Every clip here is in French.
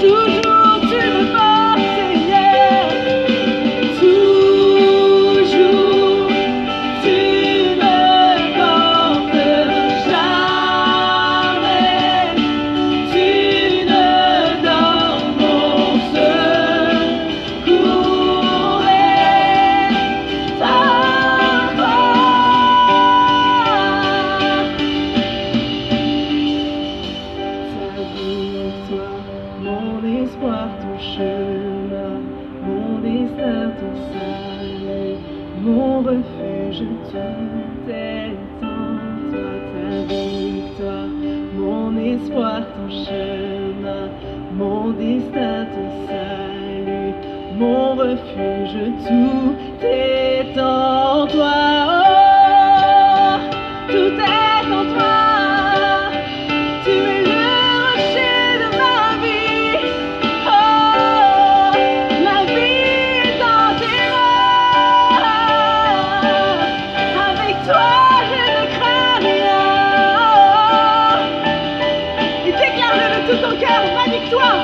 toujours tu me portes, Seigneur. Toujours tu me portes, jamais tu ne donnes mon secours est à toi. Ta victoire, mon espoir, ton chemin, mon destin, ton salut, mon refuge, tout est en toi. Ta victoire, mon espoir, ton chemin, mon destin, ton salut, mon refuge, tout est en toi. Oh, tout est en toi. Tu es le rocher de ma vie. Oh, ma vie est dans tes mains. Avec toi, je ne crains rien. Et déclare-le de tout ton cœur, ma victoire.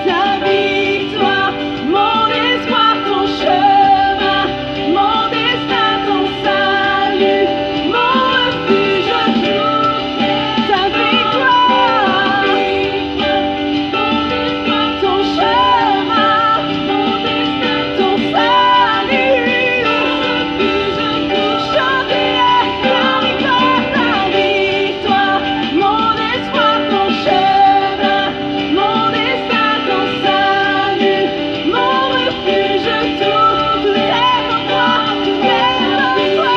Ta victoire, mon espoir, ton chemin, mon destin, ton salut, mon refuge, tout. Ta victoire, ton chemin, mon destin, ton salut, chanter ta victoire, mon espoir, ton chemin, mon destin, ton salut, mon refuge, tout est en toi, tout est en toi.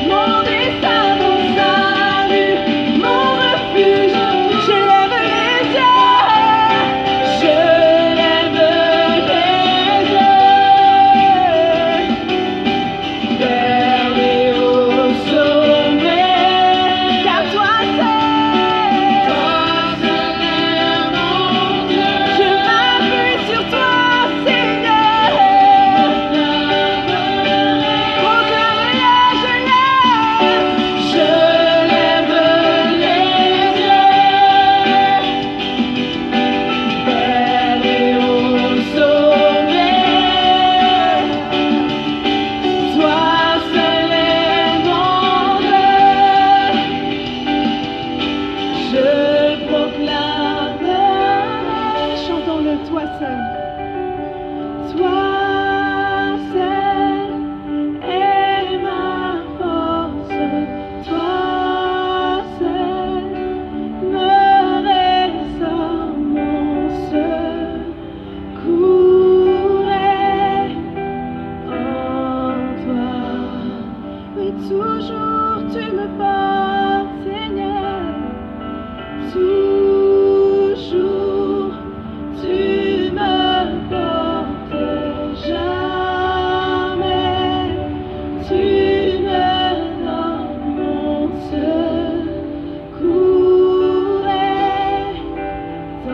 Mon destin, mon salut, mon refuge, je lève les yeux, je lève les yeux vers les hauts sommets, car toi seul est mon Dieu. Je m'appuie sur toi, Seigneur. Proclame-le, je lève les yeux vers les hauts sommets. Toi seul est mon Dieu. Je proclame, chantons-le, toi seul. Toi seul est ma force, toi seul me ressort mon secours est en toi. Oui, toujours tu me portes, Seigneur. Toujours tu me portes, jamais tu ne donnes mon secours est en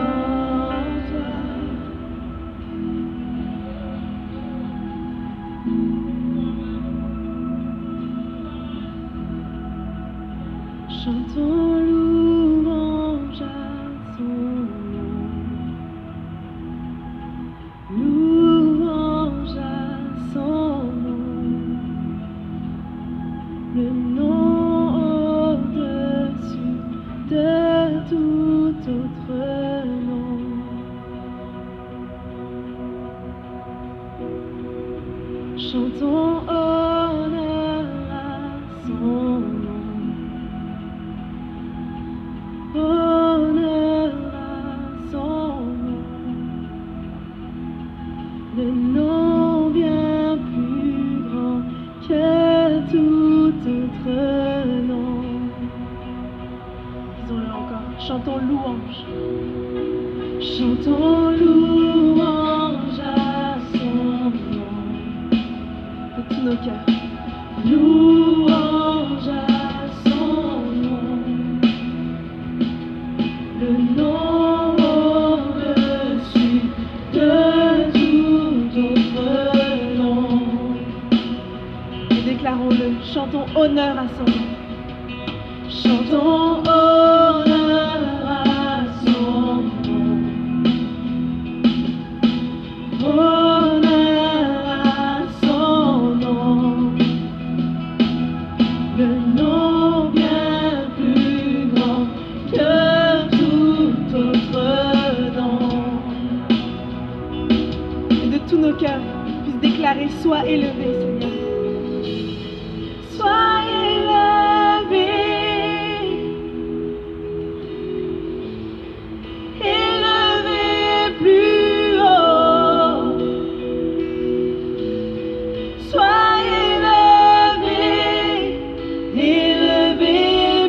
toi. Chantons louange à son nom, louange à son nom, le nom au-dessus de tout autre nom. Chantons honneur à son nom, honneur à son nom, le nom bien plus grand que tout autre nom. Disons-le encore, chantons louange. Chantons louange à son nom de tous nos cœurs. Louange à son nom, le nom au-dessus de tout autre nom. Et déclarons-le, chantons honneur à son nom. Chantons honneur Sois élevé, Seigneur. Sois élevé. Élevé plus haut. Sois élevé. Élevé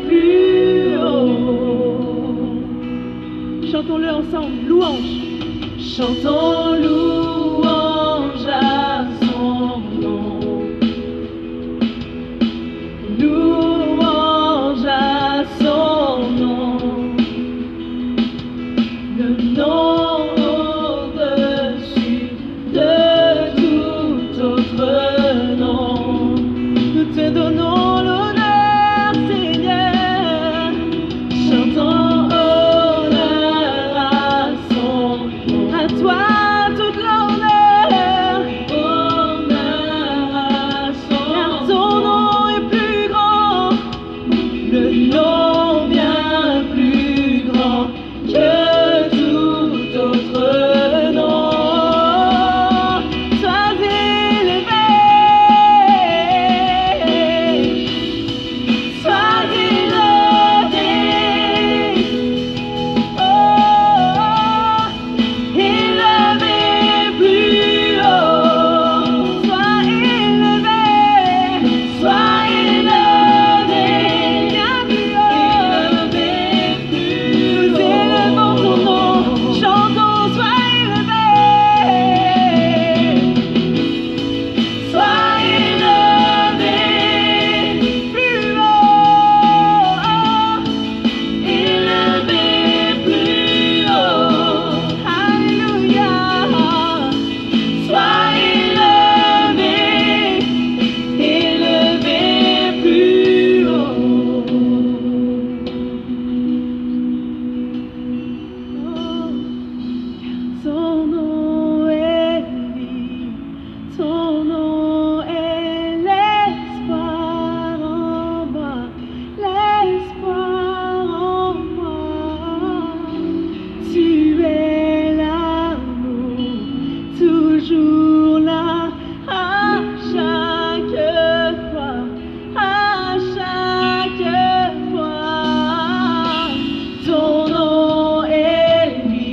plus haut. Chantons-le ensemble. Louange. Chantons louange à son nom. Louange à son nom. Le nom au-dessus de tout autre nom. Nous te donnons l'honneur, Seigneur. Chantons honneur à son nom. À toi toute l'honneur. Honneur à son nom. Car ton nom est plus grand. Le nom bien plus grand que tout autre nom. Sois élevé. Sois élevé. Oh, élevé plus haut. Sois élevé. Sois élevé. Bien plus haut. Nous élevons ton nom. Chantons, sois élevé. Sois élevé plus haut. Élevé plus haut. Alléluia. Sois élevé. Élevé plus haut. Ton nom est vie, ton nom est l'espoir en moi, l'espoir en moi. Tu es l'amour, toujours là, à chaque fois, à chaque fois. Ton nom est vie.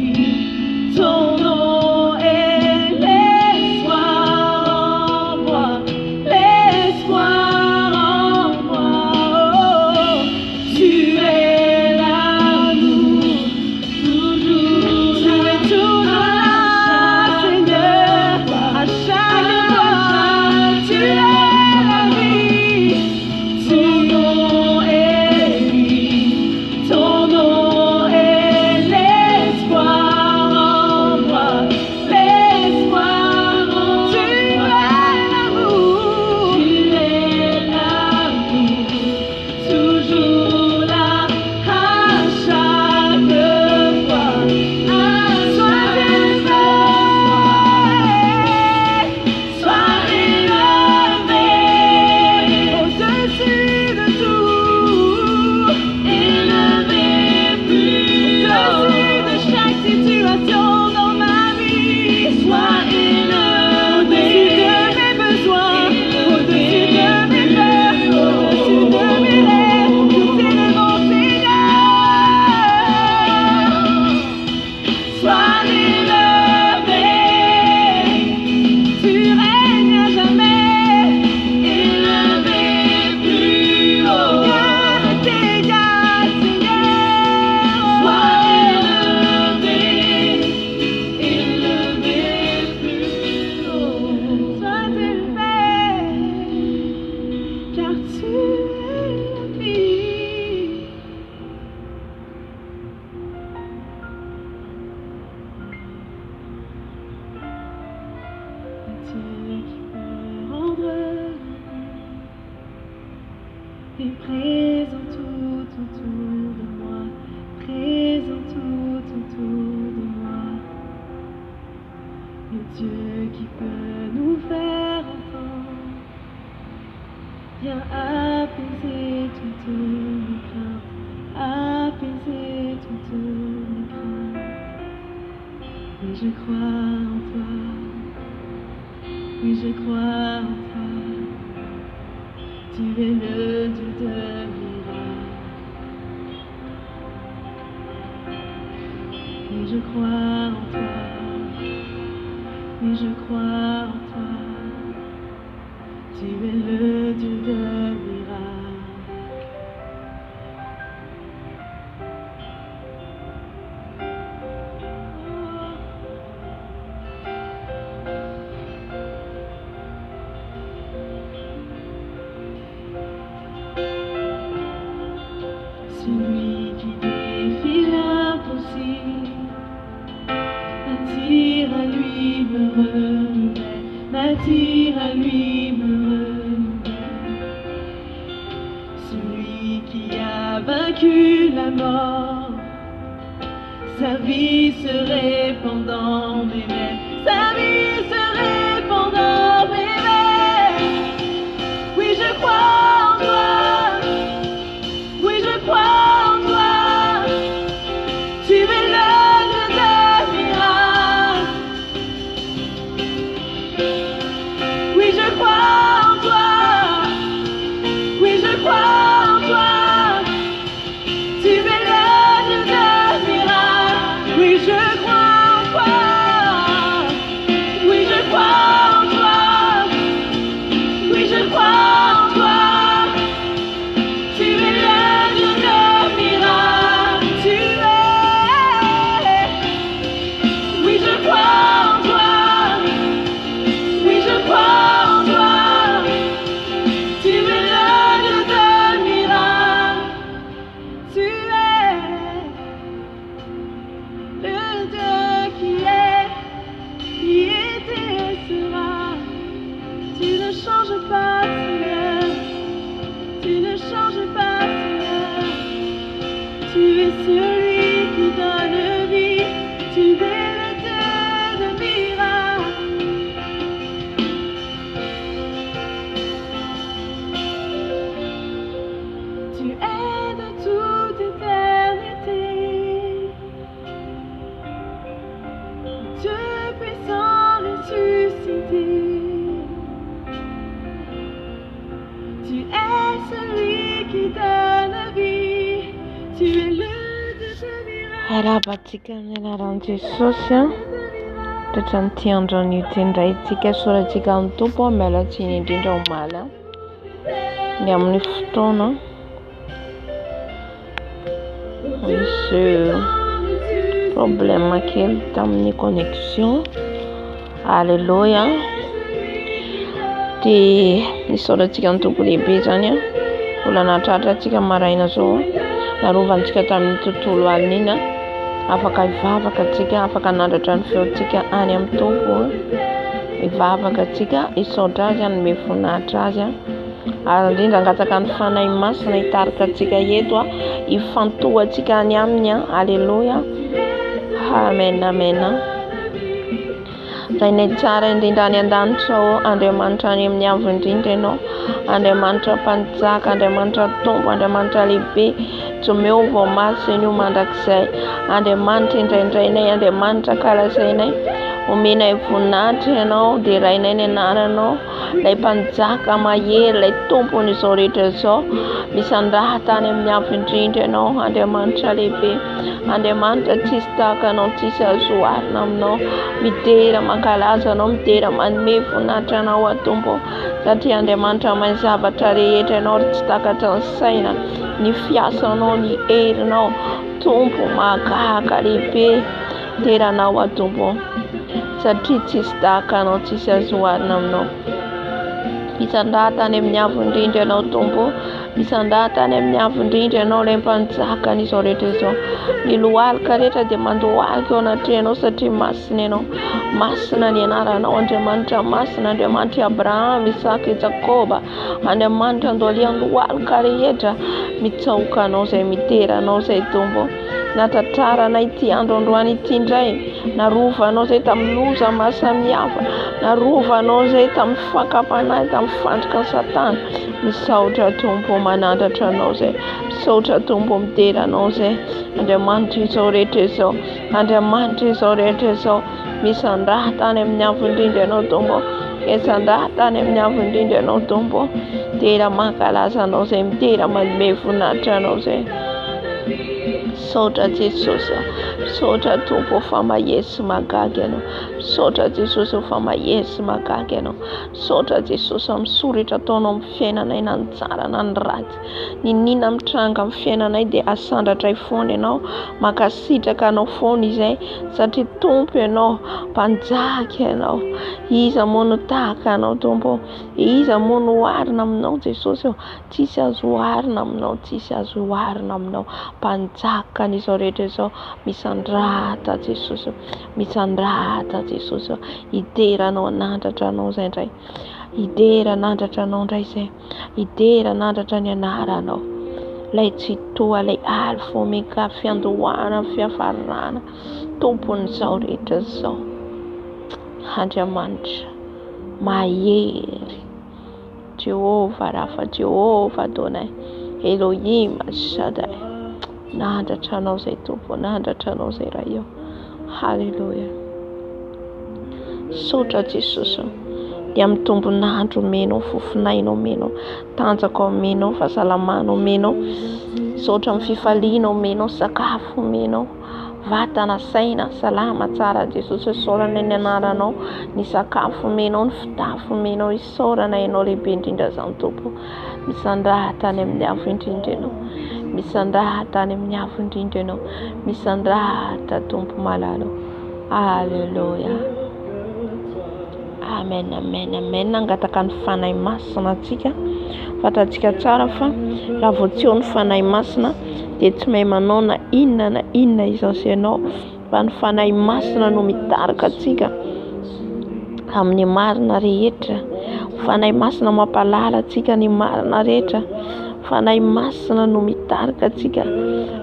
Ton nom est l'espoir en moi, l'espoir en moi. Oh, tu es l'amour, toujours, tu es toujours là, Seigneur, à chaque fois. Tu es la vie, ton nom est vie, ton nom est l'espoir en moi, l'espoir en moi. Tu es l'amour, toujours là, à chaque fois. Sois élevé, sois élevé, au-dessus de tout, élevé plus haut, au-dessus de chaque situation dans ma vie. Sois élevé, au-dessus de mes besoins, au-dessus de mes peurs, au-dessus de mes rêves. Nous t'élevons, Seigneur. Sois élevé, tu règnes à jamais, élevé plus haut. Rien ne t'égale, Seigneur. Sois élevé, élevé plus haut. Sois élevé, car tu es la vie. Dieu qui peut rendre est présent tout autour de moi, présent tout autour de moi. Le Dieu qui peut nous faire entendre, viens apaiser toutes mes craintes, apaiser toutes mes craintes. Et je crois en toi. Oui, je crois en toi. Tu es le Dieu de miracles. Oui, je crois en toi. Oui, je crois en toi. Tu es le Dieu de miracles. Celui qui défie l'impossible m'attire à lui, me renouvelle, m'attire à lui, me renouvelle. Celui qui a vaincu la mort, sa vie se répand dans mes veines, sa vie se répand dans mes veines. Oui, je crois en toi. Oui, je crois en toi. Tu es le Dieu de miracles. Oui, je crois en toi. Oui, je crois en toi. Tu es le Dieu de miracles. Oui, je crois en toi. Oui, je crois en toi. Oui, je crois en toi. Tu es le Dieu de miracles. Tu es. Oui, je crois en toi. Oui, je crois en toi. Tu es le Dieu de miracles. Tu es le Dieu qui était et sera. Tu ne changes pas, Seigneur. Tu ne changes pas, Seigneur. Tu es celui qui donne vie. Tu es le Dieu de miracles. Tu es de toute éternité. Dieu puissant ressuscité. Tu es celui qui donne vie. Tu es le Dieu de miracles. Arabantsika amin'ny alalan'i Jesosy a toetra ny tiandro ny tendrayntsika sorantsika amin'ny tompo a mialatsiny indrindra omaly a ny amin'ny fotoana misy problème kely tamin'ny connexion. Alléluia. Dia nisoratsika amin'ny tompo lehibe zany a mbola nahatratra antsika maraina zao narovantsika tamin'ny tontolo alina iny a afaka hivavaka antsika, afaka nandratra ny feontsika any amin'ny tompo hivavaka antsika hisaotra azy hanome voninahitra azy ary indrindra hangataka ny fanahy masina hitarika antsika eto a hifantoha antsika any aminy a. Alléluia. Amen, amen. Rainay tsara indrindra any an-danitra Andriamanitra any amin'ny avo indrindra ianao, Andriamanitra mpanjaka, Andriamanitra tompo, Andriamanitra lehibe, Jehovah masina io mandrakizay, Andriamanitra indraindrainay, Andriamanitra kalazainay, omenay voninahitra ianao dia rainay ny anaranao, ilay mpanjaka mahery, ilay tompony izao rehetra izao, misandraha tany amin'ny avo indrindra ianao, Andriamanitra lehibe, Andriamanitra tsisy tahaka anao, tsisy azo oharina aminao, midera mankalaza anao, midera manome voninahitra anao atompo satria Andriamanitra mahay zavatra rehetra ianao ary tsy takatra ny saina, ny fiasanao, ny herinao tompo mahagaga lehibe deranao atompo satria tsisy tahaka anao, tsisy azo oharina aminao. Misandraha tany amin'ny avo indrindra ianao tompo, misandraha tany amin'ny avo indrindra ianao ilay mpanjaka n'izao rehetra izao, ny lohalika rehetra dia mandohalika eo anatrehanao satria masina ianao, masina ny anaranao Andriamanitra masina, Andriamanitra Abraham, Isaka, Jakoba, Andriamanitra andolian'ny lohalika rehetra mitsaoka anao izay miteranao izay tompo. Natatraranay ity andro androany ity indray, narovanao izay tamin'ny loza maro samihafa, narovanao izay tamin'ny fakapanahy, tamin'ny fandrika ny Satana, misaotra tompo manandratra anao izay, misaotra tompo miteranao izay, Andriamanitra izao rehetra izao, Andriamanitra izao rehetra izao, misandraha tany amin'ny avo indrindra ianao tompo, Esandrata any amin'ny avo indrindra ianao Tompo, tena mankalaza anao zay, tena manome voninahitra anao zay. Misaotra Jesosy, misaotra Tompo fa mahery sy mahagaga ianao, misaotra Jesosy fa mahery sy mahagaga ianao, misaotra Jesosy amin'ny soratra ataonao amin'ny fiainanay na ny tsara na ny ratsy, ninona mitranga amin'ny fiainanay dia asandratray foana ianao, mankasitraka anao foana izay satria Tompo ianao, mpanjaka ianao, iza moa no tahaka anao Tompo, iza moa no oharina aminao Jesosy, tsisy azo oharina aminao, tsisy azo oharina aminao, mpanjaka an'izao rehetra izao, misandrata Jesosy, misandrata Jesosy, hideranao anandratra anao zay indray, hidera anandratra anao indray zay, hidera anandratra ny anaranao, lay tsy toa, lay alfa omega, fiandohana, fiafarana, tompon'izao rehetra zao, Andriamanitra mahery, Jehovah Rafa, Jehovah Adonai, Elohim Shaddai, nandratra anao zay Tompo, nandratra anao zay raha eo. Halleluja. Misaotra Jesosy, dia amin'ny tombonandro omenao, fofinainao omenao, tanjaka omenao, fahasalamana omenao, misaotra amin'ny fifaliana omenao, sakafo omenao, vatana, saina, salama tsara Jesosy, isaorana ny anaranao, ny sakafo omenao, ny fitafy omenao, isaorana ianao lehibe indrindra zany Tompo, misandrata any amin'ny avo indrindra ianao, misandrata any amin'ny avo indrindra ianao, misandrata Tompo malalo. Alleluia. Amen, amen, amen. Nangataka ny fanahy masina antsika, fantatsika tsara fa raha vao tsy eo ny fanahy masina dia tsy mahay manao na inona izao sy ianao, fa ny fanahy masina no mitarika antsika amin'ny marina rehetra. Fanahy masina mampalala antsika ny marina rehetra, fanahy masina no mitarika antsika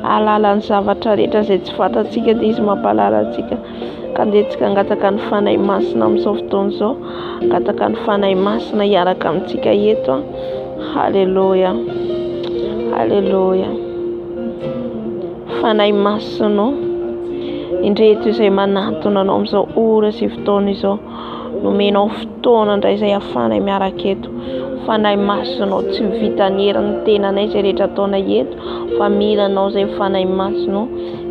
alala ny zavatra rehetra izay tsy fantatsika dia izy mampalala antsika. Ka andehantsika angataka ny fanahy masina amin'izao fotoana izao, angataka ny fanahy masina hiaraka amintsika eto. Halleluja, halleluja. Fanahy masina indreto izay manatona anao amin'izao ora sy fotoana izao, nomenao fotoana indray izay hafanay miaraka eto. Fanahy masina tsy vitan'ny herin'ny tenanay izay rehetra ataonay eto, fa milanao izay fanahy masina,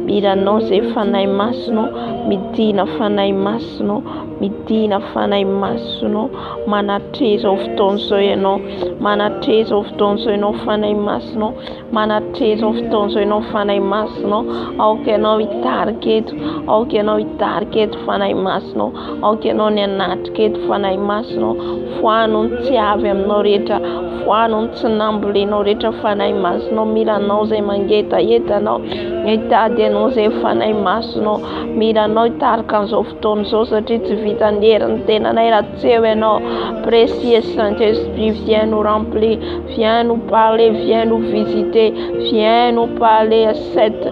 milanao izay fanahy masina, midina fanahy masina, midina fanahy masina, manatreza ao fotoana izao ianao, manatreza ao fotoana izao ianao fanahy masina, manatreza ao fotoana izao ianao fanahy masina, aoka ianao hitarika eto, aoka ianao hitarika eto fanahy masina, aoka ianao ny anatrika eto fanahy masina, foano ny tsy avy aminao rehetra, foano ny tsy nambolenao rehetra fanahy masina, milanao izay mangetahetanao, hitady ianao izay fanahy masina, milanao hitarika an'izao fotoana izao satria tsy vitan'ny herin'ny tenanay raha tsy eo ianao. Précieux Saint-Esprit, viens nous remplir, viens nous parler, viens nous visiter, viens nous parler à cet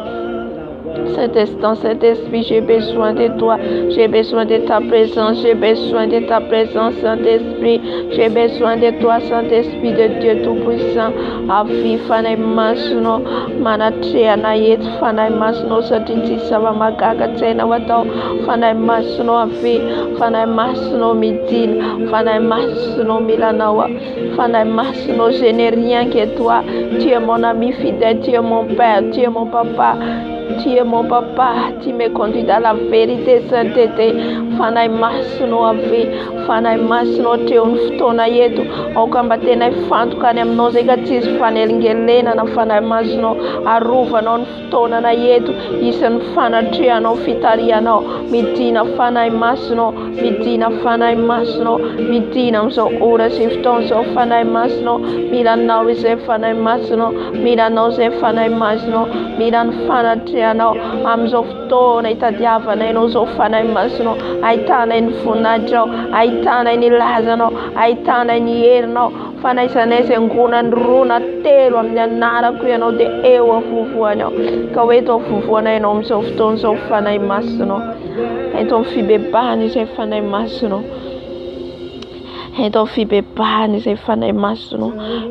instant, cet esprit, j'ai besoin de toi, j'ai besoin de ta présence, j'ai besoin de ta présence, Saint-Esprit, j'ai besoin de toi, Saint-Esprit de Dieu Tout-Puissant. Avi fanahy masina, manatrehana eto fanahy masina satria tsisy zava-mahagaga tsy hainao atao. Fanahy masina avi, fanahy masina midina, fanahy masina milanao, fanahy masina, je n'ai rien que toi, tu es mon ami fidèle, tu es mon père, tu es mon papa. Tu es mon papa, tu me conduis dans la vérité, sainteté. Fanahy masina avi, fanahy masina teo ny fotoana eto, aoka mba tena hifantoka any aminao zay ka tsisy fanelingelenana fanahy masina, arovanao ny fotoanana eto, isan'ny fanatrehanao, fitarihanao, midina fanahy masina, midina fanahy masina, midina amin'izao ora sy fotoana izao fanahy masina, milanao izay fanahy masina, milanao izay fanahy masina, milany fanatrehanao amin'izao fotoana hitadiavanay ianao izao fanahy masina, ahitanay ny voninahitranao, ahitanay ny lazanao, ahitanay ny herinao, fanaizanay izay ngonany roa na telo amin'ny anarako ianao dia eo avovoanao, ka hoe eto avovoanay ianao amin'izao fotoana izao fanahy masina, eto amin'ny fibebahana izay fanahy masina, eto amin'ny fibebahana izay fanahy masina,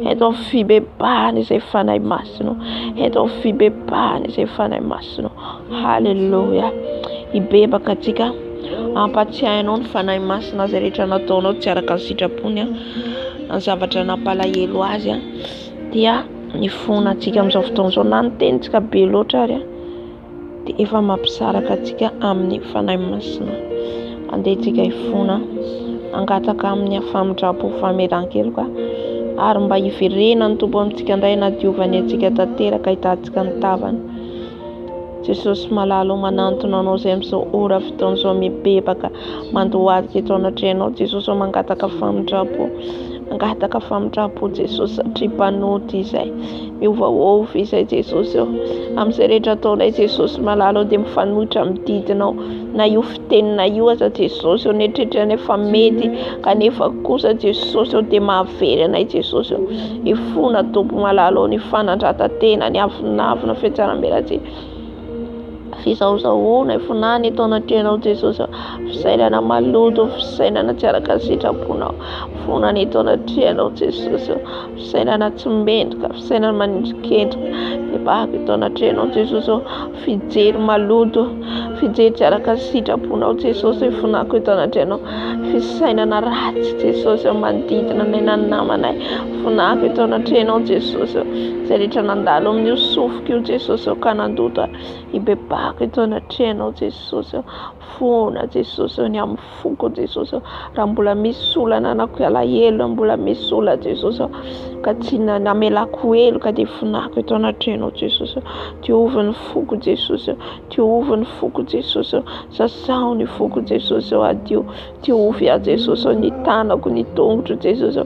eto amin'ny fibebahana izay fanahy masina, eto amin'ny fibebahana izay fanahy masina. Halleluja. Hibebaka antsika ampatsiahy anao ny fanahy masina zay rehetra nataonao tsy araka ny sitrapony ny zavatra nampalahelo azy dia nifona antsika amin'izao fotoan'izao na ny tenintsika be loatra ary dia efa mampisaraka antsika amin'ny fanahy masina. Andehantsika hifona angataka amin'ny famindrampo fameran-keloka ary mba hiverena ny Tompo amintsika indray na diovany antsika tanteraka hitantsika ny tavany. Jesosy malalo manantona anao izay amin'izao ora fotoan'izao mibebaka mandohadika eto anatrehanao. Jesosy mangataka famindrampo, mangataka famindrampo Jesosy satria mpanoty izay miovaova izay Jesosy amin'izay rehetra ataonay Jesosy malalo dia mifanohitra amididinao na io fiteny na io aza Jesosy netrehitra nefa mety kanefa kosa Jesosy dia mahavery anay Jesosy ifona Tompo malalo ny fanandratan-tena ny avinavina fiatsaram-belatsy fizahozahoana ifonany eto anatrehanao Jesosy fisainana maloto fisainana tsy araka ny sitraponao fonany eto anatrehanao Jesosy fisainana tsy mendrika fisainana manindrikendrika mibahaka eto anatrehanao Jesosy fijery maloto fijery tsy araka ny sitraponao Jesosy ifonako eto anatrehanao fisainana ratsy Jesosy manodidina anay na ny namanay ifonako eto anatrehanao Jesosy zay rehetra nandalo amin'io sofoka io Jesosy ka nandoto ibebaka eto anatrehanao Jesosy fona Jesosy ny amin'ny foko Jesosy raha mbola misy olana anako alahelo mbola misy olana Jesosy ka tsy namelako elo ka dia fonako eto anatrehanao Jesosy diovy ny foko Jesosy diovy ny foko Jesosy sasaho ny foko Jesosy adio diovy Jesosy ny tanako ny tongotro Jesosy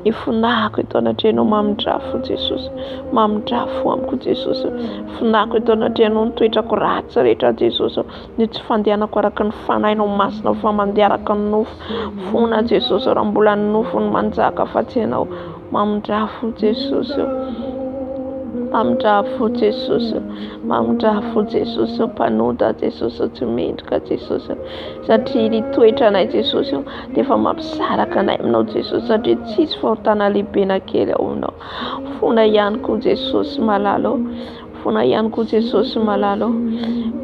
ifonako eto anatrehanao mamindrafo Jesosy mamindrafo amiko Jesosy fonako eto anatrehanao ny toetrako ratsy rehetra Jesosy ny tsy fandehanako araka ny fanahinao masina fa mandeha araka ny nofo fona Jesosy raha mbola ny nofo ny manjaka fa tsy ianao mamindrafo Jesosy mamindrafo Jesosy mamindrafo Jesosy mpanota Jesosy tsy mendrika Jesosy satria ny toetra anay Jesosy dia efa mampisaraka anay aminao Jesosy satria tsisy fahotana lehibe na kely ao aminao fona ihany koa Jesosy malalo fona ihany koa Jesosy malalo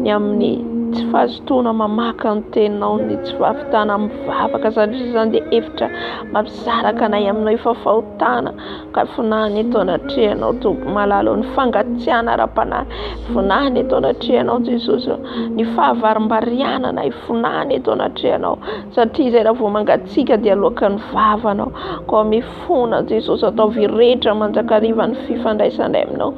ny amin'ny tsy fahazotoana mamaka ny teninao ny tsy fahafitana mivavaka satria izany dia hevitra mampisaraka anay aminao efa fahotana ka fonany eto anatrehanao Tompo malalo ny fangatsiahana ara-panahy fonany eto anatrehanao Jesosy ny fahavarim-barianana ifonany eto anatrehanao satria izay raha vao mangatsiaka dia aloaka ny vavanao ka mifona Jesosy atao viretra manjakariva ny fifandraisanay aminao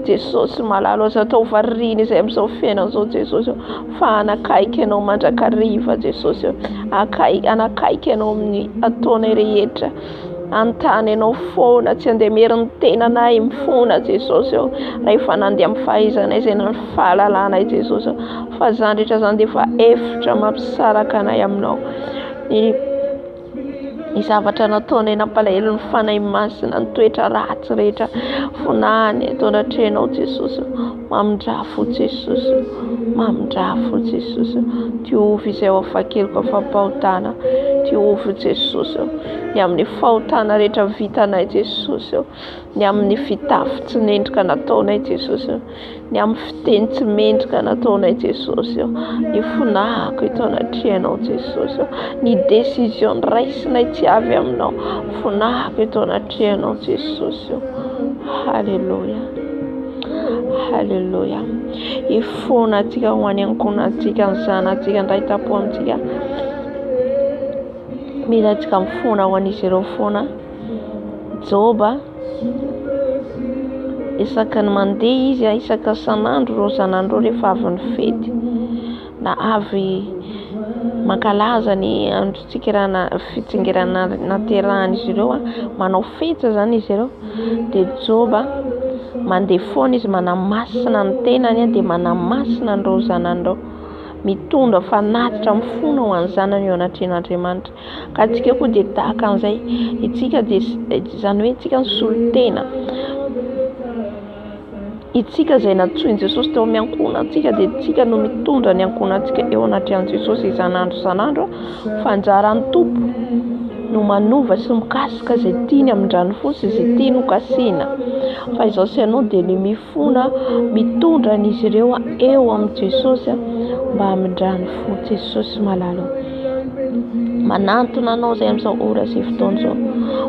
Jesosy malalo aza atao variana izay amin'izao fiainana izao Jesosy fa anakaiky ianao mandrakariva Jesosy anakaiky ianao amin'ny ataonay rehetra antany ianao foana tsy andeha mery ny tenanay mifona Jesosy raha efa nandeha amin'ny fahaizanay izay ny fahalalànay Jesosy fa zany rehetra zany dia efa efitra mampisaraka anay aminao ny zavatra nataonay nampalahelo ny fanahy masina ny toetra ratsy rehetra fonany eto anatrehanao Jesosy mamindrafo Jesosy mamindrafo Jesosy diovy izay ao afakeloko fampahotana diovy Jesosy ny amin'ny fahotana rehetra vitanay Jesosy ny amin'ny fitafy tsy mendrika nataonay Jesosy ny amin'ny fiteny tsy mendrika nataonay Jesosy ny fonako eto anatrehanao Jesosy ny décision raisinay tsy avy aminao fonako eto anatrehanao Jesosy halleluja halleluja ifona antsika ho any ankonantsika ny zanantsika ndray tapo amintsika mila antsika mifona ho an'izy ireo fona Joba isaka ny mandeha izy isaka san'andro reo zanandro rehefa avy ny fety na avy mankalaza ny andro fitsingerana naterahany izy ireo manao fetsa zany izy ireo dia Joba mandeha foana izy manamasina ny tenany dia manamasina nireo zanan'ireo mitondra fanatitra mifona ho an'ny zanany eo anatrehan'Andriamanitra ka antsika koa dia tahaka an'izay itsika dia izany hoe itsika ny solon-tena itsika izay natsoin'i Jesosy teo amin'ny ankonantsika dia itsika no mitondra ny ankonantsika eo anatrehan'i Jesosy isan'andro san'andro fanjaran'ny Tompo no manova sy mikasika izay tiany amin-drano fosy izay tiany hokasiana fa izao sy ianao dia ny mifona mitondra n'izy ireo eo amin'i Jesosy mba hamindrany fo Jesosy malalo. Manantona anao zay amin'izao ora sy fotoana zao.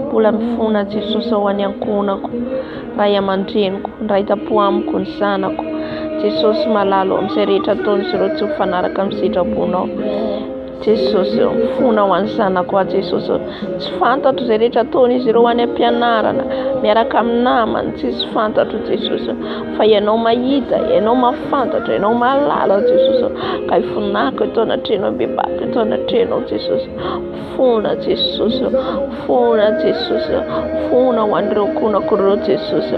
Mbola mifona Jesosy ho any ankonako, ray aman-dreniko, ray tapo amiko, ny zanako. Jesosy malalo amin'izay rehetra ataon'izy ireo tsy mifanaraka amin'ny sitrapony. Jesosy mifona ho any zanako Jesosy. Tsy fantatro izay rehetra ataon'izy ireo any am-pianarana miaraka amin'ny namany, tsy fantatro Jesosy. Fa ianao mahita, ianao mahafantatra, ianao mahalala Jesosy. Ka ifonako eto anatreno am-bebaka, eto anatreno Jesosy. Fona Jesosy, fona Jesosy, fona ho an'ireo konako ireo Jesosy.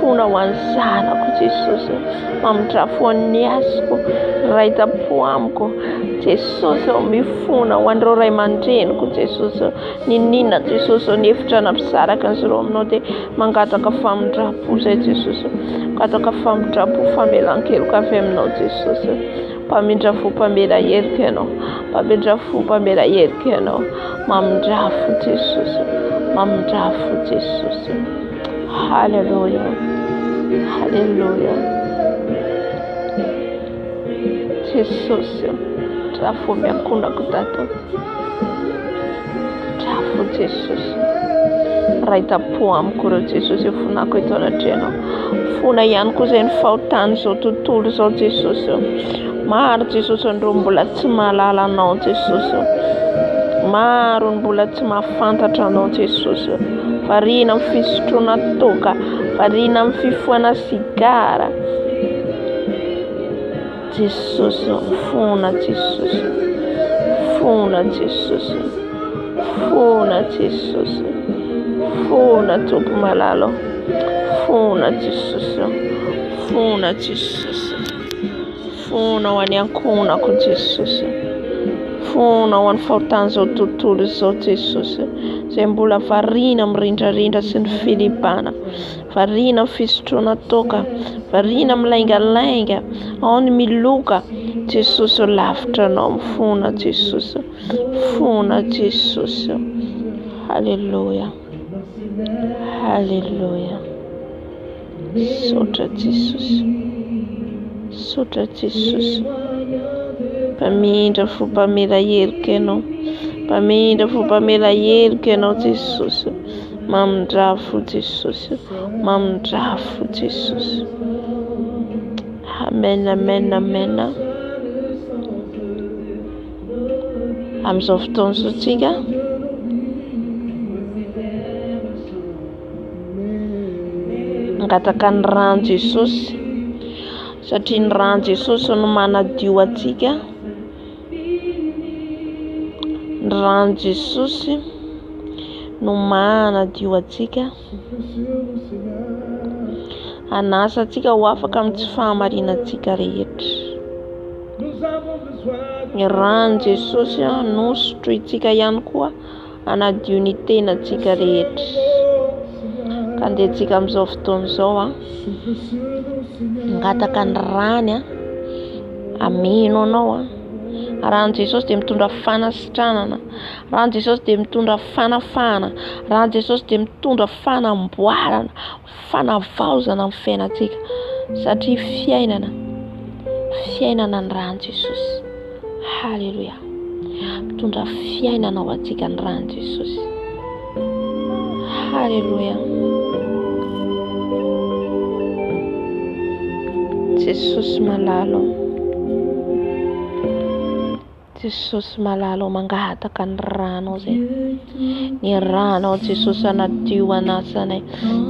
Fona ho any zanako Jesosy. Mamindrafo an'ny asiko, ray tapo amiko Jesosy. Mifona ho an'ireo ray aman-dreniko Jesosy. Ninina Jesosy ny hevitra nampisaraka azy ireo aminao dia mangataka famindrapo zay Jesosy. Mangataka famindrapo famelan-keloka avy aminao Jesosy. Mpamindrafo mpamela herika ianao, mpamindrafo mpamela herika ianao. Mamindrafo Jesosy, mamindrafo Jesosy. Halleluja, halleluja. Jesosy drafo miakonako tato, drafo Jesosy. Ray tapo amiko reo Jesosy fonako eto anatreno. Fona ihany koa izay ny fahotany izao tontolo izao Jesosy. Maro Jesosy andreo mbola tsy mahalala anao Jesosy. Maro mbola tsy mahafantatra anao Jesosy. Variana amin'ny fisotroana toaka, variana amin'ny fifohana sigara Jesosy. Fona Jesosy, fona Jesosy, fona Jesosy, fona Tompo malalo, fona Jesosy, fona Jesosy, fona ho any ankonako Jesosy. Fona ho any fahotany izao tontolo izao Jesosy. Zay mbola variana mirindrarindra sy ny filibana, variana amin'ny fisotroana toaka, variana milaingalainga, ao ny miloka Jesosy. Lavitra anao, mifona Jesosy, fona Jesosy. Halleluja, halleluja. Sotra Jesosy, sotra Jesosy. Mpamindra fo mpamela herika ianao, mpamindra fo mpamela herika ianao Jesosy. Mamindrafo Jesosy, mamindrafo Jesosy. Amen, amen, amen. Amin'izao fotoana izao tsika mangataka ny rano Jesosy, satria ny rano Jesosy no manadio atsika. Ny rano Jesosy no manadio atsika, anasa atsika ho afaka amin'ny tsy fahamarinantsika rehetra. Ny rano Jesosy no sotroitsika ihany koa anadio ny tenantsika rehetra. Ka andehantsika amin'izao fotoana izao mangataka ny rany ameno anao. Rano Jesosy dia mitondra fanasitranana, rano Jesosy dia mitondra fanafahana, rano Jesosy dia mitondra fanamboarana, fanavaozana amin'ny fiainantsika. Satria fiainana ny rano Jesosy. Halleluja. Mitondra fiainana ho antsika ny rano Jesosy. Halleluja. Jesosy malalo, Jesosy malalo mangataka ny rano zay. Ny rano Jesosy anadio anasanay,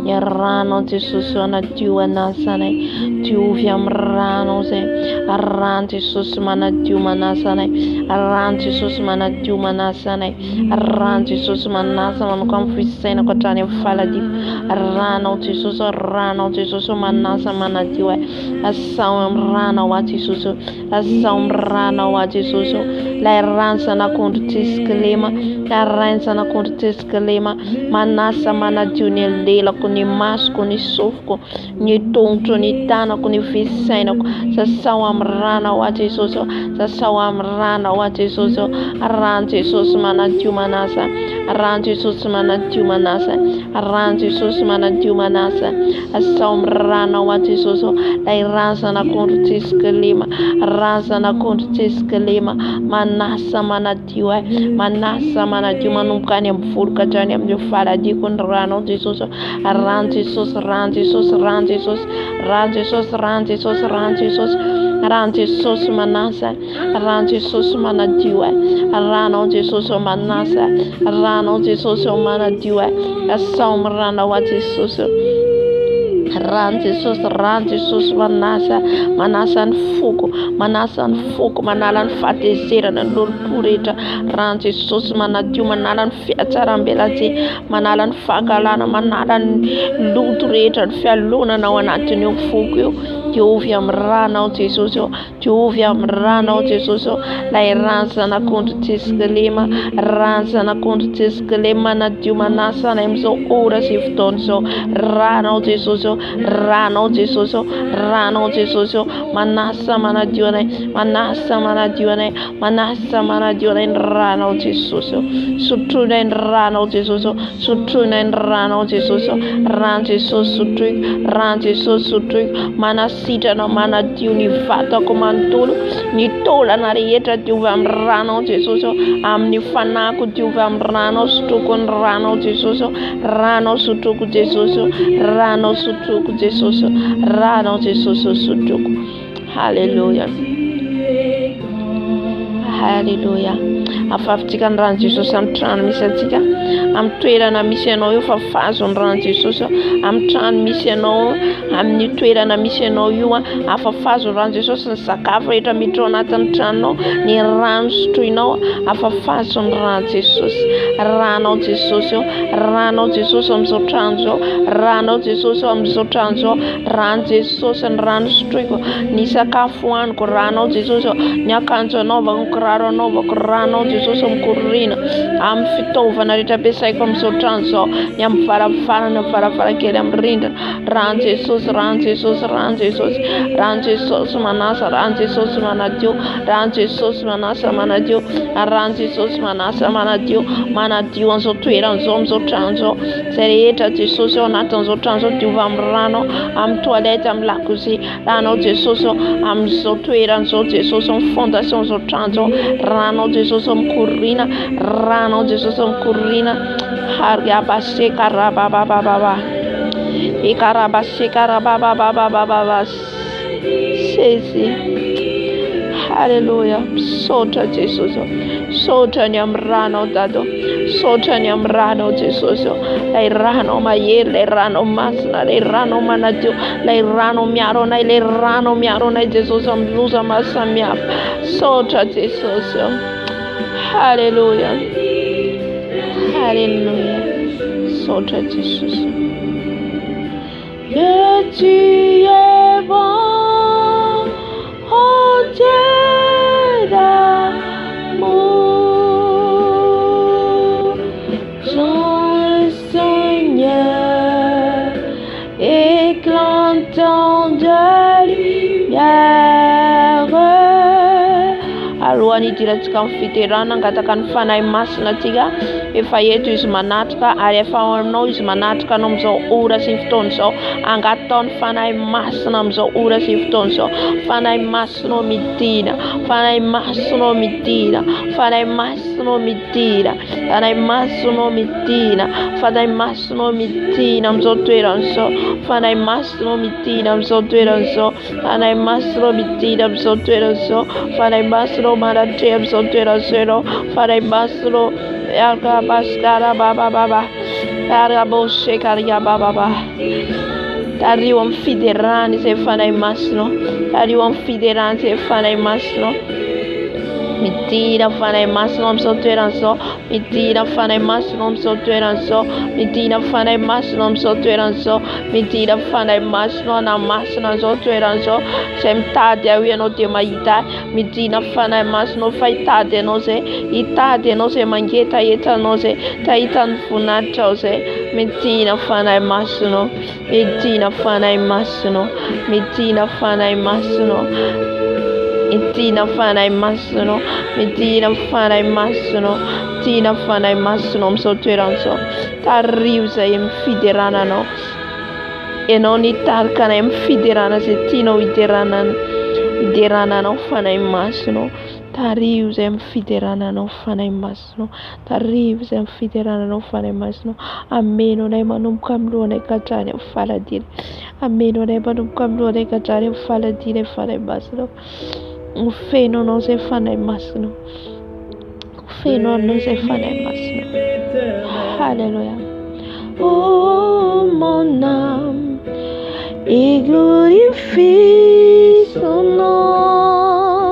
ny rano Jesosy anadio anasanay. Diovy amin'ny rano zay, rano Jesosy manadio manasanay, rano Jesosy manadio manasanay, rano Jesosy manasa manoko amin'ny fisainako hatrany amin'ny faladiko. Rano Jesosy manasa manadio ay. Asao amin'ny rano ao Jesosy, asao amin'ny rano ao Jesosy. Lay rano sanakondro tsisikilema, lay rano sanakondro tsisikilema, manasa manadio ny lelako, ny masoko, ny sofiko, ny tongotro, ny tanako, ny fisainako. Sasao amin'ny rano ao Jesosy, sasao amin'ny rano ao Jesosy. Rano Jesosy manadio manasa, Ran Jesus manadio manasa. Ran Jesus manadio manasa. Asom rana wa Jesus. Lai razana contra tiskelima. Razana contra tiskelima. Manasa manadio. Manasa manadio manumkani mfurka jani amjofala dikun rano Jesus. Ran Jesus. Ran Jesus. Ran Jesus. Ran Jesus. Ran Jesus. Ran Jesus. Ran Jesus manasa. Ran Jesus manadio. Rano Jesus manasa. Rano Jesus manadio. Asom rana wa Jesus. Ran Jesus manasa fuku manalan fatezera na lor pureta ran Jesus manadio manalan fiatsara belati manalan fagalana manalan lutreta fialona na wanatini fuku Jehovah amrana Jesus Jehovah amrana Jesus la ranza na kontu tiskelema ranza na kontu tiskelema na dio manasa na mzo ora siftonso rana Jesus Rano Jesus, Rano Jesus, Manasa Manadione, Manasa Manadione, Manasa Manadione, Rano Jesus, Sutruna and Rano Jesus, Sutruna and Rano Jesus, Ran Jesus Sutrik, Ran Jesus Sutrik, Manasita no Manadiuni Fata Comantul, Nitola Narieta Duvam Rano Jesus, Amnifanaku Duvam Rano Stukun Rano Jesus, Rano Sutuku Jesus, Rano Sutuku Jesus, Rano Jesus Sutuku. Hallelujah. Hallelujah. Afaftika ran Jesus am trano misy atsika am toerana misy anao io fa fazon ran Jesus am trano misy anao amin'ny toerana misy anao io afa fazon ran Jesus ny sakafo rehetra miditra anatin'ny tranonao ny rano sotroinao afa fazon ran Jesus ranao Jesus ranao Jesus am'izao trano zao ranao Jesus am'izao trano zao ran Jesus ny rano sotroiko ny sakafo hoaniko ranao Jesus ny akanjo anaovako ny kiraro anaovako ranao Jesus amkorina am fitaovana rehetra ampiasaiko am'izao trano zao ny amin'ny varavarana varavarankely amin'ny rindrina ran Jesus ran Jesus ran Jesus ran Jesus manasa ran Jesus manadio ran Jesus manasa manadio ran Jesus manasa manadio manadio an'izao toerana zao am'izao trano zao zay rehetra Jesus ao anatin'izao trano zao diova amin'ny rano amin'ny toilette amin'ny lakozia ranao Jesus am'izao toerana zao Jesus amin'ny fondation zao trano zao ranao Jesus amkorina ranao Jesus amkorina hargabase karababababa ikarabase karababababa sesi hallelujah sotra Jesus sotra ny amrano dado sotra ny amrano Jesus lay rano mahery lay rano masina lay rano manadio lay rano miaro anay lay rano miaro anay Jesus amin'ny loza maro samihafa sotra Jesus hallelujah hallelujah sotra Jesus que tu es bon oh Dieu d'amour Jean le Seigneur éclatant de lumière alohan'ny idiratsika amin'ny fiterana angataka ny fanahy masina atsika efa eto izy manatrika ary efa aminao izy manatrika anao am'izao ora sy fotoana zao angatao ny fanahy masina am'izao ora sy fotoana zao fanahy masinao midina fanahy masinao midina fanahy masinao midina fanahy masinao midina fanahy masinao midina am'izao toerana zao fanahy masinao midina am'izao toerana zao fanahy masinao midina am'izao toerana zao fanahy masinao manatre am'izao toerana zao fanahy masinao Argabaskara baba baba Argaboshekaria baba baba Dario am fiderani se fanay masno Dario am fiderani se fanay masno Midina fanay masno am'izao toerana zao midina fanay masno am'izao toerana zao midina fanay masno am'izao toerana zao midina fanay masno ana masina am'izao toerana zao zay mitady ao ianao dia mahita midina fanay masno fa hitady ianao zay hitady ianao zay mangetaeta anao zay tahitany voninahitra ao zay midina fanay masno midina fanay masno midina fanay masno Medina fanay masno, Medina fanay masno, tiana fanahy masonao amin'izao toerana izao. Tario izay amin'ny fiderananao. Ianao nitarika anay amin'ny fiderana izay tianao hiderananao fanahy masonao. Tario izay amin'ny fiderananao fanahy masonao. Tario izay amin'ny fiderananao fanahy masonao. Ameno anay manomboka amin'ny lohanay ka hatrany amin'ny faladiny. Ameno anay manomboka amin'ny lohanay ka hatrany amin'ny faladiny fanahy masonao. Ofenao anao izay fanahy masonao. Ofenao anao izay fanahy masonao. Alléluia. Oh mon âme, et glorifie son nom.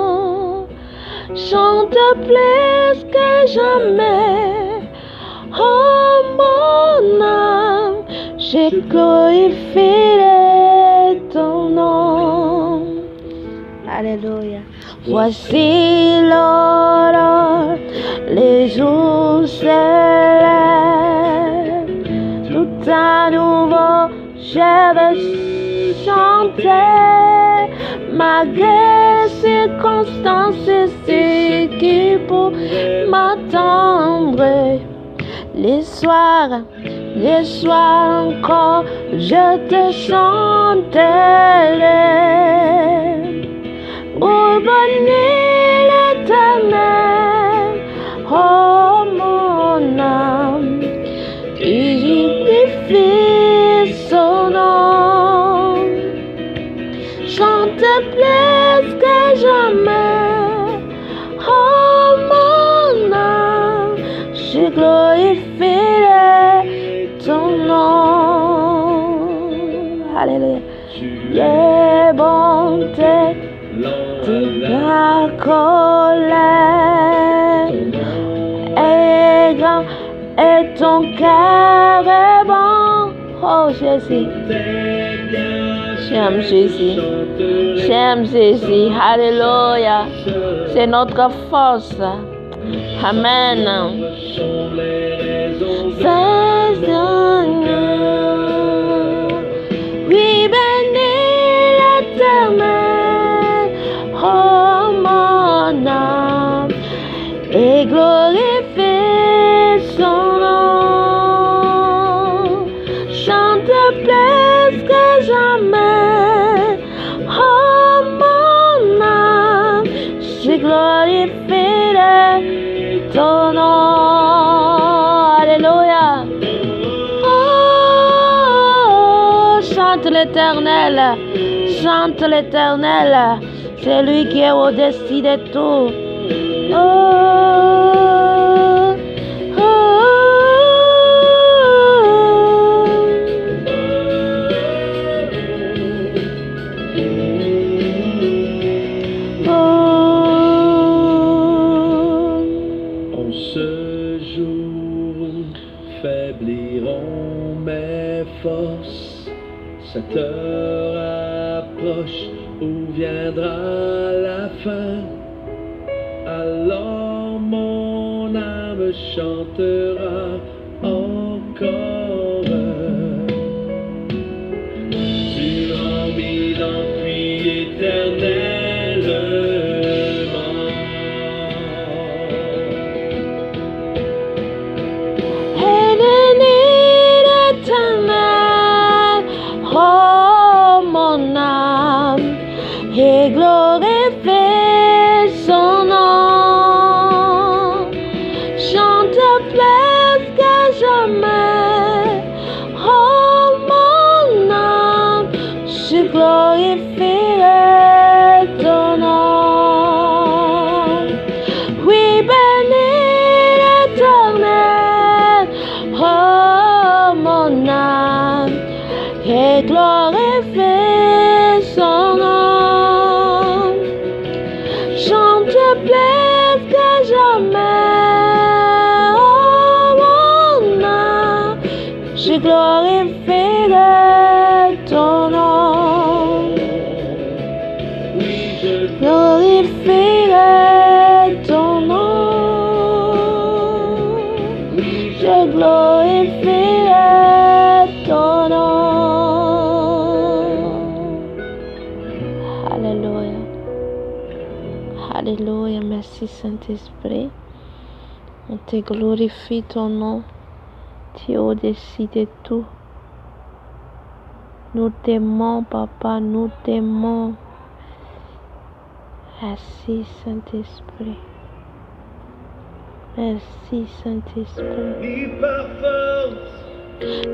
Chante plus que jamais. Oh mon âme, je glorifierai ton nom. Alléluia. Voici l'aurore, les jours s'élèvent. Tout à nouveau, je vais chanter, malgré circonstances qui pourraient m'attendre. Les soirs encore, je te chanterai. Pour bénir l'Éternel, oh mon âme, et glorifie son nom. Chante plus que jamais, oh mon âme, je glorifierai ton nom. Alléluia. Les bontés de ta colère est grand et ton cœur est bon. Oh Jésus, j'aime Jésus, j'aime Jésus. Alléluia, c'est notre force. Amen. Oui, bénis l'Éternel, oh mon âme, et glorifie son nom. Chante plus que jamais, oh mon âme, je glorifierai ton nom. Alléluia. Oh, chante l'Éternel, chante l'Éternel, c'est lui qui est au-dessus de tout. Oh, oh, oh. En ce jour faibliront mes forces. Cette heure approche où viendra la fin. Alors mon âme chantera encore. Tu as mis l'enpuis éternellement. Bénis l'Éternel, oh mon âme, et glorifie son nom. Chante plus que jamais, oh mon âme, je glorifierai ton nom. Oui, bénis l'Éternel, oh mon âme, et glorifie son nom. Chante plus que jamais, oh mon âme, je glorifierai ton nom. Glorifierai ton nom. Je glorifierai ton nom. Alléluia. Alléluia. Merci Saint-Esprit. On te glorifie ton nom. Tu es au-dessus de tout. Nous t'aimons, Papa, nous t'aimons. Merci, Saint-Esprit. Merci, Saint-Esprit. Ni par force,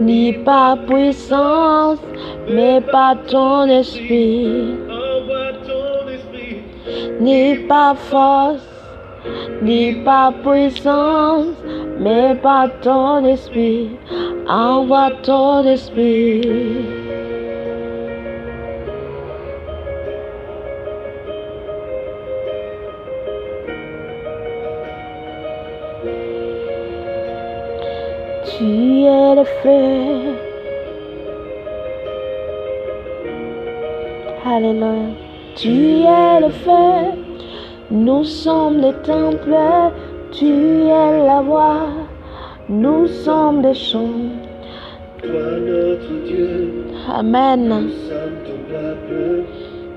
Ni par puissance, mais par ton esprit. envoie ton esprit. Ni par force, ni par puissance, mais par ton esprit. Envoie ton esprit. Tu es le feu. Alléluia. Tu es le feu. Nous sommes le temple. Tu es la voix. Nous sommes des chants. Toi notre Dieu, Amen. nous sommes ton peuple.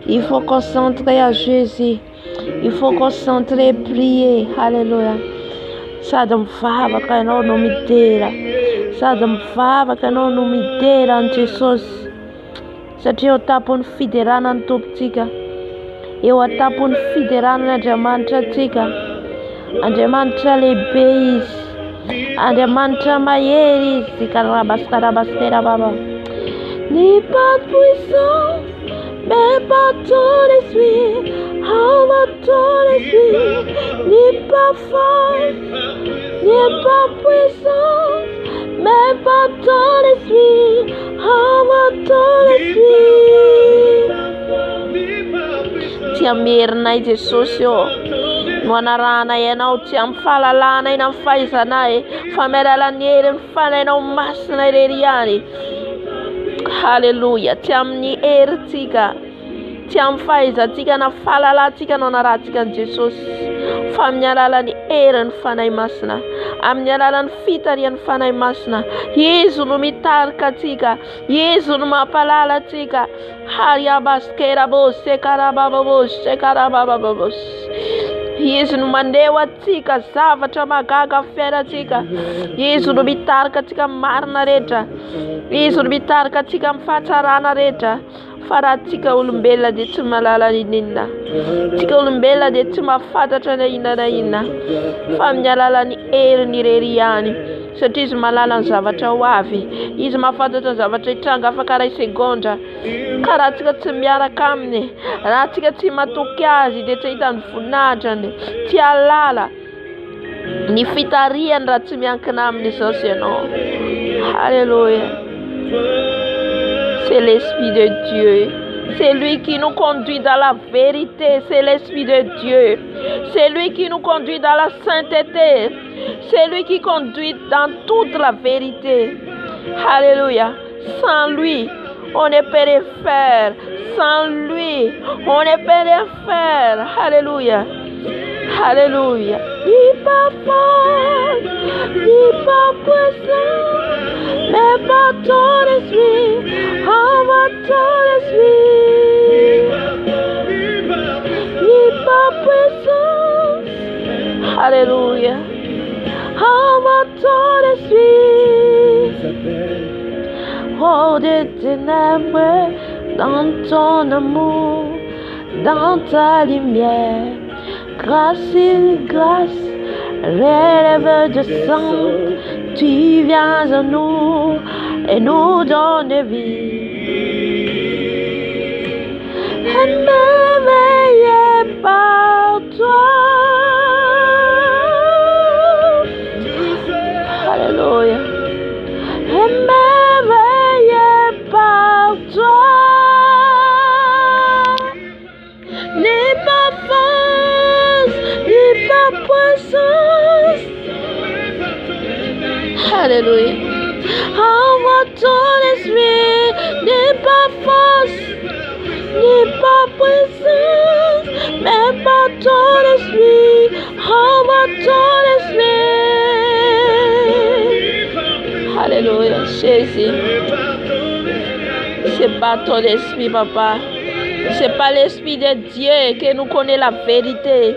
Il faut concentrer à Jésus. Il faut concentrer, prier. Alléluia. Sadamfava que não me dera. Sadamfava que não me dera, Jesus. Satria eu tapo fidera na toptika. Eu tapo fidera na Andriamanitra tika. Andriamanitra lehibe izy. Andriamanitra mahery izy. Karabastera baba. Ni pas puissant, mais pas ton esprit. Envoie ton esprit. Ni pas fort, ni pas puissant, mais pas ton esprit. Envoie ton esprit. Tia merinay Jesus io. No anarana ianao tia amin'ny fahalalana iny amin'ny fahaizanay. Fa mialalan'ny hery ny fanainao masina irery ihany. Halleluja. Tia amin'ny herintsika. Tia amin'ny fahaizantsika na fahalalantsika no anarahantsika an Jesosy. Fa amin'ny alalan'ny heriny fanahy masina. Amin'ny alalan'ny fitarian'ny fanahy masina. Yesu no mitarika atsika. Yesu no mampalala atsika. Hariabaskerabos, sekarabababos, sekarabababos. Yesu no mandeha atsika zavatra magaga amin'ny fiainantsika. Yesu no mitarika atsika marina rehetra. Yesu no mitarika atsika amin'ny fahatsarana rehetra. Fa raha tsika olombelona dia tsy malala inona. Tsika olombelona dia tsy mahafantatra na inona na inona. Fa amin'ny alalan'ny heriny irery ihany. Satria izy malala ny zavatra ho avy. Izy mahafantatra ny zavatra hitranga afaka ray segondra. Ka raha tsika tsy miaraka aminy, raha tsika tsy matoky azy dia tsy hita ny voninahitrany. Tsy halala ny fitariany raha tsy miankina aminy izao sy ianao. Alléluia. C'est l'Esprit de Dieu. C'est lui qui nous conduit dans la vérité. C'est l'Esprit de Dieu. C'est lui qui nous conduit dans la sainteté. C'est lui qui conduit dans toute la vérité. Alléluia. Sans lui, on ne peut rien faire. Sans lui, on ne peut rien faire. Alléluia. Alléluia. Ni pas fort, ni pas puissant, mais par ton esprit. Envoie ton esprit. Ni pas puissance. Alléluia. Envoie ton esprit. Oh, des ténèbres, dans ton amour, dans ta lumière. Grâce sur grâce, relève de sang, tu viens à nous et nous donnes vie. Émerveillé par toi. Alléluia. Émerveillé par toi. N'aie pas force, n'aie pas puissance. Alléluia. Envoie ton esprit, n'aie pas force, n'aie pas puissance, mais par ton esprit. Envoie ton esprit. Alléluia, Jésus. C'est pas ton esprit, papa. C'est pas l'esprit de Dieu qui nous connaît la vérité.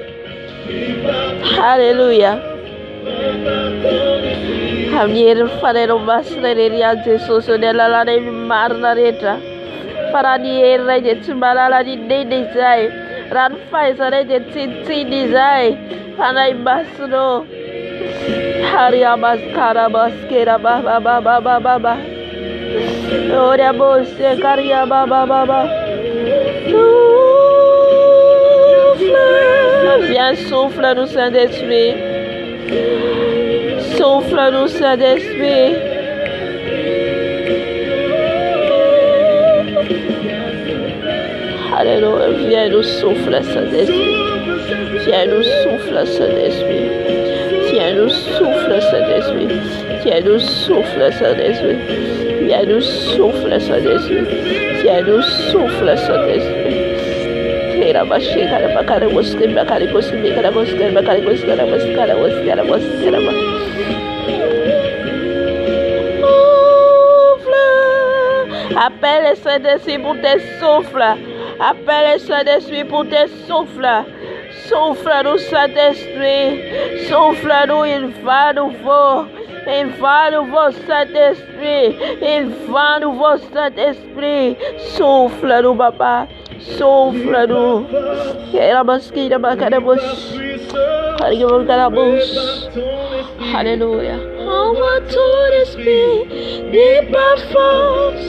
Alléluia. Amir farero masreri anje sosonela la ne marna reta. Farani era de timbalala di dede zai. Ran faisare de titi zai. Panai basno. Haria baskara baskera baba baba baba. Ora bose karia baba baba. Souffle, viens souffle-nous Saint-Esprit. Souffle-nous Saint-Esprit. Alléluia, viens nous souffle Saint-Esprit. Viens nous souffle Saint-Esprit. Viens nous souffle Saint-Esprit. Viens nous souffle Saint-Esprit. Viens nous souffle Saint-Esprit. Viens nous souffle Saint-Esprit. Kera bashi kara bakara boskin bakari boskin bakara boskin bakari boskin bakara boskin bakara boskin. Appelle le Saint-Esprit pour tes souffles. Appelle le Saint-Esprit pour tes souffles. Souffle-nous, Saint-Esprit. Souffle-nous, il va nouveau. Il va nouveau, Saint-Esprit. Il va nouveau, Saint-Esprit. Souffle-nous, papa. Souffle-nous. Alléluia. Envoie ton esprit, ni par force,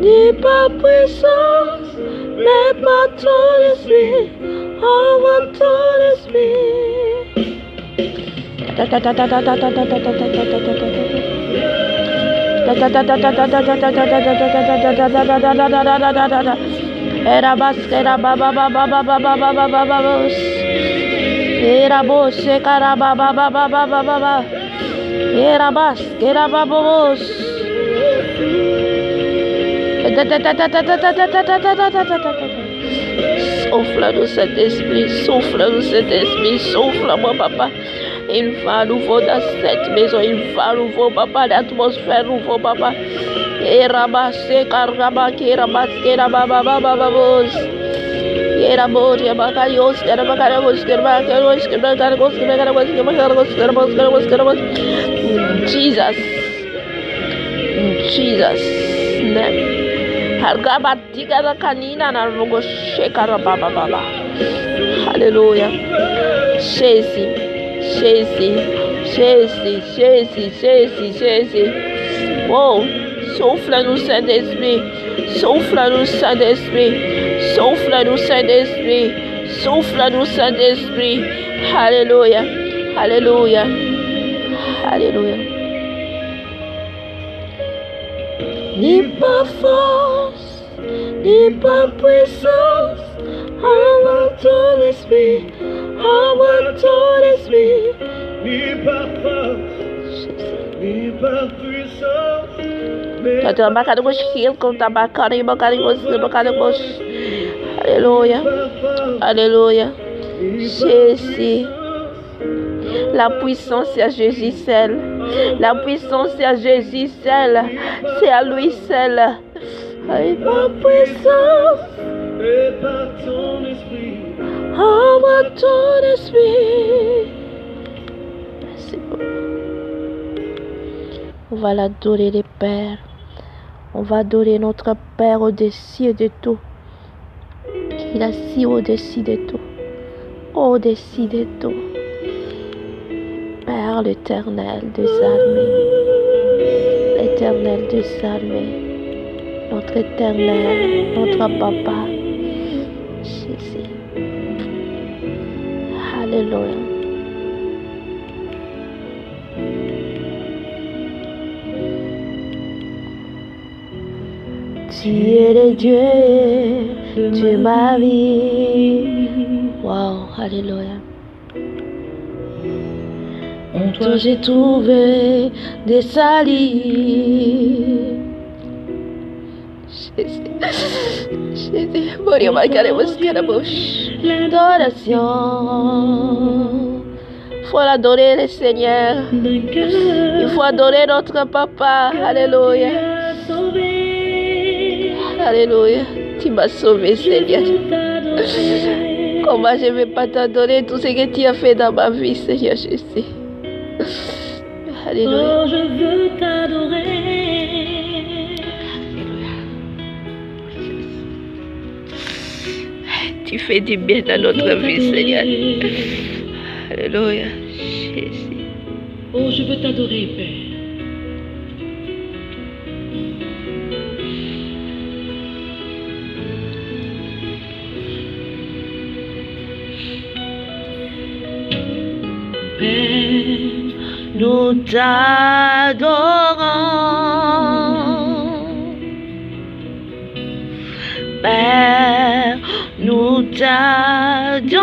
ni par puissance, mais par ton esprit. Envoie ton esprit. Era basquera baba baba baba baba baba. Era bose cara baba baba baba baba. Era basquera babos. Souffle-nous cet esprit, souffle-nous cet esprit, souffle-moi papa. Il va nouveau dans cette maison, il va nouveau papa, l'atmosphère nouveau papa. Et rabasse caraba qui rabasse qui rababa baba babos. Et rabot ya bakarios, carabacarios, carabacarios, carabacarios, carabacarios, carabacarios, carabacarios. Jesus, Jesus name. Hargabatika la canina na rogo shekara baba baba. Hallelujah. Jésus, Jésus, Jésus, Jésus, Jésus, Jésus. Oh, souffle-nous Saint-Esprit, souffle-nous Saint-Esprit, souffle-nous Saint-Esprit, souffle-nous Saint-Esprit. Hallelujah, Hallelujah, Hallelujah. Ni par force, ni par puissance, envoie ton esprit, envoie ton esprit. Ni par force, ni par puissance, mais Alléluia, Alléluia. Jésus. La puissance c'est à Jésus seul. La puissance c'est à Jésus seul. C'est à lui seul. Avec ma puissance. et par ton esprit. Envoie ton esprit. Merci beaucoup. On va l'adorer les Pères. On va adorer notre Père au-dessus de tout. Il est assis au-dessus de tout. Au-dessus de tout. Père l'Éternel des armées. L'Éternel des armées. Notre Éternel, notre Papa. Jésus. Alléluia. Tu es le Dieu de ma vie. Wow, Alléluia. En toi j'ai trouvé des salis. Jésus, Maria Macaremos Carabouche. L'adoration. Il faut adorer le Seigneur. Il faut adorer notre Papa. Alléluia. Alléluia. Tu m'as sauvé, Seigneur. Comment je ne vais pas t'adorer tout ce que tu as fait dans ma vie, Seigneur Jésus. Alléluia. Oh, je veux t'adorer. Tu fais du bien à notre vie, Seigneur. Alléluia. Jésus. Oh, je veux t'adorer, Père. Père, Nous t'adorons. Père, nous t'adorons.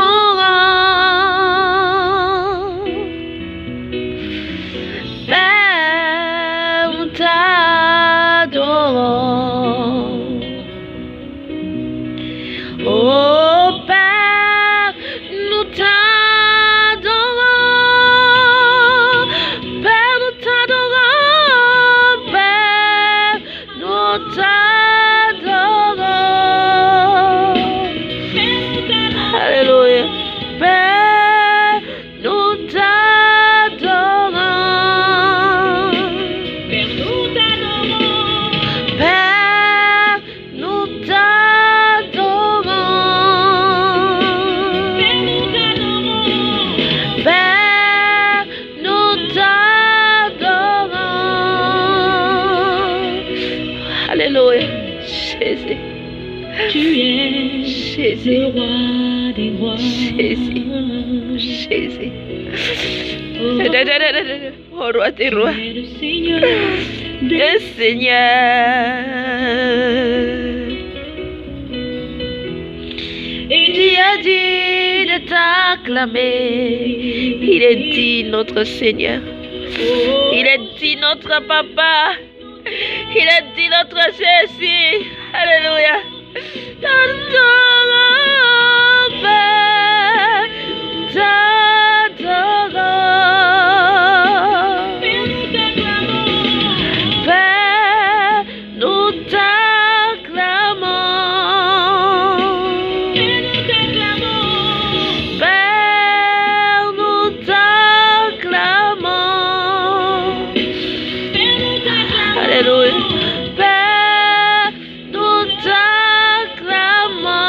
Père, nous t'adorons. Oh Père, nous t'adorons. Père, nous t'adorons. Père, nous t'adorons. Alléluia. Père, nous t'adorons. Père, nous t'adorons. Père, nous t'adorons. Père, nous t'adorons. Père, nous t'adorons. Alléluia. Jésus. Tu es Jésus. le roi des rois. Jésus. Jésus. Oh, Au roi des rois. tu es le Seigneur Le des Seigneur. et Tu as dit de t'acclamer. Il est dit notre Seigneur. Il est dit notre Papa. Il est dit notre Jésus. Alléluia. T'adorons, Père. T'adorons. Père, nous t'acclamons. Père, nous t'acclamons. Alléluia. Père, nous t'acclamons.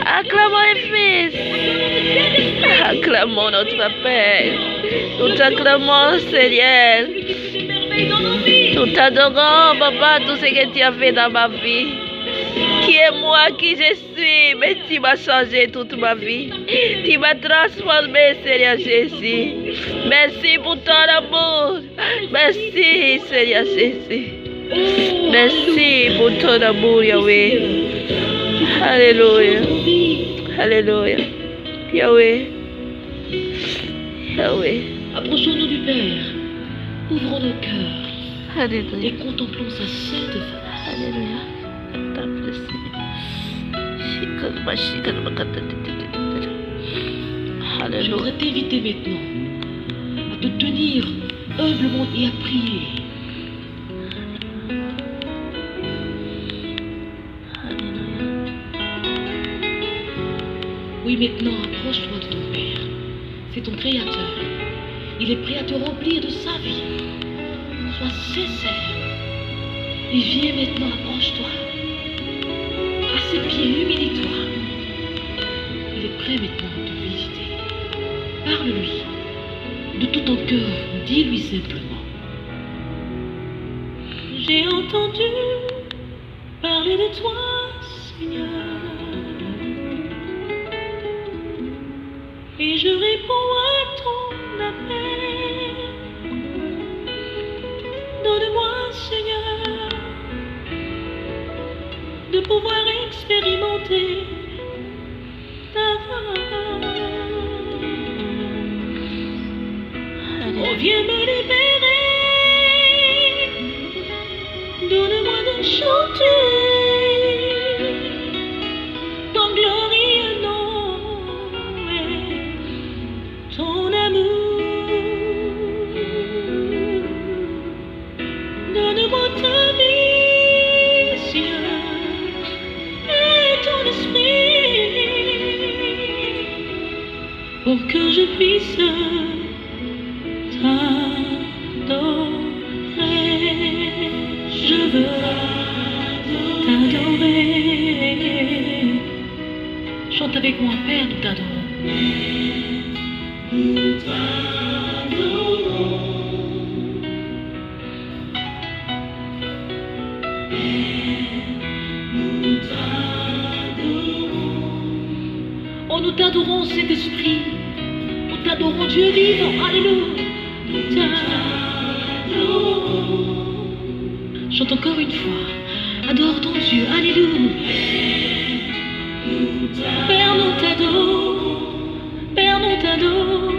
Acclamons les fils. Acclamons notre Père. Nous t'acclamons, Seigneur. Nous t'adorons, Papa, tout ce que tu as fait dans ma vie. Qui est moi, qui je suis, mais tu m'as changé toute ma vie. Tu m'as transformé, Seigneur Jésus. Merci pour ton amour. Merci, Seigneur Jésus. Merci pour ton amour, Yahweh. Alléluia. Alléluia. Yahweh. Yahweh. Approchons-nous du Père, ouvrons nos cœurs et Alléluia. contemplons sa sainte face. Alléluia. Je Alléluia. voudrais t'inviter maintenant à te tenir humblement et à prier. Oui, maintenant, approche-toi de ton Père. C'est ton Créateur. Il est prêt à te remplir de sa vie. Sois sincère. Et viens maintenant, approche-toi. À ses pieds, humilie-toi. Il est prêt maintenant à te visiter. Parle-lui. De tout ton cœur, dis-lui simplement. J'ai entendu parler de toi, Seigneur. Et je réponds à ton appel. Donne-moi, Seigneur, de pouvoir expérimenter ta grâce. Oh, viens me libérer. Donne-moi de chanter ton glorieux nom et ton amour. Donne-moi ta vie, Seigneur, et ton esprit. pour que je puisse t'adorer. Je veux t'adorer. Chante avec moi, Père, nous t'adorons. Nous t'adorons. Nous t'adorons. Oh, nous t'adorons, Saint-Esprit. Nous t'adorons, Dieu vivant. Alléluia. Nous t'adorons. Chante encore une fois. Adore ton Dieu. Alléluia. Père, nous t'adorons. Père, nous t'adorons.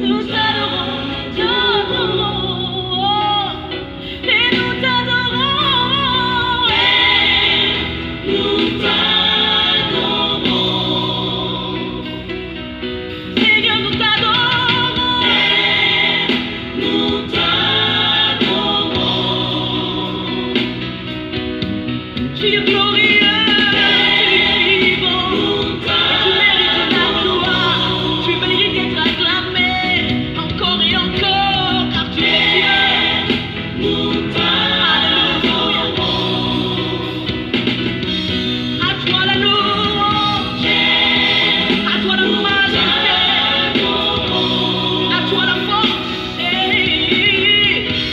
Nous t'adorons. Et nous t'adorons. Nous t'adorons. Seigneur, nous t'adorons. Nous t'adorons. Tu es glorieux, tu es vivant. Tu mérites la gloire. Tu mérites d'être acclamé encore et encore, car tu es Dieu. Nous t'adorons. À toi la louange, à toi la majesté, à toi la force.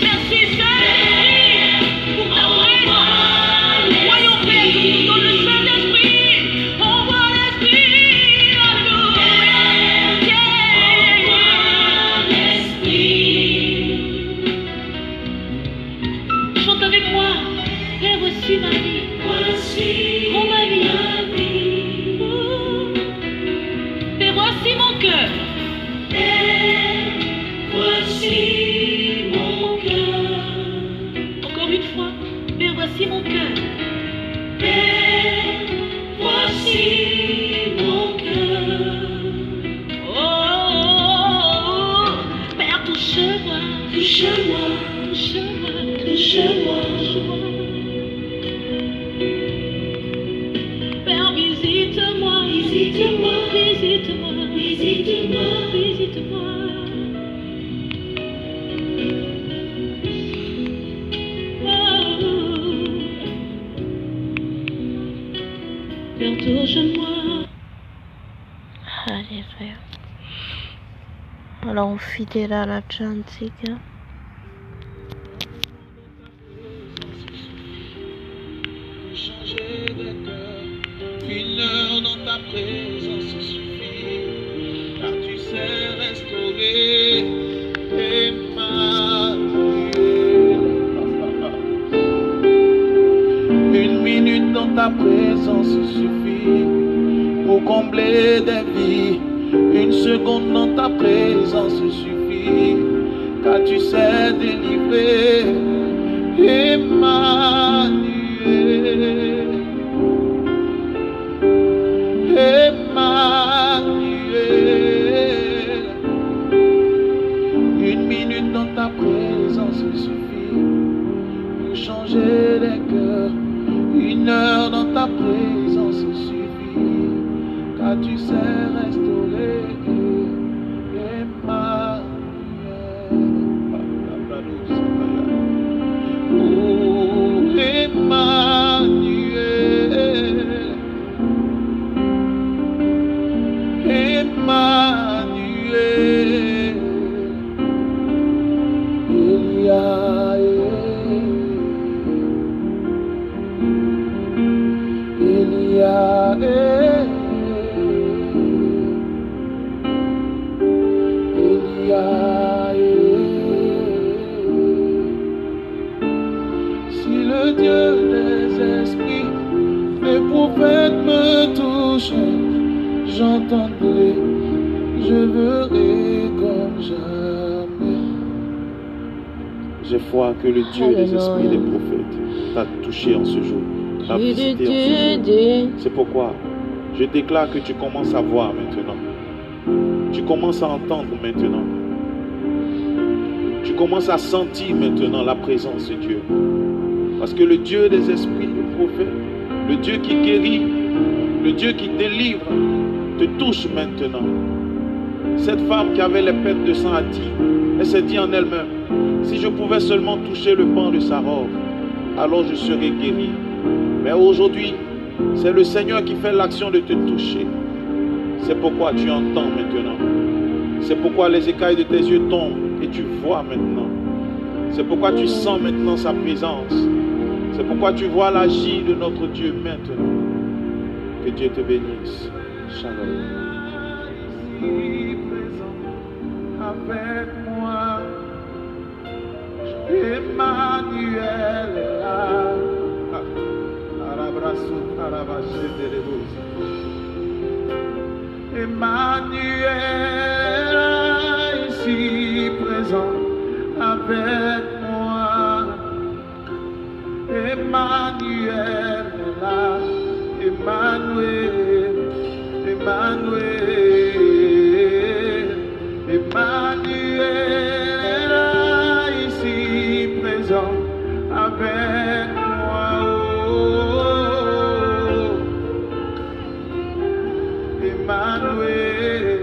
Merci Saint-Esprit pour ta présence. Voyons Père que tu nous donnes le Saint-Esprit. Envoie l'Esprit. Alléluia. Chante avec moi. Père, voici ma vie. Voici ma vie. Père, voici mon cœur. Père, voici mon cœur. Encore une fois. Père, voici mon cœur. Père, voici mon cœur. Oh, Père, touche-moi. Touche-moi. Touche-moi. Touche-moi. Père, visite-moi. Visite-moi. Visite-moi. Visite-moi. Visite-moi. Père, touche-moi. Alléluia. Alors, fidèle à l'Atlantique. Changer de cœur, une heure dans ta présence suffit, car tu sais restaurer Emmanuel. Une minute dans ta présence suffit pour combler des vies. Une seconde dans ta présence suffit, car tu sais délivrer Emmanuel. Emmanuel. Une minute dans ta présence suffit pour changer les cœurs. Une heure dans ta présence suffit, car tu sais restaurer Emmanuel. Oh, Emmanuel. Emmanuel. Si le Dieu des esprits, les prophètes me touchent, j'entendrai, je verrai comme jamais. J'ai foi que le Dieu des esprits, les prophètes, t'a touché en ce jour, t'a visité en ce jour. C'est pourquoi je déclare que tu commences à voir maintenant. Tu commences à entendre maintenant. Tu commences à sentir maintenant la présence de Dieu. Parce que le Dieu des esprits, le prophète, le Dieu qui guérit, Le Dieu qui délivre te touche maintenant. Cette femme qui avait les pertes de sang a dit, elle s'est dit en elle-même, si je pouvais seulement toucher le pan de sa robe, alors je serais guérie. Mais aujourd'hui, c'est le Seigneur qui fait l'action de te toucher. C'est pourquoi tu entends maintenant. C'est pourquoi les écailles de tes yeux tombent et tu vois maintenant. C'est pourquoi tu sens maintenant sa présence. C'est pourquoi tu vois l'agir de notre Dieu maintenant. Que Dieu te bénisse. Shalom. Ici présent avec moi, Emmanuel est là. Emmanuel est ici présent avec moi. Emmanuel est là. Emmanuel, Emmanuel, Emmanuel est là ici présent avec moi. Oh, Emmanuel,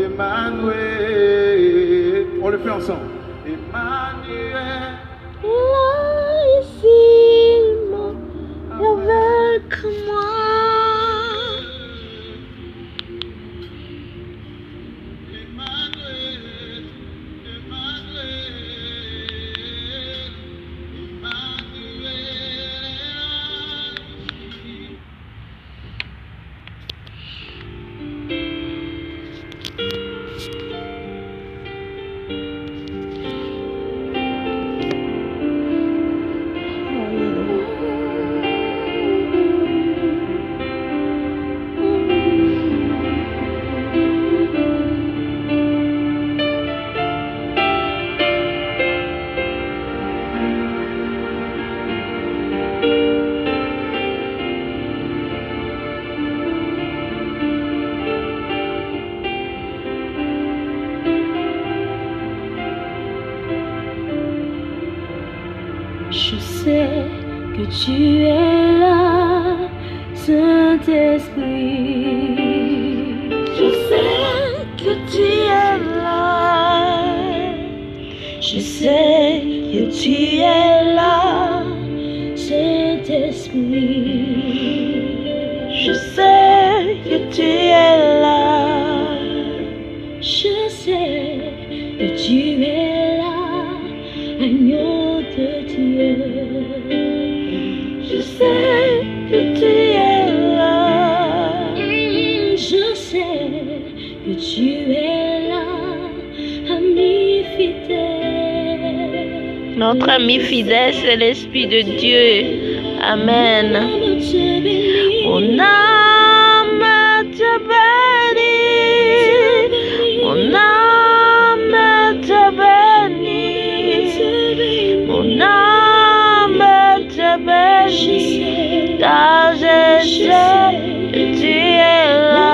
Emmanuel, on le fait ensemble. Emmanuel, là ici avec moi. Je sais que tu es là, Saint-Esprit. Je sais que tu es là. Je sais que tu es là, Saint-Esprit. Je sais que tu es là. Je sais que tu es là, agneau de Dieu. Je sais que tu es là. Je sais que tu es là, ami fidèle. Notre ami fidèle, c'est l'Esprit de Dieu. Amen. Mon âme te bénit. Mon âme te bénit. Mon âme te bénit. Car je sais que tu es là.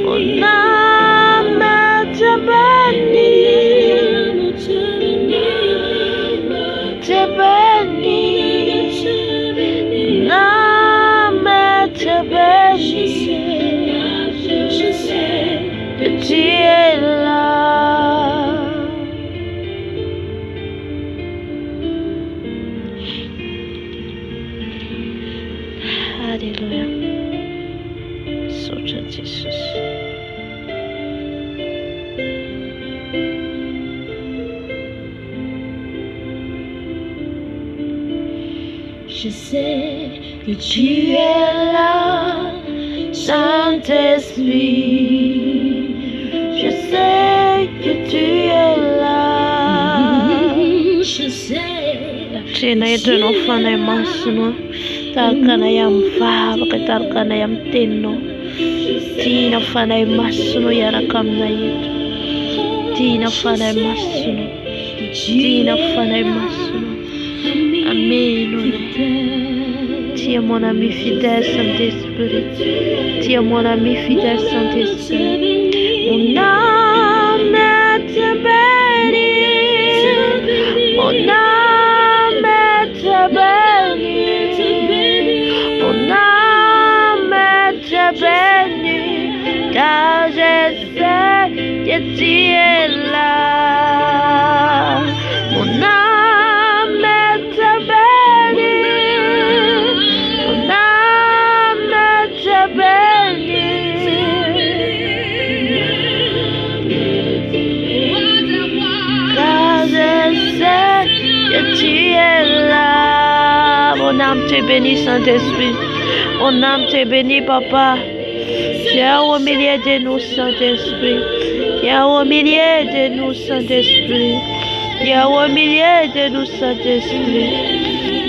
Mon âme te bénit. Te bénit. Mon âme te bénit. Je sais que tu es là. Alléluia. Soutien Jésus. Je sais que tu es là, Saint-Esprit. Je sais que tu es là. Je sais. Tina ito no fanay masno. Talkana yam fava ka talkana yam tenno. Tina fanay masno yara kam na ito. Tina fanay masno. Tina fanay masno. Amen. Tu es mon ami fidèle, Saint-Esprit. Tu es mon ami fidèle, Saint-Esprit. Mon âme te bénit. Mon âme te bénit. Mon âme que tu es là. Mon âme te bénit, mon âme te bénit. Car je sais que tu es là. Mon âme te bénit, Saint-Esprit. Mon âme te bénit, Papa. Viens au milieu de nous, Saint-Esprit. Viens au milieu de nous, Saint-Esprit. Viens au milieu de nous, Saint-Esprit.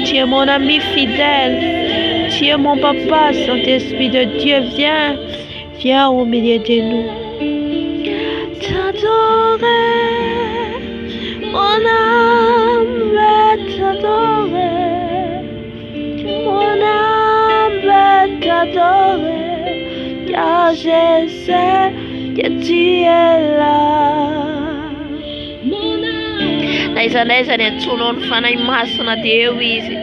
Tu es mon ami fidèle. Tu es mon Papa, Saint-Esprit de Dieu. Viens. Viens au milieu de nous. T'adorer. Mon âme va t'adorer. Mon âme va t'adorer. Car je sais que tu es là. Naizanaiza ni tsuno nfana imasa na Dewizi.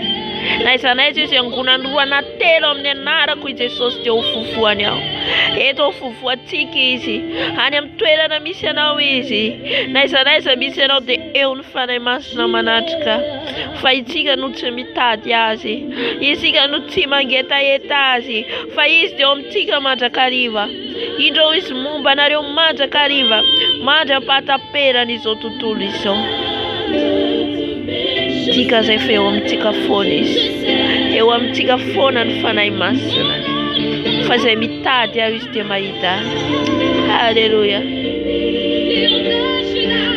Naizanaiza izi ngunandua na telo mnenara kuize soste ufufua nyao. Eto ufufua tiki izi. Hanya mtwela na misiana wizi. Naizanaiza misiana de eu nfana imasa na manatika. Faitika nutsemitati yazi. Isika nutimangeta yetazi. Faiz de omtika matakariva. Indo is mumba na reo matakariva. Mada pata pera nizotutuliso. Tika zefe tika fones. Eu tika fona nfana imasana. Fazer metade a istemaida. Aleluia.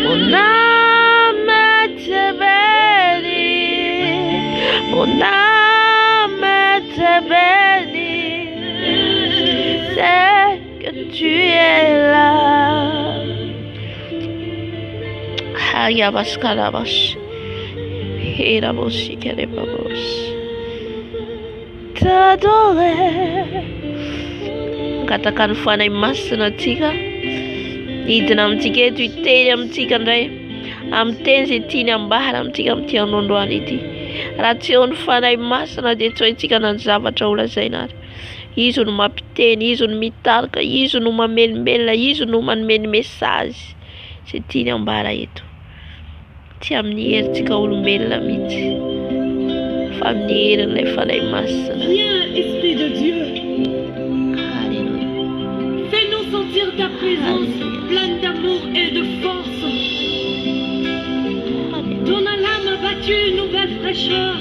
Mon âme te bénit. Mon âme te bénit. C'est que tu es là. Hayabas kalabas. Hirabos ikerepabos. T'adorer. Katakan fana imasana tika. Idina amtika tu iteri amtika ndray. Amtenzi tiny ambara amtika amty anondroany ity. Raha tsy eo ny fanahy masina dia tsy hoe tsika nanjavatra ho lazainary. Izy no mampiteny, izy no mitarika, izy no mamelomelona, izy no manome mesazy. Zay tiany ambara eto. Tsy amin'ny herintsika olombelona mihitsy. Fa amin'ny herin'ilay fanahy masina. Viens, Esprit de Dieu. Alléluia. Fais-nous sentir ta présence pleine d'amour et de force. Donne à l'âme abattue une nouvelle fraîcheur.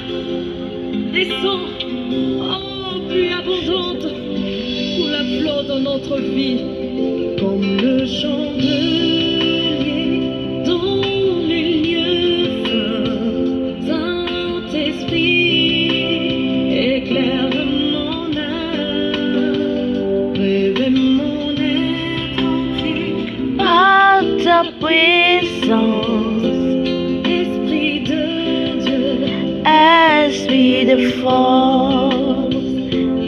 Descends, oh, plus abondante, pour la flot dans notre vie. Comme le chant de lier dans les lieux saints. Saint-Esprit, éclaire mon âme, réveille mon être entier. Par ta puissance, Esprit de Dieu, esprit de force.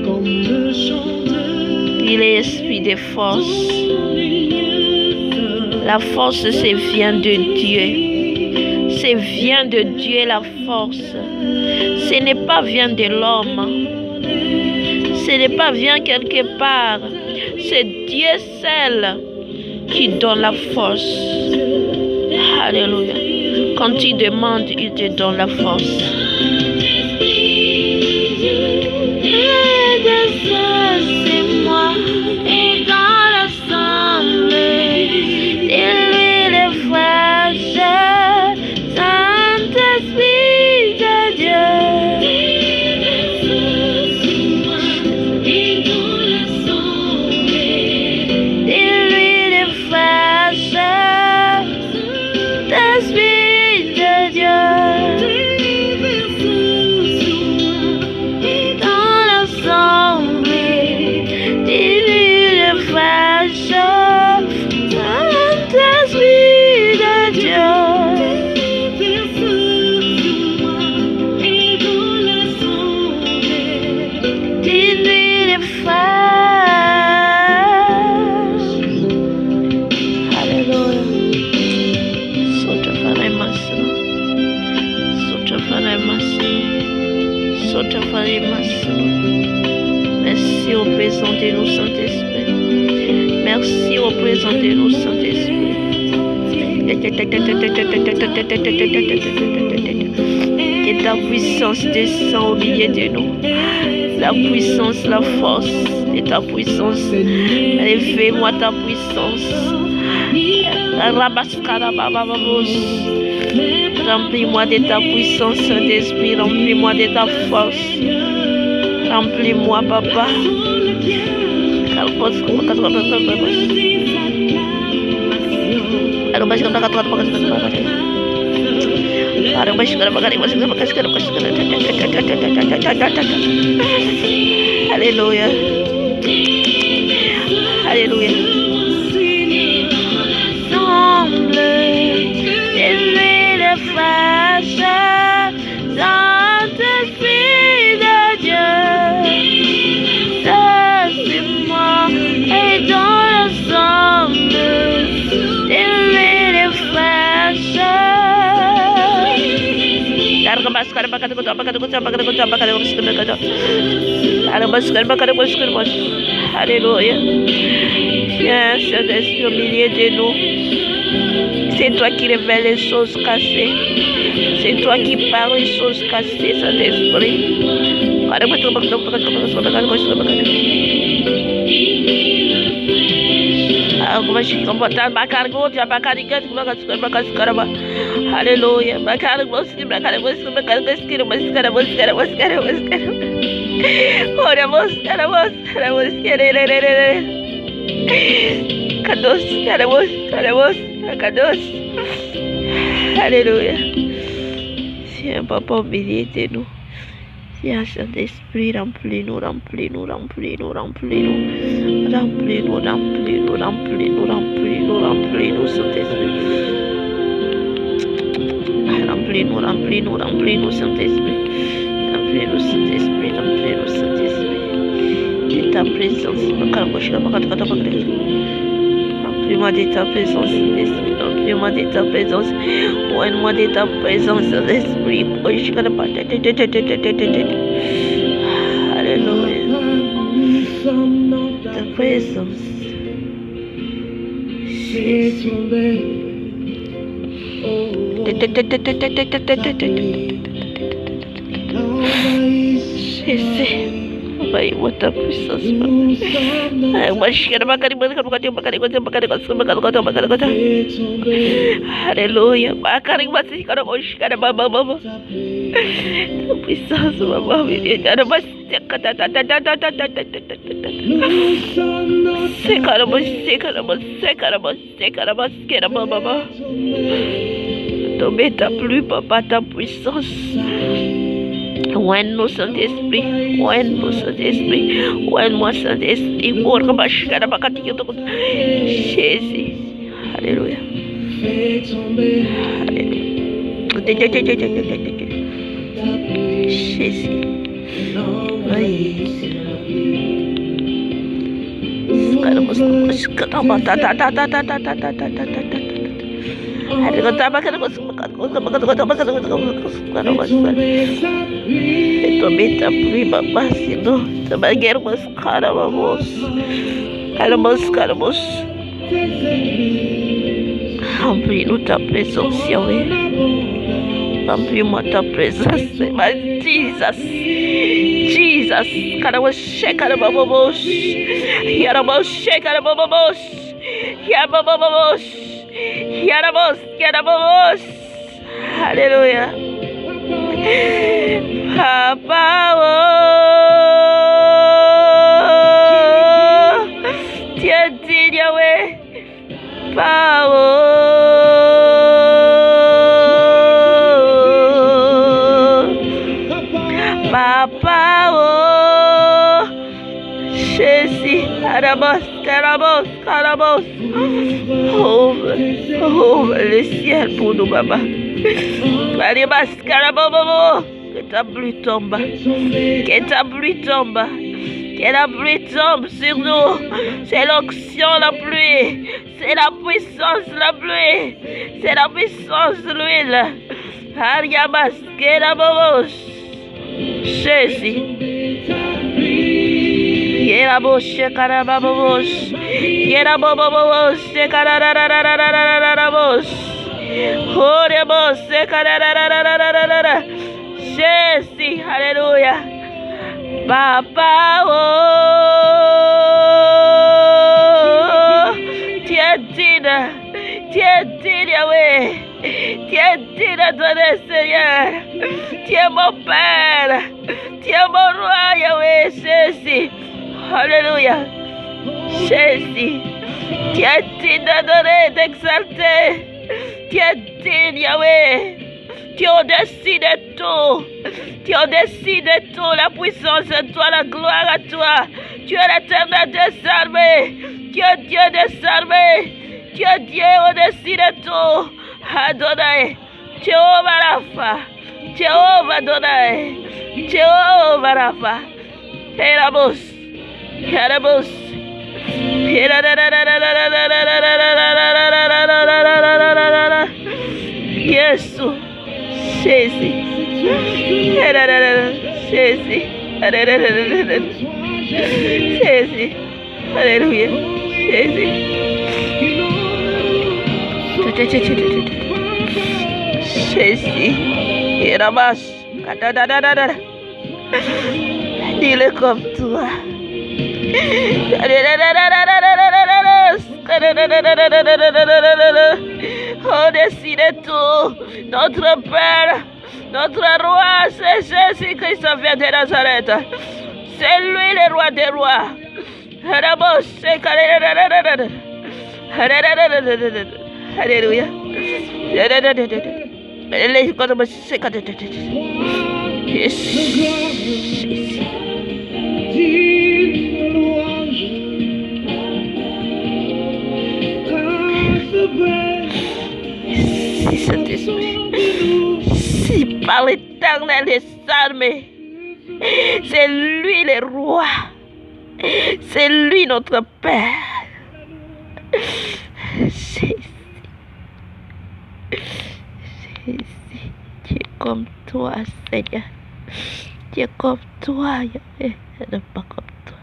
comme le chant de Il est esprit de force. les lieux saints. La force, c'est vient de Dieu. C'est vient de Dieu la force. Ce n'est pas vient de l'homme. Ce n'est pas vient quelque part. C'est Dieu seul qui donne la force. Alléluia. Quand tu demandes, il te donne la force. C'est moi et dans l'assemblée, et lui le frère, Saint-Esprit de Dieu. Et lui le frère, Saint-Esprit de Dieu. Dans l'assemblée, dis-lui le frère, Saint-Esprit de Dieu. Dis-lui le frère. Alléluia. Sotra fana masino. Sotra fana masino. Sotra fana masino. Merci au présent de nous, Saint-Esprit. Merci au présent de nous, Saint-Esprit. Que ta puissance descend au milieu de nous. La puissance, la force de ta puissance. Réveille-moi ta puissance. Remplis-moi de ta puissance, Saint-Esprit. Remplis-moi de ta force. Remplis-moi, Papa. Alléluia. Alléluia. Semble élever les flèches, Saint-Esprit de Dieu. Laisse-moi et dans l'ensemble élever les flèches. Alléluia. Viens, Saint-Esprit, au milieu de nous. C'est toi qui révèles les choses cassées. C'est toi qui parles les choses cassées, Saint-Esprit. Alléluia. Alléluia. Viens, Papa, au milieu de nous. Viens, Saint-Esprit, remplis-nous, remplis-nous, remplis-nous, remplis-nous. Remplis-nous, remplis-nous, remplis-nous, remplis-nous, remplis-nous, Saint-Esprit. Remplis-nous, remplis-nous, remplis-nous, Saint-Esprit. Remplis-nous, Saint-Esprit, remplis-nous, Saint-Esprit. De ta présence. Remplis-moi de ta présence, Saint-Esprit. Remplis-moi de ta présence. Ouvre-moi de ta présence, Saint-Esprit. Alléluia. Ta présence. Jésus. Envahis-moi ta puissance. Alléluia. Ta puissance, tomber ta pluie, Papa, ta puissance. Ouvre-nous, Saint-Esprit. Ouvre-nous, Saint-Esprit. Ouvre-moi, Saint-Esprit. Jésus. Alléluia. Jésus. Tomber ta pluie, Papa, sinon ça va guérir mon scarabamos. Remplis-nous ta présence, Yahweh. Remplis-moi ta présence, Jesus. Caraboshe, carababos. Yaraboshe, carababos. Yarabos. Alléluia. Papa, tu es digne, Yahweh. Papa, Jésus, carabos. Ouvre le ciel pour nous, Papa. Que ta pluie tombe. Que la pluie tombe sur nous. C'est l'onction, la pluie. C'est la puissance, la pluie. C'est la puissance de l'huile. Ariabas, Kerabos. Jésus. Yerabos, Karababos. Yerabobos, Kararararararabos. Jésus, alléluia. Papa, tu es digne, Yahweh. Tu es digne, adoré, Seigneur. Tu es mon Père, tu es mon roi, Yahweh, Jésus. Alléluia. Jésus, tu es digne d'adorer, d'exalter. Tu es digne, Yahweh. Tu es au-dessus de tout. Tu es au-dessus de tout. La puissance à toi, la gloire à toi. Tu es l'éternel des armées. Tu es Dieu des armées. Tu es Dieu au-dessus de tout. Adonai. Jéhovah Rapha. Jéhovah Adonai. Jéhovah Rapha. Erabos. Erabos. Yesu. Jésus. Jésus. Jésus. Alléluia. Jésus. Jésus. Il est comme toi. Au-dessus de tout, notre Père, notre roi, c'est Jésus-Christ vient de Nazareth. C'est lui le roi des rois. Alléluia. Si Saint-Esprit, si par l'Éternel des armées, c'est lui le roi, c'est lui notre Père. Jésus, tu es comme toi, Seigneur. Tu es comme toi, Yahweh. Je ne pas comme toi.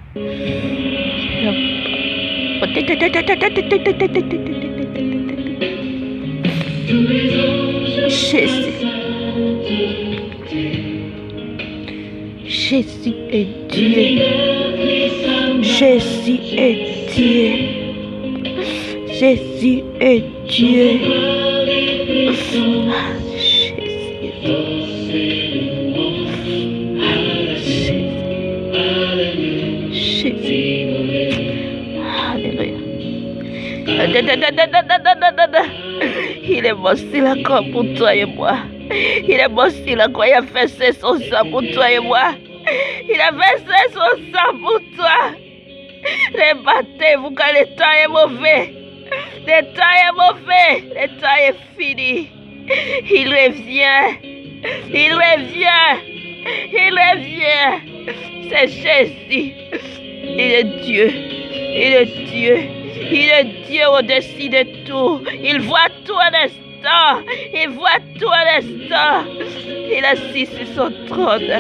Jésus. Jésus est Dieu. Jésus est Dieu. Jésus est Dieu. Il est mort sur la croix pour toi et moi. Il est mort sur la croix. Il a versé son sang pour toi et moi. Il a versé son sang pour toi. Rebattez-vous quand le temps est mauvais. Le temps est mauvais. Le temps est fini. Il revient. Il revient. Il revient. C'est Jésus. Il est Dieu. Il est Dieu. Il est Dieu au-dessus de tout. Il voit tout un instant. Il voit tout un instant. Il est assis sur son trône.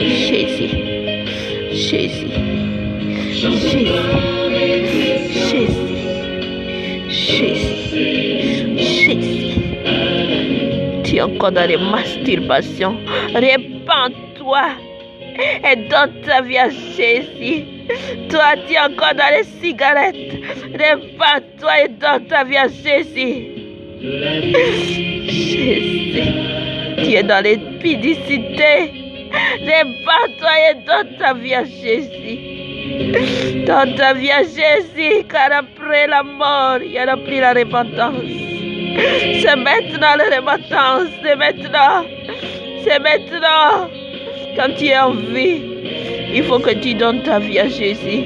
Jésus. Jésus. Jésus. Jésus. Tu es encore dans les masturbations. Répands-toi et donne ta vie à Jésus. Toi, tu es encore dans les cigarettes. Répands-toi et donne ta vie à Jésus. Jésus. Tu es dans les publicités. Répands-toi et donne ta vie à Jésus. Donne ta vie à Jésus, car après la mort, il n'y aura plus la repentance. C'est maintenant la repentance, c'est maintenant. C'est maintenant. Quand tu es en vie, il faut que tu donnes ta vie à Jésus.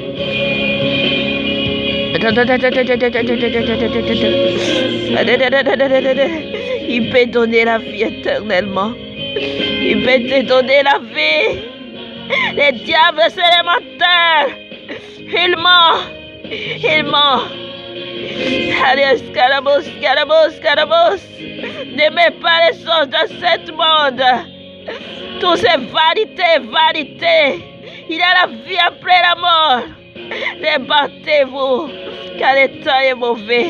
Il peut donner la vie éternellement. Il peut te donner la vie. Le diable, c'est le menteur. Il ment. Il ment. Allez, scarabos, scarabos, scarabos. N'aimez pas les choses de ce monde. Tout c'est vanité, vanité. Il y a la vie après la mort. Débattez-vous, car le temps est mauvais.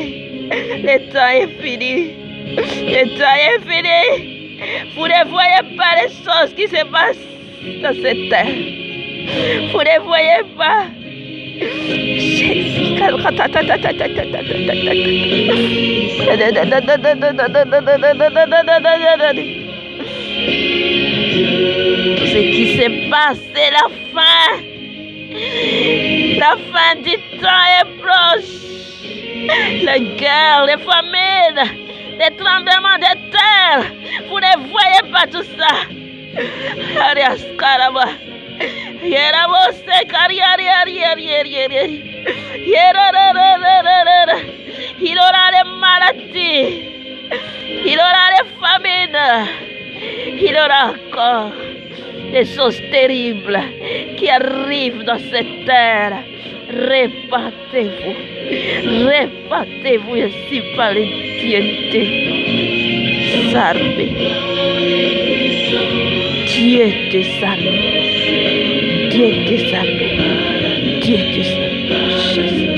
Le temps est fini. Le temps est fini. Vous ne voyez pas les choses qui se passent dans cette terre. Vous ne voyez pas. Ce qui se passe, c'est la fin. La fin du temps est proche. La guerre, les famines, les tremblements de terre. Vous ne voyez pas tout ça. Arias Karaba. Il aura les maladies. Il aura les famines. Il aura encore des choses terribles qui arrivent dans cette terre. Répandez-vous. Répandez-vous ainsi par les dieux désarmés. Dieu désarmé. Dieu désarmé. Dieu désarmé. Jésus.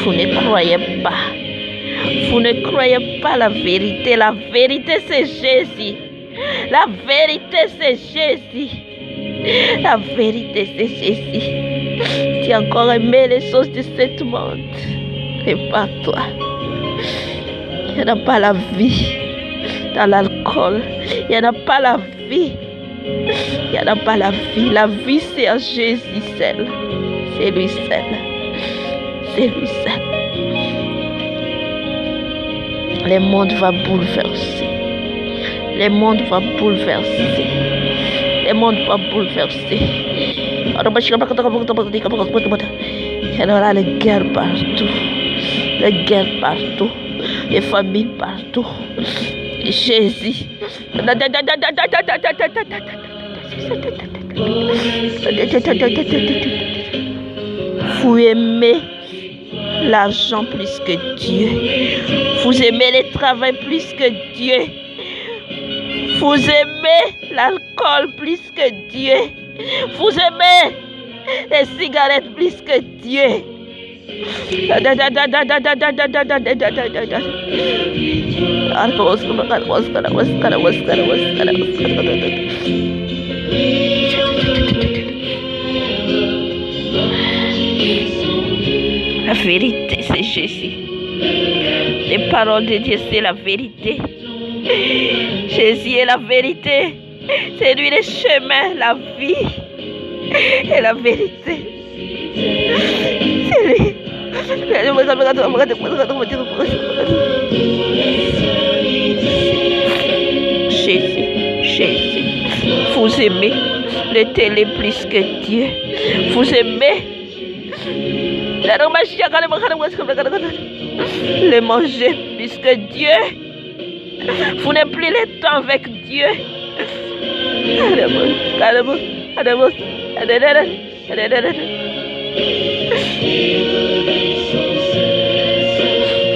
Vous ne croyez pas. Vous ne croyez pas la vérité. La vérité, c'est Jésus. La vérité, c'est Jésus. La vérité, c'est Jésus. Tu as encore aimé les choses de ce monde. Répare-toi. Il n'y en a pas la vie dans l'alcool. Il n'y en a pas la vie. Il n'y en a pas la vie. La vie, c'est en Jésus seul. C'est lui seul. C'est lui seul. Le monde va bouleverser. Le monde va bouleverser. Le monde va bouleverser. Il y aura les guerres partout. Les guerres partout. Les famines partout. Jésus. Vous aimez l'argent plus que Dieu. Vous aimez le travail plus que Dieu. Vous aimez l'alcool plus que Dieu. Vous aimez les cigarettes plus que Dieu. La vérité, c'est Jésus. Les paroles de Dieu, c'est la vérité. Jésus est la vérité. C'est lui le chemin, la vie et la vérité. C'est lui. Jésus, Jésus. Vous aimez les télé plus que Dieu. Vous aimez le manger plus que Dieu. Vous n'avez plus le temps avec Dieu.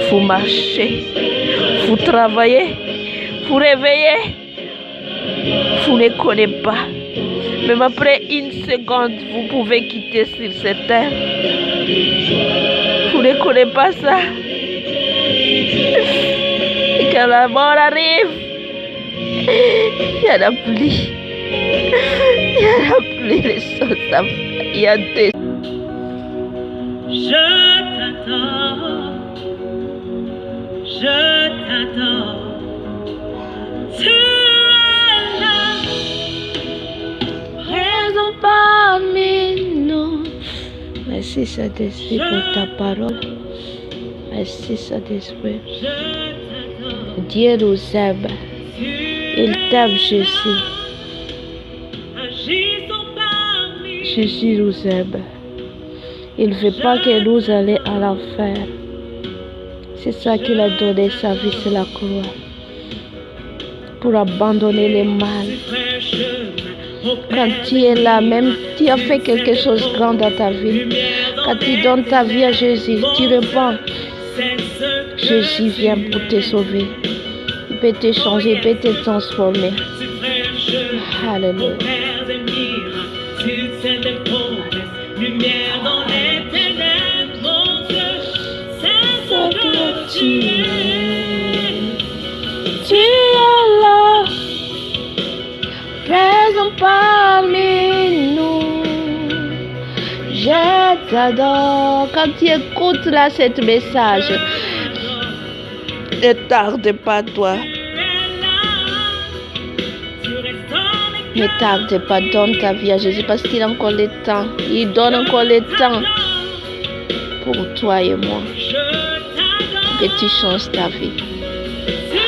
Vous marchez, vous travaillez, vous réveillez, vous ne connaissez pas. Même après une seconde, vous pouvez quitter sur cette terre. Vous ne connaissez pas ça. Et quand la mort arrive, il n'y en a plus. Il n'y en a plus les choses à faire. Il y a des... Je t'attends. Je t'attends. Tu es là. Présent parmi nous. Merci Saint-Esprit pour ta parole. Merci Saint-Esprit. Dieu nous aime. Il t'aime, Jésus. Jésus nous aime. Il ne veut pas que nous allions à l'enfer. C'est ça qu'il a donné sa vie sur la croix. Pour abandonner le mal. Quand tu es là, même tu as fait quelque chose de grand dans ta vie. Quand tu donnes ta vie à Jésus, tu réponds, Jésus vient pour te sauver. Il peut te changer, il peut te transformer. Alléluia. Lumière dans les ténèbres, mon Dieu, c'est ce que tu es. Tu es là, présent parmi nous. Je t'adore. Quand tu écoutes là cet message, ne tarde pas toi. Ne tarde pas, donne ta vie à Jésus parce qu'il a encore le temps. Il donne encore le temps pour toi et moi. Que tu changes ta vie.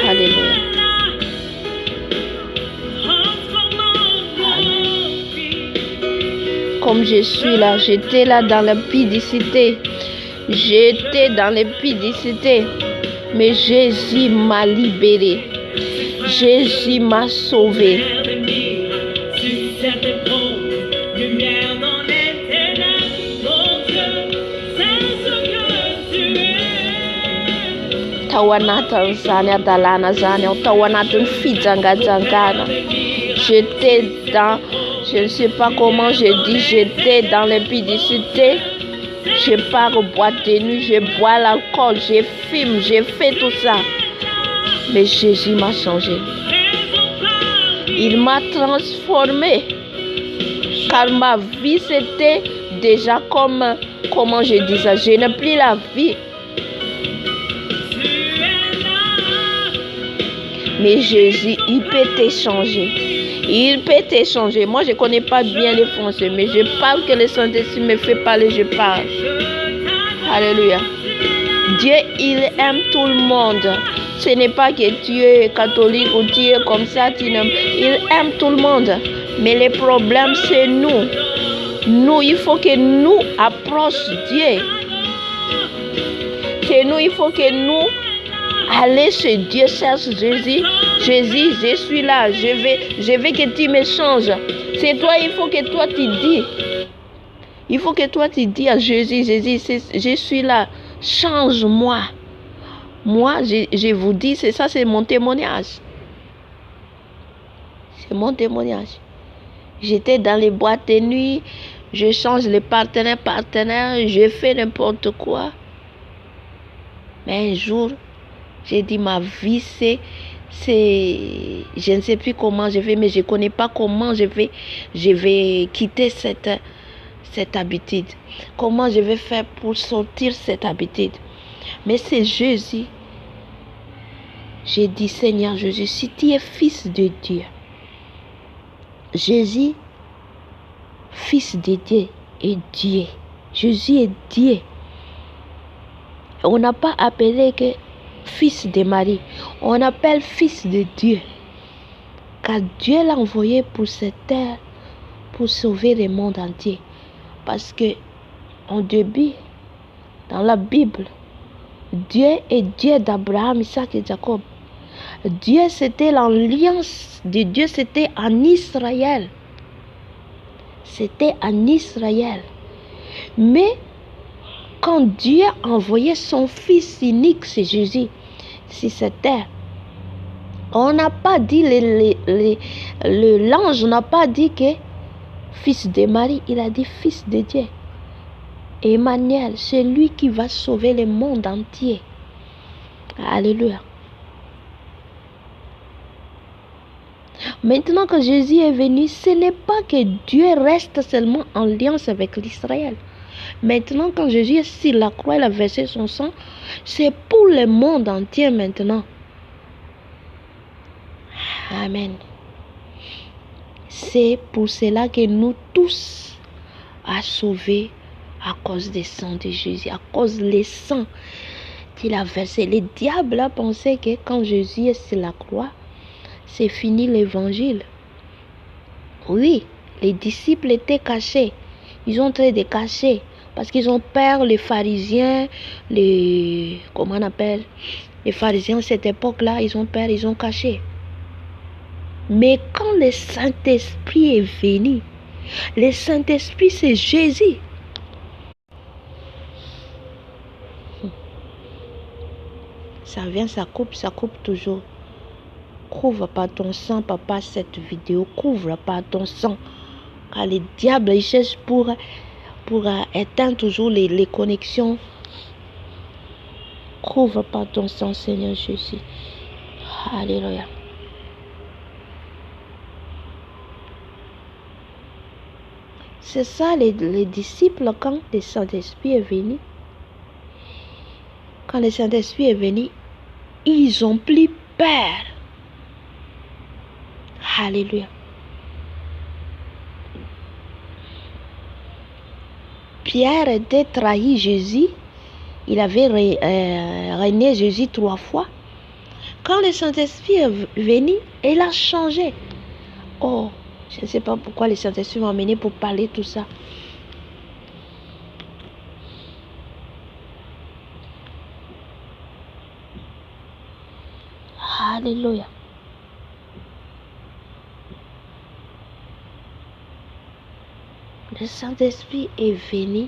Alléluia. Comme je suis là, j'étais là dans la pudicité. J'étais dans l'impudicité. Mais Jésus m'a libéré. Jésus m'a sauvé. Lumière dans les ténèbres, mon Dieu, c'est ce que tu es. Tawanatan zany adalana zany ao, tao anatin'ny fijangajangana. J'étais dans, je ne sais pas comment je dis, j'étais dans l'impudicité. Je pars au boîte de nuit, je bois l'alcool, je fume, je fais tout ça. Mais Jésus m'a changé. Il m'a transformé. Car ma vie c'était déjà comme, comment je dis ça, je n'ai plus la vie. Mais Jésus, il peut t'échanger. Il peut t'échanger. Moi, je ne connais pas bien les français, mais je parle que le Saint-Esprit me fait parler, je parle. Alléluia. Dieu, il aime tout le monde. Ce n'est pas que tu es catholique ou tu es comme ça. Il aime tout le monde. Mais le problème, c'est nous. Nous, il faut que nous approchions Dieu. C'est nous, il faut que nous allions chez Dieu, cherche Jésus. Jésus, je suis là. Je veux que tu me changes. C'est toi, il faut que toi tu dis. Il faut que toi tu dis à Jésus, Jésus, je suis là. Change-moi. Moi, je vous dis, c'est ça, c'est mon témoignage. C'est mon témoignage. J'étais dans les boîtes de nuit, je change les partenaires, je fais n'importe quoi. Mais un jour, j'ai dit ma vie, c'est, je ne sais plus comment je vais, mais je ne connais pas comment je vais quitter cette habitude. Comment je vais faire pour sortir cette habitude. Mais c'est Jésus. J'ai dit, Seigneur Jésus, si tu es fils de Dieu, Jésus, fils de Dieu, est Dieu. Jésus est Dieu. On n'a pas appelé que fils de Marie. On appelle fils de Dieu. Car Dieu l'a envoyé pour cette terre, pour sauver le monde entier. Parce que, en début, dans la Bible, Dieu est Dieu d'Abraham, Isaac et Jacob. Dieu, c'était l'alliance de Dieu, c'était en Israël. C'était en Israël. Mais quand Dieu a envoyé son fils unique, c'est Jésus, sur cette terre, on n'a pas dit, l'ange n'a pas dit que fils de Marie, il a dit fils de Dieu. Emmanuel, c'est lui qui va sauver le monde entier. Alléluia. Maintenant que Jésus est venu, ce n'est pas que Dieu reste seulement en alliance avec l'Israël. Maintenant, quand Jésus est sur la croix, il a versé son sang, c'est pour le monde entier maintenant. Amen. C'est pour cela que nous tous a sauvés à cause du sang de Jésus, à cause du sang qu'il a versé. Le diable a pensé que quand Jésus est sur la croix, c'est fini l'évangile. Oui, les disciples étaient cachés. Ils ont traité de cacher parce qu'ils ont peur, les pharisiens, comment on appelle, les pharisiens à cette époque-là, ils ont peur, ils ont caché. Mais quand le Saint-Esprit est venu, le Saint-Esprit c'est Jésus. ça vient, ça coupe toujours. Couvre par ton sang, papa, cette vidéo. Couvre par ton sang. Car les diables, ils cherchent pour éteindre toujours les connexions. Couvre par ton sang, Seigneur Jésus. Alléluia. C'est ça les disciples quand le Saint-Esprit est venu. Quand le Saint-Esprit est venu, ils ont pris peur. Alléluia. Pierre était trahi Jésus. Il avait régné Jésus 3 fois. Quand le Saint-Esprit est venu, il a changé. Oh, je ne sais pas pourquoi le Saint-Esprit m'a amené pour parler tout ça. Alléluia. Le Saint-Esprit est venu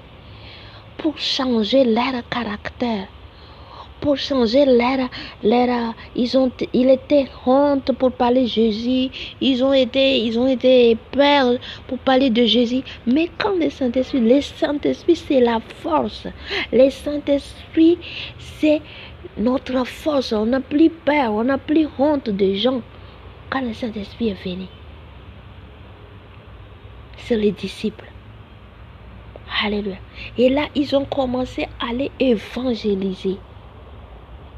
pour changer leur caractère, pour changer il était honte pour parler de Jésus, ils ont été peur pour parler de Jésus. Mais quand le Saint-Esprit c'est la force, le Saint-Esprit c'est notre force, on n'a plus peur, on n'a plus honte des gens. Quand le Saint-Esprit est venu, c'est les disciples. Alléluia. Et là, ils ont commencé à aller évangéliser.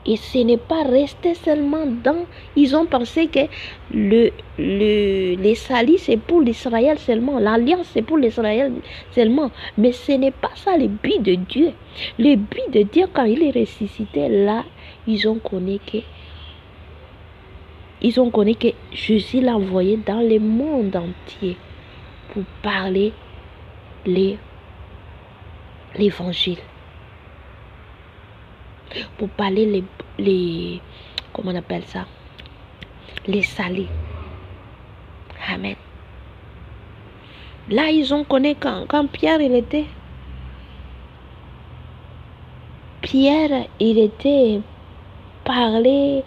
Et ce n'est pas resté seulement dans... Ils ont pensé que les salis, c'est pour l'Israël seulement. L'alliance, c'est pour l'Israël seulement. Mais ce n'est pas ça le but de Dieu. Le but de Dieu, quand il est ressuscité, là, ils ont connu que Jésus l'a envoyé dans le monde entier pour parler l'évangile, pour parler comment on appelle ça, les salis. Amen. Là, ils ont connu quand Pierre, il était parlé,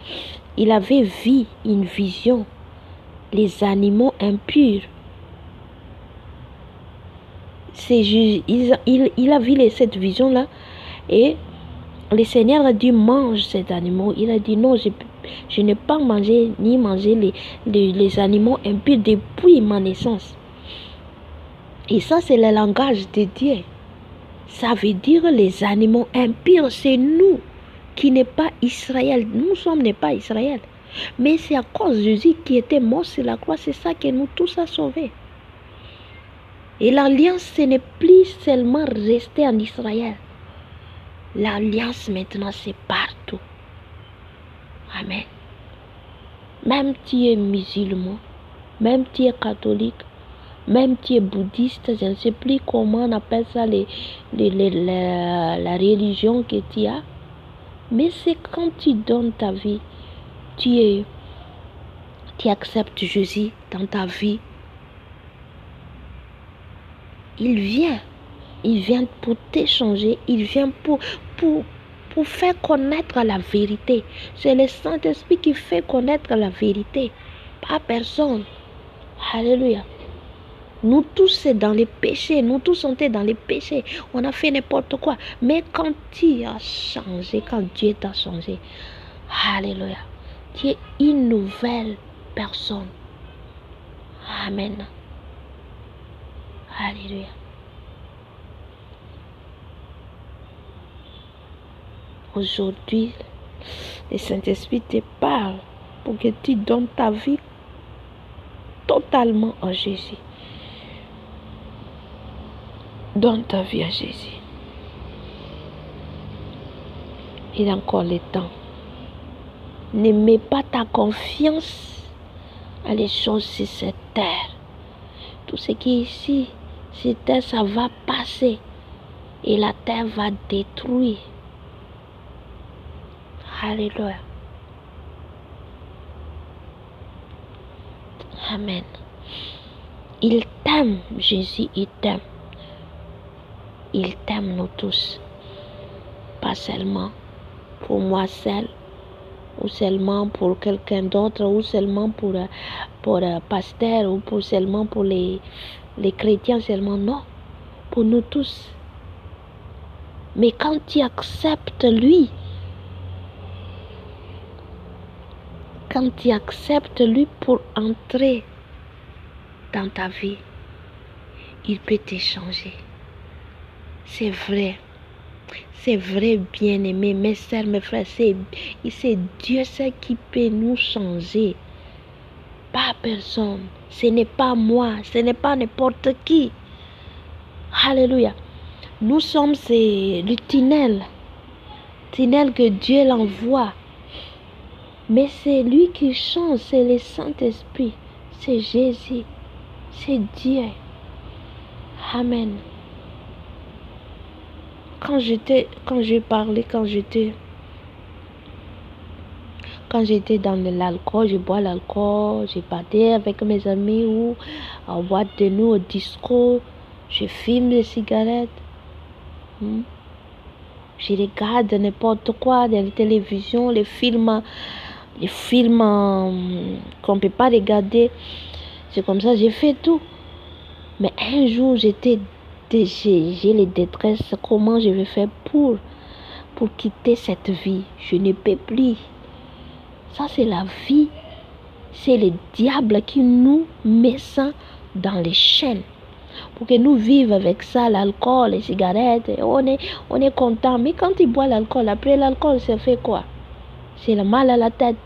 il avait vu une vision, les animaux impurs. Il a vu cette vision-là et le Seigneur a dit mange cet animal. Il a dit non, je n'ai pas mangé les animaux impurs depuis ma naissance. Et ça, c'est le langage de Dieu. Ça veut dire les animaux impurs, c'est nous qui n'est pas Israël. Nous sommes n'est pas Israël. Mais c'est à cause de Jésus qui était mort sur la croix, c'est ça qui nous tous a sauvés. Et l'alliance, ce n'est plus seulement rester en Israël. L'alliance maintenant, c'est partout. Amen. Même tu es musulman, même tu es catholique, même tu es bouddhiste, je ne sais plus comment on appelle ça, la religion que tu as. Mais c'est quand tu donnes ta vie, tu acceptes Jésus dans ta vie. Il vient pour t'échanger, il vient pour faire connaître la vérité. C'est le Saint-Esprit qui fait connaître la vérité, pas personne. Alléluia. Nous tous, c'est dans les péchés, nous tous, on était dans les péchés, on a fait n'importe quoi. Mais quand tu as changé, quand Dieu t'a changé, alléluia, tu es une nouvelle personne. Amen. Alléluia. Aujourd'hui, le Saint-Esprit te parle pour que tu donnes ta vie totalement à Jésus. Donne ta vie à Jésus. Il y a encore le temps. Ne mets pas ta confiance à les choses sur cette terre. Tout ce qui est ici, cette terre, ça va passer. Et la terre va détruire. Alléluia. Amen. Il t'aime, Jésus, il t'aime. Il t'aime nous tous. Pas seulement pour moi seul, ou seulement pour quelqu'un d'autre, ou seulement pour pasteur, ou pour seulement pour les chrétiens seulement. Non, pour nous tous. Mais quand tu acceptes lui, pour entrer dans ta vie, il peut te changer. C'est vrai, bien-aimé, mes sœurs, mes frères, c'est Dieu seul qui peut nous changer. Pas personne, ce n'est pas moi, ce n'est pas n'importe qui. Alléluia. Nous sommes le tunnel que Dieu l'envoie. Mais c'est lui qui change, c'est le Saint-Esprit, c'est Jésus, c'est Dieu. Amen. Quand j'étais dans l'alcool, je bois l'alcool, je partais avec mes amis ou en boîte de nuit, au disco, je fume des cigarettes. Je regarde n'importe quoi dans la télévision, les films qu'on ne peut pas regarder. C'est comme ça, j'ai fait tout. Mais un jour, j'ai les détresses. Comment je vais faire pour quitter cette vie? Je ne peux plus. Ça, c'est la vie. C'est le diable qui nous met ça dans les chaînes. Pour que nous vivions avec ça, l'alcool, les cigarettes. On est content. Mais quand tu bois l'alcool, après l'alcool, ça fait quoi? C'est le mal à la tête.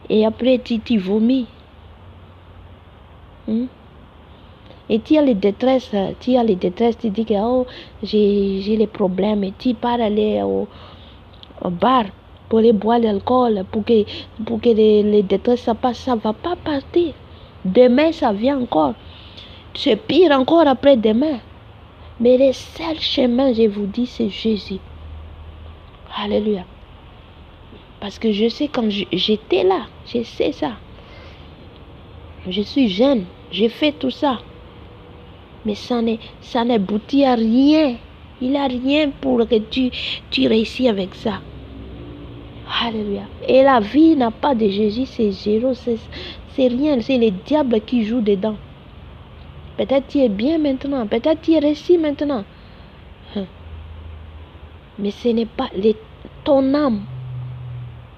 Et après, tu vomis. Et tu as les détresses, tu dis que j'ai les problèmes. Et tu pars aller au bar pour aller boire l'alcool, pour que les détresses, ça ne va pas partir. Demain, ça vient encore. C'est pire encore après demain. Mais le seul chemin, je vous dis, c'est Jésus. Alléluia. Parce que je sais quand j'étais là, je sais ça. Je suis jeune, j'ai fait tout ça. Mais ça n'aboutit à rien. Il n'y a rien pour que tu réussisses avec ça. Alléluia. Et la vie n'a pas de Jésus, c'est zéro, c'est rien. C'est le diable qui joue dedans. Peut-être tu es bien maintenant, peut-être tu es réussi maintenant. Mais ce n'est pas ton âme.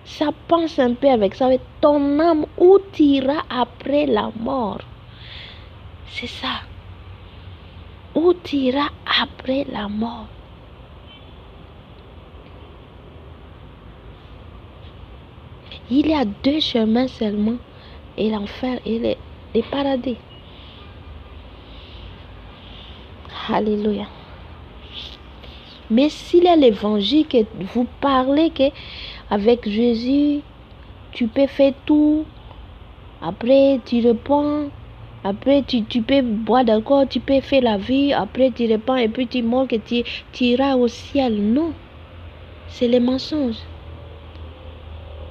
Ça pense un peu avec ça. Ton âme, où tu iras après la mort? C'est ça. Où tu iras après la mort? Il y a deux chemins seulement, et l'enfer et le paradis. Alléluia. Mais s'il y a l'évangile que vous parlez que avec Jésus, tu peux faire tout, après tu réponds, après tu peux boire d'alcool, tu peux faire la vie, après tu réponds et puis tu meurs que tu iras au ciel. Non, c'est le mensonge.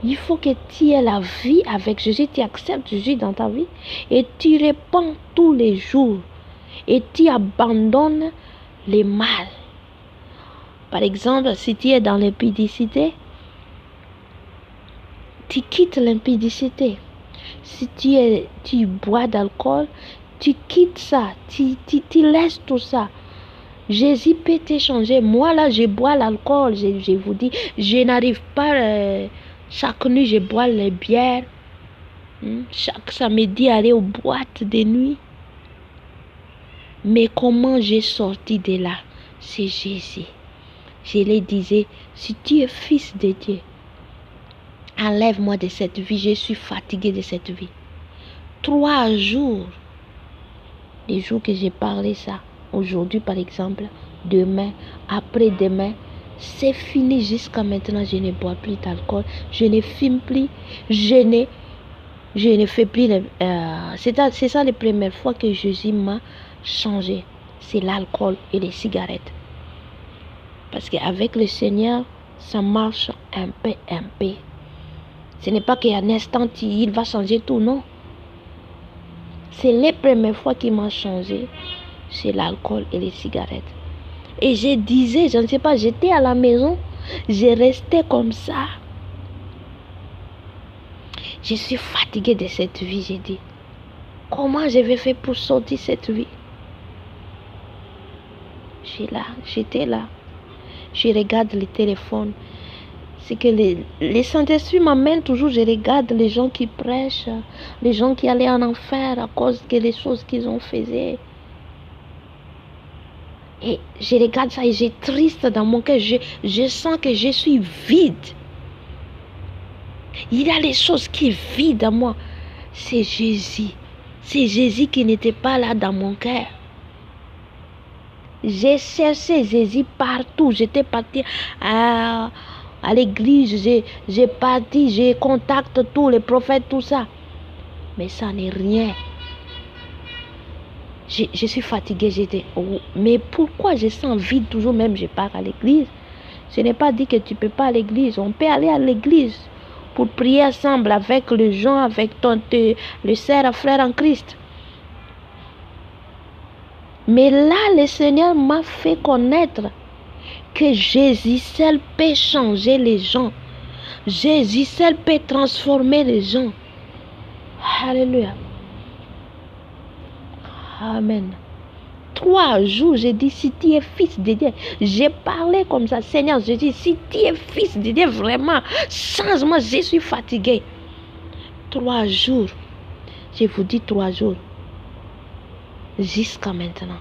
Il faut que tu aies la vie avec Jésus, tu acceptes Jésus dans ta vie et tu réponds tous les jours et tu abandonnes le mal. Par exemple, si tu es dans l'impudicité, tu quittes l'impudicité. Si tu bois d'alcool, tu quittes ça, tu laisses tout ça. Jésus peut te changer. Moi là, je bois l'alcool, je vous dis, je n'arrive pas, chaque nuit je bois les bières, chaque samedi aller aux boîtes de nuit. Mais comment j'ai sorti de là? C'est Jésus. Je lui disais, si tu es fils de Dieu, enlève-moi de cette vie, je suis fatiguée de cette vie. 3 jours, les jours que j'ai parlé ça, aujourd'hui par exemple, demain, après-demain, c'est fini jusqu'à maintenant, je ne bois plus d'alcool, je ne fume plus, je ne fais plus, c'est ça la première fois que Jésus m'a changé, c'est l'alcool et les cigarettes. Parce qu'avec le Seigneur, ça marche un peu. Ce n'est pas qu'à un instant, il va changer tout, non. C'est les premières fois qu'il m'a changé, c'est l'alcool et les cigarettes. Et je disais, je ne sais pas, j'étais à la maison, je restais comme ça. Je suis fatiguée de cette vie, j'ai dit. Comment je vais faire pour sortir cette vie? J'étais là. Je regarde le téléphone. C'est que les Saint-Esprit m'amènent toujours, je regarde les gens qui prêchent, les gens qui allaient en enfer à cause des choses qu'ils ont fait. Et je regarde ça et j'ai triste dans mon cœur. Je sens que je suis vide. Il y a des choses qui sont vides en moi. C'est Jésus. C'est Jésus qui n'était pas là dans mon cœur. J'ai cherché Jésus partout. J'étais partie à l'église. J'ai parti, j'ai contacté tous les prophètes, tout ça. Mais ça n'est rien. Je suis fatiguée. J'étais, mais pourquoi je sens vide toujours même je pars à l'église? Ce n'est pas dit que tu ne peux pas à l'église. On peut aller à l'église pour prier ensemble avec les gens, avec le sœur, frère en Christ. Mais là, le Seigneur m'a fait connaître que Jésus seul peut changer les gens. Jésus seul peut transformer les gens. Alléluia. Amen. 3 jours, j'ai dit, si tu es fils de Dieu, j'ai parlé comme ça, Seigneur, j'ai dit, si tu es fils de Dieu, vraiment, change-moi, je suis fatiguée. 3 jours, je vous dis 3 jours, jusqu'à maintenant.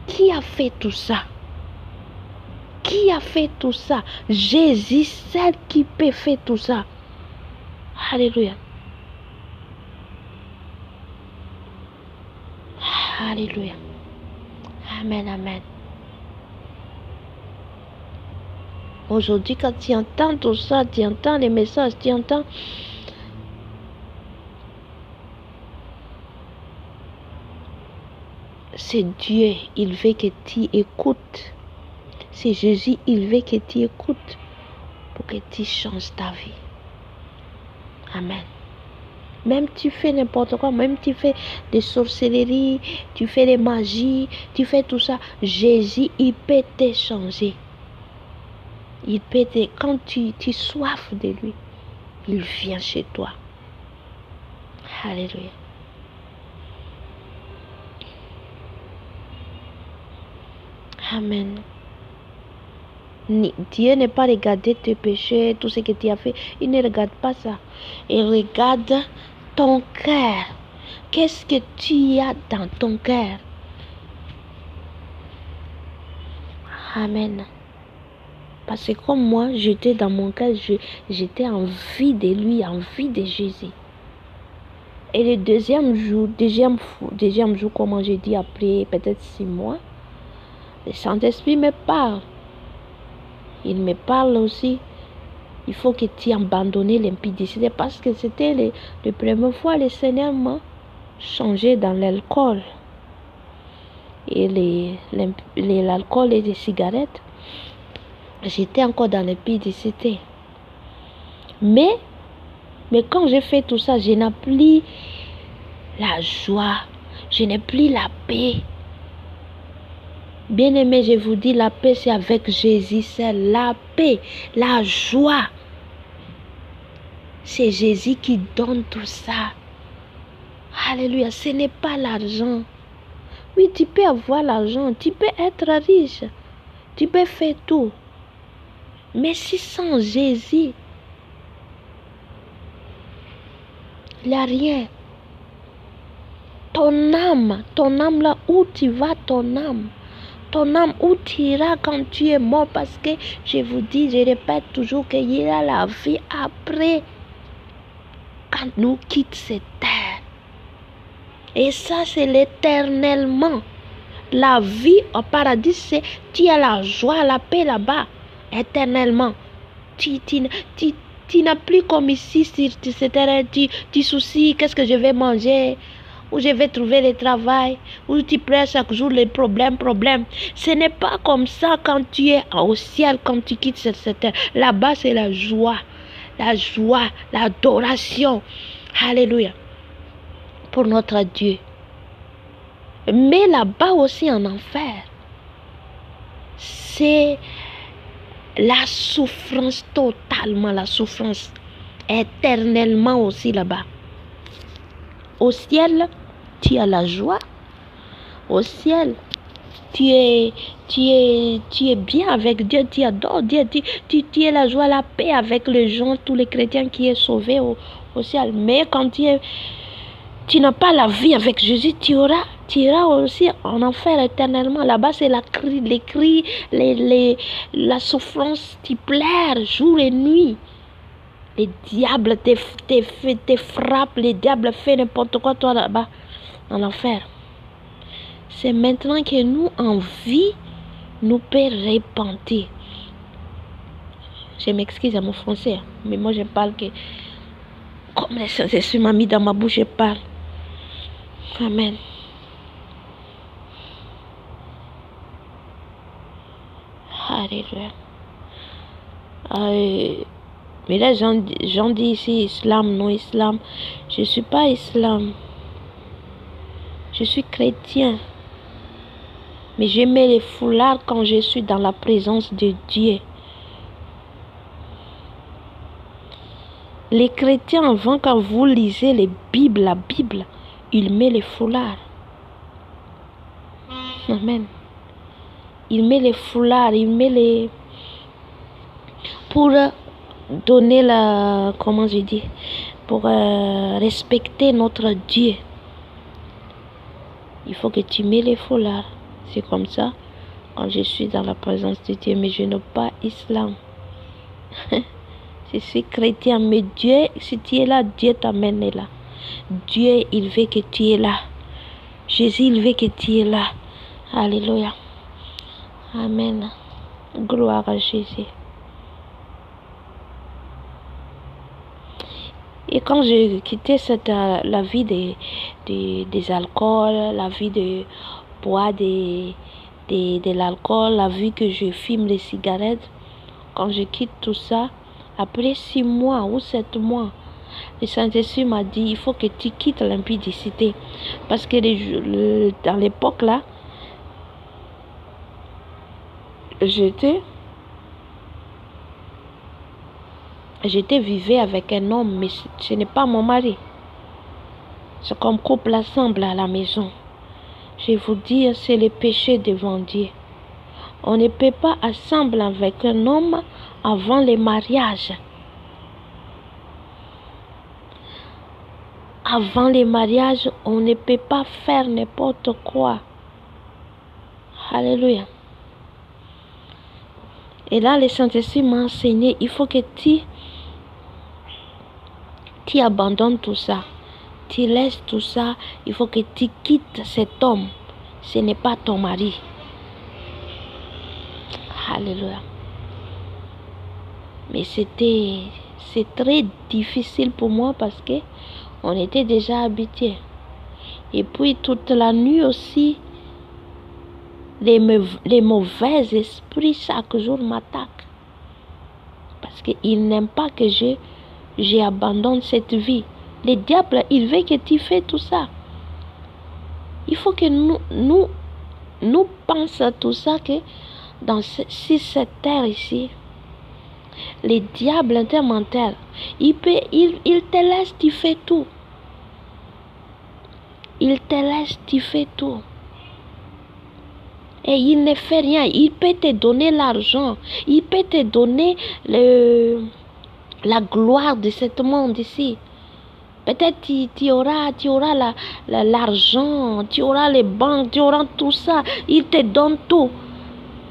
Qui a fait tout ça? Qui a fait tout ça? Jésus, seul qui peut faire tout ça. Alléluia. Alléluia. Amen, amen. Aujourd'hui, quand tu entends tout ça, tu entends les messages, tu entends... C'est Dieu, il veut que tu écoutes. C'est Jésus, il veut que tu écoutes pour que tu changes ta vie. Amen. Même tu fais n'importe quoi, même tu fais des sorcelleries, tu fais des magies, tu fais tout ça. Jésus, il peut te changer. Il peut te... Quand tu soif de lui, il vient chez toi. Alléluia. Amen. Dieu n'est pas regardé tes péchés, tout ce que tu as fait. Il ne regarde pas ça. Il regarde ton cœur. Qu'est-ce que tu as dans ton cœur? Amen. Parce que comme moi, j'étais dans mon cœur, j'étais en vie de lui, en vie de Jésus. Et le deuxième jour, comment j'ai dit, après peut-être 6 mois, le Saint-Esprit me parle. Il me parle aussi. Il faut que tu abandonnes l'impudicité parce que c'était la première fois le Seigneur m'a changé dans l'alcool. Et l'alcool et les cigarettes, j'étais encore dans l'impudicité. Mais quand j'ai fait tout ça, je n'ai plus la joie, je n'ai plus la paix. Bien-aimé, je vous dis, la paix, c'est avec Jésus, c'est la paix, la joie. C'est Jésus qui donne tout ça. Alléluia, ce n'est pas l'argent. Oui, tu peux avoir l'argent, tu peux être riche, tu peux faire tout. Mais si sans Jésus, il n'y a rien. Ton âme là où tu vas, ton âme où tu iras quand tu es mort, parce que je vous dis, je répète toujours qu'il y a la vie après, quand nous quittons cette terre. Et ça, c'est l'éternellement. La vie au paradis, c'est tu as la joie, la paix là-bas, éternellement. Tu n'as plus comme ici, tu soucies, qu'est-ce que je vais manger, où je vais trouver le travail, où tu prêches chaque jour les problèmes. Ce n'est pas comme ça quand tu es au ciel, quand tu quittes cette terre. Là-bas, c'est la joie, l'adoration. Alléluia. Pour notre Dieu. Mais là-bas aussi en enfer, c'est la souffrance, totalement la souffrance. éternellement aussi là-bas. Au ciel, tu as la joie. Au ciel, tu es bien avec Dieu, tu adores Dieu, tu es la joie, la paix avec les gens, tous les chrétiens qui sont sauvés au ciel. Mais quand tu n'as pas la vie avec Jésus, tu iras aussi en enfer éternellement. Là-bas, c'est les cris, la souffrance, tu pleures jour et nuit. Les diables te frappent, les diables font n'importe quoi, toi là-bas, en enfer. C'est maintenant que nous, en vie, nous pouvons repentir. Je m'excuse à mon français, mais moi je parle que, comme le Saint-Esprit m'a mis dans ma bouche, je parle. Amen. Alléluia. Mais là, j'en dis ici, islam, non islam. Je ne suis pas islam. Je suis chrétien. Mais je mets les foulards quand je suis dans la présence de Dieu. Les chrétiens, avant, quand vous lisez la Bible, ils mettent les foulards. Amen. Ils mettent les foulards, ils mettent les... Pour donner la... Comment je dis? Pour respecter notre Dieu. Il faut que tu mets les foulards. C'est comme ça, quand je suis dans la présence de Dieu, mais je n'ai pas islam. Je suis chrétien, mais Dieu, si tu es là, Dieu t'amène là. Dieu, il veut que tu es là. Jésus, il veut que tu es là. Alléluia. Amen. Gloire à Jésus. Et quand j'ai quitté la vie des alcools, la vie de boire de l'alcool, la vie que je fume les cigarettes, quand je quitte tout ça, après 6 mois ou 7 mois, le Saint-Esprit m'a dit, il faut que tu quittes l'impudicité. Parce que dans l'époque là, j'étais vivais avec un homme, mais ce n'est pas mon mari. C'est comme couple ensemble à la maison. Je vais vous dire, c'est le péché devant Dieu. On ne peut pas assembler avec un homme avant le mariage. Avant le mariage, on ne peut pas faire n'importe quoi. Alléluia. Et là, le Saint-Esprit m'a enseigné, il faut que tu abandonnes tout ça. Tu laisses tout ça. Il faut que tu quittes cet homme. Ce n'est pas ton mari. Alléluia. Mais c'est très difficile pour moi parce que on était déjà habitués. Et puis toute la nuit aussi, les mauvais esprits chaque jour m'attaquent. Parce qu'ils n'aiment pas que j'abandonne cette vie. Le diable, il veut que tu fasses tout ça. Il faut que nous pensions à tout ça, que dans cette terre ici, les diables intermentaires, il te laisse, tu fais tout. Il te laisse, tu fais tout. Et il ne fait rien. Il peut te donner l'argent. Il peut te donner la gloire de ce monde ici. Peut-être tu auras l'argent, tu auras les banques, tu auras tout ça. Il te donne tout.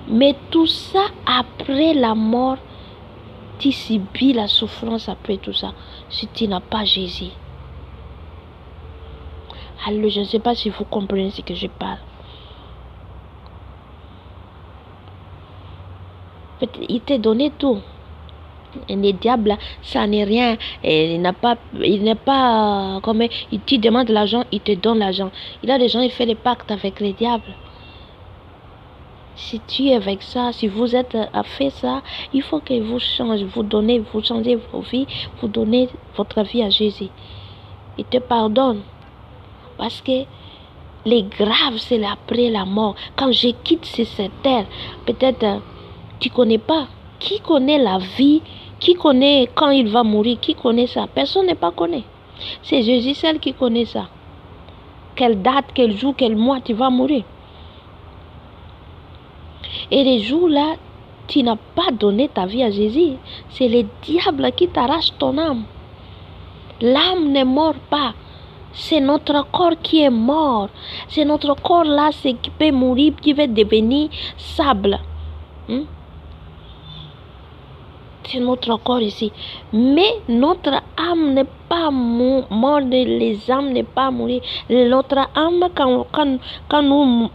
Mais tout ça, après la mort, tu subis la souffrance après tout ça. Si tu n'as pas Jésus. Alors, je ne sais pas si vous comprenez ce que je parle. Il t'a donné tout. Et les diables, ça n'est rien. Et il n'est pas comme il te demande l'argent, il te donne l'argent. Il a des gens, il fait des pactes avec les diables. Si tu es avec ça, si vous êtes à faire ça, il faut que vous changez, vous changez vos vies, vous donnez votre vie à Jésus. Il te pardonne. Parce que les graves, c'est après la mort. Quand je quitte cette terre, peut-être tu ne connais pas. Qui connaît la vie Qui connaît quand il va mourir? Qui connaît ça? Personne n'est pas connu. C'est Jésus seul qui connaît ça. Quelle date, quel jour, quel mois tu vas mourir. Et les jours-là, tu n'as pas donné ta vie à Jésus. C'est le diable qui t'arrache ton âme. L'âme ne meurt pas. C'est notre corps qui est mort. C'est notre corps là, c'est qui peut mourir, qui va devenir sable. C'est notre corps ici. Mais notre âme n'est pas morte. Les âmes n'est pas mourir. Notre âme, quand nous...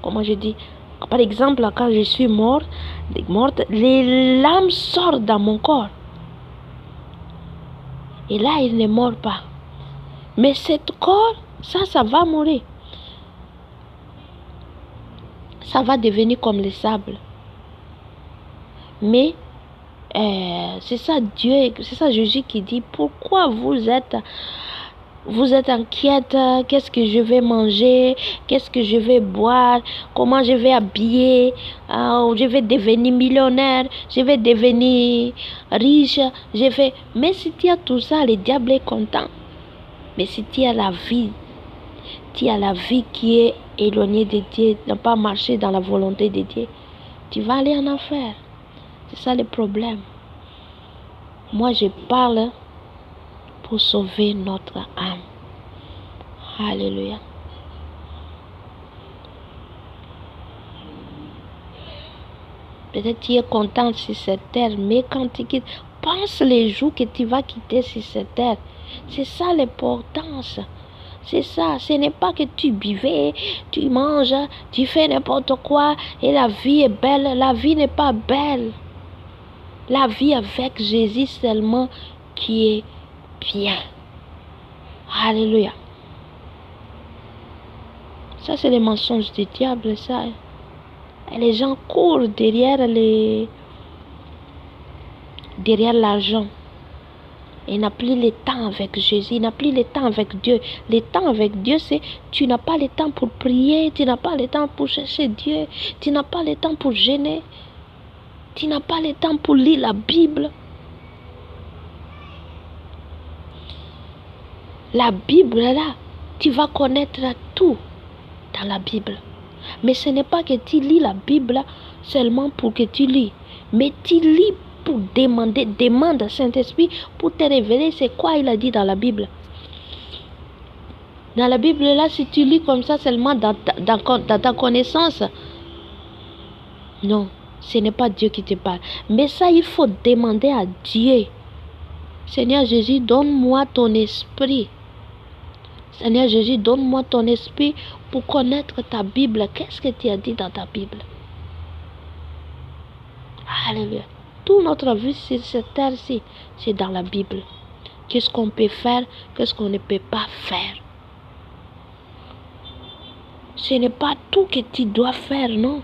comment je dis? Par exemple, quand je suis morte, l'âme sort dans mon corps. Et là, il ne meurt pas. Mais cet corps, ça va mourir. Ça va devenir comme le sable. Mais c'est ça Dieu, c'est ça Jésus qui dit, pourquoi vous êtes inquiète, qu'est-ce que je vais manger, qu'est-ce que je vais boire, comment je vais habiller, je vais devenir millionnaire, je vais devenir riche, mais si tu as tout ça, le diable est content. Mais si tu as la vie, qui est éloignée de Dieu, ne pas marcher dans la volonté de Dieu, tu vas aller en enfer. C'est ça le problème. Moi, je parle pour sauver notre âme. Alléluia. Peut-être tu es content sur cette terre, mais quand tu quittes, pense les jours que tu vas quitter sur cette terre. C'est ça l'importance. C'est ça. Ce n'est pas que tu buvais, tu manges, tu fais n'importe quoi et la vie est belle. La vie n'est pas belle. La vie avec Jésus seulement qui est bien. Alléluia. Ça, c'est les mensonges du diable, ça. Et les gens courent derrière l'argent. Il n'a plus le temps avec Jésus, il n'a plus le temps avec Dieu. Le temps avec Dieu, c'est tu n'as pas le temps pour prier, tu n'as pas le temps pour chercher Dieu, tu n'as pas le temps pour jeûner, tu n'as pas le temps pour lire la Bible. La Bible, là, tu vas connaître tout dans la Bible. Mais ce n'est pas que tu lis la Bible seulement pour que tu lis, mais tu lis pour demande au Saint-Esprit pour te révéler c'est quoi il a dit dans la Bible. Dans la Bible, là, si tu lis comme ça seulement dans ta connaissance, non, ce n'est pas Dieu qui te parle. Mais ça, il faut demander à Dieu. Seigneur Jésus, donne-moi ton esprit. Seigneur Jésus, donne-moi ton esprit pour connaître ta Bible. Qu'est-ce que tu as dit dans ta Bible? Alléluia. Toute notre vie sur cette terre-ci, c'est dans la Bible. Qu'est-ce qu'on peut faire, qu'est-ce qu'on ne peut pas faire. Ce n'est pas tout que tu dois faire, non.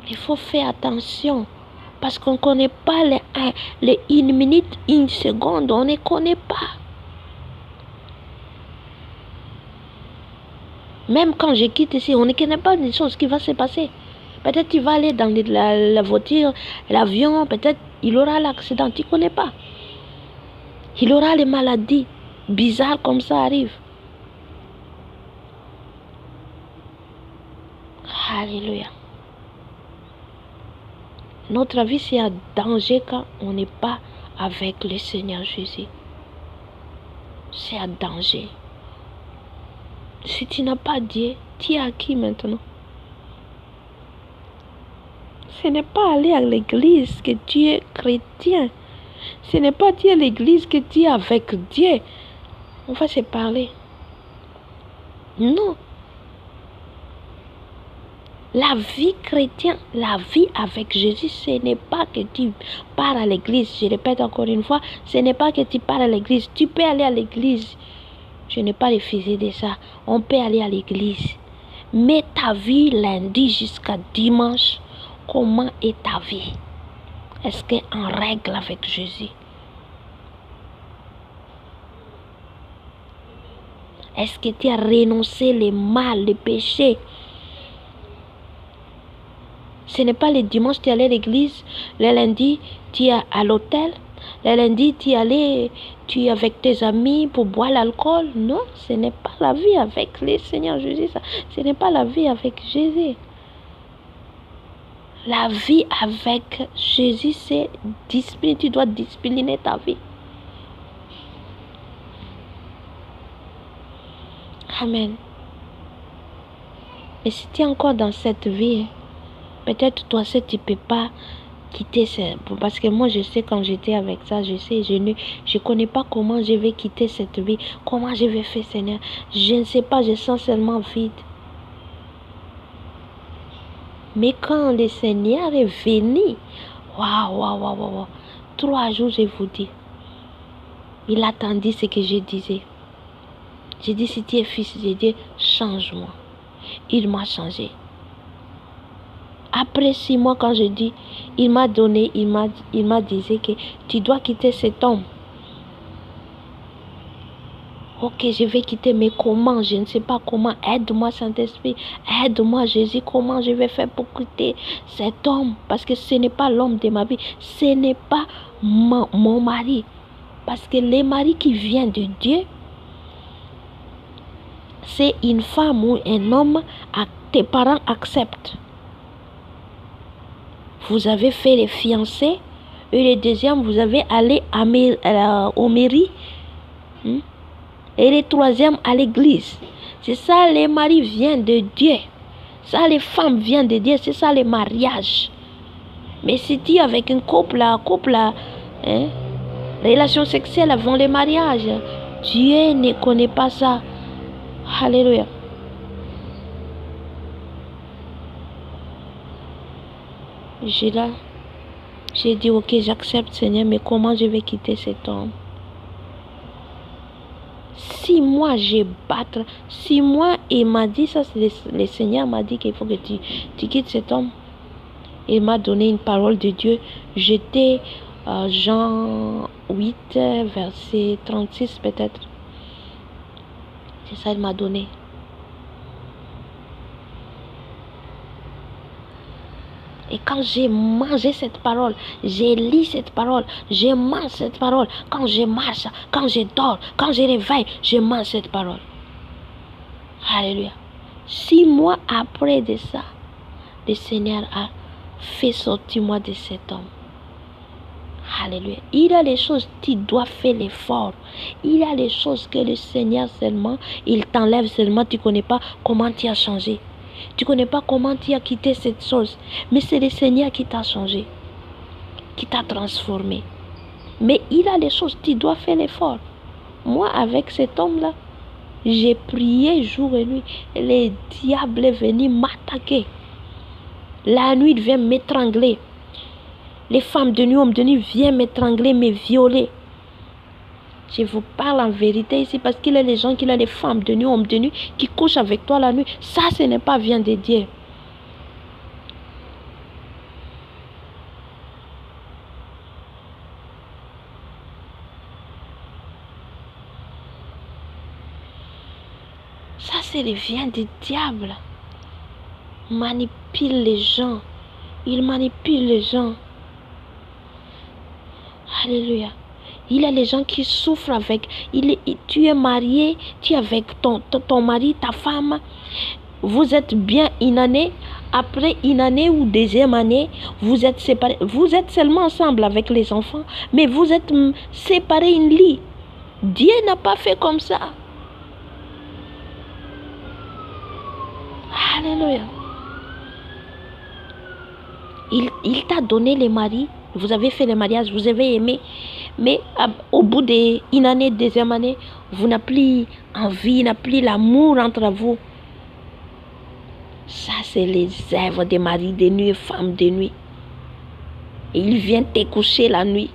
Il faut faire attention. Parce qu'on ne connaît pas les 1 minute, 1 seconde. On ne connaît pas. Même quand je quitte ici, on ne connaît pas des choses qui vont se passer. Peut-être tu vas aller dans la voiture, l'avion, peut-être il aura l'accident, tu ne connais pas. Il aura les maladies bizarres comme ça arrivent. Alléluia. Notre vie, c'est un danger quand on n'est pas avec le Seigneur Jésus. C'est un danger. Si tu n'as pas Dieu, tu es à qui maintenant? Ce n'est pas aller à l'église que tu es chrétien. Ce n'est pas dire à l'église que tu es avec Dieu. On va se parler. Non. La vie chrétienne, la vie avec Jésus, ce n'est pas que tu pars à l'église. Je répète encore une fois, ce n'est pas que tu pars à l'église. Tu peux aller à l'église. Je n'ai pas refusé de ça. On peut aller à l'église. Mais ta vie lundi jusqu'à dimanche, comment est ta vie? Est-ce qu'elle est en règle avec Jésus? Est-ce que tu as renoncé le mal, le péché? Ce n'est pas les dimanches, tu es allé à l'église. Le lundi, tu es à l'hôtel. Le lundi, tu es avec tes amis pour boire l'alcool. Non, ce n'est pas la vie avec le Seigneur Jésus. Ça. Ce n'est pas la vie avec Jésus. La vie avec Jésus, c'est discipline. Tu dois discipliner ta vie. Amen. Et si tu es encore dans cette vie, peut-être toi aussi tu ne peux pas quitter ça. Parce que moi je sais quand j'étais avec ça, je connais pas comment je vais quitter cette vie. Comment je vais faire, Seigneur. Je ne sais pas, je sens seulement vide. Mais quand le Seigneur est venu, waouh, 3 jours je vous dis, il attendit ce que je disais. J'ai dit, si tu es fils de Dieu, change-moi. Il m'a changé. Après 6 mois, quand je dis, il m'a donné, il m'a dit que tu dois quitter cet homme. Ok, je vais quitter, mais comment? Je ne sais pas comment. Aide-moi, Saint-Esprit. Aide-moi, Jésus. Comment je vais faire pour quitter cet homme? Parce que ce n'est pas l'homme de ma vie. Ce n'est pas mon mari. Parce que le mari qui vient de Dieu, c'est une femme ou un homme que tes parents acceptent. Vous avez fait les fiancés et le deuxième, vous avez allé au mairie. Et le troisième, à l'église. C'est ça, les maris viennent de Dieu. Ça, les femmes viennent de Dieu. C'est ça, les mariages. Mais si tu es avec un couple, relation sexuelle avant le mariage, Dieu ne connaît pas ça. Alléluia. J'ai dit, ok, j'accepte, Seigneur, mais comment je vais quitter cet homme? 6 mois, je battre. 6 mois, il m'a dit, ça, le Seigneur m'a dit qu'il faut que tu quittes cet homme. Il m'a donné une parole de Dieu. J'étais Jean 8, verset 36 peut-être. C'est ça, il m'a donné. Et quand j'ai mangé cette parole, j'ai lu cette parole, je mange cette parole. Quand je marche, quand je dors, quand je réveille, je mange cette parole. Alléluia. 6 mois après de ça, le Seigneur a fait sortir moi de cet homme. Alléluia. Il y a les choses, tu dois faire l'effort. Il y a les choses que le Seigneur seulement, il t'enlève seulement, tu ne connais pas comment tu as changé. Tu ne connais pas comment tu as quitté cette chose. Mais c'est le Seigneur qui t'a changé, qui t'a transformé. Mais il y a les choses, tu dois faire l'effort. Moi, avec cet homme-là, j'ai prié jour et nuit. Le diable est venu m'attaquer. La nuit, il vient m'étrangler. Les femmes de nuit, hommes de nuit viennent m'étrangler, me violer. Je vous parle en vérité ici parce qu'il y a les gens, qu'il y a les femmes de nuit, hommes de nuit qui couchent avec toi la nuit. Ça, ce n'est pas vient de Dieu. Ça, c'est le vient du diable. Il manipule les gens. Il manipule les gens. Alléluia. Il y a les gens qui souffrent avec. Tu es marié, tu es avec ton mari, ta femme. Vous êtes bien une année. Après une année ou deuxième année, vous êtes séparés. Vous êtes seulement ensemble avec les enfants, mais vous êtes séparés une lit. Dieu n'a pas fait comme ça. Alléluia. Il t'a donné les maris. Vous avez fait le mariage, vous avez aimé. Mais au bout d'une année, deuxième année, vous n'avez plus envie, n'avez plus l'amour entre vous. Ça, c'est les œuvres des maris de nuit et femmes de nuit. Et il vient te coucher la nuit,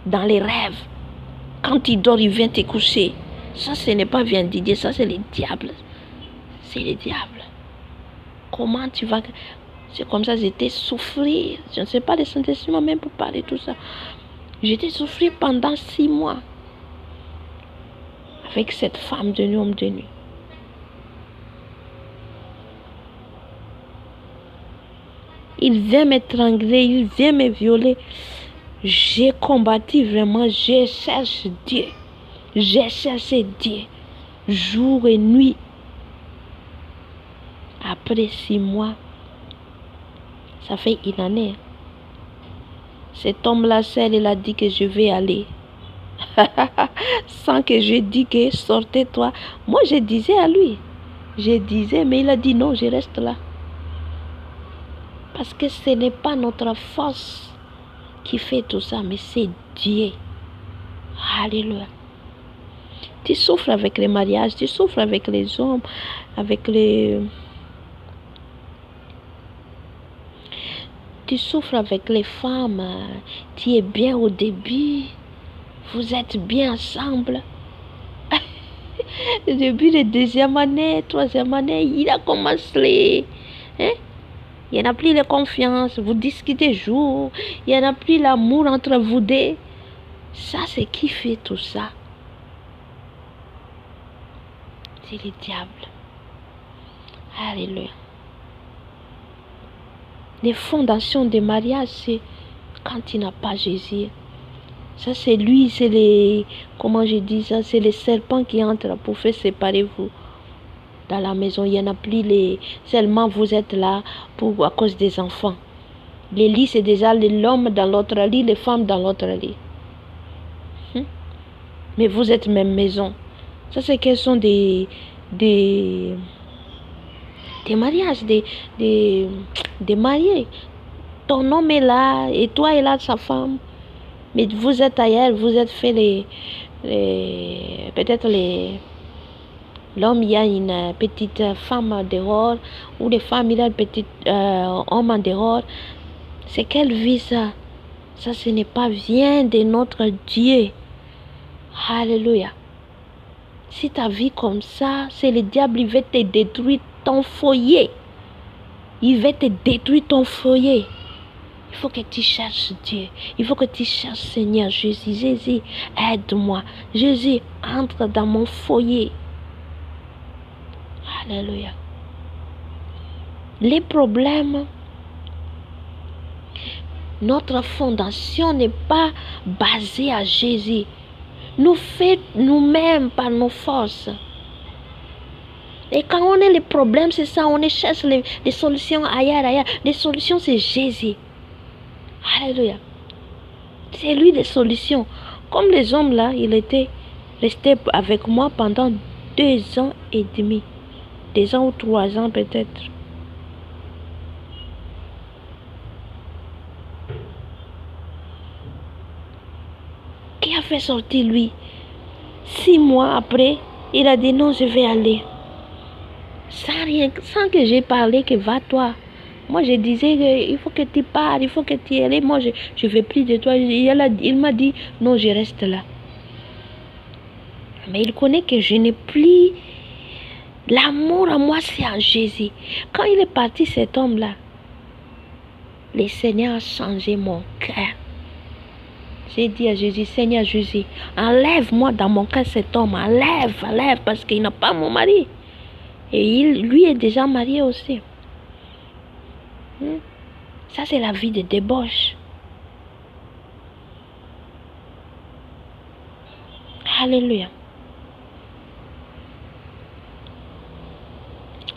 dans les rêves. Quand il dort, il vient te coucher. Ça, ce n'est pas bien Dieu, ça, c'est le diable. C'est le diable. Comment tu vas... C'est comme ça, j'étais souffrir. Je ne sais pas, les Saint-Esprit même pour parler de tout ça. J'étais souffrir pendant 6 mois. Avec cette femme de nuit, homme de nuit. il vient m'étrangler, il vient me violer. J'ai combattu vraiment, je cherche Dieu. J'ai cherché Dieu, jour et nuit. Après 6 mois, ça fait une année. Cet homme-là seul, il a dit que je vais aller. Sans que je dise que sortez-toi. Moi, je disais à lui. Je disais, mais il a dit non, je reste là. Parce que ce n'est pas notre force qui fait tout ça, mais c'est Dieu. Alléluia. Tu souffres avec les mariages, tu souffres avec les hommes, avec les... Tu souffres avec les femmes. Tu es bien au début. Vous êtes bien ensemble. Au début de 2e année, 3e année, il a commencé. Il n'y en a plus de confiance. Vous discutez jour. Il n'y en a plus l'amour entre vous deux. Ça, c'est qui fait tout ça? C'est le diable. Alléluia. Les fondations des mariages, c'est quand tu n'as pas Jésus. Ça, c'est lui, c'est les... Comment je dis ça? C'est les serpents qui entrent pour faire séparer vous. Dans la maison, il n'y en a plus les... Seulement, vous êtes là à cause des enfants. Les lits, c'est déjà l'homme dans l'autre lit, les femmes dans l'autre lit. Mais vous êtes même maison. Ça, c'est quels sont des mariages, des mariés. Ton homme est là et toi est là, sa femme. Mais vous êtes ailleurs, vous êtes fait peut-être l'homme, il y a une petite femme dehors, ou les femmes, il y a un petit homme en dehors. C'est quelle vie ça? Ça, ce n'est pas vient de notre Dieu. Alléluia. Si ta vie comme ça, c'est le diable, il va te détruire ton foyer. Il va te détruire ton foyer. Il faut que tu cherches Dieu. Il faut que tu cherches Seigneur Jésus. Jésus, aide-moi. Jésus, entre dans mon foyer. Alléluia. Les problèmes, notre fondation n'est pas basée à Jésus. Nous faisons nous-mêmes par nos forces. Et quand on a les problèmes, c'est ça, on cherche les solutions ailleurs. Les solutions, c'est Jésus. Alléluia. C'est lui les solutions. Comme les hommes là, il était resté avec moi pendant 2 ans et demi. 2 ans ou 3 ans peut-être. Qui a fait sortir lui? 6 mois après, il a dit non, je vais aller. Sans que j'ai parlé que va-toi. Moi, je disais qu'il faut que tu pars, il faut que tu y ailles. Moi, je ne veux plus de toi. Il m'a dit non, je reste là. Mais il connaît que je n'ai plus... L'amour à moi, c'est en Jésus. Quand il est parti, cet homme-là, le Seigneur a changé mon cœur. J'ai dit à Jésus, Seigneur Jésus, enlève-moi dans mon cœur cet homme. Enlève, parce qu'il n'a pas mon mari. Et lui est déjà marié aussi. Ça, c'est la vie de débauche. Alléluia.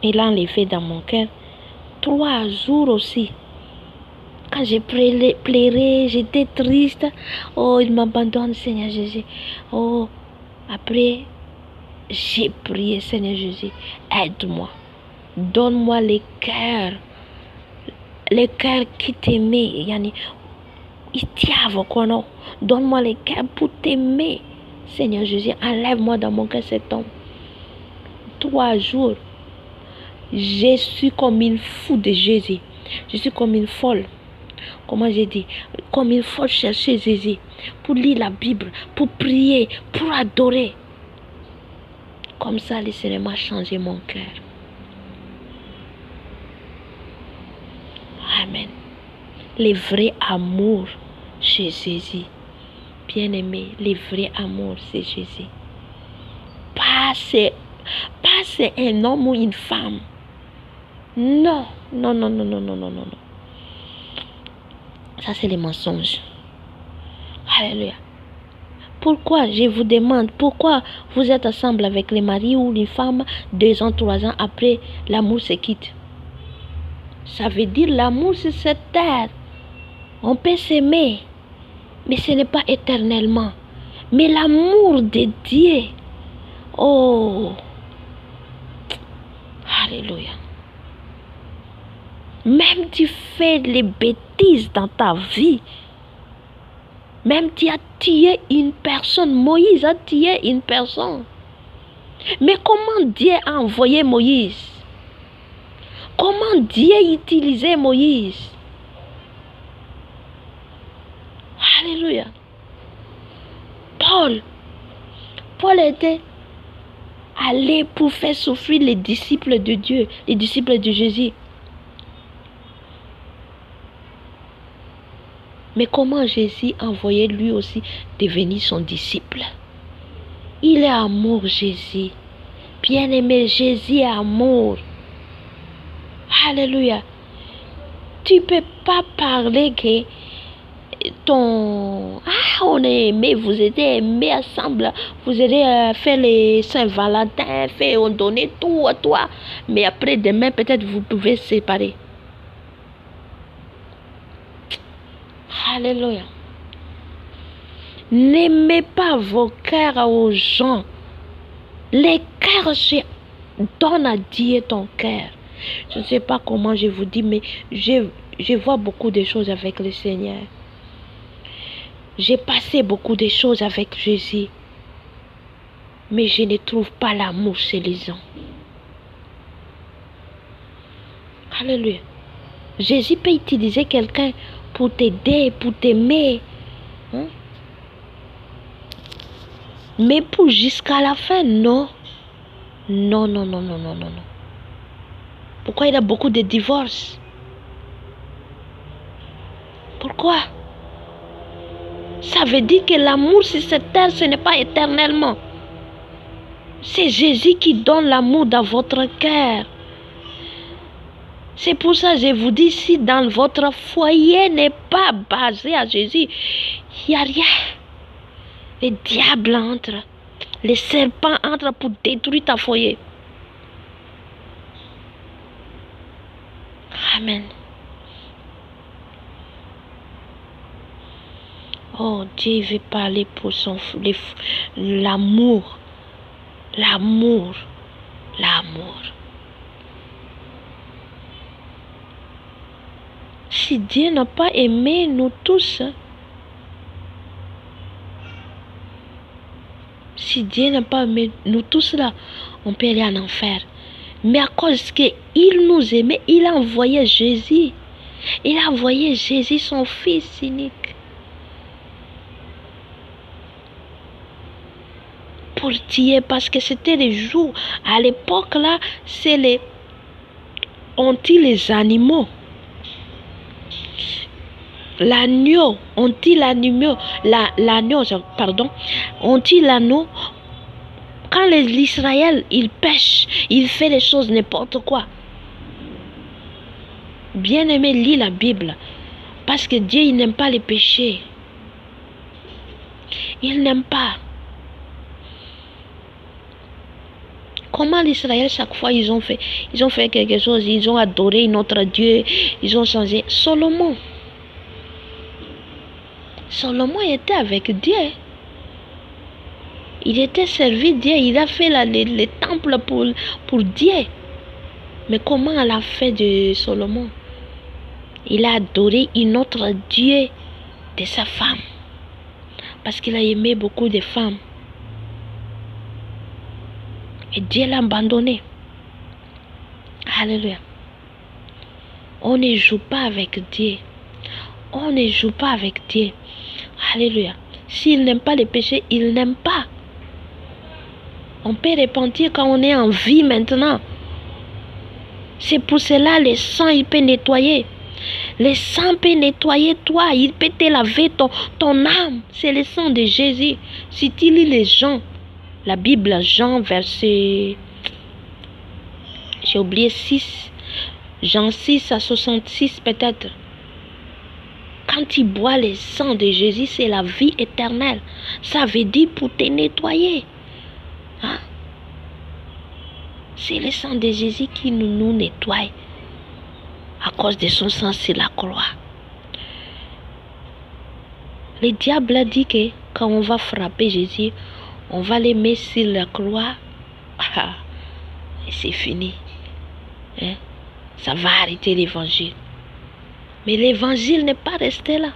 Il a enlevé dans mon cœur 3 jours aussi. Quand j'ai pleuré, j'étais triste. Oh, il m'abandonne, Seigneur Jésus. Oh, après, j'ai prié, Seigneur Jésus, aide-moi. Donne-moi les cœurs qui t'aiment. Yani, donne-moi les cœurs pour t'aimer. Seigneur Jésus, enlève-moi dans mon cœur cet homme. 3 jours, je suis comme une fou de Jésus. Je suis comme une folle. Comment j'ai dit? Comme une folle chercher Jésus. Pour lire la Bible, pour prier, pour adorer. Comme ça, le Seigneur m'a changé mon cœur. Amen. Le vrai amour chez Jésus. Bien-aimé, le vrai amour, c'est Jésus. Pas c'est un homme ou une femme. Non. Ça, c'est les mensonges. Alléluia. Pourquoi, je vous demande, pourquoi vous êtes ensemble avec les maris ou les femmes 2 ans, 3 ans après, l'amour se quitte? Ça veut dire l'amour sur cette terre. On peut s'aimer, mais ce n'est pas éternellement. Mais l'amour de Dieu, oh, alléluia. Même tu fais les bêtises dans ta vie, même tu as tué une personne, Moïse a tué une personne. Mais comment Dieu a envoyé Moïse? Comment Dieu utilisait Moïse? Alléluia. Paul était allé pour faire souffrir les disciples de Dieu, les disciples de Jésus. Mais comment Jésus a envoyé lui aussi devenir son disciple? Il est amour, Jésus. Bien-aimé, Jésus est amour. Alléluia. Tu ne peux pas parler que on est aimé, vous êtes aimés ensemble, vous allez faire les Saint-Valentin, on donne tout à toi, mais après demain peut-être vous pouvez se séparer. Alléluia. N'aimez pas vos cœurs aux gens. Les cœurs, donne à Dieu ton cœur. Je ne sais pas comment je vous dis, mais je vois beaucoup de choses avec le Seigneur. J'ai passé beaucoup de choses avec Jésus, mais je ne trouve pas l'amour chez les gens. Alléluia. Jésus peut utiliser quelqu'un pour t'aider, pour t'aimer. Hein? Mais pour jusqu'à la fin, non. Non. Pourquoi il y a beaucoup de divorces? Pourquoi? Ça veut dire que l'amour sur cette terre, ce n'est pas éternellement. C'est Jésus qui donne l'amour dans votre cœur. C'est pour ça que je vous dis, si dans votre foyer n'est pas basé à Jésus, il n'y a rien. Les diables entrent, les serpents entrent pour détruire ta foyer. Amen. Oh, Dieu veut parler pour l'amour. L'amour. Si Dieu n'a pas aimé nous tous, si Dieu n'a pas aimé nous tous là, on peut aller en enfer. Mais à cause qu'il nous aimait, il a envoyé Jésus. Il a envoyé Jésus, son fils unique. Pour tuer, parce que c'était les jours. À l'époque là, on tue les animaux. L'agneau, on tue l'agneau, on tue l'agneau. Quand l'Israël, il pêche, il fait les choses n'importe quoi. Bien aimé, lis la Bible. Parce que Dieu, il n'aime pas les péchés. Il n'aime pas. Comment l'Israël, chaque fois, ils ont fait quelque chose, ils ont adoré notre Dieu, ils ont changé. Salomon était avec Dieu. Il était servi Dieu. Il a fait les temples pour Dieu. Mais comment elle a fait de Salomon? Il a adoré un autre Dieu de sa femme. Parce qu'il a aimé beaucoup de femmes. Et Dieu l'a abandonné. Alléluia. On ne joue pas avec Dieu. On ne joue pas avec Dieu. Alléluia. S'il n'aime pas les péchés, il n'aime pas. On peut repentir quand on est en vie maintenant. C'est pour cela le sang, il peut nettoyer. Le sang peut nettoyer toi. Il peut te laver ton âme. C'est le sang de Jésus. Si tu lis les gens, la Bible, Jean, verset... J'ai oublié 6. Jean 6 à 66 peut-être. quand tu bois le sang de Jésus, c'est la vie éternelle. Ça veut dire pour te nettoyer. Hein? C'est le sang de Jésus qui nous nettoie à cause de son sang sur la croix. Le diable a dit que quand on va frapper Jésus, on va les mettre sur la croix. Et c'est fini. Hein? Ça va arrêter l'évangile. Mais l'évangile n'est pas resté là.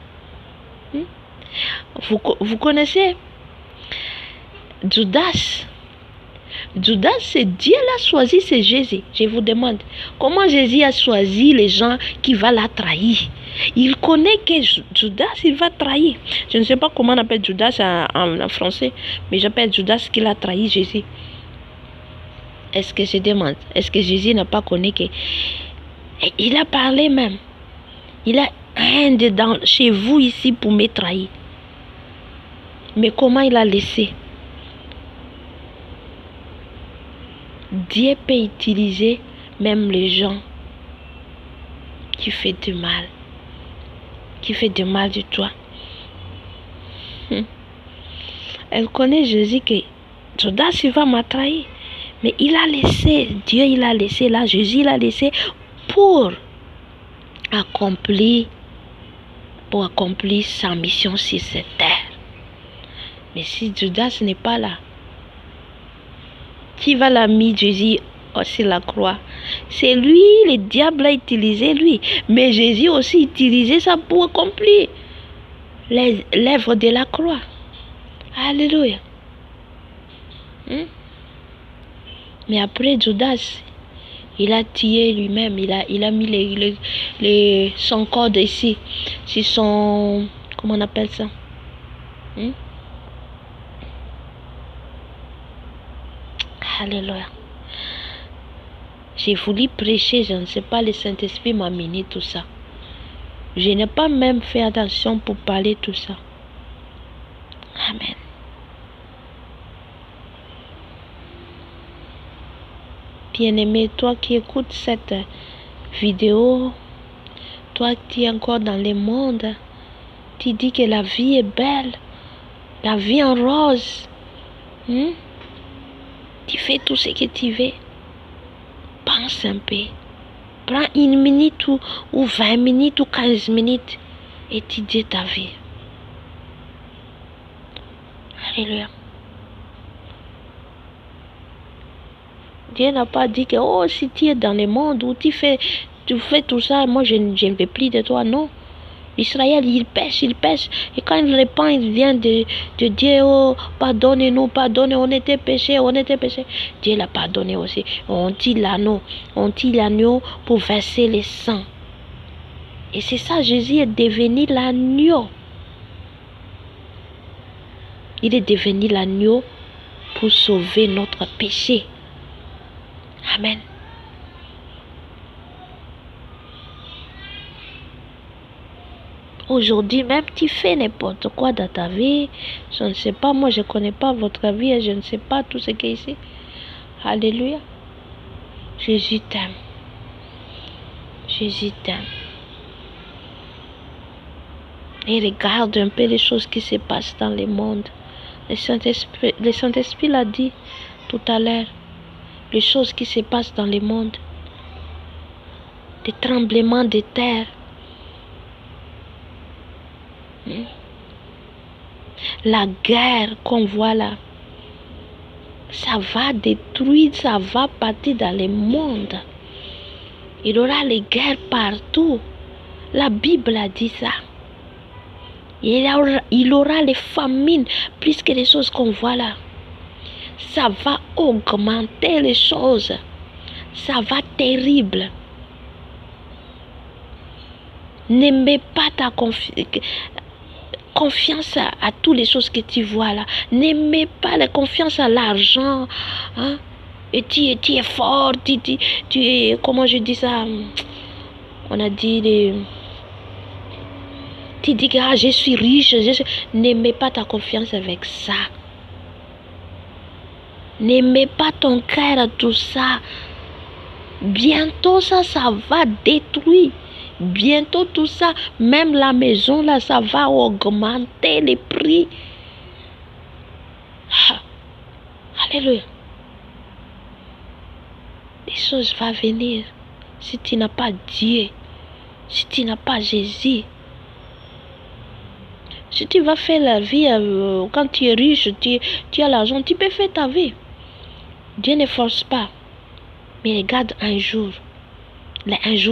Vous connaissez Judas. Judas, c'est Dieu l'a choisi, c'est Jésus. Je vous demande, comment Jésus a choisi les gens qui vont la trahir? Il connaît que Judas, il va trahir. Je ne sais pas comment on appelle Judas en français, mais j'appelle Judas qui l'a trahi Jésus. Est-ce que je demande, est-ce que Jésus n'a pas connu que... Il a parlé même. Il a un dedans chez vous ici pour me trahir. Mais comment il a laissé? Dieu peut utiliser même les gens qui font du mal. Qui fait du mal de toi. Elle connaît Jésus que Judas il va me trahir. Mais il a laissé, Dieu il a laissé là, Jésus il a laissé pour accomplir sa mission sur cette terre. Mais si Judas n'est pas là, qui va la mettre Jésus sur la croix? C'est lui, le diable a utilisé lui. Mais Jésus aussi utilisé ça pour accomplir l'œuvre de la croix. Alléluia. Mais après Judas, il a tué lui-même. Il a mis son corps ici. C'est son... Comment on appelle ça? Alléluia. J'ai voulu prêcher, je ne sais pas, le Saint-Esprit m'a mené tout ça. Je n'ai pas même fait attention pour parler tout ça. Amen. Bien-aimé, toi qui écoutes cette vidéo, toi qui es encore dans le monde, tu dis que la vie est belle, la vie en rose. Tu fais tout ce que tu veux. Pense un peu. Prends 1 minute ou 20 minutes ou 15 minutes et tu dis ta vie. Alléluia. Dieu n'a pas dit que oh, si tu es dans le monde où tu fais tout ça, moi je ne veux plus de toi. Non. Israël, il pêche. Et quand il répond, il vient de dire, oh, pardonnez-nous, on était péchés. Dieu l'a pardonné aussi. On tire l'anneau pour verser le sang. Et c'est ça, Jésus est devenu l'agneau. Il est devenu l'agneau pour sauver notre péché. Amen. Aujourd'hui même, tu fais n'importe quoi dans ta vie. Je ne sais pas, moi je ne connais pas votre vie et je ne sais pas tout ce qui est ici. Alléluia. Jésus t'aime. Jésus t'aime. Et regarde un peu les choses qui se passent dans le monde. Le Saint-Esprit l'a dit tout à l'heure. Les choses qui se passent dans le monde. Des tremblements de terre. La guerre qu'on voit là, ça va détruire, ça va partir dans le monde. Il y aura les guerres partout. La Bible a dit ça. Il y aura les famines, plus que les choses qu'on voit là. Ça va augmenter les choses. Ça va terrible. Ne mets pas ta confiance à toutes les choses que tu vois là. Ne mets pas la confiance à l'argent. Hein? Et tu es fort. Tu es, comment je dis ça? On a dit... Tu dis que je suis riche. Ne mets pas ta confiance avec ça. Ne mets pas ton cœur à tout ça. Bientôt ça va détruire. Bientôt tout ça, même la maison là, ça va augmenter les prix. Ah. Alléluia. Les choses vont venir si tu n'as pas Dieu, si tu n'as pas Jésus. Si tu vas faire la vie, quand tu es riche, tu as l'argent, tu peux faire ta vie. Dieu ne force pas. Mais regarde un jour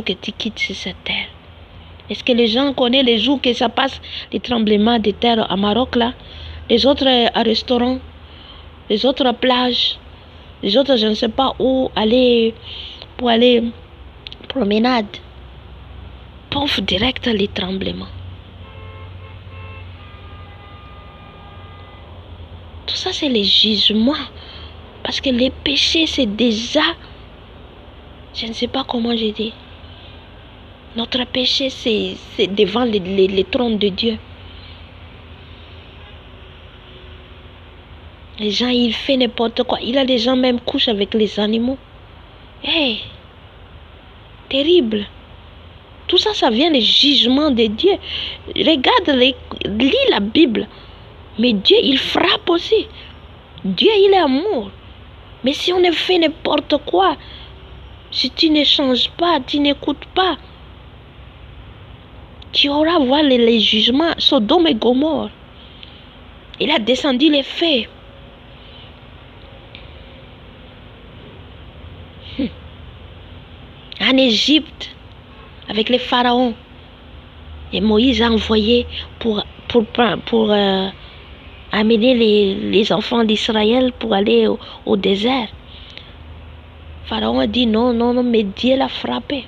que tu quittes cette terre. Est-ce que les gens connaissent les jours que ça passe, les tremblements de terre à Maroc là, les autres restaurants, les autres plages, les autres je ne sais pas où aller pour aller promenade. Pauvre direct les tremblements. Tout ça c'est les jugements. Parce que les péchés c'est déjà, je ne sais pas comment je dis. Notre péché c'est devant les trônes de Dieu. Les gens ils font n'importe quoi. Il y a des gens même couchent avec les animaux. Hey, terrible. Tout ça, ça vient des jugements de Dieu. Regarde, lis la Bible. Mais Dieu, il frappe aussi. Dieu, il est amour. Mais si on fait n'importe quoi, si tu ne changes pas, tu n'écoutes pas, tu auras voir les jugements. Sodome et Gomorrhe. Il a descendu les feux. En Égypte, avec les pharaons. Et Moïse a envoyé pour amener les enfants d'Israël pour aller au désert. Pharaon a dit non, mais Dieu l'a frappé.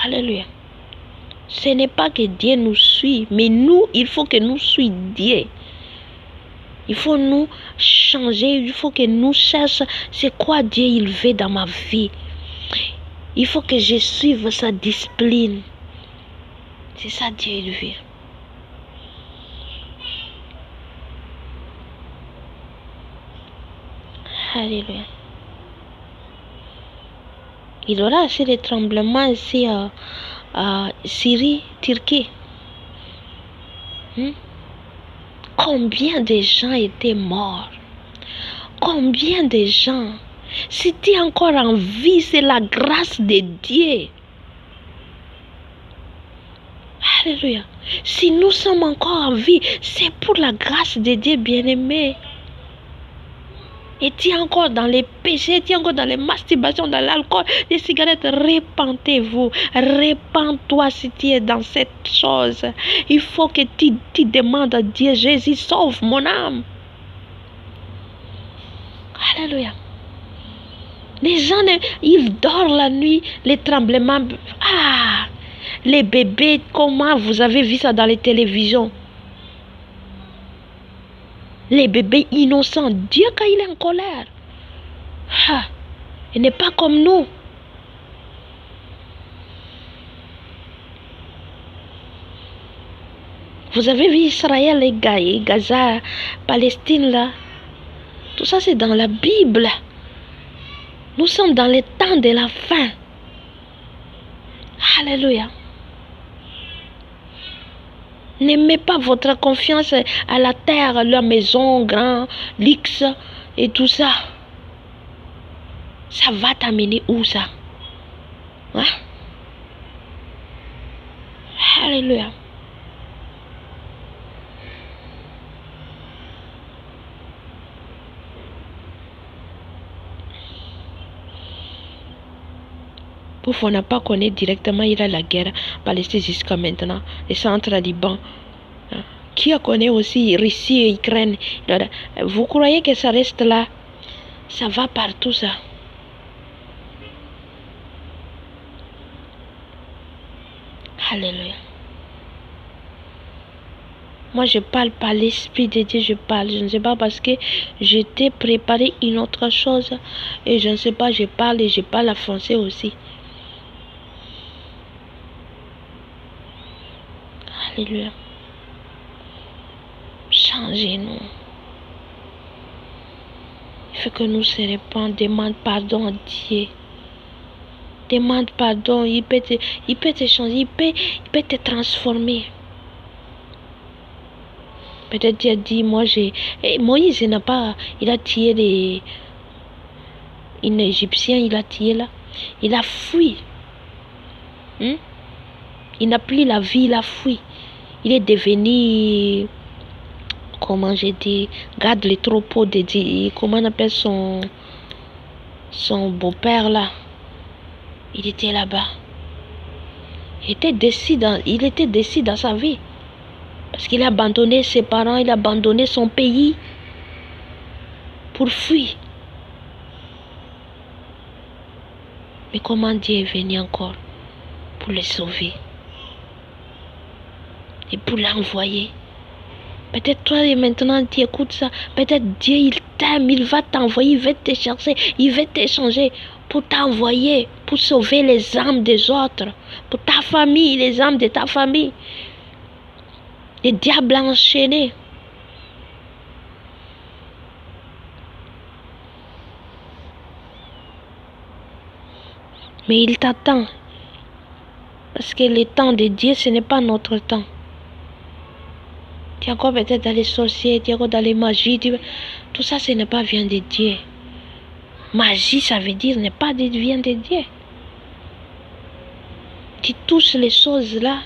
Alléluia. Ce n'est pas que Dieu nous suit, mais nous, il faut que nous suivions Dieu. Il faut nous changer, il faut que nous cherchions c'est quoi Dieu il veut dans ma vie. Il faut que je suive sa discipline. C'est ça Dieu il veut. Alléluia. Il y aura aussi des tremblements ici à Syrie, Turquie. Combien de gens étaient morts? Combien de gens? Si tu es encore en vie, c'est la grâce de Dieu. Alléluia. Si nous sommes encore en vie, c'est pour la grâce de Dieu, bien-aimé. Et tu es encore dans les péchés, tu es encore dans les masturbations, dans l'alcool, les cigarettes, répentez-vous. Répands-toi si tu es dans cette chose. Il faut que tu demandes à Dieu, Jésus, sauve mon âme. Alléluia. Les gens, ils dorment la nuit, les tremblements. Ah, les bébés, comment vous avez vu ça dans les télévisions? Les bébés innocents, Dieu quand il est en colère. Ah, il n'est pas comme nous. Vous avez vu Israël et Gaza, Palestine là. Tout ça c'est dans la Bible. Nous sommes dans les temps de la fin. Alléluia. N'aimez pas votre confiance à la terre, la maison, grand, luxe et tout ça. Ça va t'amener où ça? Hein? Alléluia. Pour qu'on n'a pas connu directement, il y a la guerre Palestine jusqu'à maintenant, le centre Liban. Qui a connu aussi Russie et Ukraine? Vous croyez que ça reste là? Ça va partout ça. Alléluia. Moi je parle par l'Esprit de Dieu, je parle. Je ne sais pas parce que je t'ai préparé une autre chose. Et je ne sais pas, je parle et je parle en français aussi. Alléluia. Changez-nous. Il faut que nous se répandons, demande pardon à Dieu. Demande pardon, il peut te changer, il peut te transformer. Peut-être tu as dit, Moïse n'a pas, il a tué une Égyptienne, il a tué là. Il a fui. Il n'a plus la vie, il a fui. Il est devenu, comment j'ai dit, garde les troupeaux comment on appelle son beau-père là. Il était là-bas. Il était décis dans sa vie. Parce qu'il a abandonné ses parents, il a abandonné son pays pour fuir. Mais comment Dieu est venu encore pour le sauver et pour l'envoyer? Peut-être toi maintenant tu écoutes ça. Peut-être Dieu il t'aime, il va t'envoyer, il va te chercher, il va t'échanger pour t'envoyer, pour sauver les âmes des autres, pour ta famille, les âmes de ta famille. Les diables enchaînés. Mais il t'attend. Parce que le temps de Dieu, ce n'est pas notre temps. Tu es encore peut-être dans les sorciers, tu es encore dans les magies. Tout ça, ce n'est pas vient de Dieu. Magie, ça veut dire n'est pas vient de Dieu. Tu touches les choses là.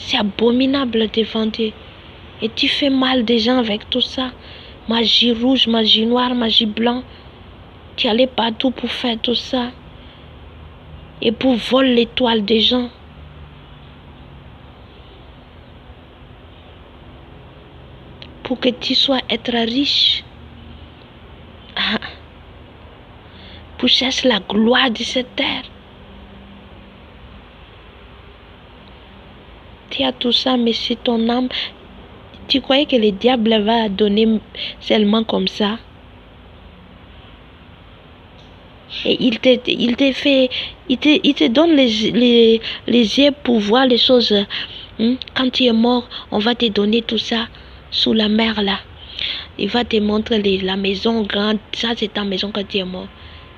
C'est abominable devant Dieu. Et tu fais mal des gens avec tout ça. Magie rouge, magie noire, magie blanche. Tu allais partout pour faire tout ça. Et pour voler l'étoile des gens. Pour que tu sois être riche. Pour chercher la gloire de cette terre. Tu as tout ça, mais c'est ton âme. Tu croyais que le diable va donner seulement comme ça? Et il te donne les yeux pour voir les choses. Quand tu es mort, on va te donner tout ça sous la mer là. Il va te montrer la maison grande. Ça, c'est ta maison quand tu es mort.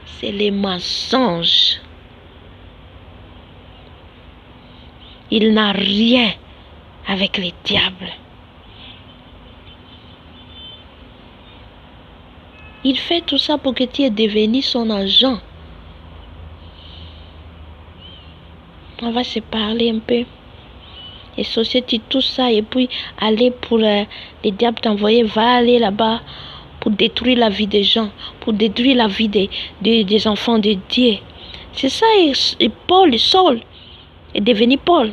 C'est les mensonges. Il n'a rien avec les diables. Il fait tout ça pour que tu aies devenu son agent. On va se parler un peu. Les sociétés, tout ça, et puis aller pour les diables t'envoyer, va aller là-bas pour détruire la vie des gens, pour détruire la vie des enfants de Dieu. C'est ça, et Paul, Saul, est devenu Paul.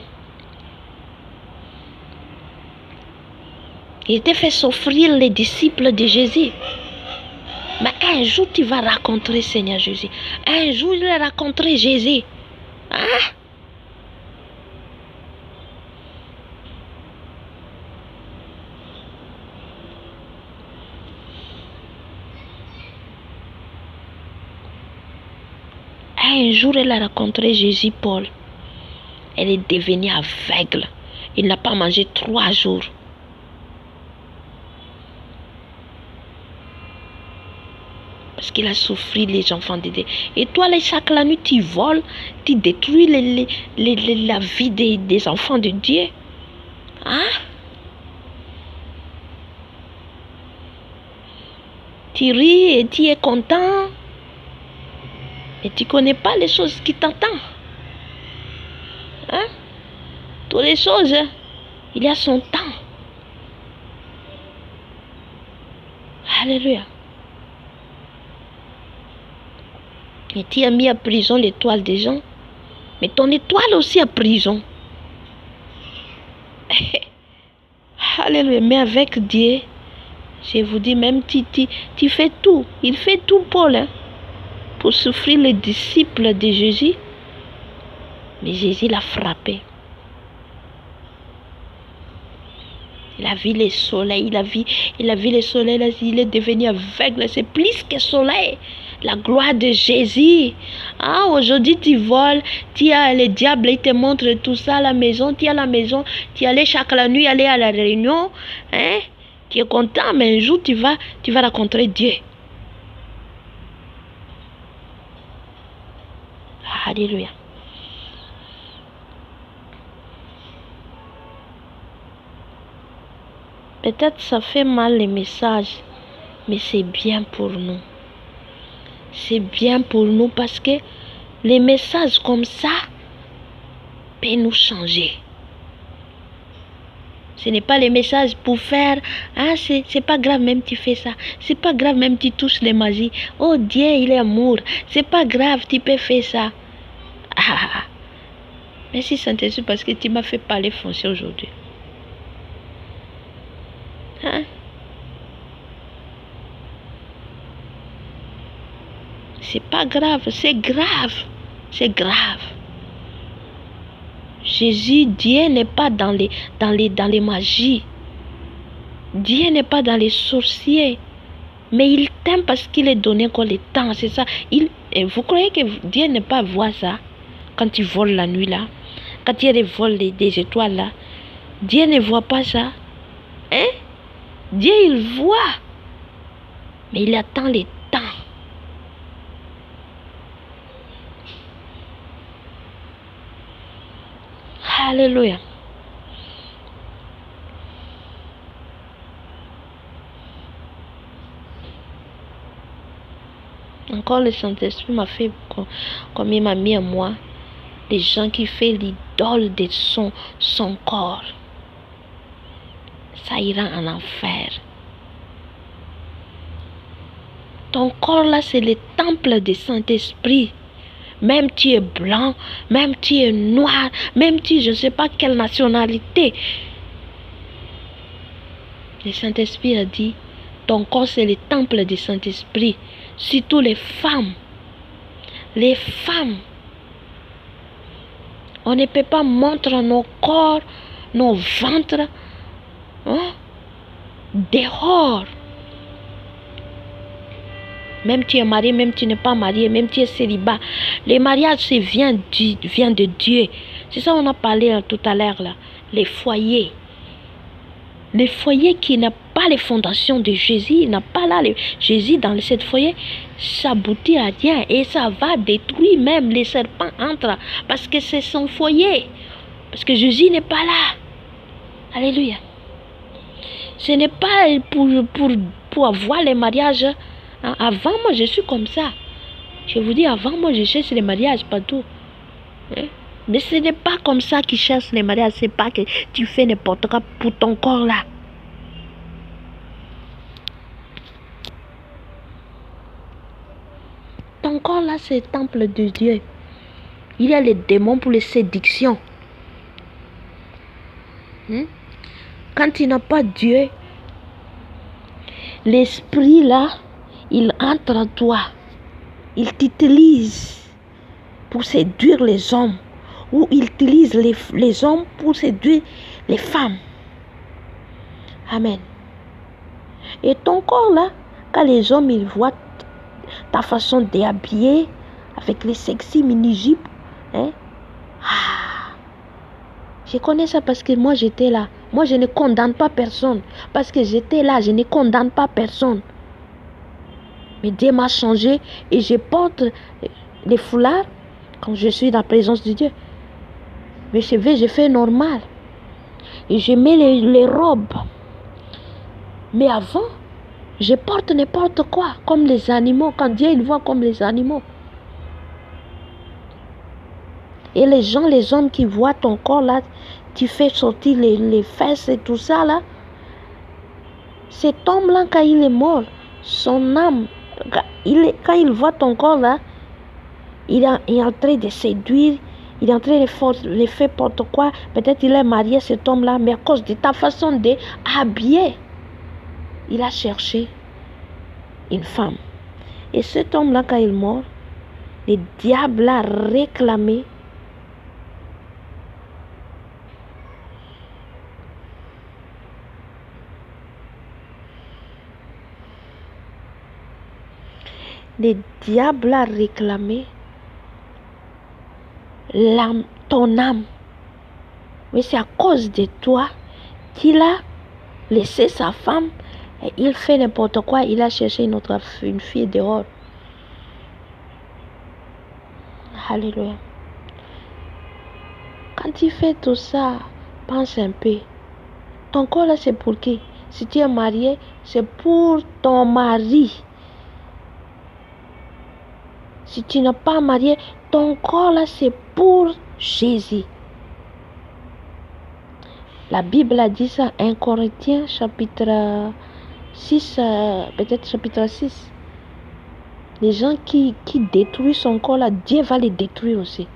Il était fait souffrir les disciples de Jésus. Mais un jour, tu vas rencontrer Seigneur Jésus. Un jour, il a rencontré Jésus. Un jour, elle a rencontré Jésus, Paul. Elle est devenue aveugle. Il n'a pas mangé 3 jours. Parce qu'il a souffert les enfants de Dieu. Et toi, chaque la nuit, tu voles, tu détruis la vie des enfants de Dieu. Tu ris et tu es content. Mais tu ne connais pas les choses qui t'attendent. Toutes les choses, il y a son temps. Alléluia. Et tu as mis à prison l'étoile des gens. Mais ton étoile aussi à prison. Alléluia. Mais avec Dieu, je vous dis, même tu fais tout. Il fait tout, Paul, pour souffrir les disciples de Jésus. Mais Jésus l'a frappé. Il a vu le soleil, il a vu le soleil, là, il est devenu aveugle. C'est plus que soleil. La gloire de Jésus. Aujourd'hui tu voles, tu as le diable, il te montre tout ça à la maison, tu es à la maison, tu allais chaque la nuit aller à la réunion, tu es content, mais un jour tu vas rencontrer Dieu. Alléluia. Peut-être ça fait mal les messages, mais c'est bien pour nous. C'est bien pour nous parce que les messages comme ça peuvent nous changer. Ce n'est pas les messages pour faire, ah c'est pas grave même tu fais ça, c'est pas grave même tu touches les magies, oh Dieu il est amour, c'est pas grave tu peux faire ça. Ah, merci Saint-Esprit parce que tu m'as fait parler français aujourd'hui. Hein? C'est pas grave, c'est grave, c'est grave. Jésus, Dieu n'est pas dans les magies. Dieu n'est pas dans les sorciers. Mais il t'aime parce qu'il est donné encore le temps, c'est ça. Vous croyez que Dieu n'est pas voir ça? Quand il vole la nuit là, quand il vole des étoiles là, Dieu ne voit pas ça. Hein? Dieu il voit. Mais il attend le temps. Alléluia. Encore le Saint-Esprit m'a fait comme il m'a mis à moi des gens qui font l'idole de son corps. Ça ira en enfer. Ton corps là c'est le temple du Saint-Esprit. Même tu es blanc, même tu es noir, même tu je ne sais pas quelle nationalité. Le Saint-Esprit a dit, ton corps c'est le temple du Saint-Esprit. Surtout les femmes. Les femmes. On ne peut pas montrer nos corps, nos ventres, hein, dehors. Même tu es marié, même tu n'es pas marié, même tu es célibat. Le mariage vient de Dieu. C'est ça qu'on a parlé tout à l'heure là. Les foyers. Les foyers qui n'ont pas les fondations de Jésus, il n'a pas là Jésus dans cette foyer, ça aboutit à rien et ça va détruire même les serpents entrent parce que c'est son foyer. Parce que Jésus n'est pas là. Alléluia. Ce n'est pas pour avoir les mariages. Avant, moi, je suis comme ça. Je vous dis, avant, moi, je cherche les mariages partout. Mais ce n'est pas comme ça qu'ils cherchent les mariages. Ce n'est pas que tu fais n'importe quoi pour ton corps là. Ton corps là, c'est le temple de Dieu. Il y a les démons pour les séductions. Quand tu n'as pas Dieu, l'esprit là, il entre en toi. Il t'utilise pour séduire les hommes. Ou il utilise les hommes pour séduire les femmes. Amen. Et ton corps là, quand les hommes ils voient ta façon d'habiller avec les sexy mini-jupes, je connais ça parce que moi j'étais là. Moi je ne condamne pas personne. Parce que j'étais là, je ne condamne pas personne. Mais Dieu m'a changé et je porte les foulards quand je suis dans la présence de Dieu. Mes cheveux, je fais normal. Et je mets les robes. Mais avant, je porte n'importe quoi, comme les animaux. Quand Dieu il voit comme les animaux. Et les hommes qui voient ton corps là, tu fais sortir les fesses et tout ça là. Cet homme là, quand il est mort, son âme, quand il voit ton corps là, il est en train de séduire, il est en train de faire n'importe quoi. Peut-être il est marié cet homme là, mais à cause de ta façon d'habiller, il a cherché une femme. Et cet homme là, quand il est mort, le diable a réclamé ton âme. Mais c'est à cause de toi qu'il a laissé sa femme et il fait n'importe quoi. Il a cherché une fille dehors. Alléluia. Quand tu fais tout ça, pense un peu. Ton corps là, c'est pour qui? Si tu es marié, c'est pour ton mari. Si tu n'es pas marié, ton corps là, c'est pour Jésus. La Bible a dit ça, 1 Corinthiens chapitre 6, peut-être chapitre 6. Les gens qui détruisent son corps là, Dieu va les détruire aussi.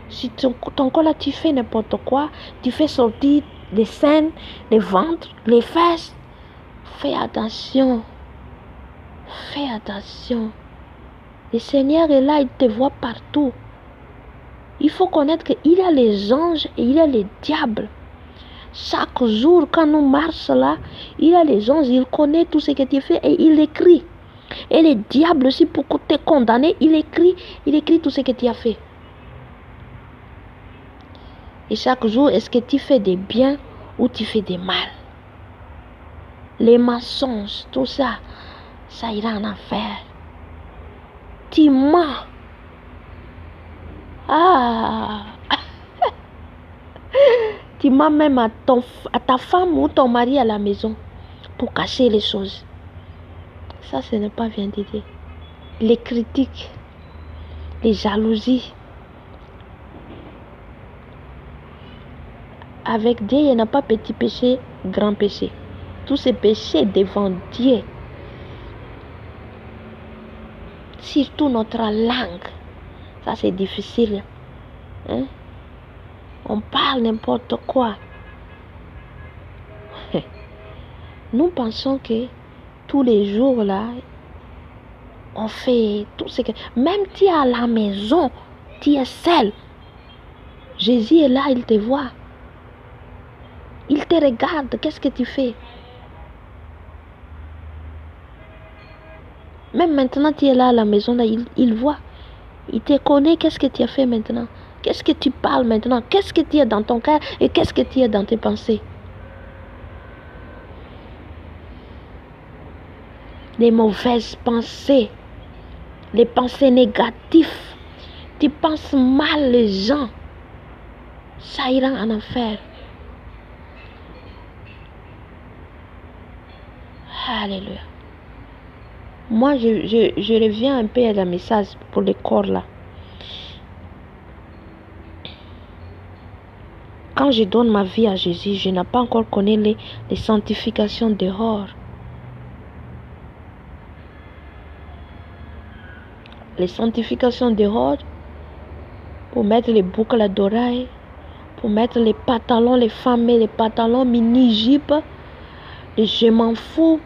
Si ton corps là, tu fais n'importe quoi, tu fais sortir les seins, les ventres, les fesses, fais attention. Fais attention. Le Seigneur est là, il te voit partout. Il faut connaître qu'il y a les anges et il y a les diables. Chaque jour, quand nous marchons là, il y a les anges, il connaît tout ce que tu fais et il écrit. Et les diables aussi, pour te condamner, il écrit tout ce que tu as fait. Et chaque jour, est-ce que tu fais des biens ou tu fais des mal? Les mensonges, tout ça, ça ira en enfer. Tu mens. Tu mens même à ta femme ou ton mari à la maison pour cacher les choses. Ça, ce n'est pas bien d'aider. Les critiques, les jalousies. Avec Dieu, il n'y a pas petit péché, grand péché. Tous ces péchés devant Dieu. Surtout notre langue. Ça, c'est difficile. Hein? On parle n'importe quoi. Nous pensons que tous les jours, là, on fait tout ce que... Même tu es à la maison, tu es seul. Jésus est là, il te voit. Il te regarde, qu'est-ce que tu fais? Même maintenant, tu es là à la maison, là, il voit. Il te connaît, qu'est-ce que tu as fait maintenant? Qu'est-ce que tu parles maintenant? Qu'est-ce que tu as dans ton cœur et qu'est-ce que tu as dans tes pensées? Les mauvaises pensées, les pensées négatives. Tu penses mal les gens. Ça ira en enfer. Alléluia. Moi, je reviens un peu à la message pour le corps là. Quand je donne ma vie à Jésus, je n'ai pas encore connu les sanctifications dehors. Les sanctifications dehors, pour mettre les boucles d'oreilles, pour mettre les pantalons, les femmes, les pantalons mini-jupes, je m'en fous.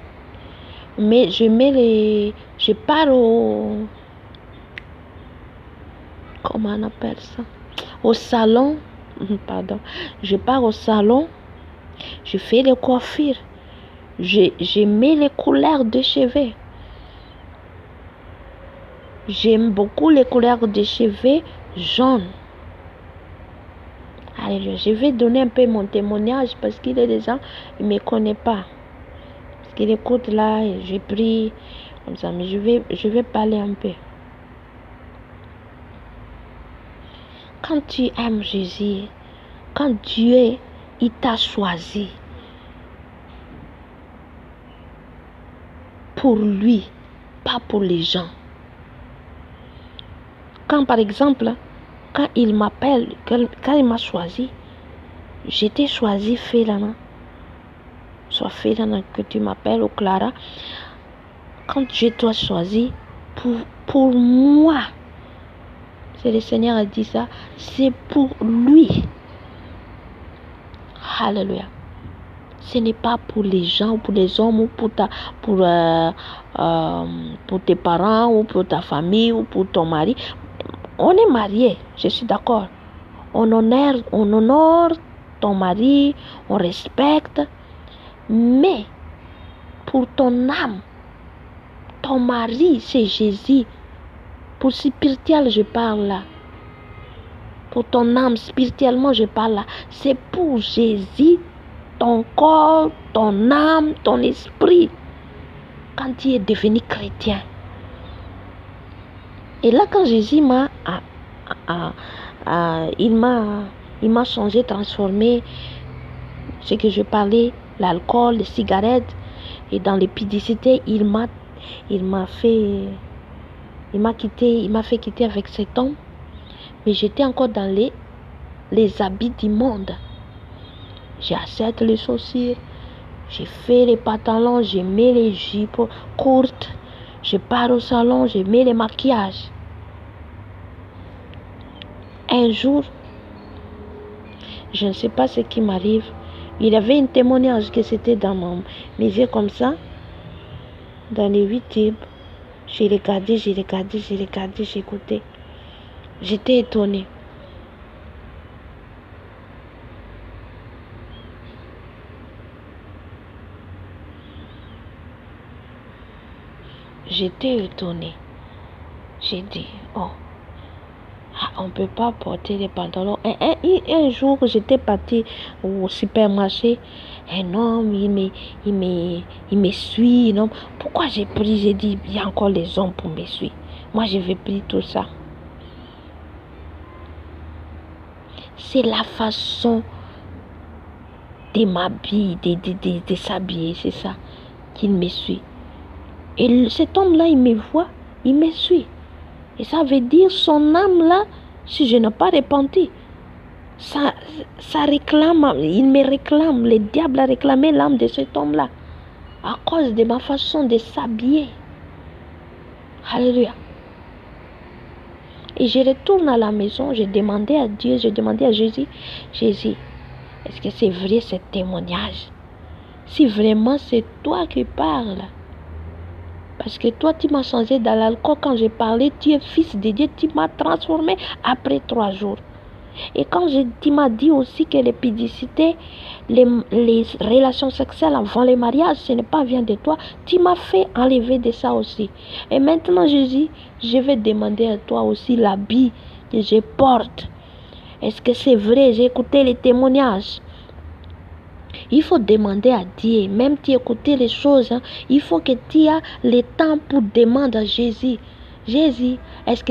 Mais je pars au... Comment on appelle ça? Au salon. Pardon. Je pars au salon. Je fais les coiffures. Je mets les couleurs de cheveux. J'aime beaucoup les couleurs de cheveux jaunes. Allez, je vais donner un peu mon témoignage parce qu'il y a des gens qui ne me connaissent pas. Parce qu'ils écoutent là, j'ai pris comme ça, mais je vais parler un peu. Quand tu aimes Jésus, quand Dieu il t'a choisi pour lui, pas pour les gens. Quand par exemple, quand il m'appelle, quand il m'a choisi, j'étais choisi Félana. Soit Félana que tu m'appelles ou Clara. Quand je t'ai choisi pour moi, c'est le Seigneur a dit ça, c'est pour lui. Alléluia. Ce n'est pas pour les gens, pour les hommes, ou pour tes parents, ou pour ta famille, ou pour ton mari. On est mariés, je suis d'accord. On honore ton mari, on respecte. Mais pour ton âme, ton mari, c'est Jésus. Pour spirituel, je parle là. Pour ton âme, spirituellement, je parle là. C'est pour Jésus, ton corps, ton âme, ton esprit. Quand tu es devenu chrétien. Et là, quand Jésus il m'a changé, transformé, ce que je parlais, l'alcool, les cigarettes, et dans les publicités, il m'a fait quitter avec cet homme. Mais j'étais encore dans les habits du monde. J'ai acheté les chaussures, j'ai fait les pantalons, j'ai mis les jupes courtes, je pars au salon, j'ai mis les maquillages. Un jour, je ne sais pas ce qui m'arrive. Il y avait un témoignage que c'était dans mes yeux comme ça, dans les 8 types. J'ai regardé, j'ai écouté. J'étais étonnée. J'étais étonnée. J'ai dit, oh, on ne peut pas porter des pantalons. Un jour, j'étais partie au supermarché. Un homme, il me suit. Non? Pourquoi j'ai dit, il y a encore les hommes pour me suivre. Moi, je vais pris tout ça. C'est la façon de m'habiller, de s'habiller, c'est ça, qu'il me suit. Et cet homme-là, il me voit, il me suit. Et ça veut dire son âme là, si je n'ai pas repenti, ça réclame, il me réclame, le diable a réclamé l'âme de cet homme-là à cause de ma façon de s'habiller. Alléluia. Et je retourne à la maison, je demandais à Dieu, je demandais à Jésus, est-ce que c'est vrai ce témoignage? Si vraiment c'est toi qui parles, parce que toi, tu m'as changé dans l'alcool quand j'ai parlé, tu es fils de Dieu, tu m'as transformé après 3 jours. Et quand tu m'as dit aussi que les publicités, les relations sexuelles avant le mariage, ce n'est pas bien de toi, tu m'as fait enlever de ça aussi. Et maintenant, Jésus, je vais demander à toi aussi l'habit que je porte. Est-ce que c'est vrai? J'ai écouté les témoignages. Il faut demander à Dieu, même tu écoutes les choses, hein, il faut que tu aies le temps pour demander à Jésus. Jésus, est-ce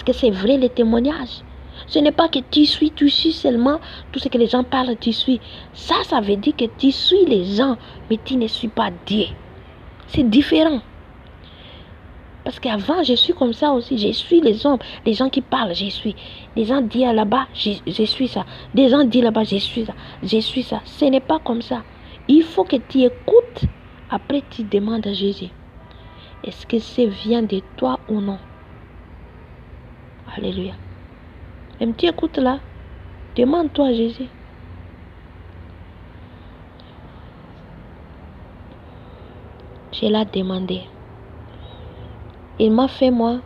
que c'est vrai les témoignages? Ce n'est pas que tu suis seulement tout ce que les gens parlent, tu suis. Ça veut dire que tu suis les gens, mais tu ne suis pas Dieu. C'est différent. Parce qu'avant, je suis comme ça aussi. Je suis les hommes, les gens qui parlent, je suis. Les gens disent là-bas, je suis ça. Les gens disent là-bas, je suis ça. Je suis ça. Ce n'est pas comme ça. Il faut que tu écoutes. Après, tu demandes à Jésus. Est-ce que ça vient de toi ou non? Alléluia. Même tu écoutes là. Demande-toi à Jésus. Je l'ai demandé. Il m'a fait, moi,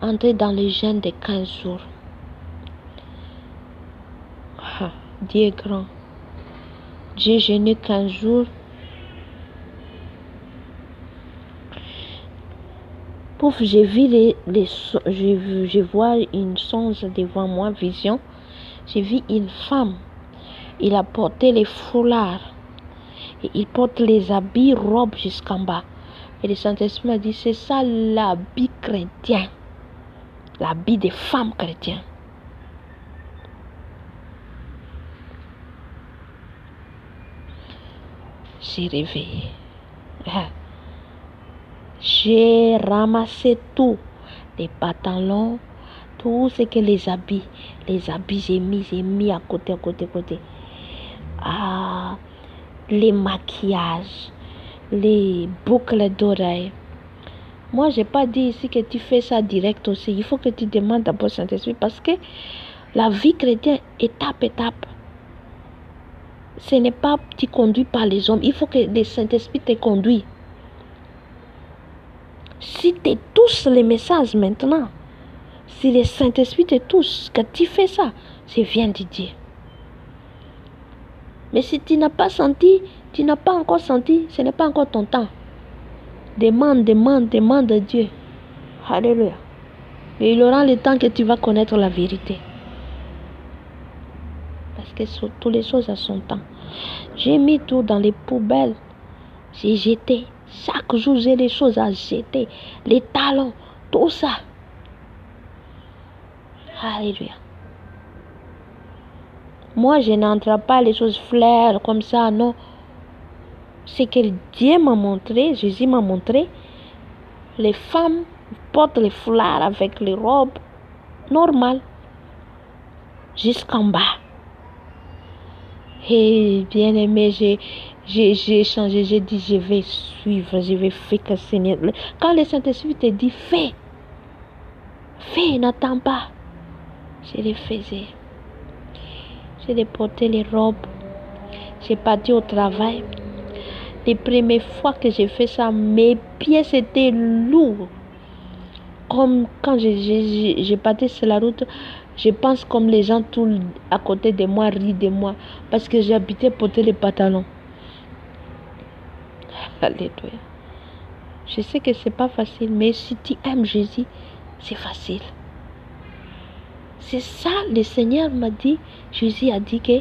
entrer dans le jeûne de 15 jours. Ah, Dieu est grand. J'ai jeûné 15 jours. Pouf, j'ai vu je vois une songe devant moi, vision. J'ai vu une femme. Il a porté les foulards. Et il porte les habits, robes jusqu'en bas. Et le Saint-Esprit m'a dit, c'est ça l'habit chrétien. L'habit des femmes chrétiennes. J'ai réveillé. J'ai ramassé tout. Les pantalons, tout ce que les habits, j'ai mis à côté. Ah, les maquillages, les boucles d'oreilles. Moi, je n'ai pas dit ici que tu fais ça direct aussi. Il faut que tu demandes d'abord Saint-Esprit parce que la vie chrétienne, étape. Ce n'est pas tu conduis par les hommes. Il faut que le Saint-Esprit te conduise. Si tu touches les messages maintenant, si le Saint-Esprit te touche, que tu fais ça, c'est vient de Dieu. Mais si tu n'as pas senti, tu n'as pas encore senti, ce n'est pas encore ton temps. Demande à Dieu. Alléluia. Et il aura le temps que tu vas connaître la vérité. Parce que toutes les choses à son temps. J'ai mis tout dans les poubelles. J'ai jeté. Chaque jour, j'ai les choses à jeter. Les talons, tout ça. Alléluia. Moi, je n'entre pas les choses flaires comme ça, non. C'est que Dieu m'a montré, Jésus m'a montré, les femmes portent les foulards avec les robes normales jusqu'en bas. Et bien aimé, j'ai changé, j'ai dit je vais suivre, je vais faire que Seigneur. Quand le Saint-Esprit te dit fais, n'attends pas. Je le faisais. J'ai porté les robes. J'ai parti au travail. Les premières fois que j'ai fait ça, mes pieds étaient lourds. Comme quand j'ai parti sur la route, je pense comme les gens tout à côté de moi rient de moi parce que j'habitais porter les pantalons. Alléluia. Je sais que c'est pas facile, mais si tu aimes Jésus, c'est facile. C'est ça, le Seigneur m'a dit, Jésus a dit que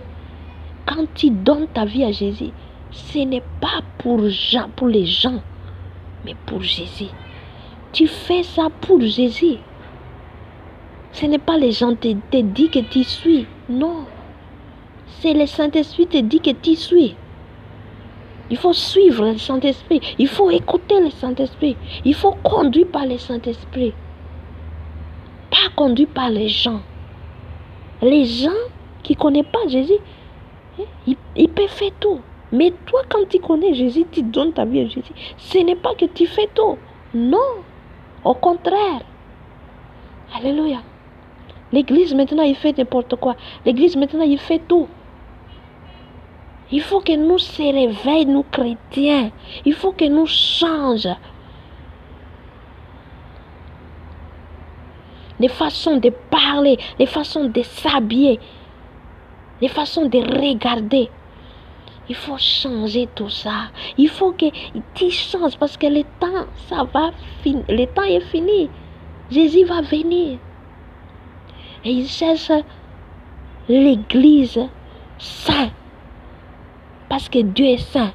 quand tu donnes ta vie à Jésus, ce n'est pas pour les gens, mais pour Jésus. Tu fais ça pour Jésus. Ce n'est pas les gens qui te disent que tu suis. Non. C'est le Saint-Esprit qui te dit que tu suis. Il faut suivre le Saint-Esprit. Il faut écouter le Saint-Esprit. Il faut conduire par le Saint-Esprit. Pas conduire par les gens. Les gens qui ne connaissent pas Jésus, ils peuvent faire tout. Mais toi, quand tu connais Jésus, tu donnes ta vie à Jésus. Ce n'est pas que tu fais tout. Non. Au contraire. Alléluia. L'église maintenant, il fait n'importe quoi. L'église maintenant, il fait tout. Il faut que nous se réveillons, nous chrétiens. Il faut que nous changions. Les façons de parler, les façons de s'habiller, les façons de regarder. Il faut changer tout ça. Il faut que tu changes parce que le temps, ça va finir. Le temps est fini. Jésus va venir. Et il cherche l'église sainte. Parce que Dieu est saint.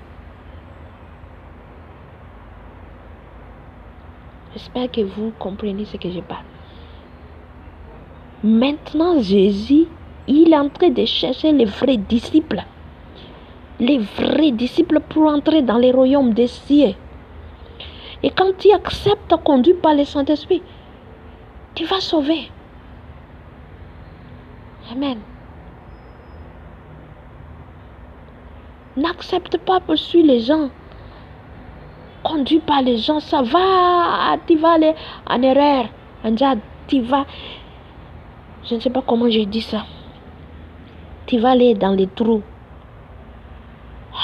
J'espère que vous comprenez ce que je parle. Maintenant, Jésus, il est en train de chercher les vrais disciples. Les vrais disciples pour entrer dans les royaumes des cieux. Et quand tu acceptes conduit par le Saint-Esprit, tu vas sauver. Amen. N'accepte pas pour suivre les gens. Conduit par les gens, ça va. Tu vas aller en erreur. Tu vas. Je ne sais pas comment je dis ça. Tu vas aller dans les trous.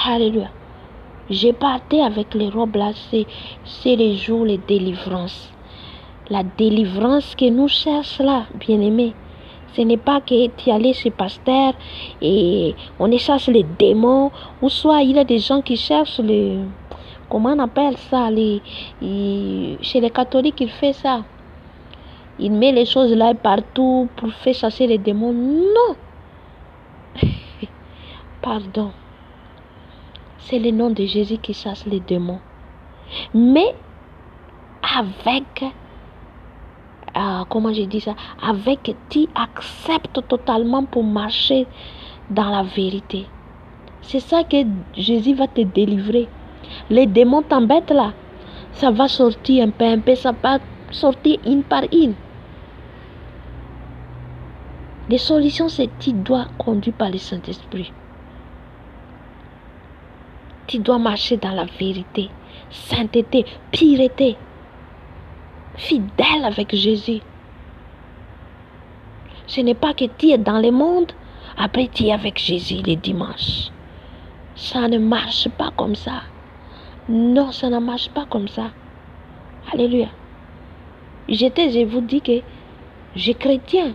Alléluia. J'ai parté avec les robes là. C'est les jours de délivrance. La délivrance que nous cherchons là, bien-aimés. Ce n'est pas que tu allais chez pasteur et on cherche les démons. Ou soit il y a des gens qui cherchent les... Comment on appelle ça chez les catholiques, ils font ça. Ils mettent les choses là partout pour faire chasser les démons. Non. Pardon. C'est le nom de Jésus qui chasse les démons. Mais avec... comment je dis ça? Avec tu acceptes totalement pour marcher dans la vérité. C'est ça que Jésus va te délivrer. Les démons t'embêtent là. Ça va sortir un peu, ça va sortir une par une. Les solutions, c'est que tu dois conduire par le Saint-Esprit. Tu dois marcher dans la vérité, sainteté, pureté. Fidèle avec Jésus. Ce n'est pas que tu es dans le monde, après tu es avec Jésus les dimanches. Ça ne marche pas comme ça. Non, ça ne marche pas comme ça. Alléluia. Je vous dis que je suis chrétien.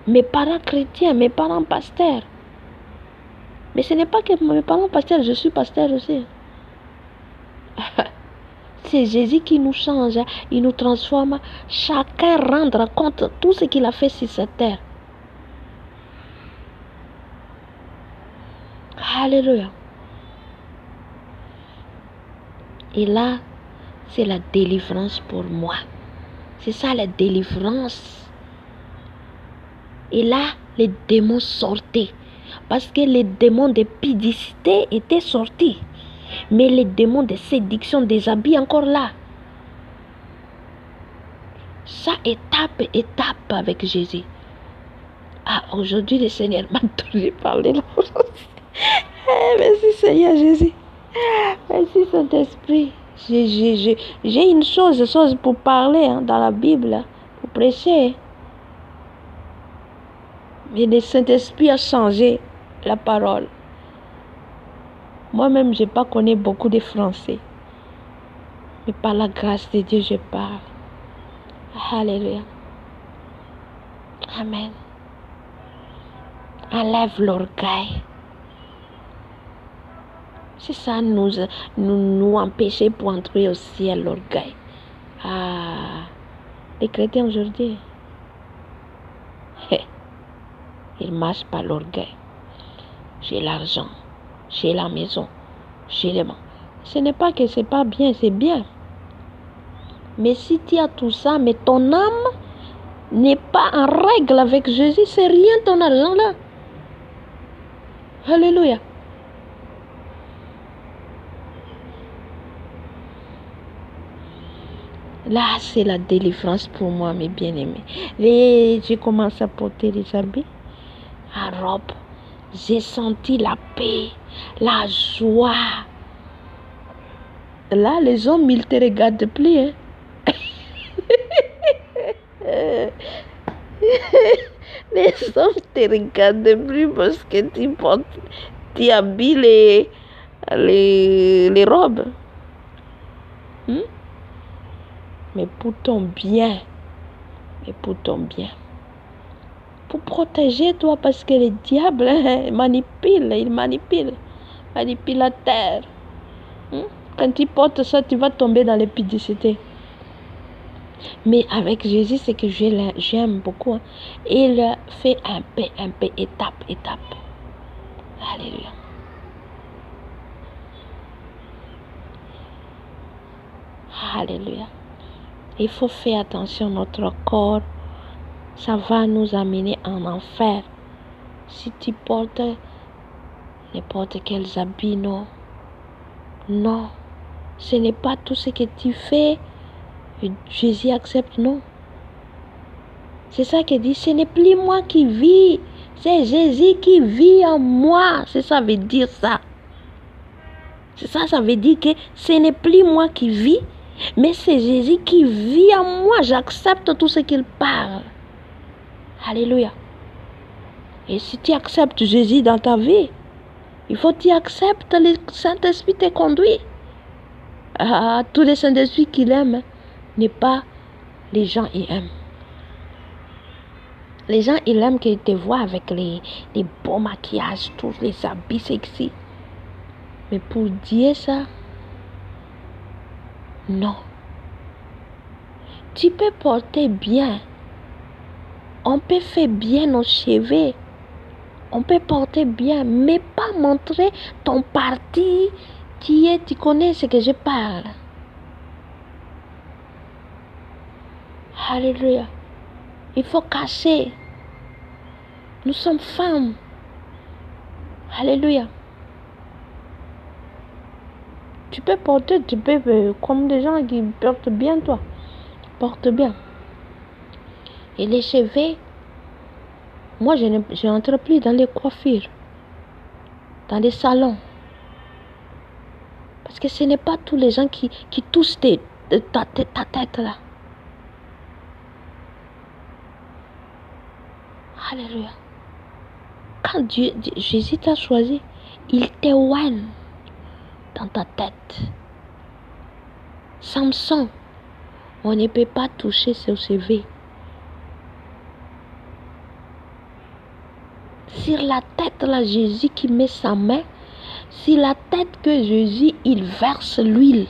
Mes parents chrétiens, mes parents pasteurs. Mais ce n'est pas que mes parents pasteurs, je suis pasteur aussi. C'est Jésus qui nous change, il nous transforme. Chacun rendre compte de tout ce qu'il a fait sur cette terre. Alléluia. Et là, c'est la délivrance pour moi. C'est ça la délivrance. Et là, les démons sortaient. Parce que les démons de pudicité étaient sortis. Mais les démons de séduction, des habits encore là. Ça, étape avec Jésus. Ah, aujourd'hui, le Seigneur m'a toujours parlé là. Merci Seigneur Jésus. Merci Saint-Esprit. J'ai une chose pour parler dans la Bible, pour prêcher. Mais le Saint-Esprit a changé la parole. Moi-même, je n'ai pas connu beaucoup de français. Mais par la grâce de Dieu, je parle. Alléluia. Amen. Enlève l'orgueil. C'est ça nous empêcher pour entrer au ciel, l'orgueil. Ah, les chrétiens aujourd'hui, ils marchent par l'orgueil. J'ai l'argent, j'ai la maison, j'ai les mains. Ce n'est pas que c'est pas bien, c'est bien. Mais si tu as tout ça, mais ton âme n'est pas en règle avec Jésus, c'est rien ton argent là. Alléluia. Là, c'est la délivrance pour moi, mes bien-aimés. J'ai commencé à porter les habits en robe. J'ai senti la paix, la joie. Là, les hommes, ils te regardent plus. Hein? Les hommes te regardent plus parce que tu habilles les robes. Mais pour ton bien. Pour protéger toi, parce que le diable il manipule la terre. Quand tu portes ça, tu vas tomber dans l'épidicité. Mais avec Jésus, c'est que j'aime beaucoup. Hein. Il fait un peu, étape. Alléluia. Alléluia. Il faut faire attention, notre corps, ça va nous amener en enfer. Si tu portes n'importe quels habits, non, ce n'est pas tout ce que tu fais, Jésus accepte, non. C'est ça qu'il dit, ce n'est plus moi qui vis, c'est Jésus qui vit en moi, c'est ça veut dire ça. C'est ça, ça veut dire que ce n'est plus moi qui vis, mais c'est Jésus qui vit en moi. J'accepte tout ce qu'il parle. Alléluia. Et si tu acceptes Jésus dans ta vie, il faut que tu acceptes le Saint-Esprit te conduit. Tous les Saint-Esprit qu'il aime n'est pas les gens ils aiment. Les gens ils aiment qu'ils te voient avec les beaux maquillages, tous les habits sexy. Mais pour Dieu ça, non. Tu peux porter bien. On peut faire bien nos cheveux. On peut porter bien, mais pas montrer ton parti qui est, tu connais ce que je parle. Alléluia. Il faut cacher. Nous sommes femmes. Alléluia. Tu peux porter, comme des gens qui portent bien, toi. Porte bien. Et les cheveux, moi je n'entre plus dans les coiffures, dans les salons. Parce que ce n'est pas tous les gens qui touchent ta tête là. Alléluia. Quand Jésus t'a choisi, il t'éloigne dans ta tête. Samson, on ne peut pas toucher ses cheveux. Sur la tête là, Jésus qui met sa main, sur la tête que Jésus, il verse l'huile.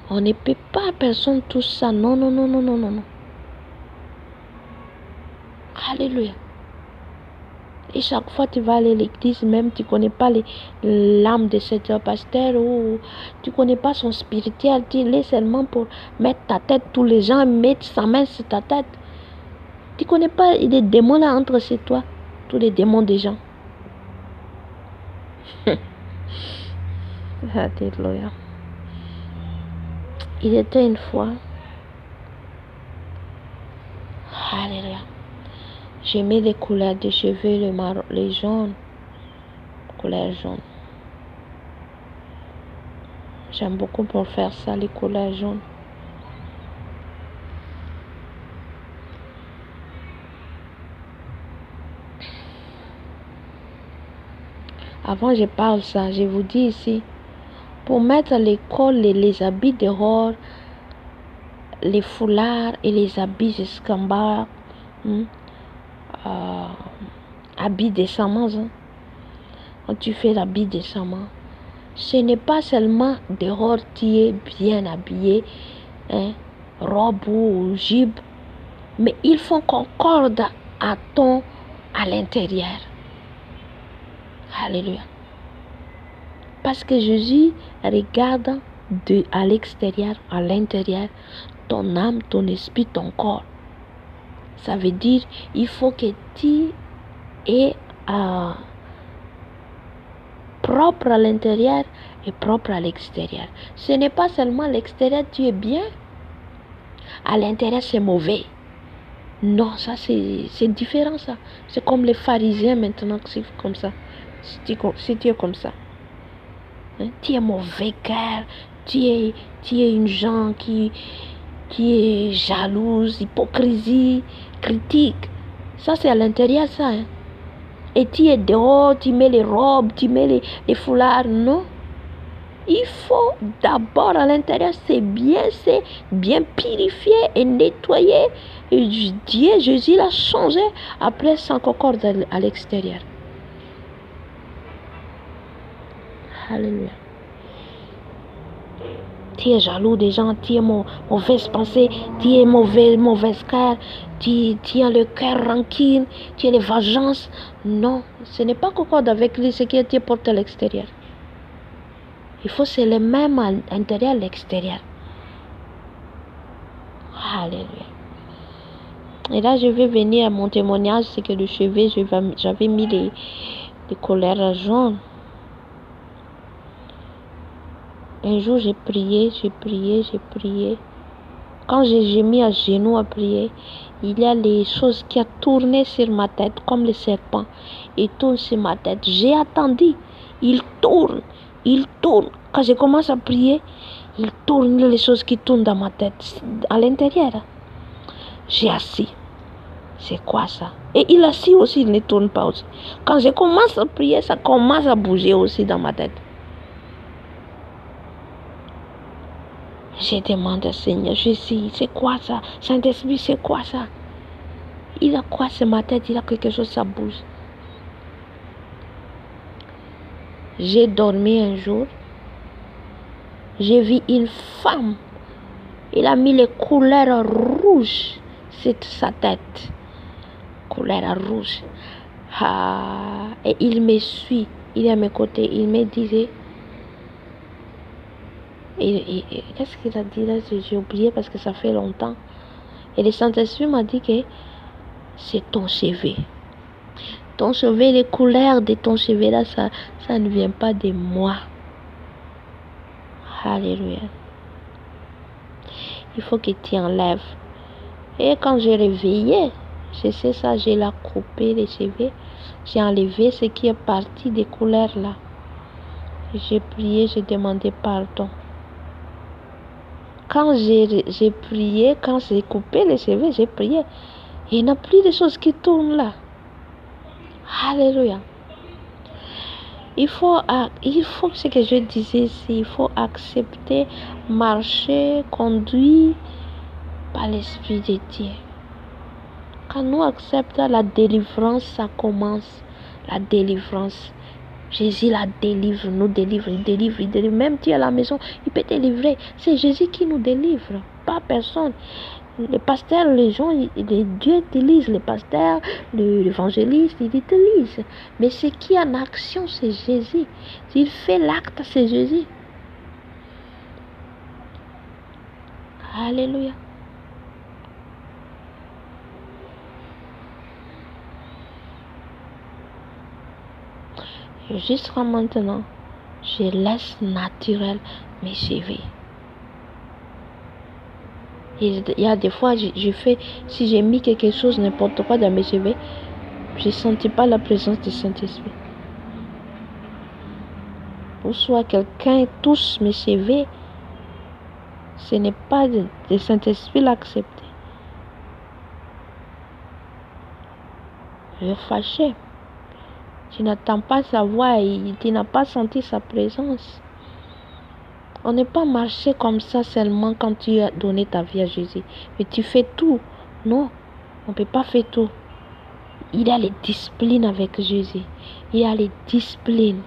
On ne peut pas, personne touche ça. Non. Alléluia. Et chaque fois tu vas aller à l'église, même tu ne connais pas l'âme de cet pasteur ou tu ne connais pas son spirituel, tu l'es seulement pour mettre ta tête, tous les gens mettent sa main sur ta tête. Tu connais pas les démons là entre chez toi? Tous les démons des gens. Alléluia. Il était une fois. Alléluia. J'aimais les couleurs de cheveux, les jaunes. Couleur jaune. J'aime beaucoup pour faire ça, les couleurs jaunes. Avant je parle ça, je vous dis ici, pour mettre à l'école les habits dehors, les foulards et les habits escambars, habits décemment, quand tu fais l'habit décemment, ce n'est pas seulement dehors tu es bien habillé, robe ou jupe, mais il faut concorde à l'intérieur. Alléluia. Parce que Jésus regarde à l'extérieur, à l'intérieur, ton âme, ton esprit, ton corps. Ça veut dire il faut que tu es propre à l'intérieur et propre à l'extérieur. Ce n'est pas seulement l'extérieur, tu es bien. À l'intérieur, c'est mauvais. Non, ça c'est différent ça. C'est comme les pharisiens maintenant, c'est comme ça. Si tu es comme ça, tu es mauvais cœur, tu es une gens qui est jalouse, hypocrisie, critique. Ça c'est à l'intérieur ça. Et tu es dehors, tu mets les robes, tu mets les foulards. Non. Il faut d'abord à l'intérieur, c'est bien purifié et nettoyé. Et Dieu, Jésus l'a changé après sans concorde à l'extérieur. Alléluia. Tu es jaloux des gens, tu es mauvaise pensée, tu es mauvaise cœur, tu as le cœur rancune, tu as les vengeances. Non, ce n'est pas concorde avec ce qui est porté à l'extérieur. Il faut c'est le même à l'intérieur et à l'extérieur. Alléluia. Et là, je vais venir à mon témoignage, c'est que le chevet, j'avais mis les couleurs jaunes. Un jour, j'ai prié. Quand j'ai mis à genoux à prier, il y a les choses qui ont tourné sur ma tête, comme le serpent. Il tourne sur ma tête. J'ai attendu. Il tourne. Quand je commence à prier, il tourne les choses qui tournent dans ma tête, à l'intérieur. J'ai assis. C'est quoi ça? Et il assis aussi, il ne tourne pas aussi. Quand je commence à prier, ça commence à bouger aussi dans ma tête. Je demande au Seigneur, Jésus, c'est quoi ça? Saint-Esprit, c'est quoi ça? Il a quoi sur ma tête? Il a quelque chose, ça bouge. J'ai dormi un jour. J'ai vu une femme. Il a mis les couleurs rouges sur sa tête. Couleur rouge. Et il me suit. Il est à mes côtés. Il me disait... qu'est-ce qu'il a dit là? J'ai oublié parce que ça fait longtemps. Et le Saint-Esprit m'a dit que c'est ton cheveu. Ton cheveu, les couleurs de ton cheveu là, ça ne vient pas de moi. Alléluia. Il faut que tu enlèves. Et quand j'ai réveillé, je sais ça, j'ai la coupé les cheveux. J'ai enlevé ce qui est parti des couleurs là. J'ai prié, j'ai demandé pardon. Quand j'ai prié, quand j'ai coupé les cheveux, j'ai prié. Il n'y a plus de choses qui tournent là. Alléluia. Il faut ce que je disais ici, il faut accepter, marcher, conduire par l'Esprit de Dieu. Quand nous acceptons la délivrance, ça commence. La délivrance. Jésus la délivre, nous délivre, il délivre. Même tu es à la maison, il peut te délivrer. C'est Jésus qui nous délivre, pas personne. Les pasteurs, les gens, Dieu utilise les pasteurs, l'évangéliste, il utilise. Mais ce qui est en action, c'est Jésus. S'il fait l'acte, c'est Jésus. Alléluia. Jusqu'à maintenant, je laisse naturel mes cheveux. Il y a des fois, je fais, si j'ai mis quelque chose, n'importe quoi dans mes cheveux, je ne sentis pas la présence du Saint-Esprit. Ou soit quelqu'un touche mes cheveux, ce n'est pas le Saint-Esprit l'accepter. Je suis fâché. Tu n'attends pas sa voix et tu n'as pas senti sa présence. On n'est pas marché comme ça seulement quand tu as donné ta vie à Jésus. Mais tu fais tout. Non, on ne peut pas faire tout. Il y a les disciplines avec Jésus. Il y a les disciplines.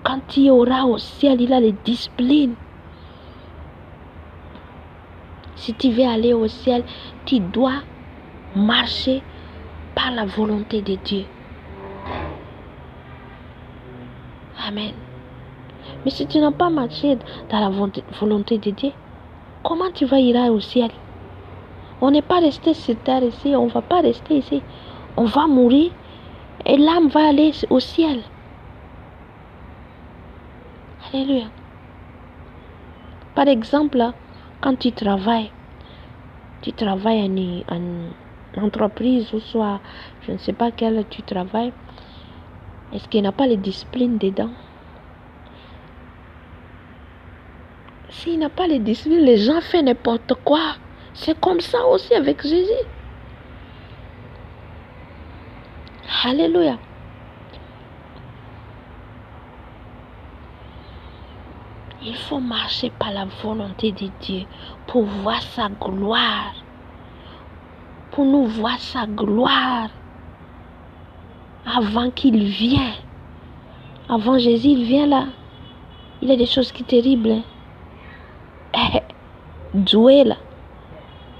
Quand tu auras au ciel, il y a les disciplines. Si tu veux aller au ciel, tu dois marcher par la volonté de Dieu. Amen. Mais si tu n'as pas marché dans la volonté de Dieu, comment tu vas ir au ciel? On n'est pas resté sur terre ici, on ne va pas rester ici. On va mourir et l'âme va aller au ciel. Alléluia. Par exemple, quand tu travailles en entreprise ou soit, je ne sais pas quel tu travailles, est-ce qu'il n'y a pas les disciplines dedans? S'il n'y a pas les disciplines, les gens font n'importe quoi. C'est comme ça aussi avec Jésus. Alléluia. Il faut marcher par la volonté de Dieu pour voir sa gloire. Pour nous voir sa gloire. Avant qu'il vienne. Avant Jésus, il vient là. Il y a des choses qui sont terribles. Dieu là.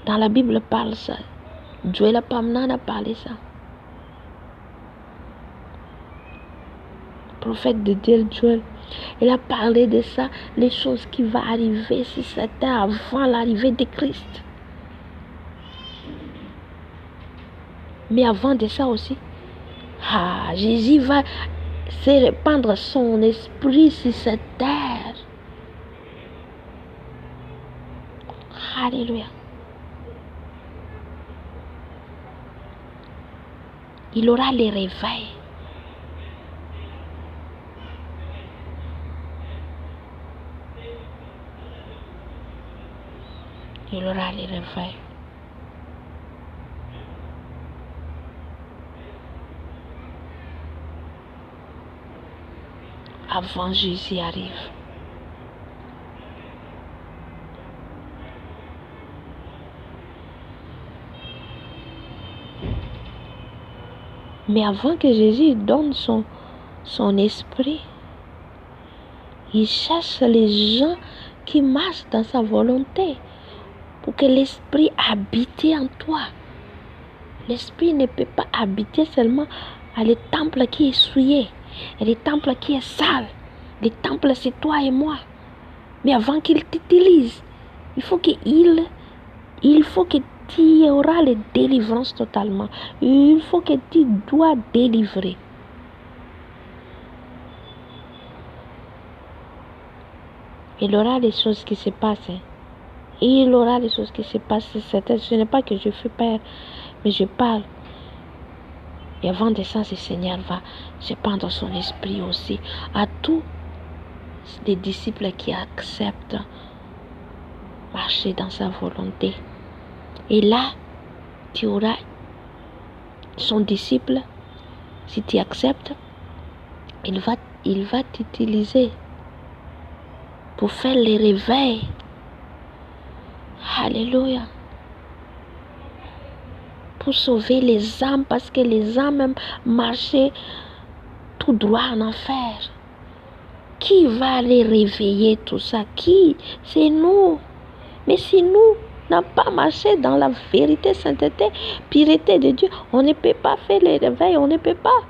Dans la Bible parle ça. Dieu là, Pamna a parlé ça. Le prophète de Dieu, Joël, il a parlé de ça, les choses qui vont arriver sur cette terre avant l'arrivée de Christ. Mais avant de ça aussi, Jésus va se répandre son esprit sur cette terre. Alléluia. Il aura les réveils. Il aura les réveils. Avant Jésus arrive. Mais avant que Jésus donne son esprit, il cherche les gens qui marchent dans sa volonté pour que l'esprit habite en toi. L'esprit ne peut pas habiter seulement à le temple qui est souillé, et le temple qui est sale. Le temple, c'est toi et moi. Mais avant qu'il t'utilise, il faut que tu auras la délivrance totalement. Il faut que tu dois délivrer. Il y aura des choses qui se passent. Il y aura des choses qui se passent. Ce n'est pas que je fais peur, mais je parle. Et avant de ça, le Seigneur va répandre son esprit aussi à tous les disciples qui acceptent marcher dans sa volonté. Et là, tu auras son disciple. Si tu acceptes, il va t'utiliser pour faire les réveils. Alléluia. Pour sauver les âmes, parce que les âmes même marchaient tout droit en enfer. Qui va les réveiller tout ça? Qui? C'est nous. Mais si nous n'avons pas marché dans la vérité, sainteté, pureté de Dieu, on ne peut pas faire les réveils, on ne peut pas.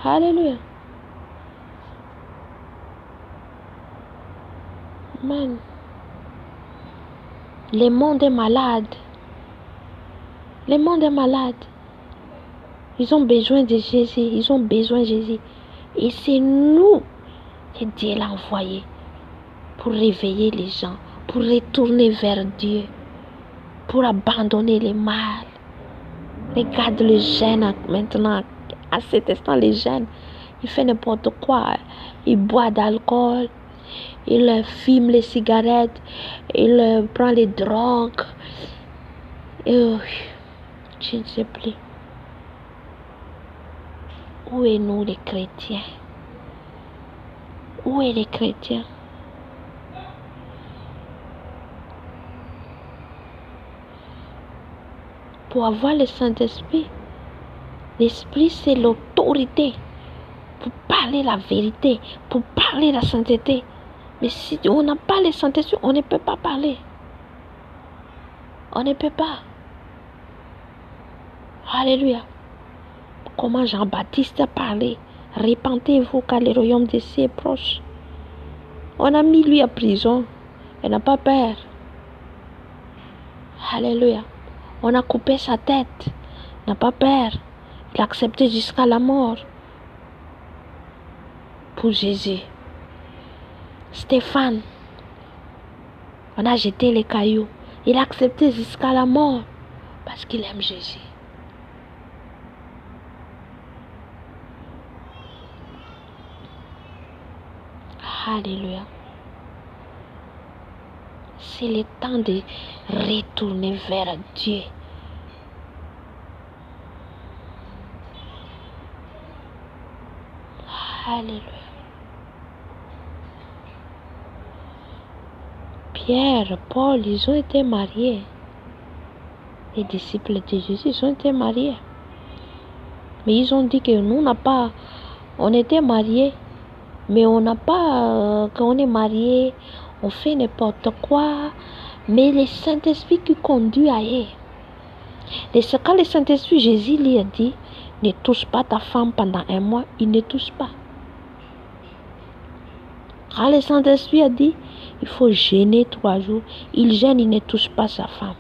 Alléluia. Amen. Le monde est malade. Le monde est malade. Ils ont besoin de Jésus. Ils ont besoin de Jésus. Et c'est nous que Dieu l'a envoyé pour réveiller les gens, pour retourner vers Dieu, pour abandonner le mal. Regarde le jeune maintenant. À cet instant, les jeunes, il fait n'importe quoi. Il boit d'alcool, il fume les cigarettes, il prend les drogues. Et, je ne sais plus. Où est nous les chrétiens? Où est les chrétiens? Pour avoir le Saint-Esprit, l'Esprit c'est l'autorité pour parler la vérité, pour parler la sainteté. Mais si on n'a pas le Saint-Esprit, on ne peut pas parler. On ne peut pas. Alléluia. Comment Jean-Baptiste a parlé. Répentez-vous car le royaume des cieux est proche. On a mis lui à prison. Il n'a pas peur. Alléluia. On a coupé sa tête. Il n'a pas peur. Il a accepté jusqu'à la mort. Pour Jésus. Stéphane. On a jeté les cailloux. Il a accepté jusqu'à la mort. Parce qu'il aime Jésus. Alléluia. C'est le temps de retourner vers Dieu. Alléluia. Pierre, Paul, ils ont été mariés. Les disciples de Jésus, ils ont été mariés. Mais ils ont dit que nous, on était mariés. Mais on n'a pas, quand on est marié, on fait n'importe quoi. Mais le Saint-Esprit qui conduit ailleurs. Quand le Saint-Esprit, Jésus lui a dit, ne touche pas ta femme pendant 1 mois, il ne touche pas. Quand le Saint-Esprit a dit, il faut jeûner 3 jours, il jeûne, il ne touche pas sa femme.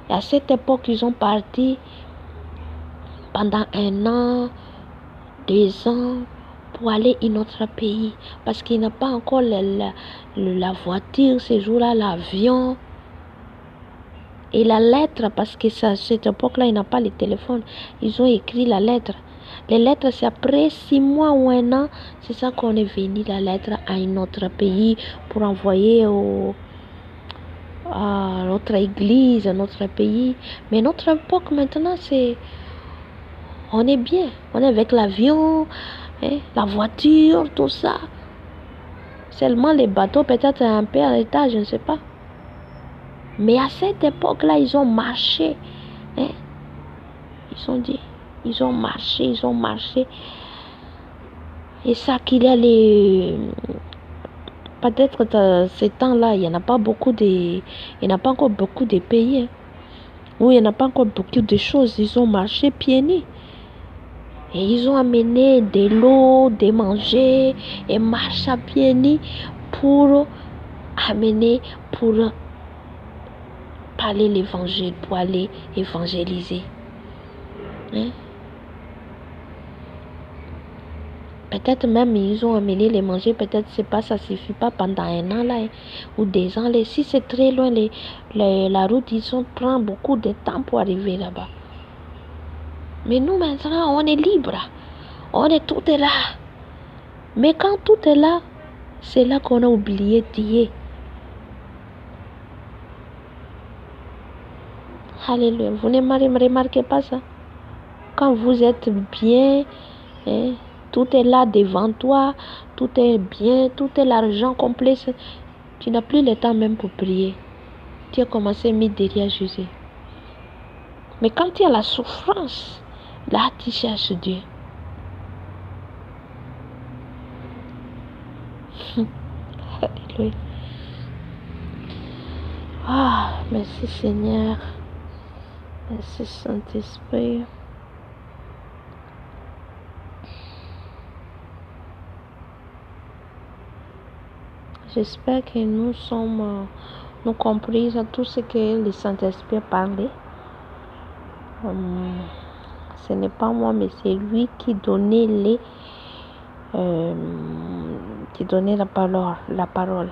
Et à cette époque, ils ont parti pendant 1 an, 2 ans, pour aller dans notre pays. Parce qu'il n'a pas encore la voiture, ces jours-là, l'avion. Et la lettre, parce que à cette époque-là, il n'a pas le téléphone. Ils ont écrit la lettre. Les lettres, c'est après 6 mois ou 1 an, c'est ça qu'on est venu, la lettre, à un autre pays pour envoyer à notre église, à notre pays. Mais notre époque maintenant, on est bien. On est avec l'avion, la voiture, tout ça. Seulement les bateaux, peut-être un peu à l'état, je ne sais pas. Mais à cette époque-là, ils ont marché. Ils ont dit, ils ont marché. Et ça qu'il y a peut-être dans ces temps-là, il n'y a pas encore beaucoup de pays. Où il n'y en a pas encore beaucoup de choses. Ils ont marché pieds nus. Et ils ont amené de l'eau, de manger, et marché à pieds nus pour parler l'évangile, pour aller évangéliser. Peut-être même ils ont amené les manger, peut-être c'est pas, ça suffit pas pendant 1 an là, ou 2 ans. Si c'est très loin, la route, prend beaucoup de temps pour arriver là-bas. Mais nous maintenant, on est libre. Tout est là. Mais quand tout est là, c'est là qu'on a oublié Dieu. Alléluia. Vous ne remarquez pas ça? Quand vous êtes bien, tout est là devant toi, tout est bien, tout est l'argent complet. Tu n'as plus le temps même pour prier. Tu as commencé à mettre derrière Jésus. Mais quand il y a la souffrance, là tu cherches Dieu. Alléluia. Merci Seigneur. Merci Saint-Esprit. J'espère que nous compris tout ce que le Saint-Esprit a parlé. Ce n'est pas moi, mais c'est lui qui donnait la parole.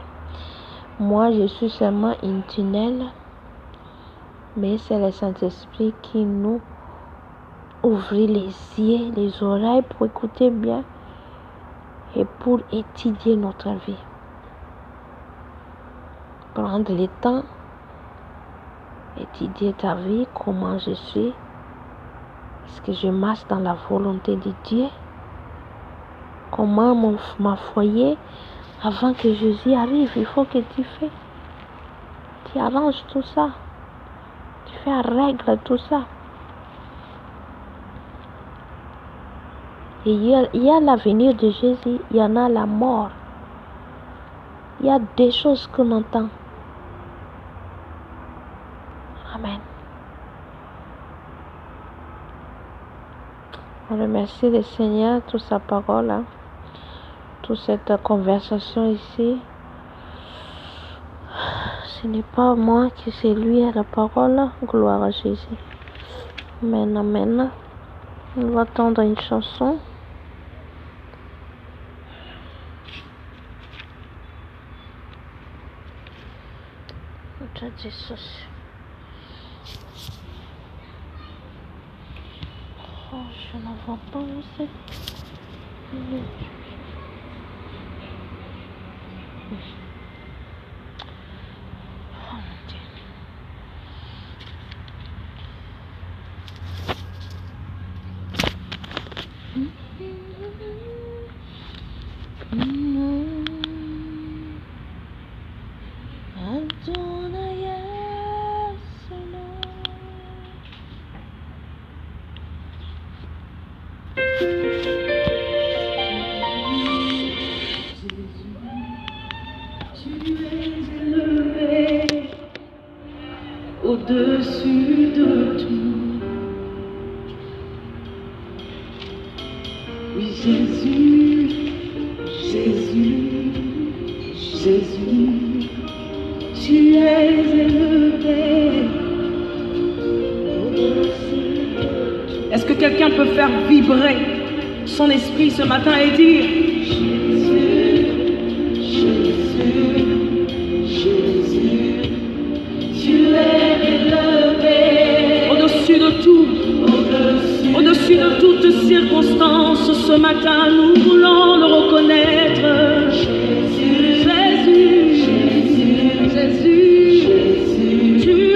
Moi, je suis seulement une tunnel, mais c'est le Saint-Esprit qui nous ouvre les yeux, les oreilles pour écouter bien et pour étudier notre vie. Prendre le temps, étudier ta vie, comment je suis. Est-ce que je marche dans la volonté de Dieu? Comment ma foyer, avant que Jésus arrive, il faut que tu arranges tout ça. Tu fais à règle tout ça. Et il y a l'avenir de Jésus, il y en a la mort. Il y a des choses qu'on entend. Amen. On remercie le Seigneur, toute sa parole, toute cette conversation ici. Ce n'est pas moi qui c'est lui à la parole. Gloire à Jésus. Amen, amen. On va entendre une chanson. Jesus. Oh, je n'en vois pas où c'est. Oh mon Dieu. Au-dessus de tout. Oui, Jésus, Jésus, Jésus, tu es élevé. Est-ce que quelqu'un peut faire vibrer son esprit ce matin et dire Jésus, Jésus, Jésus, tu es élevé. Au-dessus de tout, au-dessus de toutes circonstances, ce matin nous voulons le reconnaître. Jésus, Jésus, Jésus, Jésus, Jésus, tu es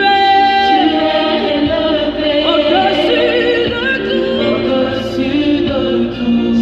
élevé. Au-dessus de tout, au-dessus de tout.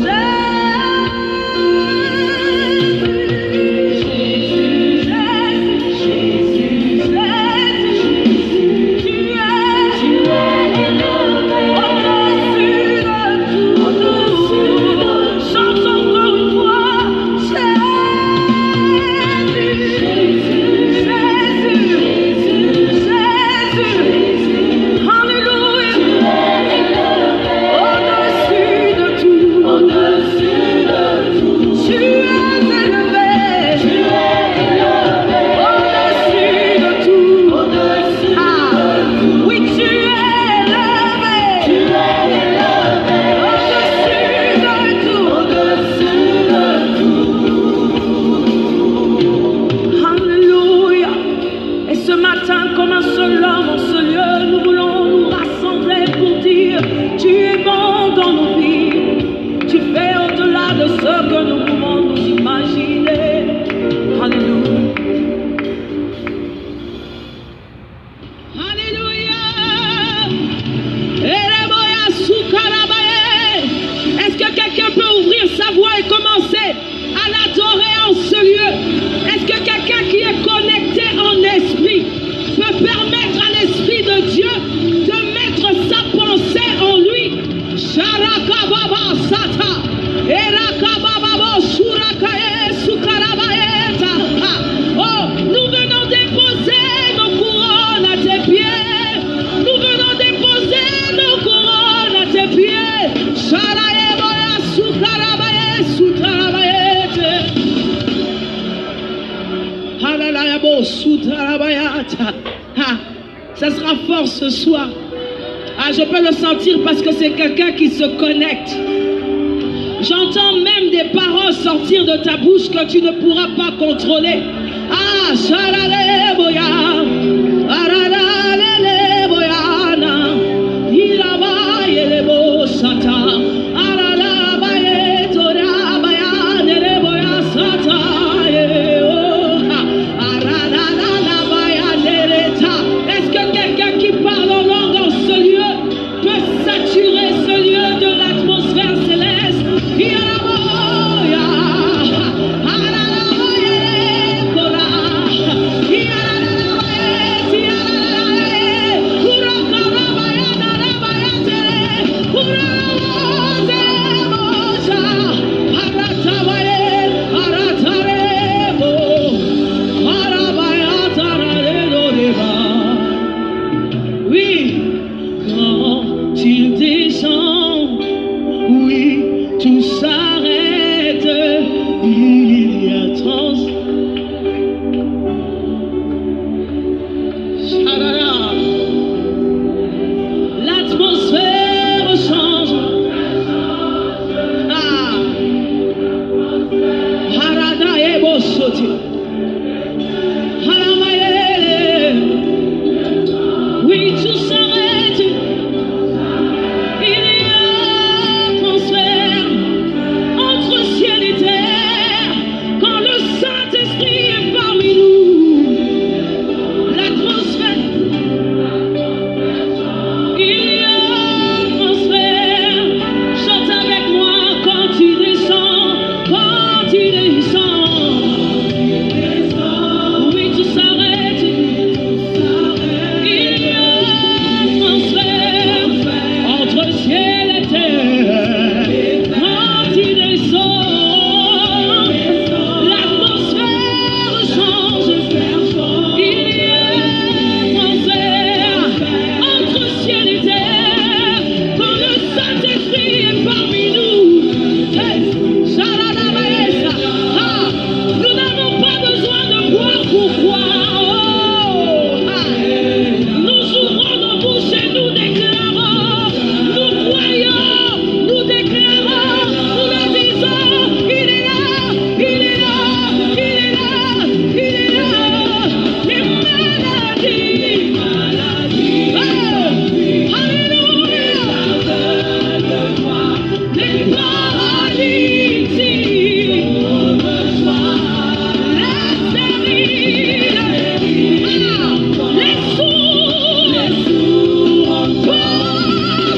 Ça sera fort ce soir. Ah, je peux le sentir parce que c'est quelqu'un qui se connecte. J'entends même des paroles sortir de ta bouche que tu ne pourras pas contrôler. Ah, shalale boya, aralale boyana, ilaba yelebo sata, arala baye tora bayane le boya sata, arala bayane leta. Est-ce que quelqu'un qui parle en langue dans ce lieu peut saturer ce lieu de l'atmosphère céleste? Oui, quand il descend, oui, tout s'arrête, il y a trans. L'atmosphère change. Ah, Harada e Bosoti. Haramaye. Oui, tout s'arrête. Il y a transfert entre ciel et terre quand le Saint-Esprit est parmi nous. L'atmosphère, il y a transfert. Chante avec moi quand il descend, quand il descend. Oui, tout s'arrête. Il y a transfert entre ciel et terre quand il descend. L'atmosphère change. Il y a transfert entre ciel et terre quand le Saint-Esprit est parmi nous. Hey, Shaladamaesa. Ah, nous n'avons pas besoin de boire pour croire. Oh, ah. Nous ouvrons nos bouches et nous déclarons, nous croyons, nous déclarons, nous le disons, il est là, il est là, il est là, il est là. Les maladies, oh, alléluia, les paralytiques, les stériles, les sourds, par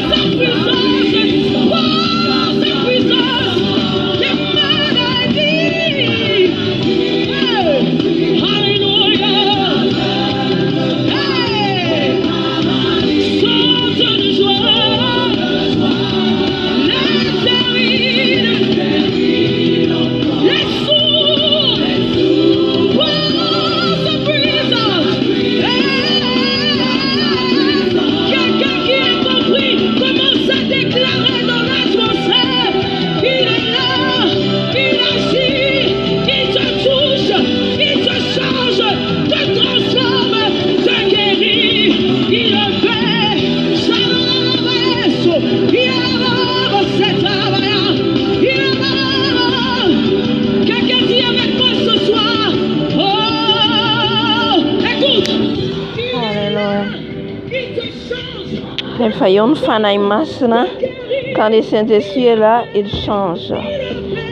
sa puissance, les maladies, alléluia, sorte de joie, les stériles, les sourds, par sa puissance. Quelqu'un qui a compris commence à déclarer dans l'atmosphère. Il est là, il agit, il te touche, il te change, te transforme, te guérit, il le fait. Quelqu'un dit avec moi ce soir. Oh, écoute. Alléluia. Il te change. Rehefa eo ny fanahy masina, quand le Saint-Esprit est là, il change,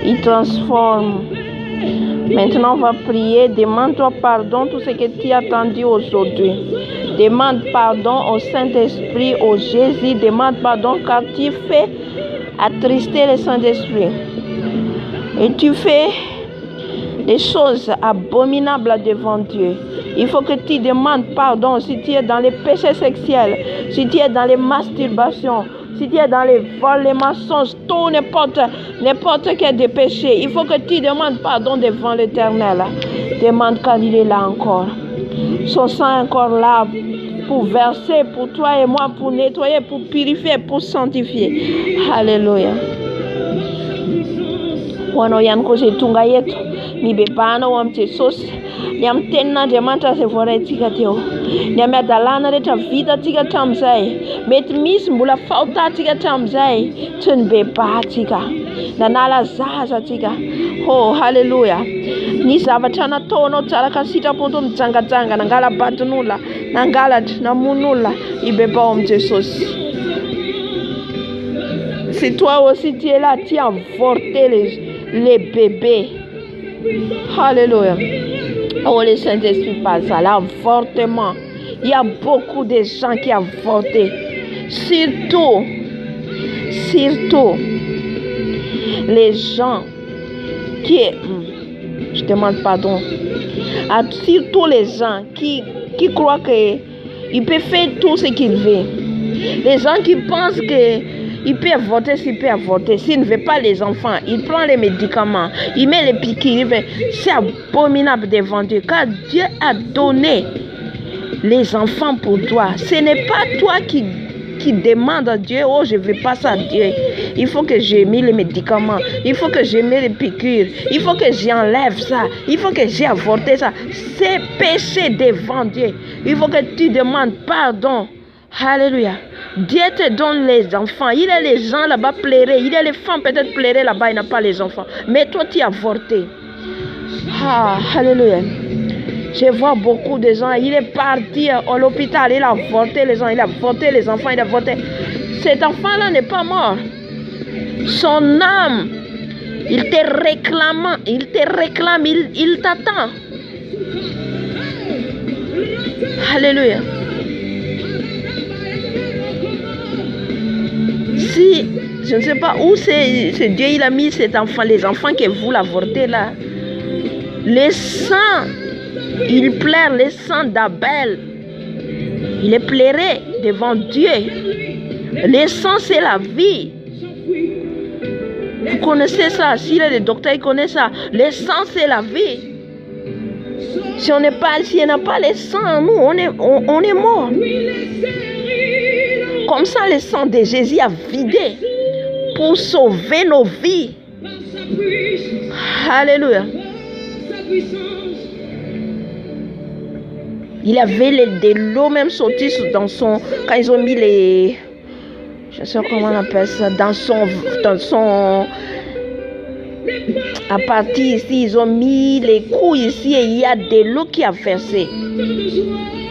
il transforme. Maintenant, on va prier. Demande-toi pardon, tout ce que tu as entendu aujourd'hui. Demande pardon au Saint-Esprit, au Jésus. Demande pardon car tu fais attrister le Saint-Esprit. Et tu fais des choses abominables devant Dieu. Il faut que tu demandes pardon si tu es dans les péchés sexuels, si tu es dans les masturbations, si tu es dans les vols, les mensonges, tout, n'importe quel des péchés. Il faut que tu demandes pardon devant l'Éternel. Demande quand il est là encore. Son sang est encore là pour verser pour toi et moi, pour nettoyer, pour purifier, pour sanctifier. Alléluia. Wano yan ko tunga yetu. Mibebana wa mchesosi. Ny amin'ny tenin'Andriamanitra izay voaraintsika teo. Ny amin'ny adalàna rehetra vitantsika hatramin'izay. Mety misy mbola fahotantsika hatramin'izay. Tsy ny bebahantsika. Nanala zaza antsika. Oh, halleluja. Ny zavatra nataonao tsara ka sitraponao mijangajanga, nangala badin'olona, nangalatra, namono olona, ibebao amin'i Jesosy. Si toi aussi tu es là, tu as avorté les bébés. Alléluia. Oh, le Saint-Esprit passe à l'avortement. Il y a beaucoup de gens qui avortent. Surtout, les gens qui... Je demande pardon. Surtout les gens qui croient qu'ils peuvent faire tout ce qu'ils veulent. Les gens qui pensent qu'il peut avorter s'il peut avorter. S'il ne veut pas les enfants, il prend les médicaments, il met les piqûres. C'est abominable devant Dieu. Car Dieu a donné les enfants pour toi. Ce n'est pas toi qui demande à Dieu, oh je ne veux pas ça à Dieu. Il faut que j'ai mis les médicaments, il faut que j'ai mis les piqûres, il faut que j'enlève ça, il faut que j'ai avorté ça. C'est péché devant Dieu. Il faut que tu demandes pardon. Alléluia. Dieu te donne les enfants. Il est les gens là-bas plairaient. Il est les femmes peut-être plairaient là-bas, il n'a pas les enfants. Mais toi tu as avorté. Ah, alléluia. Je vois beaucoup de gens, il est parti à l'hôpital, il a avorté les gens, il a avorté les enfants, il a avorté. Cet enfant-là n'est pas mort. Son âme, il te réclame, il t'attend. Alléluia. Si, je ne sais pas où c'est Dieu, il a mis cet enfant, les enfants que vous l'avortez là. Les sangs, il pleure le sang d'Abel. Il est pleuré devant Dieu. Le sang, c'est la vie. Vous connaissez ça. Si le docteur connaît ça. Le sang, c'est la vie. Si on n'a pas le sang en nous, on est mort. Comme ça, le sang de Jésus a vidé pour sauver nos vies. Alléluia. Il avait de l'eau même sortie dans son... Quand ils ont mis les... Je ne sais pas comment on appelle ça. Dans son... À partir ici, ils ont mis les couilles ici et il y a de l'eau qui a versé.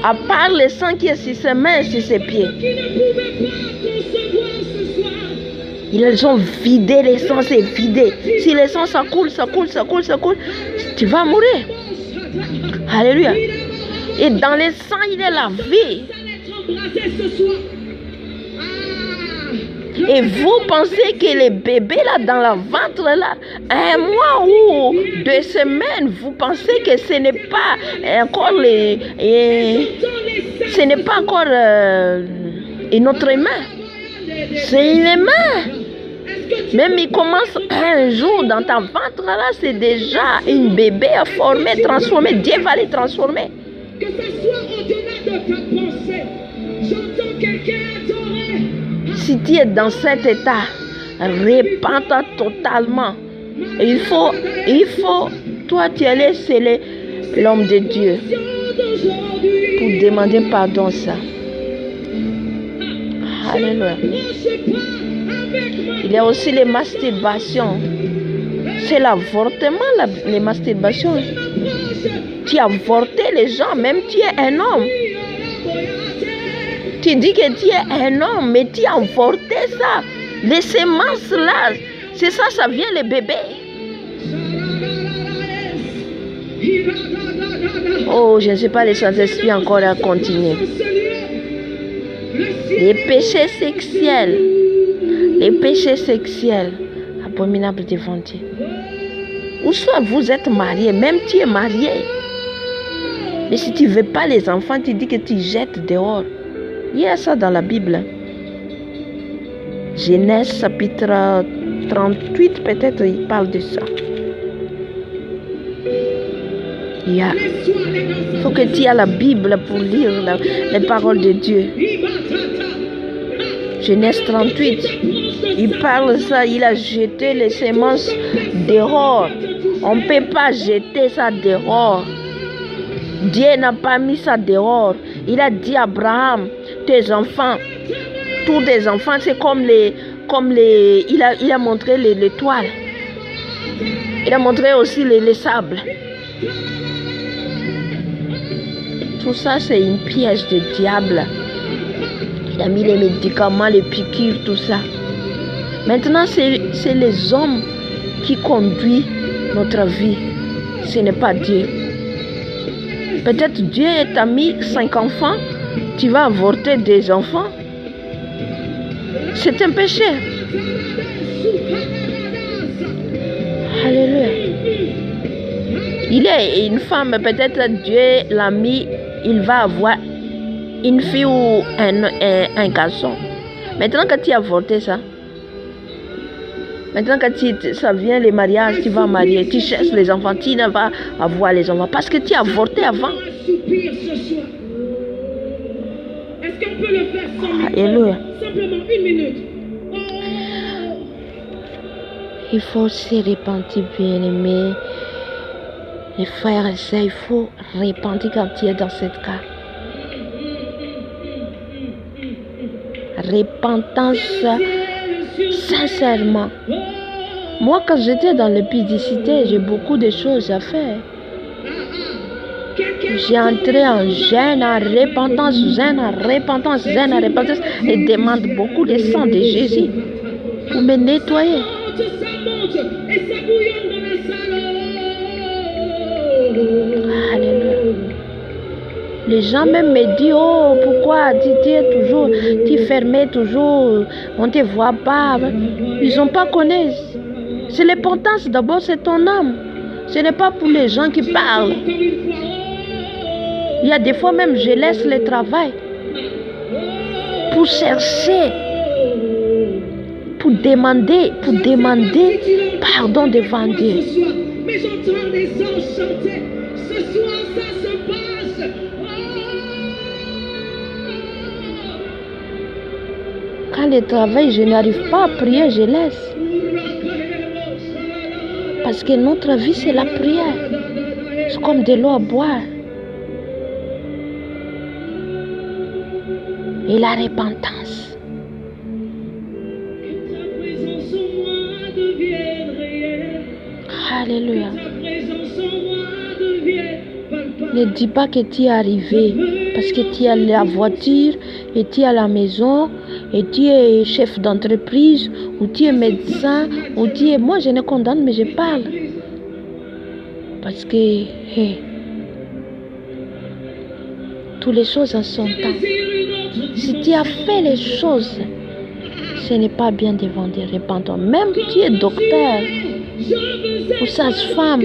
À part le sang qui est sur ses mains et sur ses pieds. Ils ont vidé le sang, c'est vidé. Si le sang, ça coule, tu vas mourir. Alléluia. Et dans le sang, il est la vie. Et vous pensez que les bébés là dans le ventre là, un mois ou 2 semaines, vous pensez que ce n'est pas encore ce n'est pas encore une autre humain. C'est une humain. Même il commence un jour dans ta ventre là, c'est déjà une bébé formée, transformée. Dieu va les transformer. Que ce soit au-delà de ta pensée, j'entends quelqu'un adorer. Si tu es dans cet état, répands-toi totalement. Il faut, toi tu es allé sceller l'homme de Dieu pour demander pardon ça. Alléluia. Il y a aussi les masturbations. C'est l'avortement, les masturbations. Tu as avorté les gens, même tu es un homme. Tu dis que tu es un homme, mais tu as avorté ça. Les semences là, c'est ça, ça vient les bébés. Oh, je ne sais pas, les Saint-Esprit encore à continuer. Les péchés sexuels, abominables devant Dieu. Ou soit vous êtes marié, même tu es marié. Mais si tu ne veux pas les enfants, tu dis que tu jettes dehors. Il y a ça dans la Bible. Genèse chapitre 38, peut-être, il parle de ça. Il faut que tu aies la Bible pour lire les paroles de Dieu. Genèse 38, il parle de ça, il a jeté les semences dehors. On ne peut pas jeter ça dehors. Dieu n'a pas mis ça dehors. Il a dit à Abraham, tes enfants, tous tes enfants, c'est il a montré les toiles. Il a montré aussi les sables. Tout ça, c'est une piège de diable. Il a mis les médicaments, les piqûres, tout ça. Maintenant, c'est les hommes qui conduisent notre vie. Ce n'est pas Dieu. Peut-être Dieu t'a mis 5 enfants, tu vas avorter des enfants. C'est un péché. Alléluia. Il est une femme, peut-être Dieu l'a mis, il va avoir une fille ou un garçon. Maintenant que tu as avorté ça, maintenant que ça vient les mariages, tu vas marier, tu cherches les enfants, tu ne vas avoir les enfants parce que tu as avorté avant. Est-ce qu'on peut le faire sans micro? Alléluia. Simplement 1 minute. Il faut se repentir, bien-aimé. Les frères et sœurs, il faut repentir quand tu es dans cette cas. Repentance sincèrement. Moi, quand j'étais dans l'épidicité, j'ai beaucoup de choses à faire. J'ai entré en jeûne, en repentance, et demande beaucoup de sang de Jésus pour me nettoyer. Alléluia. Les gens même me disent, oh, pourquoi tu es toujours, tu fermé toujours, on ne te voit pas. Ils n'ont pas connu. C'est l'importance d'abord, c'est ton âme. Ce n'est pas pour les gens qui parlent. Il y a des fois même, je laisse le travail pour chercher, pour demander pardon devant Dieu. Mais j'entends les anges chanter. Ce soir, ça se passe. Quand le travail, je n'arrive pas à prier, je laisse. Parce que notre vie, c'est la prière. C'est comme de l'eau à boire. Et la repentance. Que ta présence en moi devienne réelle. Alléluia. Que ta présence en moi devienne palpable. Ne dis pas que tu es arrivé parce que tu as la voiture et tu as la maison et tu es chef d'entreprise ou tu es médecin ou tu es... Moi, je ne condamne, mais je parle. Parce que toutes les choses en son temps. Si tu as fait les choses, ce n'est pas bien devant Dieu. Repentons. Même tu es docteur ou sage-femme,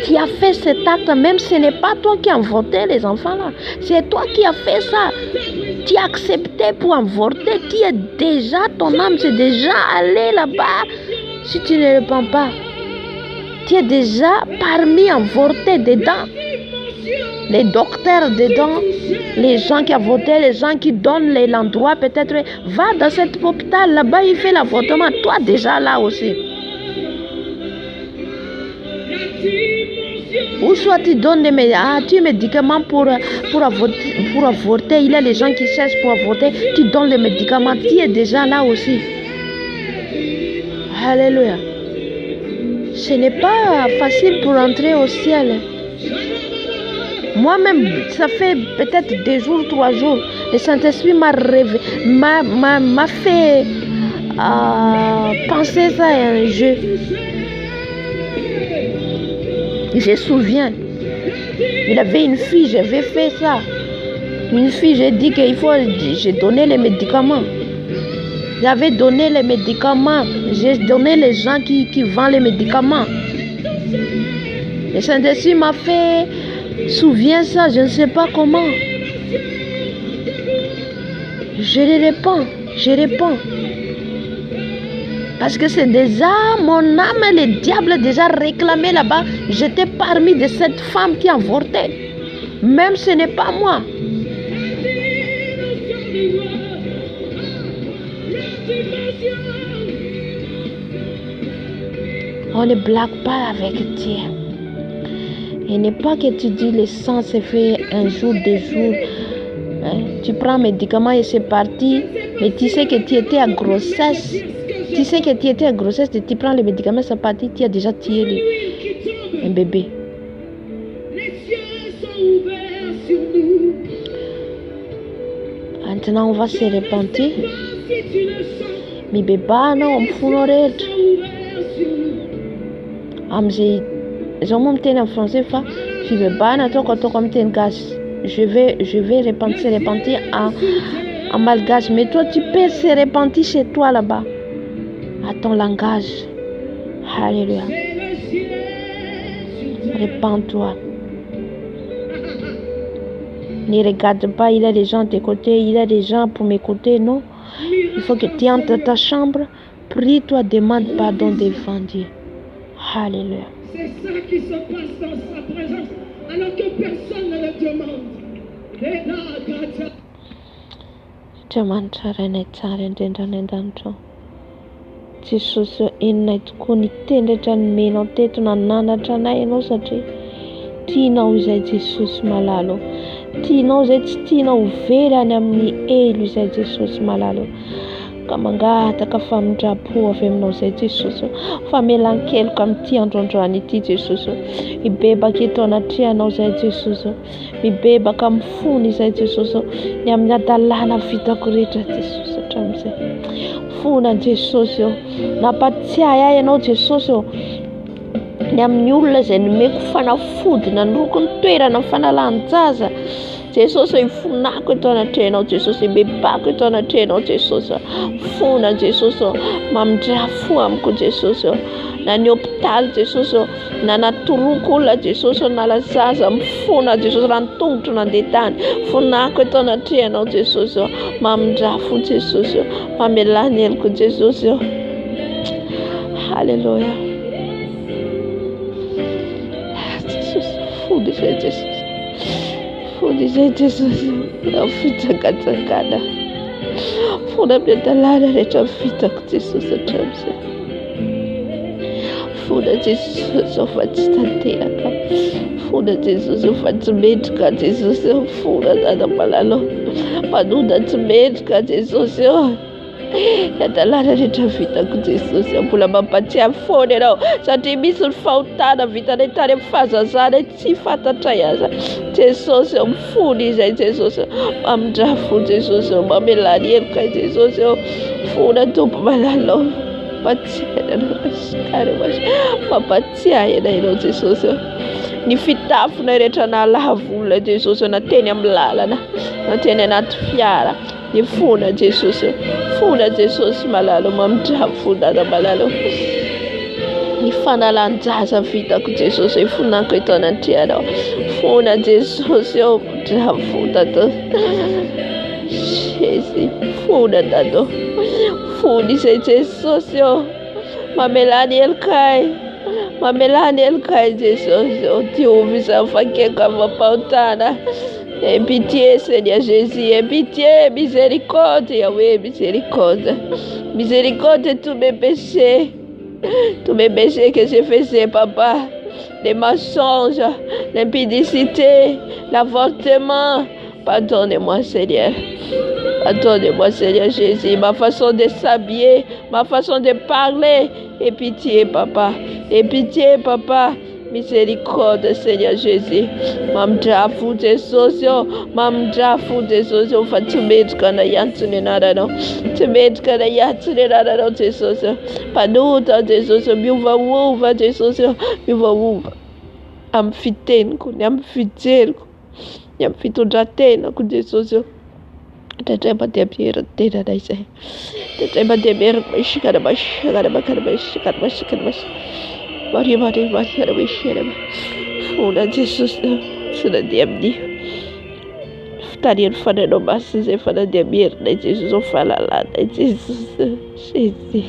tu as fait cet acte, même ce n'est pas toi qui as avorté les enfants là. C'est toi qui as fait ça. Tu as accepté pour avorter. Tu es déjà, ton âme c'est déjà allé là-bas. Si tu ne repens pas, tu es déjà parmi avortés dedans. Les docteurs dedans, les gens qui avortent, les gens qui donnent l'endroit, peut-être, va dans cet hôpital là-bas, il fait l'avortement. Toi déjà là aussi. Ou soit tu donnes des médicaments pour avorter. Il y a les gens qui cherchent pour avorter. Tu donnes les médicaments. Tu es déjà là aussi. Alléluia. Ce n'est pas facile pour entrer au ciel. Moi-même, ça fait peut-être 2 jours, 3 jours. Le Saint-Esprit m'a fait penser ça à un jeu. Je me souviens, il avait une fille, j'avais fait ça. Une fille, j'ai dit qu'il faut, j'ai donné les médicaments. J'avais donné les médicaments. J'ai donné les gens qui vendent les médicaments. Le Saint-Esprit m'a fait, souviens ça, je ne sais pas comment. Je réponds. Parce que c'est déjà mon âme, le diable a déjà réclamé là-bas. J'étais parmi de cette femme qui a avorté. Même ce n'est pas moi. On ne blague pas avec Dieu. Et n'est pas que tu dis le sang s'est fait un jour, 2 jours. Hein? Tu prends un médicament et c'est parti. Mais tu sais que tu étais à grossesse. Tu sais que tu étais à grossesse et tu prends le médicament, c'est parti. Tu as déjà tué un bébé. Maintenant, on va se repentir. Mi bébé, non, on me fout nos rêves. Je vais en français, je vais je vais repentir en malgache. Mais toi, tu peux se repentir chez toi là-bas, à ton langage. Alléluia. Repends-toi. Ne regarde pas, il y a des gens à tes côtés, il y a des gens pour m'écouter, non. Il faut que tu entres dans ta chambre, prie-toi, demande pardon devant Dieu. Alléluia. C'est ça qui se passe dans sa présence, alors que personne ne le demande. Jesus inay tokoa nitendatra ny menao teto nananatra anay ianao satria tianao izay Jesosy malalo. Tianao izay tsy tianao very any amin'ny elo izay Jesosy malalo. Ka mangataka famindrapo avy aminao izay Jesosy. Famelan-keloka amin'ity androandroany ity Jesosy. Mibebaka eto anatrianao izay Jesosy. Mibebaka amin'ny fony izay Jesosy. Ny amin'ny adalàna vitako rehetra Jesosy hatramin'izay. Fona Jesosy. Nampatsiahy ahy ianao Jesosy. Ny amin'ny olona izay nomeko fanafody nanoko ny toerana fanalan-jaza. Jesosy ifonako eto anatrehanao Jesosy, ibebako eto anatrehanao Jesosy. Fona Jesosy, mamindrafo amiko Jesosy. Na ny hôpitaly Jesosy, na natoroko olona Jesosy, na lazaza mifona Jesosy, raha nitongotro nandeha tany. Fonako eto anatrehanao Jesosy, mamindrafo Jesosy, mamelany heliko Jesosy. Halleluja. Jesosy, fody izay Jesosy. Fody izay Jesosy, fitsangana. Fona amin'ny adalàna rehetra vitako Jesosy hatramin'izay. Fona Jesosy fa tsy tanteraka. Fona Jesosy fa tsy mendrika Jesosy. Fona dada malalo. Manonda tsy mendrika Jesosy. Adalàna rehetra vitako Jesosy. Mbola mampatsiahy foana ianao satria misy ny fahotana vitanay tany amin'ny fahazazana tsy fantatra iaza. Jesosy mifony izay Jesosy. Mamindrafo Jesosy. Mamelany heloka Jesosy. Fona tompo malalo. Mampatsiahy anay ianao Jesosy. Ny fitafina rehetra nalavo olona Jesosy nateny amin'ny lalana, nateny anaty fiara. Ny fona Jesosy. Fona Jesosy malalo mamindrafo dada malalo. Ny fanalan-jaza vitako Jesosy fonako eto anatrehanao. Fona Jesosy mamindrafo dada. Jésus, fona dada. Fony izay Jesosy. Mamelany helokay. Mamelany helokay Jesosy. Diovy izany fakeko avampahotana. Aie pitié Seigneur Jésus, aie pitié, miséricorde Yahweh, miséricorde. Miséricorde de tous mes péchés. Tous mes péchés que j'ai faisais, papa. Les mensonges, l'impudicité, l'avortement. Pardonne-moi Seigneur. Pardonne-moi Seigneur Jésus. Ma façon de s'habiller, ma façon de parler. Aie pitié papa. Aie pitié papa. Miséricorde Seigneur Jésus. Mamindrafo Jesosy. Mamindrafo Jesosy. Fa tsy mendrika na iantsony anarana. Tsy mendrika na iantsony anarana Jesosy. Mpanota Jesosy. Miovaova Jesosy. Miovaova amin'ny fiteniko, ny amin'ny fijeriko, ny amin'ny fitondrantenako Jesosy. Tratray mandeha miheran-tenanay izay. Tratray mandeha miheran-tenanay. Maria fona Jesosy tsy nandeha amin'ny fitarian'ny fanainao masina izay fa nandeha miherinay Jesosy amin'ny fahalalànay Jesosy. Jésus.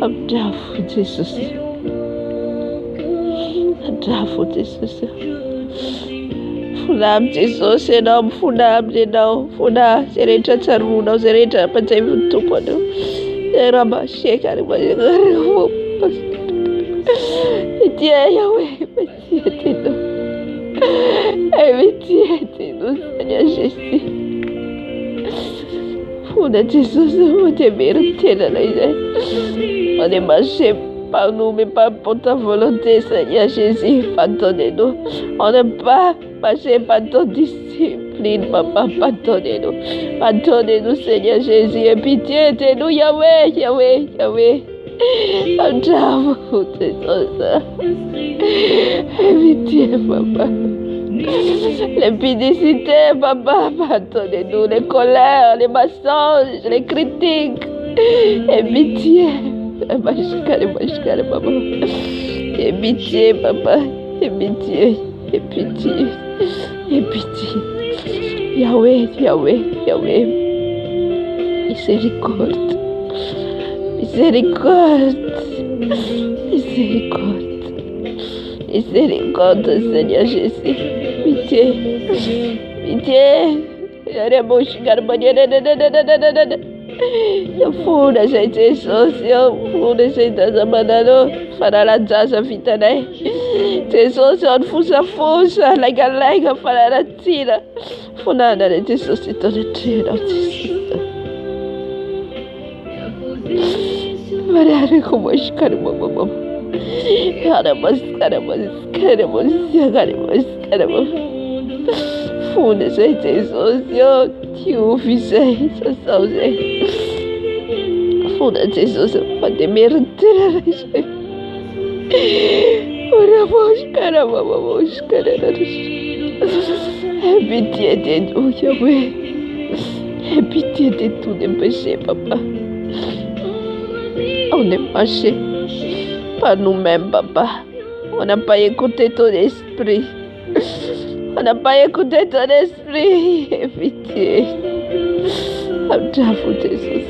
Amindrafo Jesosy. Amindrafo Jesosy. Funam Jesús enam funam enam funa serecha charuna serecha pancai tupono eraba shekar bajaru Itia Yahweh Matietino Evitietino Seigneur Jésus Funa Jesús on te mérite on est marché par nous, mais pas pour ta volonté, Seigneur Jésus. Pardonnez-nous. On n'est pas marché par ton discipline, Papa. Pardonnez-nous. Pardonnez-nous, Seigneur Jésus. Et pitié de nous, Yahweh, Yahweh, Yahweh. J'avoue, c'est ça. Et pitié, Papa. L'impudicité, Papa. Pardonnez-nous. Les colères, les mensonges, les critiques. Et pitié. Mashkare, Papa. Et pitié, Papa. Et pitié. Et pitié. Et pitié. Yahweh, Yahweh, Yahweh. Miséricorde. Miséricorde. Miséricorde. Miséricorde, Seigneur Jésus. Pitié. Pitié. Funa gente social, funa gente zamanalo, farala jaza vitanai. Jesus on fusa lega farala tira. Funa na Jesus to the train of Jesus. Marare como escarmo mama. Caramos. Funa gente social, tio visei, sausei. Funa Jesus, pode me retirar. Ora vamos, caramba. É pitié de nous, Yahweh. É pitié de tous les péchés, Papa. On est marché par nous-mêmes, Papa. On n'a pas écouté ton esprit. On n'a pas écouté ton esprit. Et pitié. J'avoue, Jésus.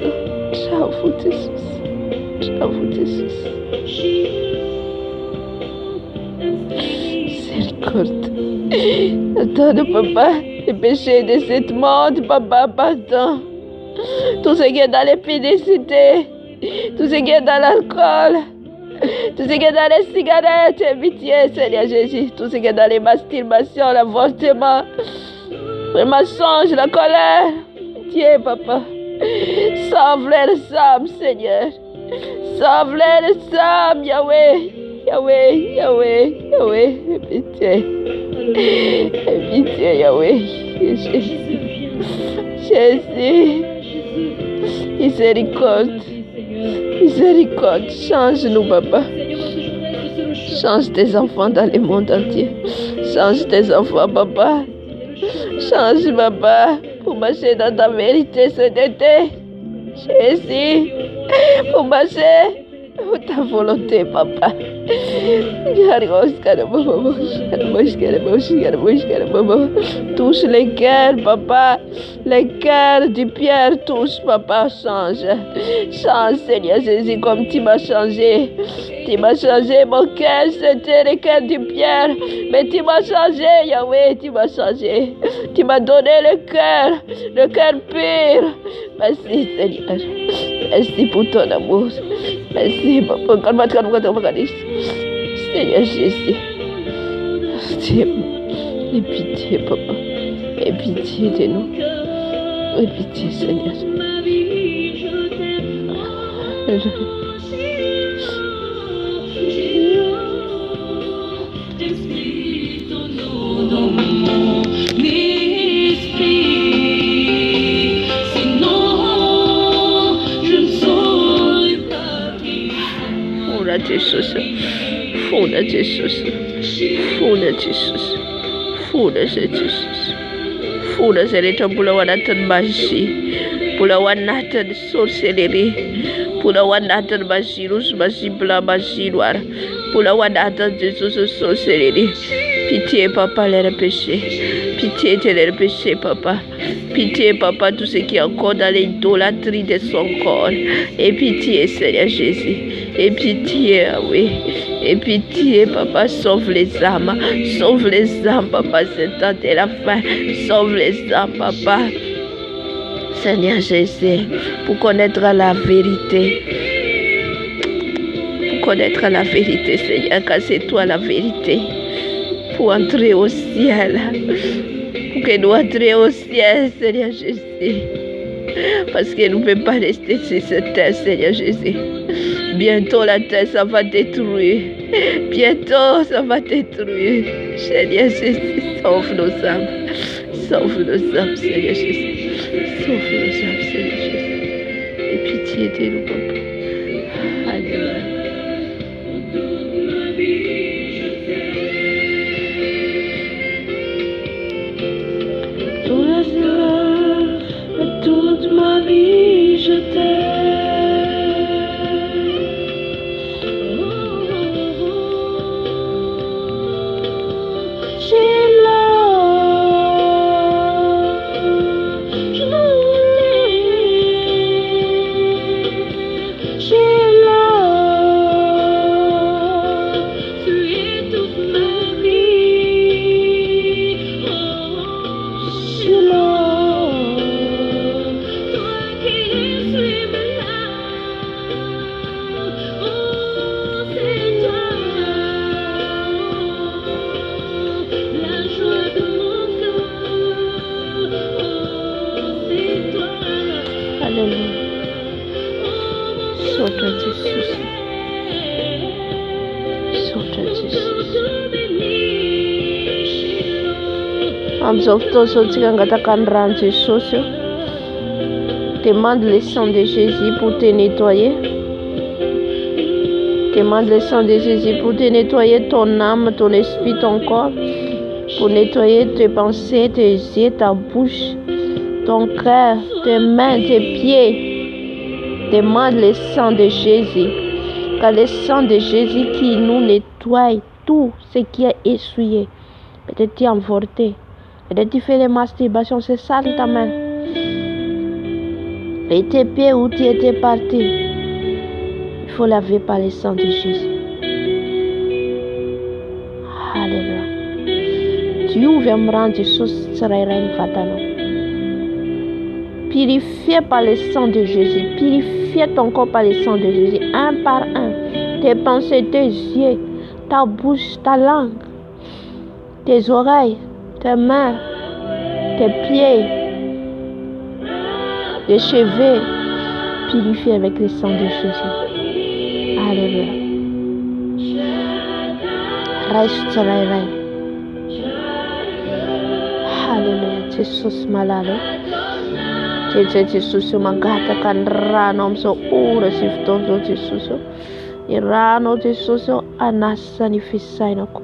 J'avoue, Jésus. J'avoue, Jésus. Miséricorde. Pardonne, Papa, les péchés de cette monde, Papa, pardon. Tout ce qui est dans l'épidécité, tout ce qui est dans l'alcool, tout ce qui est dans les cigarettes, pitié, Seigneur Jésus, tout ce qui est dans les masturbations, l'avortement, le mensonge, la colère, pitié, Papa. Sauve-les les âmes, Seigneur. Sauve-les les âmes, Yahweh. Yahweh, pitié. Pitié, Yahweh. Jésus. Miséricorde. Change-nous, Papa. Change tes enfants dans le monde entier. Change tes enfants, Papa. Change, Papa, pour marcher dans ta vérité cet été. Jésus, pour marcher pour ta volonté, Papa. Touche les cœurs, Papa. Les cœurs du Pierre, touche, Papa. Change, Seigneur Jésus, comme tu m'as changé. Tu m'as changé, mon cœur, c'était le cœur du Pierre. Mais tu m'as changé, Yahweh, tu m'as changé. Tu m'as donné le cœur pur. Merci, Seigneur. Merci pour ton amour. Merci, Papa. Seigneur Jésus. Aie pitié, Papa. Aie pitié de nous. Aie pitié, Seigneur. Funa Jesus. Funa sereta pula wanatan bashi. Pula wanatan sorcellerie. Pula wanatan bashirus bashi pula bashiruar. Pula wanatan Jesus sorcellerie. Pitié, Papa, les péchés. Pitié de les péchés, Papa. Pitié, Papa, tout ce qui est encore dans l'idolâtrie de son corps. Et pitié, Seigneur Jésus. Et pitié, oui. Et pitié, papa, sauve les âmes. Sauve les âmes, papa, c'est temps de la fin. Sauve les âmes, papa. Seigneur Jésus, pour connaître la vérité. Pour connaître la vérité, Seigneur, car c'est toi la vérité. Pour entrer au ciel. Pour que nous entrions au ciel, Seigneur Jésus. Parce que nous ne pouvons pas rester sur cette terre, Seigneur Jésus. Bientôt la terre, ça va détruire. Bientôt, ça va détruire. Seigneur Jésus, sauve nos âmes. Sauve nos âmes, Seigneur Jésus. Sauve nos âmes, Seigneur Jésus. Et pitié de nous, papa. Alléluia. Toute ma vie, je t'aime. Demande le sang de Jésus pour te nettoyer. Demande le sang de Jésus pour te nettoyer ton âme, ton esprit, ton corps. Pour nettoyer tes pensées, tes yeux, ta bouche, ton cœur, tes mains, tes pieds. Demande le sang de Jésus. Car le sang de Jésus qui nous nettoie tout ce qui est essuyé. Peut-être tu es envoûté. Peut-être tu fais des masturbations, c'est sale ta main. Et tes pieds où tu étais parti, il faut laver par le sang de Jésus. Alléluia. Dieu viendra de choses sereines fatales. Purifié par le sang de Jésus. Purifié ton corps par le sang de Jésus. Un par un. Tes pensées, tes yeux, ta bouche, ta langue, tes oreilles, tes mains, tes pieds, tes cheveux, purifiés avec le sang de Jésus. Alléluia. Reste serein. Alléluia. Jesus malade. Jesus mengatakan rano so ura siftozo Jesus. Irano Jesus anasa ni fisainoko.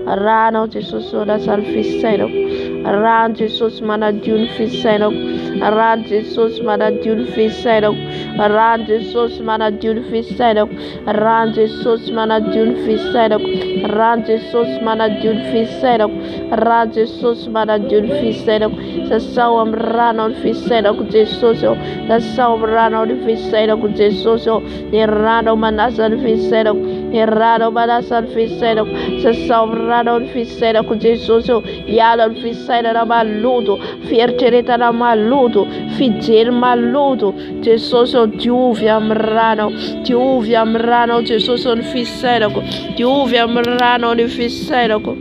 Rano Jesus da salfisainoko. Ran Jesus mana diun fisainoko. Ran Jesus mana diun fisainoko. Ran Jesus mana diun fisainoko. Ran Jesus mana diun fisainoko. Ran Jesus mana diun fisainoko. Ran Jesus mana diun fisainoko. Sasawam rano fisainoko Jesus. Sasawam rano fisainoko Jesus. Irano manasa fisainoko. Irano manasa fisainoko. Sasawam rano fisainoko Jesus. Yalo fisainoko maluto. Fiertereta na maluto. Fidel maluto. Jesus diuviam rano. Diuviam rano Jesus fisainoko. Diuviam rano fisainoko.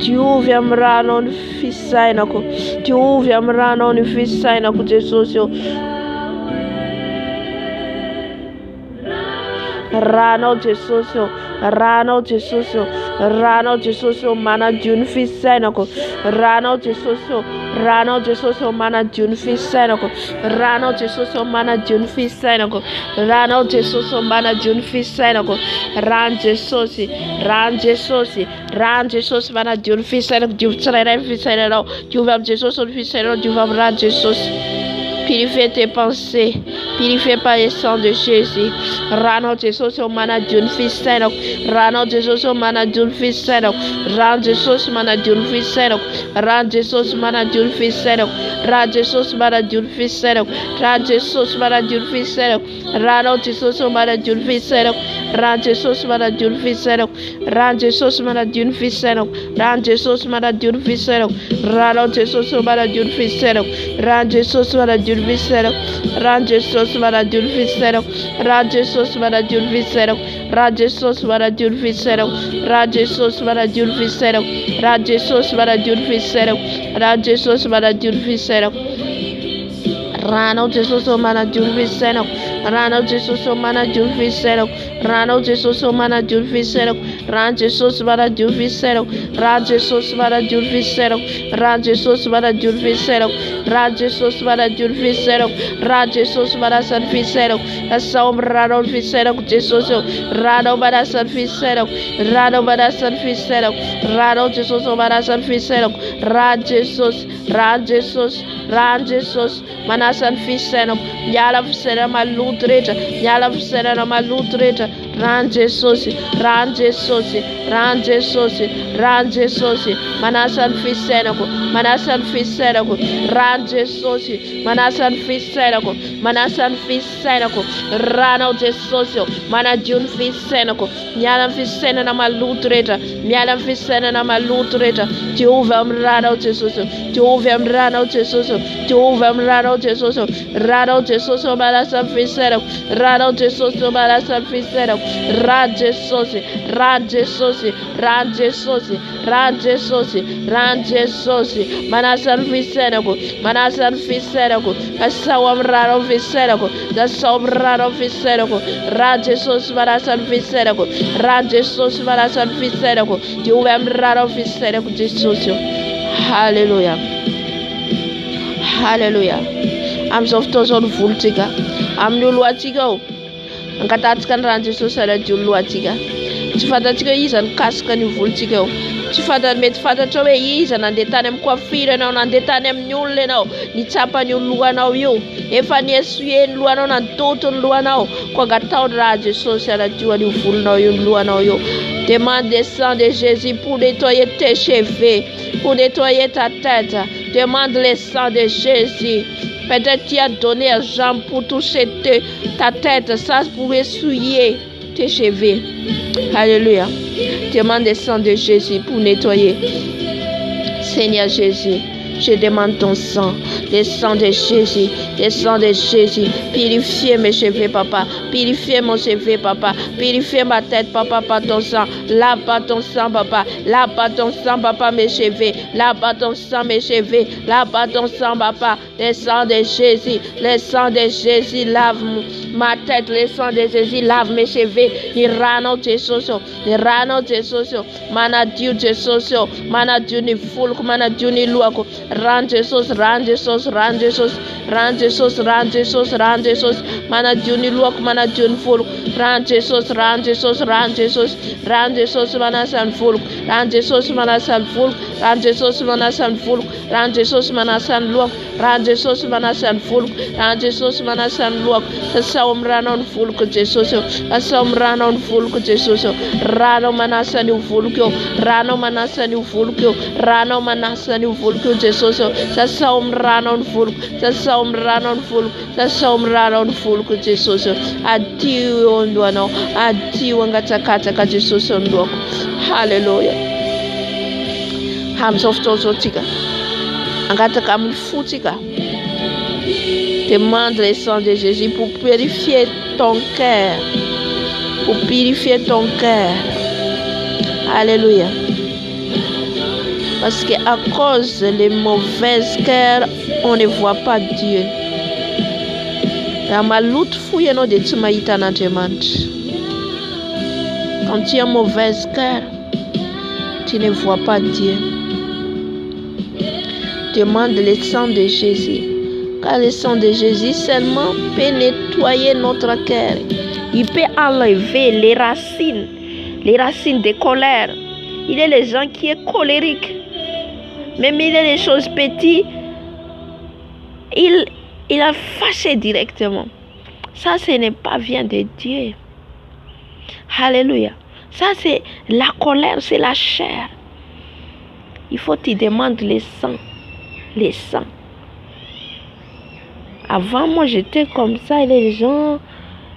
Diuviam rano fisainoko. Diuviam rano fisainoko Jesus. Rano Jesus, Rano Jesus, Rano Jesus, mana diun fisainoko. Rano Jesus, Rano Jesus, mana diun fisainoko. Rano Jesus, mana diun fisainoko. Rano Jesus, mana diun fisainoko. Ran Jesus, Ran Jesus, Ran Jesus, mana diun fisainoko. Diu tsarere fisainoko. Diu vam Jesus fisainoko. Diu vam ran Jesus. Purifie tes pensées. Purifie par le sang de Jésus. Rano Jesus mana dun fiseno. Rano Jesus mana dun fiseno. Ran Jesus mana dun fiseno. Ran Jesus mana dun fiseno. Ran Jesus mana dun fiseno. Ran Jesus mana dun fiseno. Rano Jesus mana dun fiseno. Ran Jesus mana dun fiseno. Ran Jesus mana dun fiseno. Ran Jesus mana dun fiseno. Rano Jesus mana dun fiseno. Ran Jesus mana dun fiseno. Ran Jesus mana dun fiseno. Ran Jesus mana dun fiseno. Ran Jesus mana dun fiseno. Ran Jesus mana dun fiseno. Ran Jesus mana dun fiseno. Ran Jesus mana dun fiseno. Rano Jesus mana dun fiseno. Rano Jesus mana dun fiseno. Rano Jesus mana dun fiseno. Ran Jesus mana dun fiseno. Ran Jesus mana dun fiseno. Ran Jesus mana dun fiseno. Ran Jesus mana dun fiseno. Ran Jesus mana san fiseno. Asom rano fiseno Jesus. Rano mana san fiseno. Rano mana san fiseno. Rano Jesus mana san fiseno. Ran Jesus. Ran Jesus. Ran Jesus mana san fiseno. Yala fiseno malutreja. Yala fiseno malutreja. Ran Jesus. Ran Jesus. Ran Jesus. Ran Jesus. Mana san fiseno. Mana san fiseno. Ran Jesus. Mana san fiseno. Mana san fiseno. Rano Jesus. Mana jun fiseno. Yala fiseno na malutreja. Yala fiseno na malutreja. Jehovah rano Jesus. Jehovah rano Jesus. Jehovah rano Jesus. Rano Jesus mana san fiseno. Rano Jesus mana san fiseno. Ran Jesus. Ran Jesus. Ran Jesus. Ran Jesus. Ran Jesus. Mana san fiseno. Mana san fiseno. Asawam rano fiseno. Asawam rano fiseno. Ran Jesus mana san fiseno. Ran Jesus mana san fiseno. Jehovah rano fiseno Jesus. Hallelujah. Hallelujah. Am sof tozon vultiga. Am nuluatiga. Angatatsika ny rano Jesosy aladio ny lohatsika. Tsy fantatsika iza nikasika ny volontsika eo. Tsy mety fantatra hoe iza nandeha tany amin'ny coiffure ianao, nandeha tany amin'ny olona ianao, nitsapa ny lohanao io, efa niessuie ny lohanao, nandoto ny lohanao, ko angatao ny rano Jesosy aladio ny volonao io, ny lohanao io. Demande le sang de Jésus pour nettoyer tes cheveux, pour nettoyer ta tête. Demande le sang de Jésus. Peut-être tu as donné argent pour toucher ta tête, ça pour essuyer tes cheveux. Alléluia. Demande le sang de Jésus pour nettoyer. Seigneur Jésus, je demande ton sang, le sang de Jésus, le sang de Jésus. Purifiez mes cheveux, papa. Purifiez mon cheveu, papa. Purifiez ma tête, papa, par ton sang. Lave par ton sang, papa. Lave par ton sang, papa, mes cheveux. Lave par ton sang, mes cheveux. Lave par ton sang, papa. Le sang de Jésus. Le sang de Jésus lave ma tête. Le sang de Jésus lave mes cheveux. Ni rano Jesus. Ni rano Jesus. Mana Dieu Jesus. Mana Dieu ni fulk. Mana Dieu ni luako. Ran Jesus. Ran Jesus. Ran Jesus. Ran Jesus. Ran Jesus. Ran Jesus. Mana Dieu ni luako. Mana Dieu ni fulk. Ran Jesus. Ran Jesus. Ran Jesus. Ran Jesus. Mana san fulk. Ran Jesus. Mana san fulk. Ran Jesus. Mana san fulk. Ran Jesus. Mana san luako. Ran Jesus mana san fulk. Ran Jesus mana san luak. Asawm ranon fulk Jesus. Asawm ranon fulk Jesus. Rano mana san fulk. Rano mana san fulk. Rano mana san fulk Jesus. Asawm ranon fulk. Asawm ranon fulk. Asawm ranon fulk Jesus. Adio ndoano. Adio ngatakata Jesus ndoako. Hallelujah. Hamsoftozotika. Angataka mfutika. Demande le sang de Jésus pour purifier ton cœur. Pour purifier ton cœur. Alléluia. Parce qu'à cause des mauvaises cœurs, on ne voit pas Dieu. Quand tu as un mauvais cœur, tu ne vois pas Dieu. Demande le sang de Jésus. Car le sang de Jésus seulement peut nettoyer notre cœur. Il peut enlever les racines de colère. Il y a les gens qui sont colériques. Même il y a les choses petites, Il a fâché directement. Ça, ce n'est pas bien de Dieu. Alléluia. Ça, c'est la colère, c'est la chair. Il faut que tu demandes les sangs. Les sangs. Avant, moi, j'étais comme ça et les gens,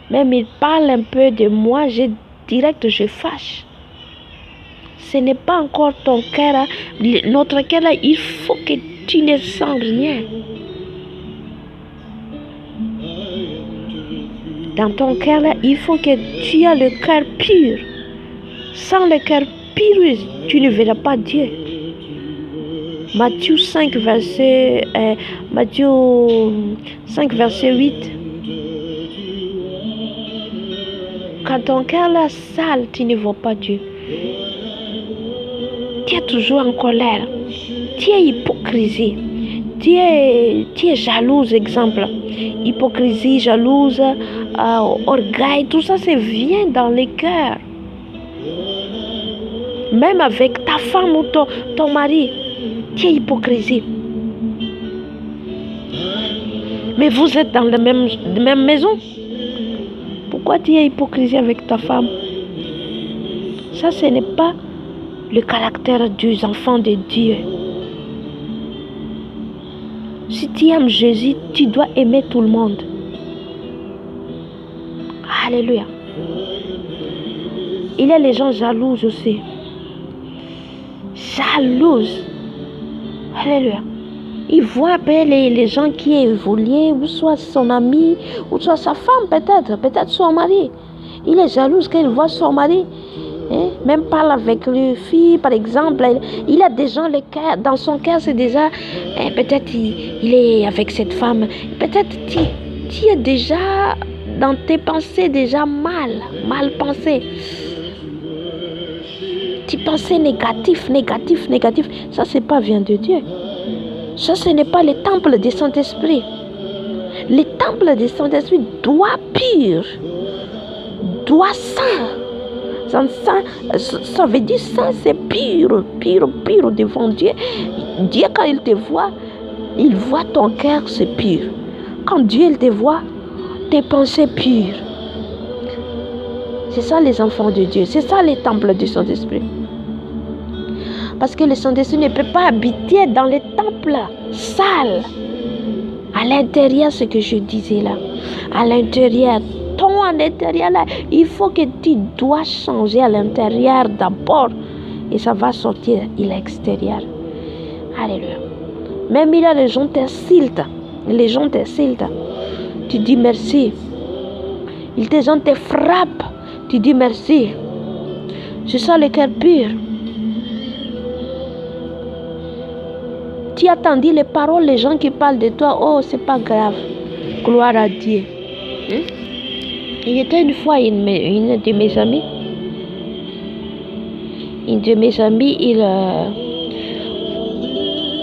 même ils parlent un peu de moi, je fâche. Ce n'est pas encore ton cœur. Hein. Notre cœur, là, il faut que tu ne sens rien. Dans ton cœur, là, il faut que tu aies le cœur pur. Sans le cœur pur, tu ne verras pas Dieu. Matthieu 5, verset 8. Quand ton cœur est sale, tu ne vois pas Dieu. Tu es toujours en colère. Tu es hypocrisie. Tu es jalouse, exemple. Hypocrisie, jalouse, orgueil, tout ça, ça vient dans les cœurs. Même avec ta femme ou ton mari, tu es hypocrisie. Mais vous êtes dans la même maison. Pourquoi tu es hypocrisie avec ta femme? Ça, ce n'est pas le caractère des enfants de Dieu. Si tu aimes Jésus, tu dois aimer tout le monde. Alléluia. Il y a les gens jalouses aussi. Jalouses. Alléluia. Il voit un peu les gens qui évoluent, ou soit son ami, ou soit sa femme peut-être son mari. Il est jaloux quand il voit son mari. Même parle avec les filles, par exemple. Il a déjà le cœur, dans son cœur, c'est déjà, peut-être il est avec cette femme. Peut-être tu es déjà dans tes pensées déjà mal pensé. Tu pensais négatif. Ça, c'est pas vient de Dieu. Ça, ce n'est pas le temple du Saint-Esprit. Le temple du Saint-Esprit doit pur, doit saint. Ça veut dire ça, c'est pur devant Dieu. Dieu, quand il te voit, il voit ton cœur, c'est pur. Quand Dieu il te voit, tes pensées pures. C'est ça les enfants de Dieu, c'est ça les temples du Saint-Esprit. Parce que le Saint-Esprit ne peut pas habiter dans les temples sales. À l'intérieur, ce que je disais là, à l'intérieur, ton à l'intérieur là, il faut que tu dois changer à l'intérieur d'abord et ça va sortir à l'extérieur. Alléluia. Même il y a les gens t'insultent, tu dis merci. Les gens te frappent, tu dis merci. C'est ça le cœur pur. Tu attendis les paroles, les gens qui parlent de toi, oh c'est pas grave, gloire à Dieu. Il y était une fois une de mes amies.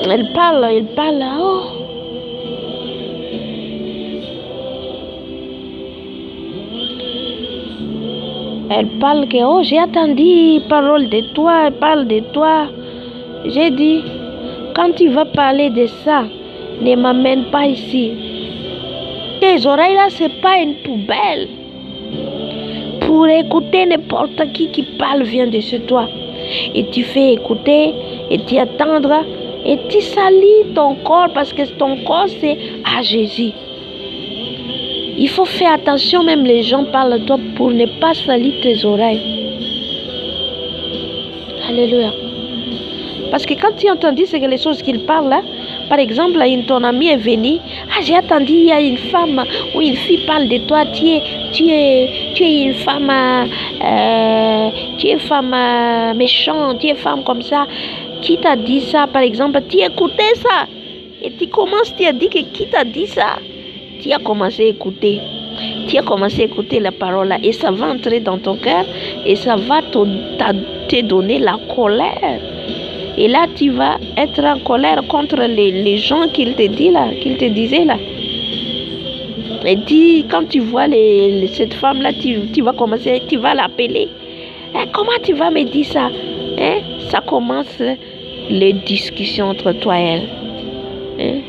Elle parle, oh. Elle parle que, oh, j'ai attendu parole de toi, elle parle de toi. J'ai dit, quand tu vas parler de ça, ne m'amène pas ici. Tes oreilles là, c'est pas une poubelle. Pour écouter n'importe qui parle vient de chez toi. Et tu fais écouter, et tu attendras, et tu salis ton corps parce que ton corps c'est à Jésus. Il faut faire attention, même les gens parlent de toi pour ne pas salir tes oreilles. Alléluia. Parce que quand tu entends dire les choses qu'il parle là, par exemple, ton ami est venu, j'ai entendu, il y a une femme ou une fille parle de toi, tu es une femme, méchante, tu es femme comme ça. Qui t'a dit ça, par exemple, tu écoutais ça et tu commences, tu as dit que qui t'a dit ça, tu as commencé à écouter. Tu as commencé à écouter la parole là et ça va entrer dans ton cœur et ça va te donner la colère. Et là, tu vas être en colère contre les gens qu'il te disait là. Et quand tu vois cette femme là, tu vas commencer, tu vas l'appeler. Comment tu vas me dire ça? Ça commence les discussions entre toi et elle.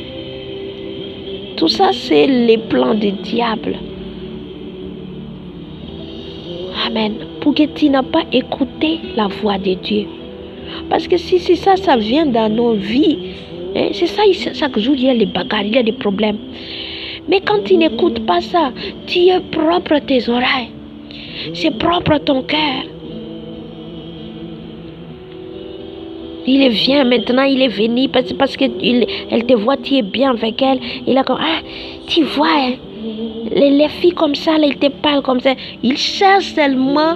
Tout ça, c'est les plans du diable. Amen. Pour que tu n'as pas écouté la voix de Dieu. Parce que si c'est ça, ça vient dans nos vies. Hein, c'est ça, chaque jour, il y a des bagarres, il y a des problèmes. Mais quand tu n'écoutes pas ça, tu es propre à tes oreilles. C'est propre à ton cœur. Il vient maintenant, il est venu parce qu'elle te voit, tu es bien avec elle. Il a comme, ah, tu vois, hein, les filles comme ça, là, ils te parlent comme ça. Ils cherchent seulement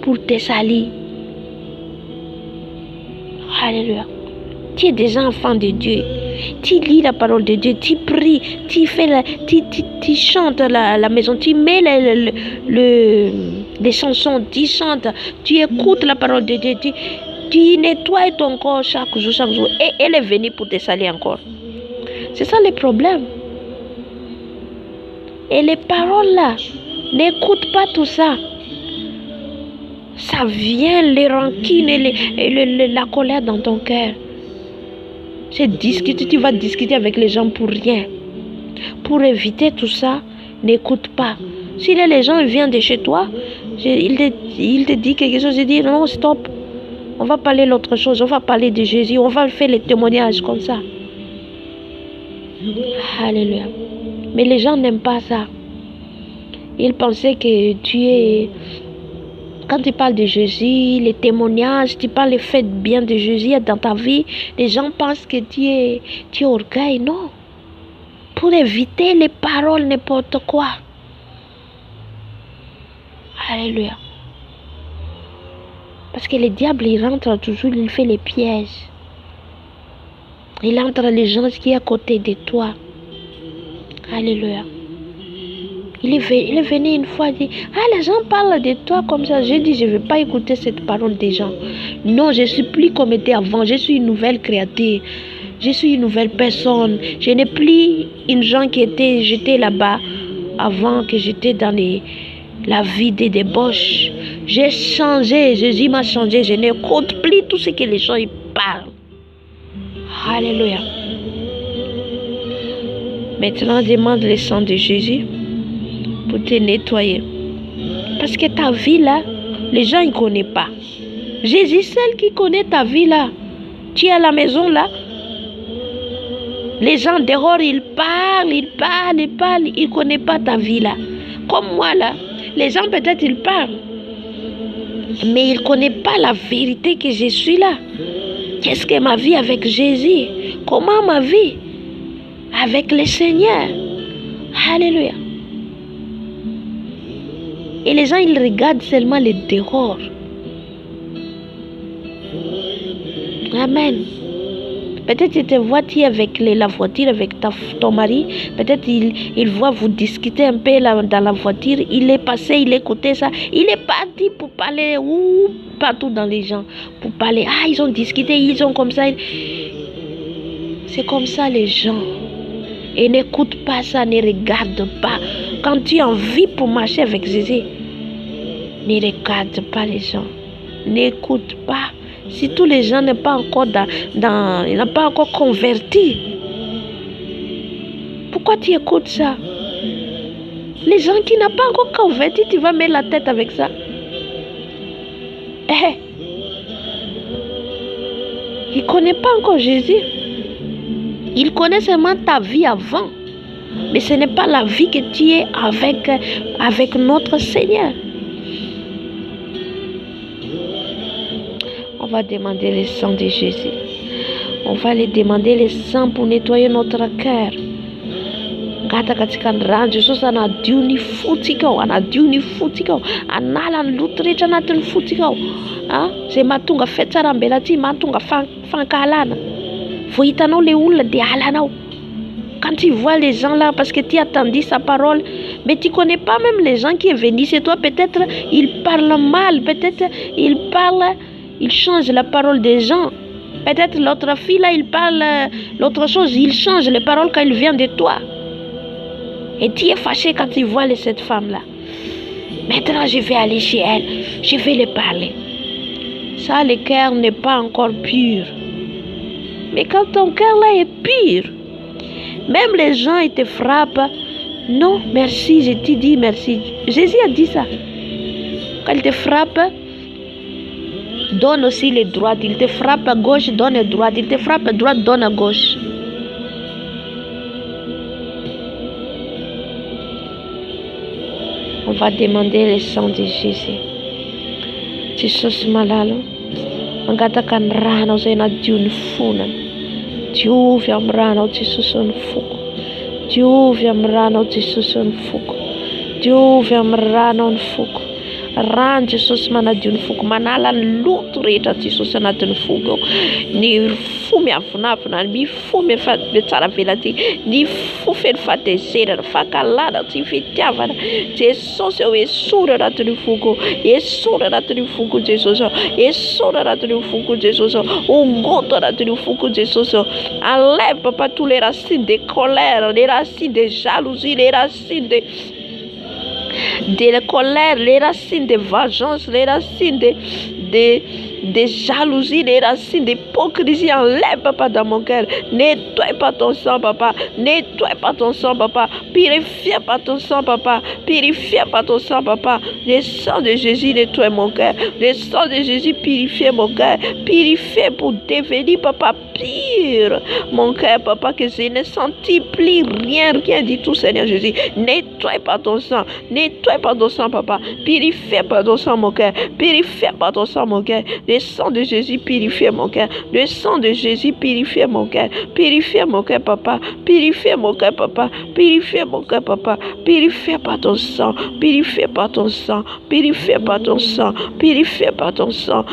pour te salir. Alléluia. Tu es déjà enfant de Dieu. Tu lis la parole de Dieu, tu pries, tu chantes la maison, tu mets les chansons, tu chantes, tu écoutes la parole de Dieu, tu nettoies ton corps chaque jour. Et elle est venue pour te salir encore. C'est ça le problème. Et les paroles là, n'écoute pas tout ça. Ça vient les rancines et la colère dans ton cœur. Tu vas discuter avec les gens pour rien. Pour éviter tout ça, n'écoute pas. Si les gens viennent de chez toi, il te dit quelque chose, il dit non, stop. On va parler d'autre chose, on va parler de Jésus, on va faire les témoignages comme ça. Alléluia. Mais les gens n'aiment pas ça. Ils pensaient que tu es... Quand tu parles de Jésus, les témoignages, tu parles le fait bien de Jésus dans ta vie, les gens pensent que tu es orgueil. Non. Pour éviter les paroles, n'importe quoi. Alléluia. Parce que le diable, il rentre toujours, il fait les pièges. Il entre les gens qui sont à côté de toi. Alléluia. Il est venu une fois, il dit, ah, les gens parlent de toi comme ça. J'ai dit, je ne vais pas écouter cette parole des gens. Non, je ne suis plus comme j'étais avant. Je suis une nouvelle créature. Je suis une nouvelle personne. Je n'ai plus une gens j'étais là-bas avant que j'étais dans la vie des débauches. J'ai changé. Jésus m'a changé. Je n'écoute plus tout ce que les gens ils parlent. Alléluia. Maintenant, demande le sang de Jésus pour te nettoyer. Parce que ta vie là, les gens ne connaissent pas. Jésus seul qui connaît ta vie là. Tu es à la maison là. Les gens dehors, ils parlent. Ils ne connaissent pas ta vie là. Comme moi là. Les gens peut-être ils parlent. Mais ils ne connaissent pas la vérité que je suis là. Qu'est-ce que ma vie avec Jésus? Comment ma vie avec le Seigneur? Alléluia. Et les gens, ils regardent seulement les dehors. Amen. Peut-être tu te vois avec la voiture avec ton mari. Peut-être il voit vous discuter un peu dans la voiture. Il est passé, il écoutait ça. Il est parti pour parler partout dans les gens. Pour parler. Ah, ils ont discuté, ils ont comme ça. C'est comme ça les gens. Et n'écoute pas ça, ne regarde pas. Quand tu as envie pour marcher avec Jésus, ne regarde pas les gens. N'écoute pas. Si tous les gens n'ont pas encore ils n'ont pas encore converti, pourquoi tu écoutes ça? Les gens qui n'ont pas encore converti, tu vas mettre la tête avec ça. Ils ne connaissent pas encore Jésus. Ils connaissent seulement ta vie avant. Mais ce n'est pas la vie que tu es avec notre Seigneur. On va demander le sang de Jésus. On va lui demander le sang pour nettoyer notre cœur. Gata katika ranjo so sana diuni futikao ana diuni futikao anala lutritra anatin'ny futikao zay mahatonga fetsara mbela ty mahatonga fankalana vo hitanao le olona dia alanao. Quand tu vois les gens là, parce que tu as entendu sa parole, mais tu ne connais pas même les gens qui sont venus chez toi, peut-être ils parlent mal, peut-être ils changent la parole des gens. Peut-être l'autre fille là, il parle l'autre chose, il change les paroles quand il vient de toi. Et tu es fâché quand tu vois cette femme là. Maintenant je vais aller chez elle, je vais lui parler. Ça, le cœur n'est pas encore pur. Mais quand ton cœur là est pur, Même les gens, ils te frappent. Non, merci, je te dis merci. Jésus a dit ça. Quand il te frappe, donne aussi les droites. Il te frappe à gauche, donne à droite. Il te frappe à droite, donne à gauche. On va demander le sang de Jésus. Jesus malalo. Mengatakan rana usai na junfuna. Diuvia mrana Jesus on fuku. Diuvia mrana Jesus on fuku. Diuvia mrana on fuku. Ran Jesus mana junfuku manala lutu rehetra Jesus anatin'ny fuku. Ny fo miavinavina, ny fo tsara velany, ny fo feno fahatezerana, fankalana, tsy fitiavana. Jesosy eo esorina anatin'ny fuku. Esorina anatin'ny fuku Jesosy. Esorina anatin'ny fuku Jesosy. Ongoto anatin'ny fuku Jesosy. Enlève papa tous les racines de colère, les racines de jalousie, les racines de la colère, les racines de vengeance, les racines de jalousie, les racines d'hypocrisie. Enlève, papa, dans mon cœur. Nettoie pas ton sang, papa. Nettoie pas ton sang, papa. Purifie pas ton sang, papa. Purifie pas ton sang, papa. Le sang de Jésus nettoie mon cœur. Le sang de Jésus purifie mon cœur. Purifie pour devenir, papa, pire. Mon cœur, papa, que je ne sentis plus rien du tout, Seigneur Jésus. Nettoie pas ton sang. Nettoie pas ton sang, papa. Purifie pas ton sang, mon cœur. Purifie pas ton sang, mon cœur. Le sang de Jésus purifie mon cœur. Le sang de Jésus purifie mon cœur. Purifie mon cœur, papa. Purifie mon cœur, papa. Purifie mon cœur, papa. Purifie pas ton sang. Purifie pas ton sang. Purifie pas ton sang. Purifie pas ton sang.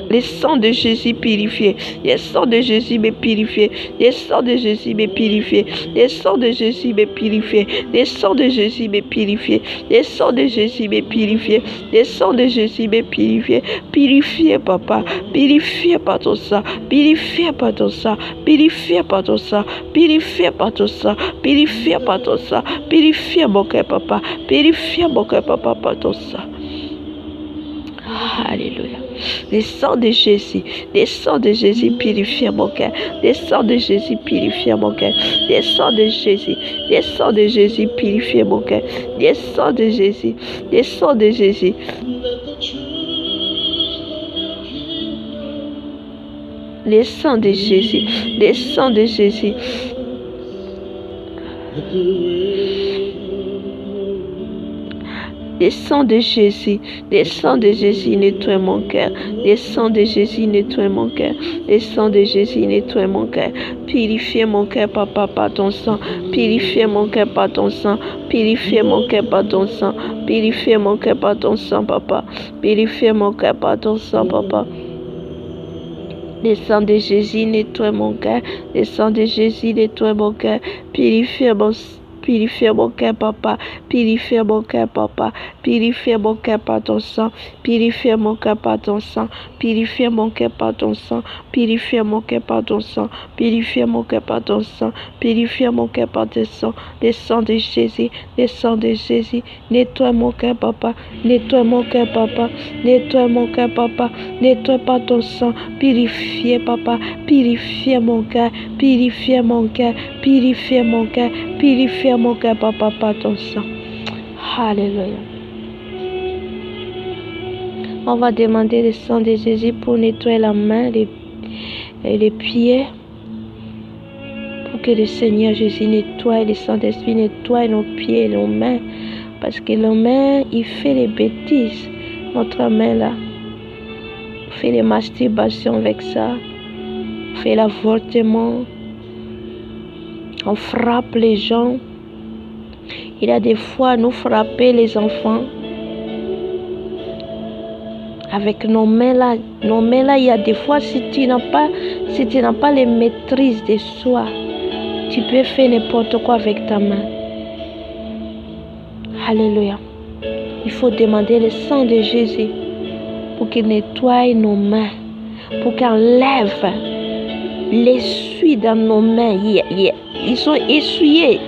Le sang de Jésus purifié. Le sang de Jésus me purifié. Le sang de Jésus me purifié. Le sang de Jésus me purifié. Le sang de Jésus me purifié. Le sang de Jésus me purifié. Le sang de Jésus me purifié. Purifié, papa. Purifié par ton sang. Purifié par ton sang. Purifié par ton sang. Purifié par ton sang. Purifié par ton sang. Purifié mon cœur, papa. Purifié mon cœur, papa, par ton sang. Alléluia. Le sang de Jésus, le sang de Jésus purifie mon cœur. Le sang de Jésus purifie mon cœur. Le sang de Jésus, le sang de Jésus purifie mon cœur. Le sang de Jésus, le sang de Jésus. Le sang de Jésus, le sang de Jésus. Le sang de Jésus, le sang de Jésus nettoie mon cœur. Le sang de Jésus nettoie mon cœur. Le sang de Jésus nettoie mon cœur. Purifiez mon cœur, papa, par ton sang. Purifiez mon cœur par ton sang. Purifiez mon cœur par ton sang. Purifiez mon cœur par ton sang, papa. Purifiez mon cœur par ton sang, papa. Le sang de Jésus nettoie mon cœur. Le sang de Jésus nettoie mon cœur. Purifiez mon cœur, papa. Purifiez mon cœur, papa. Purifiez mon cœur par ton sang. Purifiez mon cœur par ton sang. Purifiez mon cœur par ton sang. Purifiez mon cœur par ton sang. Purifiez mon cœur par ton sang. Purifiez mon cœur par ton sang. Le sang de Jésus. Le sang de Jésus. Nettoie mon cœur, papa. Nettoie mon cœur, papa. Nettoie mon cœur, papa. Nettoie par ton sang. Purifiez, papa. Purifiez mon cœur. Purifiez mon cœur. Purifiez mon cœur. Purifiez mon cœur, papa, par ton sang. Alléluia. On va demander le sang de Jésus pour nettoyer la main et les pieds. Pour que le Seigneur Jésus nettoie, le Saint-Esprit nettoie nos pieds et nos mains. Parce que la main, il fait les bêtises. Notre main là, on fait les masturbations avec ça. On fait l'avortement. On frappe les gens. Il y a des fois, nous frapper les enfants. Avec nos mains là, il y a des fois, si tu n'as pas les maîtrises de soi, tu peux faire n'importe quoi avec ta main. Alléluia. Il faut demander le sang de Jésus pour qu'il nettoie nos mains, pour qu'il enlève l'essuie dans nos mains. Ils sont essuyés.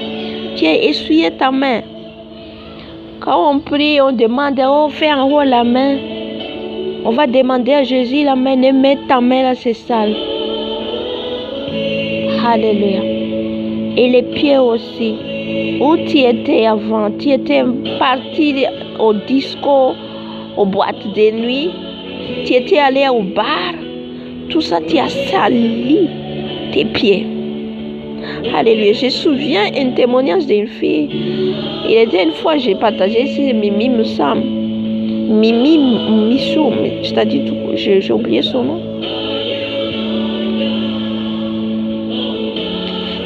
Tu as essuyé ta main. Quand on prie, on demande, on fait en haut la main. On va demander à Jésus la main, ne mets ta main là, c'est sale. Alléluia. Et les pieds aussi. Où tu étais avant? Tu étais parti au disco, aux boîtes de nuit. Tu étais allé au bar. Tout ça, tu as sali tes pieds. Alléluia. Je me souviens un témoignage d'une fille. Il était une fois, j'ai partagé, c'est Mimi Moussam. Mimi Missou, c'est-à-dire, j'ai oublié son nom.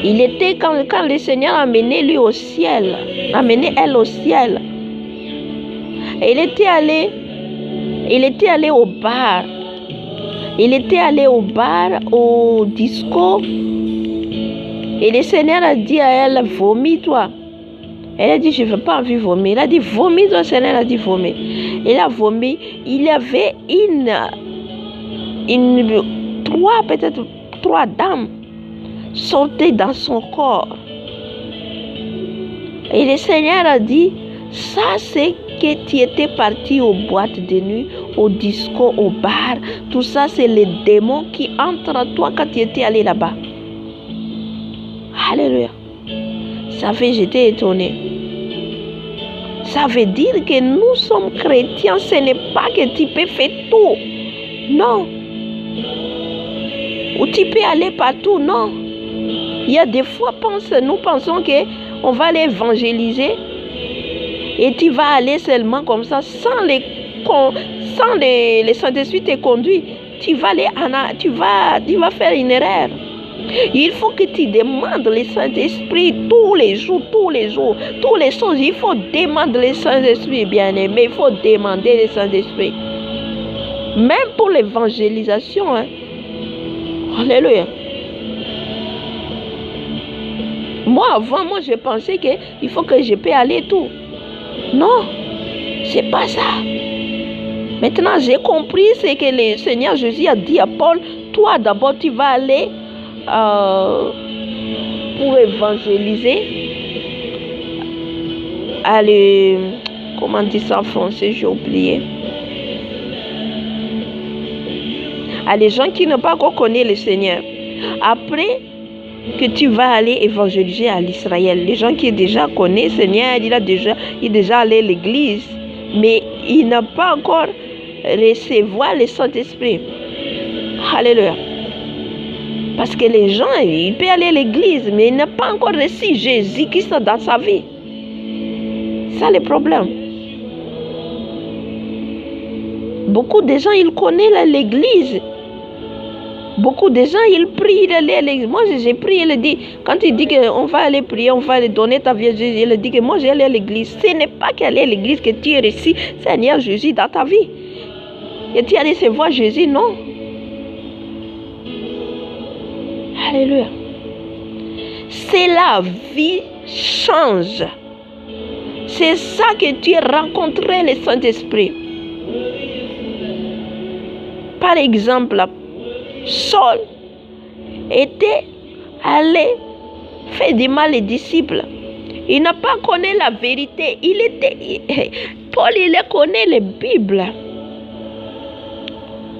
Il était quand le Seigneur a amené lui au ciel, a amené elle au ciel. Et il était allé au bar. Il était allé au bar, au disco. Et le Seigneur a dit à elle, vomis-toi. Elle a dit, je ne veux pas envie de vomir. Il a dit, vomis-toi. Le Seigneur a dit, vomis. Il a vomi. Il y avait peut-être trois dames sortaient dans son corps. Et le Seigneur a dit, ça c'est que tu étais parti aux boîtes de nuit, au disco, au bar. Tout ça, c'est les démons qui entrent en toi quand tu étais allé là-bas. Alléluia. Ça fait, j'étais étonnée. Ça veut dire que nous sommes chrétiens, ce n'est pas que tu peux faire tout. Non. Ou tu peux aller partout, non. Il y a des fois, nous pensons qu'on va aller évangéliser et tu vas aller seulement comme ça, sans le Saint-Esprit te conduire. Tu vas faire une erreur. Il faut que tu demandes le Saint-Esprit tous les jours. Tous les choses, il faut demander le Saint-Esprit, bien-aimé. Il faut demander le Saint-Esprit. Même pour l'évangélisation. Hein. Alléluia. Moi, avant, je pensais qu'il faut que je puisse aller tout. Non, c'est pas ça. Maintenant, j'ai compris ce que le Seigneur Jésus a dit à Paul. Toi, d'abord, tu vas aller pour évangéliser. Allez, comment on dit ça en français, j'ai oublié. À les gens qui n'ont pas encore connu le Seigneur. Après que tu vas aller évangéliser à l'Israël. Les gens qui déjà connaissent le Seigneur, il est déjà allé à l'église, mais il n'a pas encore recevoir le Saint-Esprit. Alléluia. Parce que les gens, ils peuvent aller à l'église, mais ils n'ont pas encore reçu Jésus-Christ dans sa vie. C'est ça le problème. Beaucoup de gens, ils connaissent l'église. Beaucoup de gens, ils prient d'aller à l'église. Moi, j'ai prié, il dit, quand il dit qu'on va aller prier, on va aller donner ta vie à Jésus, il dit que moi, j'ai allé à l'église. Ce n'est pas qu'aller à l'église que tu as reçu Seigneur Jésus dans ta vie. Et tu as recevoir Jésus, non. Alléluia. C'est la vie change. C'est ça que tu as rencontré le Saint-Esprit. Par exemple, Saul était allé faire du mal aux disciples. Il n'a pas connu la vérité. Paul, il connaît la Bible.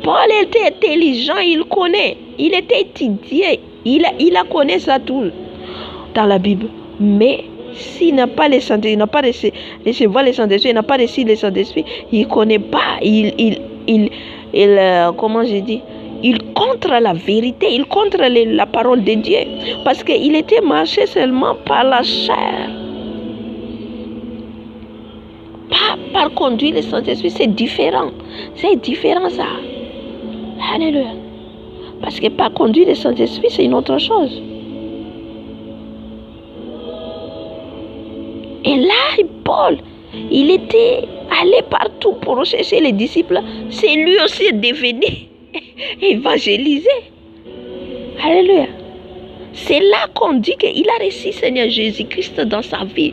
Paul était intelligent, il connaît. Il était étudié. Il a connu ça tout dans la Bible. Mais s'il n'a pas le Saint-Esprit, il n'a pas reçu le Saint-Esprit, il n'a pas reçu le Saint-Esprit, il ne connaît pas. Comment je dis? Il contre la vérité, il contre la parole de Dieu. Parce qu'il était marché seulement par la chair. Pas par conduire le Saint-Esprit, c'est différent. C'est différent ça. Alléluia. Parce que par conduire le Saint-Esprit, c'est une autre chose. Et là, Paul, il était allé partout pour chercher les disciples. C'est lui aussi devenu évangélisé. Alléluia. C'est là qu'on dit qu'il a reçu Seigneur Jésus-Christ dans sa vie.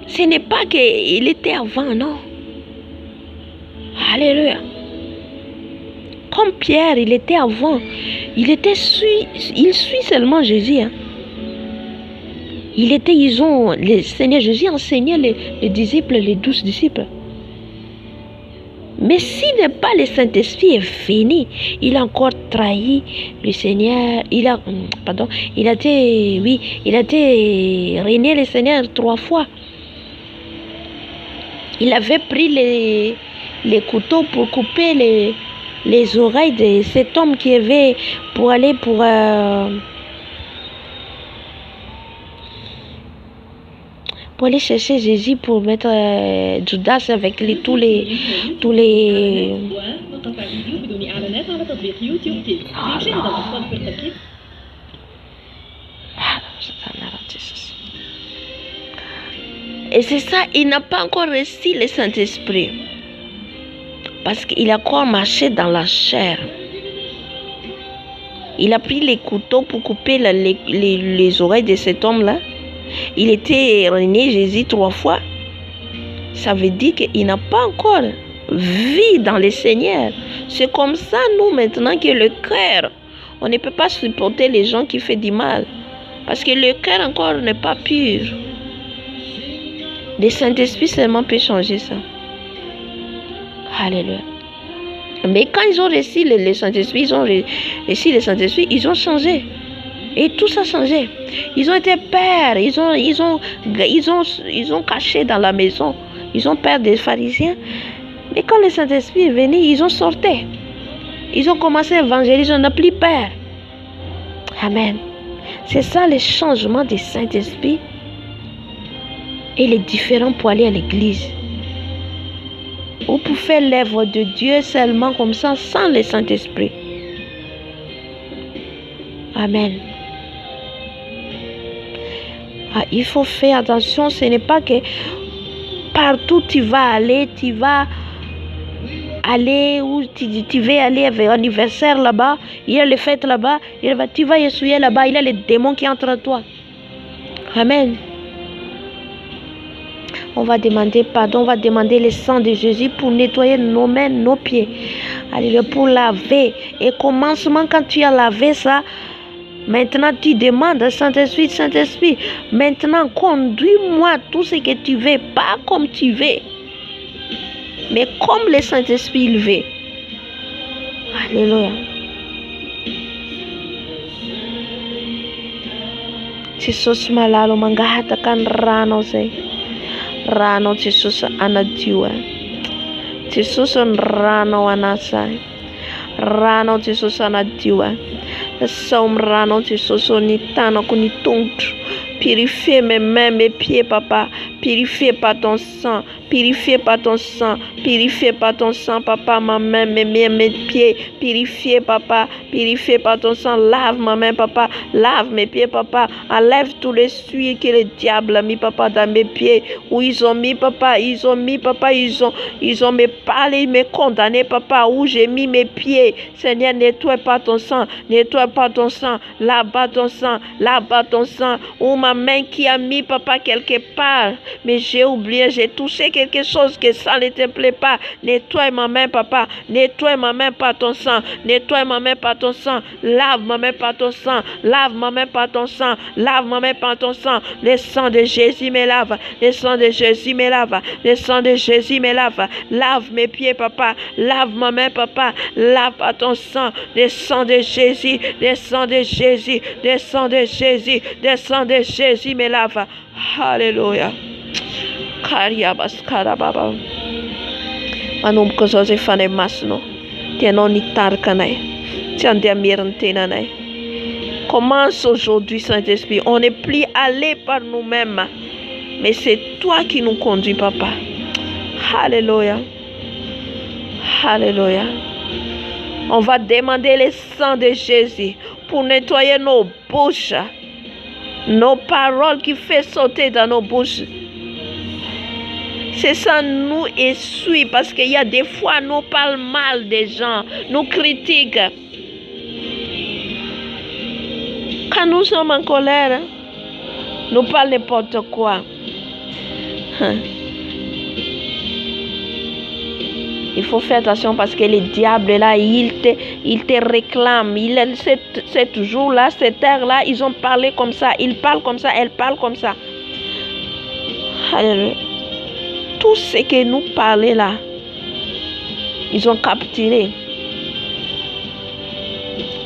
Ce n'est pas qu'il était avant, non. Alléluia. Comme Pierre, il était avant. Il suit seulement Jésus. Hein. Le Seigneur Jésus enseignait les disciples, les 12 disciples. Mais s'il n'est pas le Saint-Esprit est venu, il a encore trahi le Seigneur. Il a été régné le Seigneur 3 fois. Il avait pris les couteaux pour couper les oreilles de cet homme qui avait pour aller chercher Jésus pour mettre Judas avec tous les et c'est ça, il n'a pas encore reçu le Saint-Esprit parce qu'il a encore marché dans la chair. Il a pris les couteaux pour couper les oreilles de cet homme-là. Il était régné Jésus 3 fois. Ça veut dire qu'il n'a pas encore vu dans le Seigneur. C'est comme ça, nous, maintenant, que le cœur, on ne peut pas supporter les gens qui font du mal. Parce que le cœur encore n'est pas pur. Le Saint-Esprit seulement peut changer ça. Alléluia. Mais quand ils ont reçu le Saint-Esprit, ils ont changé. Et tout ça a changé. Ils ont été pères. Ils ont caché dans la maison. Ils ont peur des pharisiens. Mais quand le Saint-Esprit est venu, ils ont sorti. Ils ont commencé à évangéliser. On n'a plus peur. Amen. C'est ça le changement du Saint-Esprit. Et les différents pour aller à l'église. Ou pour faire l'œuvre de Dieu seulement comme ça, sans le Saint-Esprit. Amen. Il faut faire attention, ce n'est pas que partout tu vas aller où tu veux aller avec l'anniversaire là-bas, il y a les fêtes là-bas, tu vas essuyer là-bas, il y a les démons qui entrent en toi. Amen. On va demander pardon, on va demander le sang de Jésus pour nettoyer nos mains, nos pieds. Alléluia, pour laver. Et commencement, quand tu as lavé ça, maintenant tu demandes, Saint-Esprit, Saint-Esprit, maintenant conduis-moi tout ce que tu veux, pas comme tu veux, mais comme le Saint-Esprit il veut. Alléluia. Jesus malalo mangahata kan rano say. Rano Jesus anadiwa. Jesus rano anasai. Rano Jesus anadiwa. Som rano Jesus onitano kunituntu. Purifie mes mains, mes pieds, papa. Purifie par ton sang. Purifie par ton sang. Purifie par ton sang, papa, ma main, mes mains, mes pieds. Purifie, papa. Purifie par ton sang. Lave ma main, papa. Lave mes pieds, papa. Enlève tous les suies que le diable a mis, papa, dans mes pieds. Où ils ont mis, papa. Ils ont me parlé, me condamné, papa. Où j'ai mis mes pieds. Seigneur, nettoie pas ton sang. Nettoie pas ton sang. Lave ton sang. Lave ton sang. Où ma main qui a mis, papa, quelque part. Mais j'ai oublié, j'ai touché quelque chose que ça ne te plaît pas. Nettoie ma main, papa. Nettoie ma main par ton sang. Nettoie ma main par ton sang. Lave ma main par ton sang. Lave ma main par ton sang. Lave ma main par ton sang. Le sang de Jésus me lave. Le sang de Jésus me lave. Le sang de Jésus me lave. Lave mes pieds, papa. Lave ma main, papa. Lave par ton sang. Le sang de Jésus. Le sang de Jésus. Le sang de Jésus. Le sang de Jésus me lave. Alléluia. Kariabas karababa. Manomboka zao zay fanay masino. Tianao nitarika anay. Tsy andeha mierin'ny tenanay. Commence aujourd'hui, Saint-Esprit. On n'est plus allé par nous-mêmes. Mais c'est toi qui nous conduis, papa. Alléluia. Alléluia. On va demander le sang de Jésus pour nettoyer nos bouches. Nos paroles qui font sauter dans nos bouches. C'est ça, nous essuie, parce qu'il y a des fois, nous parlons mal des gens, nous critiquons. Quand nous sommes en colère, nous parlons n'importe quoi. Il faut faire attention parce que le diable là, il te réclame. Cette jour-là, cette heure-là, ils ont parlé comme ça. Ils parlent comme ça, elle parle comme ça. Alléluia. Tout ce que nous parlons là, Ils ont capturé.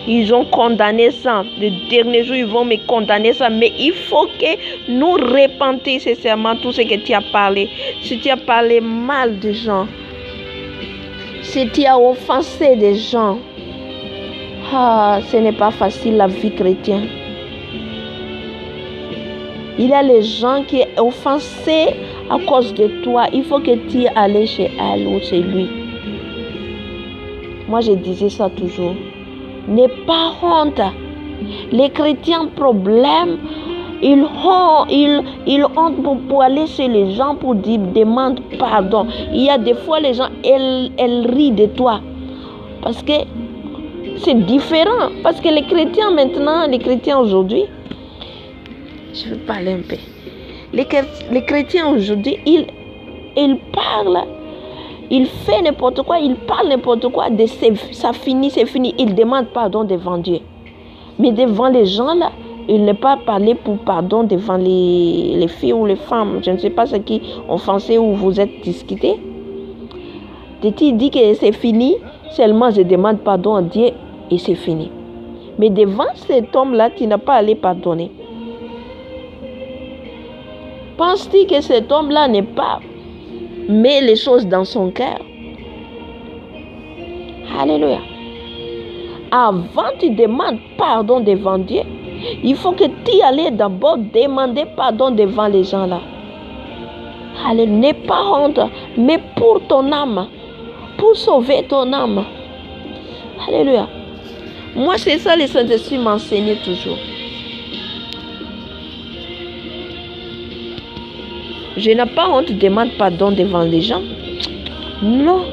Ils ont condamné ça. Le dernier jour, ils vont me condamner ça. Mais il faut que nous repentions sincèrement tout ce que tu as parlé. Si tu as parlé mal des gens, si tu as offensé des gens, ce n'est pas facile la vie chrétienne. Il y a les gens qui sont offensés à cause de toi. Il faut que tu ailles chez elle ou chez lui. Moi, je disais ça toujours. N'aie pas honte. Les chrétiens problème, ils honte pour aller chez les gens pour dire demande pardon. Il y a des fois les gens elles rient de toi parce que c'est différent. Parce que les chrétiens maintenant, les chrétiens aujourd'hui, je vais parler un peu. Les chrétiens aujourd'hui, ils parlent. Il fait n'importe quoi, il parle n'importe quoi, ça finit, c'est fini. Il demande pardon devant Dieu. Mais devant les gens là, il n'est pas parlé pour pardon devant les filles ou les femmes. Je ne sais pas ce qui offensé ou vous êtes discuté. Il dit que c'est fini, seulement je demande pardon à Dieu et c'est fini. Mais devant cet homme-là, tu n'as pas allé pardonner. Penses-tu que cet homme-là n'est pas met les choses dans son cœur? Alléluia. Avant tu demandes pardon devant Dieu, il faut que tu ailles d'abord demander pardon devant les gens là. Alléluia. N'aie pas honte, mais pour ton âme, pour sauver ton âme. Alléluia. Moi, c'est ça le Saint-Esprit m'enseignait toujours. Je n'ai pas honte de demander pardon devant les gens. Non.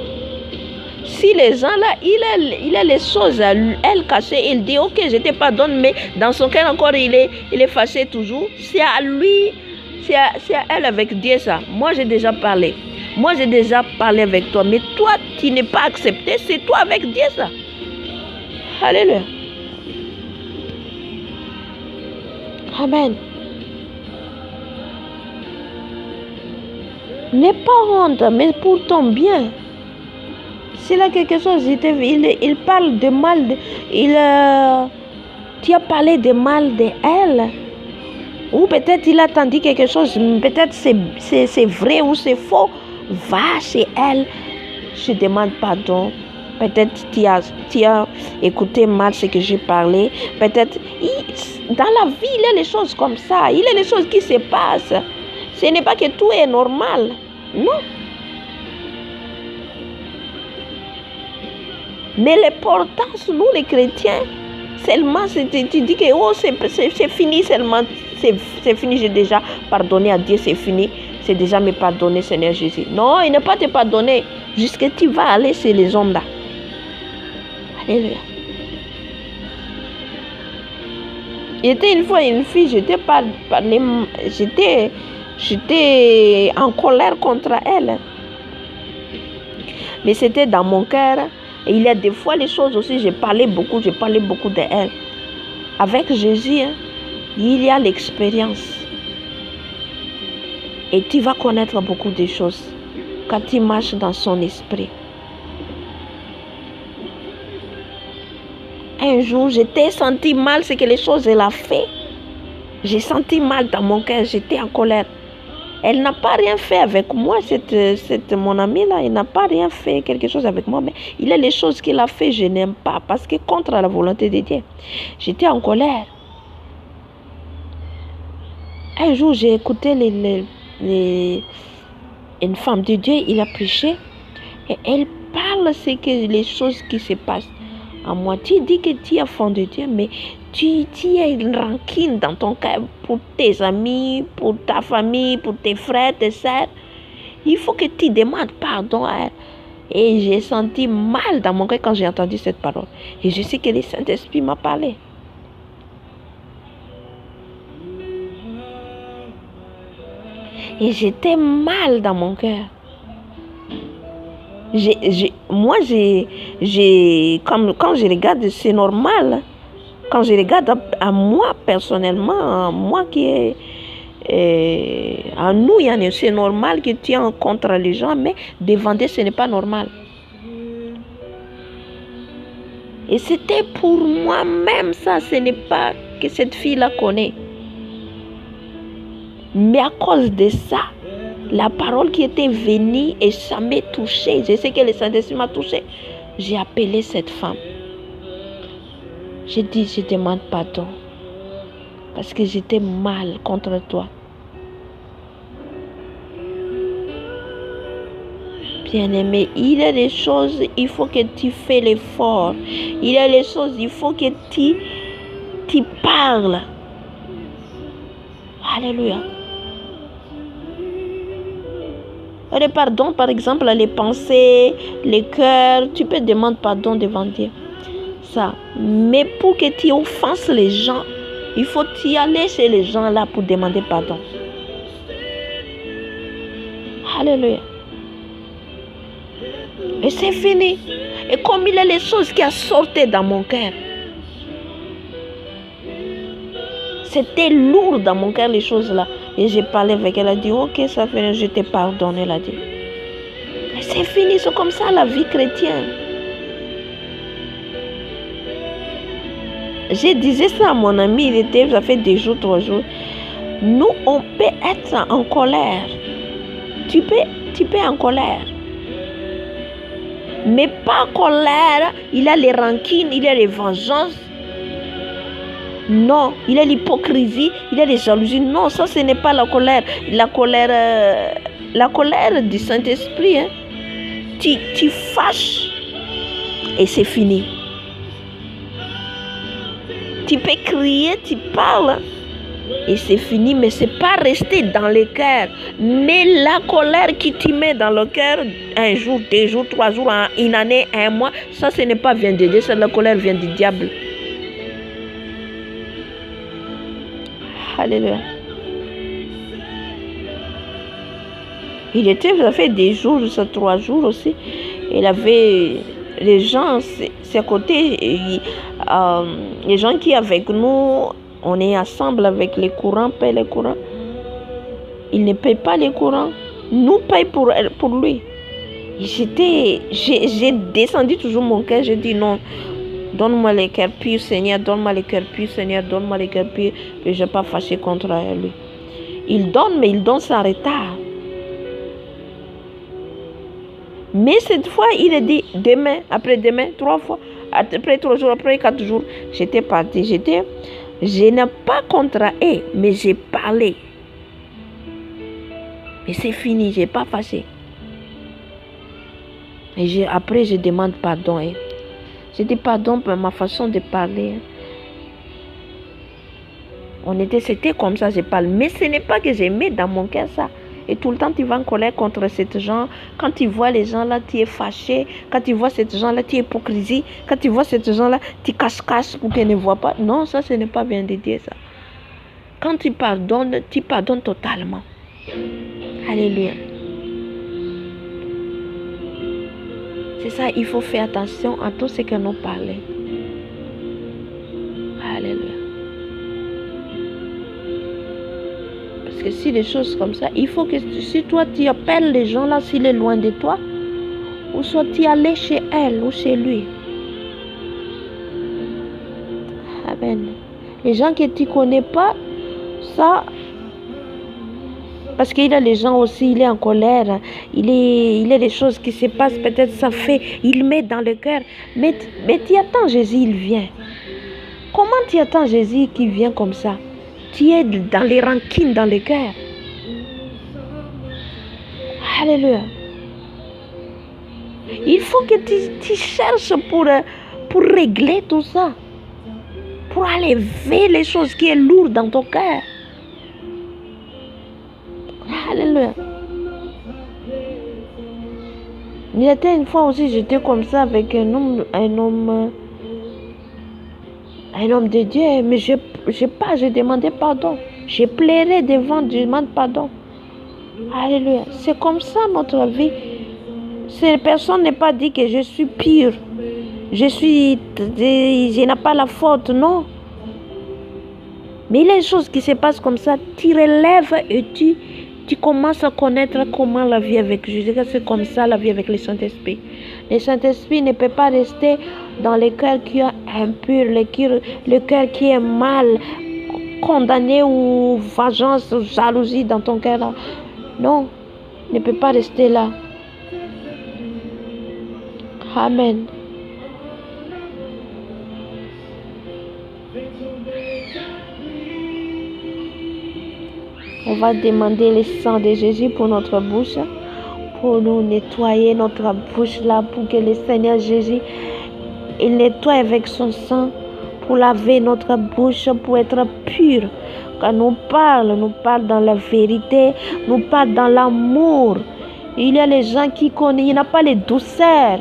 Si les gens là, il a les choses à elle cassées, il dit ok, je te pardonne, mais dans son cœur encore, il est fâché toujours. C'est à lui, c'est à elle avec Dieu ça. Moi, j'ai déjà parlé. Moi, j'ai déjà parlé avec toi, mais toi, tu n'es pas accepté, c'est toi avec Dieu ça. Alléluia. Amen. N'aie pas honte, mais pour ton bien. S'il a quelque chose, il parle de mal, tu as parlé de mal de elle. Ou peut-être il a entendu quelque chose, peut-être c'est vrai ou c'est faux. Va chez elle, je demande pardon. Peut-être tu as écouté mal ce que j'ai parlé. Peut-être, dans la vie, il y a les choses comme ça. Il y a les choses qui se passent. Ce n'est pas que tout est normal. Non. Mais l'importance, nous les chrétiens, seulement, tu dis que oh, c'est fini seulement. C'est fini, j'ai déjà pardonné à Dieu, c'est fini. C'est déjà me pardonner, Seigneur Jésus. Non, il n'est pas te pardonner. Jusqu'à tu vas aller chez les hommes là. Alléluia. Il était une fois une fille, j'étais en colère contre elle. Mais c'était dans mon cœur. Et il y a des fois les choses aussi, j'ai parlé beaucoup d'elle. Avec Jésus, il y a l'expérience. Et tu vas connaître beaucoup de choses quand tu marches dans son esprit. Un jour, j'étais senti mal ce que les choses qu'elle a fait. J'ai senti mal dans mon cœur, j'étais en colère. Elle n'a pas rien fait avec moi, mon amie-là, elle n'a pas rien fait quelque chose avec moi. Mais il y a les choses qu'elle a fait, je n'aime pas, parce que contre la volonté de Dieu. J'étais en colère. Un jour, j'ai écouté une femme de Dieu, il a prêché, et elle parle de les choses qui se passent à moi. Tu dis que tu es enfant de Dieu, mais tu as une rancune dans ton cœur pour tes amis, pour ta famille, pour tes frères, tes sœurs. Il faut que tu demandes pardon à elle. Et j'ai senti mal dans mon cœur quand j'ai entendu cette parole. Et je sais que le Saint-Esprit m'a parlé. Et j'étais mal dans mon cœur. Quand je regarde, c'est normal. Quand je regarde à moi personnellement, moi qui est à nous, c'est normal que tu es contre les gens, mais devant Dieu, ce n'est pas normal. Et c'était pour moi-même ça, ce n'est pas que cette fille-là connaît. Mais à cause de ça, la parole qui était venue et ça m'a touché. Je sais que le Saint-Esprit m'a touché. J'ai appelé cette femme. J'ai dit, je demande pardon. Parce que j'étais mal contre toi. Bien-aimé, il y a des choses, il faut que tu fais l'effort. Il y a des choses, il faut que tu parles. Alléluia. Le pardon, par exemple, les pensées, les cœurs, tu peux demander pardon devant Dieu. Ça. Mais pour que tu offenses les gens, il faut y aller chez les gens là pour demander pardon. Alléluia. Et c'est fini. Et comme il y a les choses qui ont sorti dans mon cœur. C'était lourd dans mon cœur les choses là. Et j'ai parlé avec elle, elle a dit, ok, ça fait, je t'ai pardonné, elle a dit. Et c'est fini, c'est comme ça la vie chrétienne. Je disais ça à mon ami, il était, ça fait 2 jours, 3 jours. Nous, on peut être en colère. Tu peux en colère. Mais pas en colère, il y a les rancines, il y a les vengeances. Non, il y a l'hypocrisie, il y a les jalousies. Non, ça ce n'est pas la colère. La colère du Saint-Esprit. Hein. Tu fâches et c'est fini. Tu peux crier, tu parles et c'est fini, mais ce n'est pas rester dans le cœur. Mais la colère qui tu mets dans le cœur, 1 jour, 2 jours, 3 jours, une année, 1 mois, ça ce n'est pas vient de Dieu, la colère vient du diable. Alléluia. Il était, ça fait des jours, ça 3 jours aussi. Il avait les gens, c'est à côté, les gens qui avec nous, on est ensemble avec les courants, paient les courants. Il ne paye pas les courants. Nous payons pour lui. J'ai descendu toujours mon cœur, j'ai dit non. Donne-moi les cœurs purs, Seigneur, donne-moi les cœurs purs, Seigneur, donne-moi les cœurs purs, que je n'ai pas fâché contre lui. Il donne, mais il donne sans retard. Mais cette fois, il a dit demain, après-demain, 3 fois, après 3 jours, après 4 jours, j'étais parti. Je n'ai pas contraé, mais j'ai parlé. Mais c'est fini, je n'ai pas fâché. Et après, je demande pardon. Je dis pardon pour ma façon de parler. C'était comme ça, je parle. Mais ce n'est pas que j'aimais dans mon cœur ça. Et tout le temps, tu vas en colère contre ces gens. Quand tu vois les gens là, tu es fâché. Quand tu vois ces gens là, tu es hypocrisie. Quand tu vois ces gens là, tu caches pour qu'ils ne voient pas. Non, ça, ce n'est pas bien de dire ça. Quand tu pardonnes totalement. Alléluia. C'est ça, il faut faire attention à tout ce que nous parlons. Alléluia. Parce que si des choses comme ça, il faut que si toi tu appelles les gens là, s'il est loin de toi, ou soit tu allais chez elle ou chez lui. Amen. Les gens que tu ne connais pas, ça... Parce qu'il y a les gens aussi, il est en colère, il y a des choses qui se passent, peut-être ça fait, il met dans le cœur. Mais tu attends Jésus, il vient. Comment tu attends Jésus qui vient comme ça? Tu es dans les rancines, dans le cœur. Alléluia. Il faut que tu cherches pour régler tout ça. Pour enlever les choses qui sont lourdes dans ton cœur. Alléluia. Il y a une fois aussi, j'étais comme ça avec un homme de Dieu, mais je demandais pardon. Je plairais devant Dieu, je demande pardon. Alléluia. C'est comme ça notre vie. Cette personne n'est pas dit que je suis pire. Je n'ai pas la faute, non. Mais il y a des choses qui se passent comme ça. Tu relèves et tu commences à connaître comment la vie avec Jésus. C'est comme ça la vie avec le Saint-Esprit. Le Saint-Esprit ne peut pas rester dans le cœur qui est impur, le cœur qui est mal, condamné ou vengeance ou jalousie dans ton cœur là. Non, ne peut pas rester là. Amen. On va demander le sang de Jésus pour notre bouche, pour nous nettoyer notre bouche là, pour que le Seigneur Jésus, il nettoie avec son sang, pour laver notre bouche, pour être pur. Quand nous parle dans la vérité, nous parle dans l'amour. Il y a les gens qui connaissent, il n'y a pas les douceurs.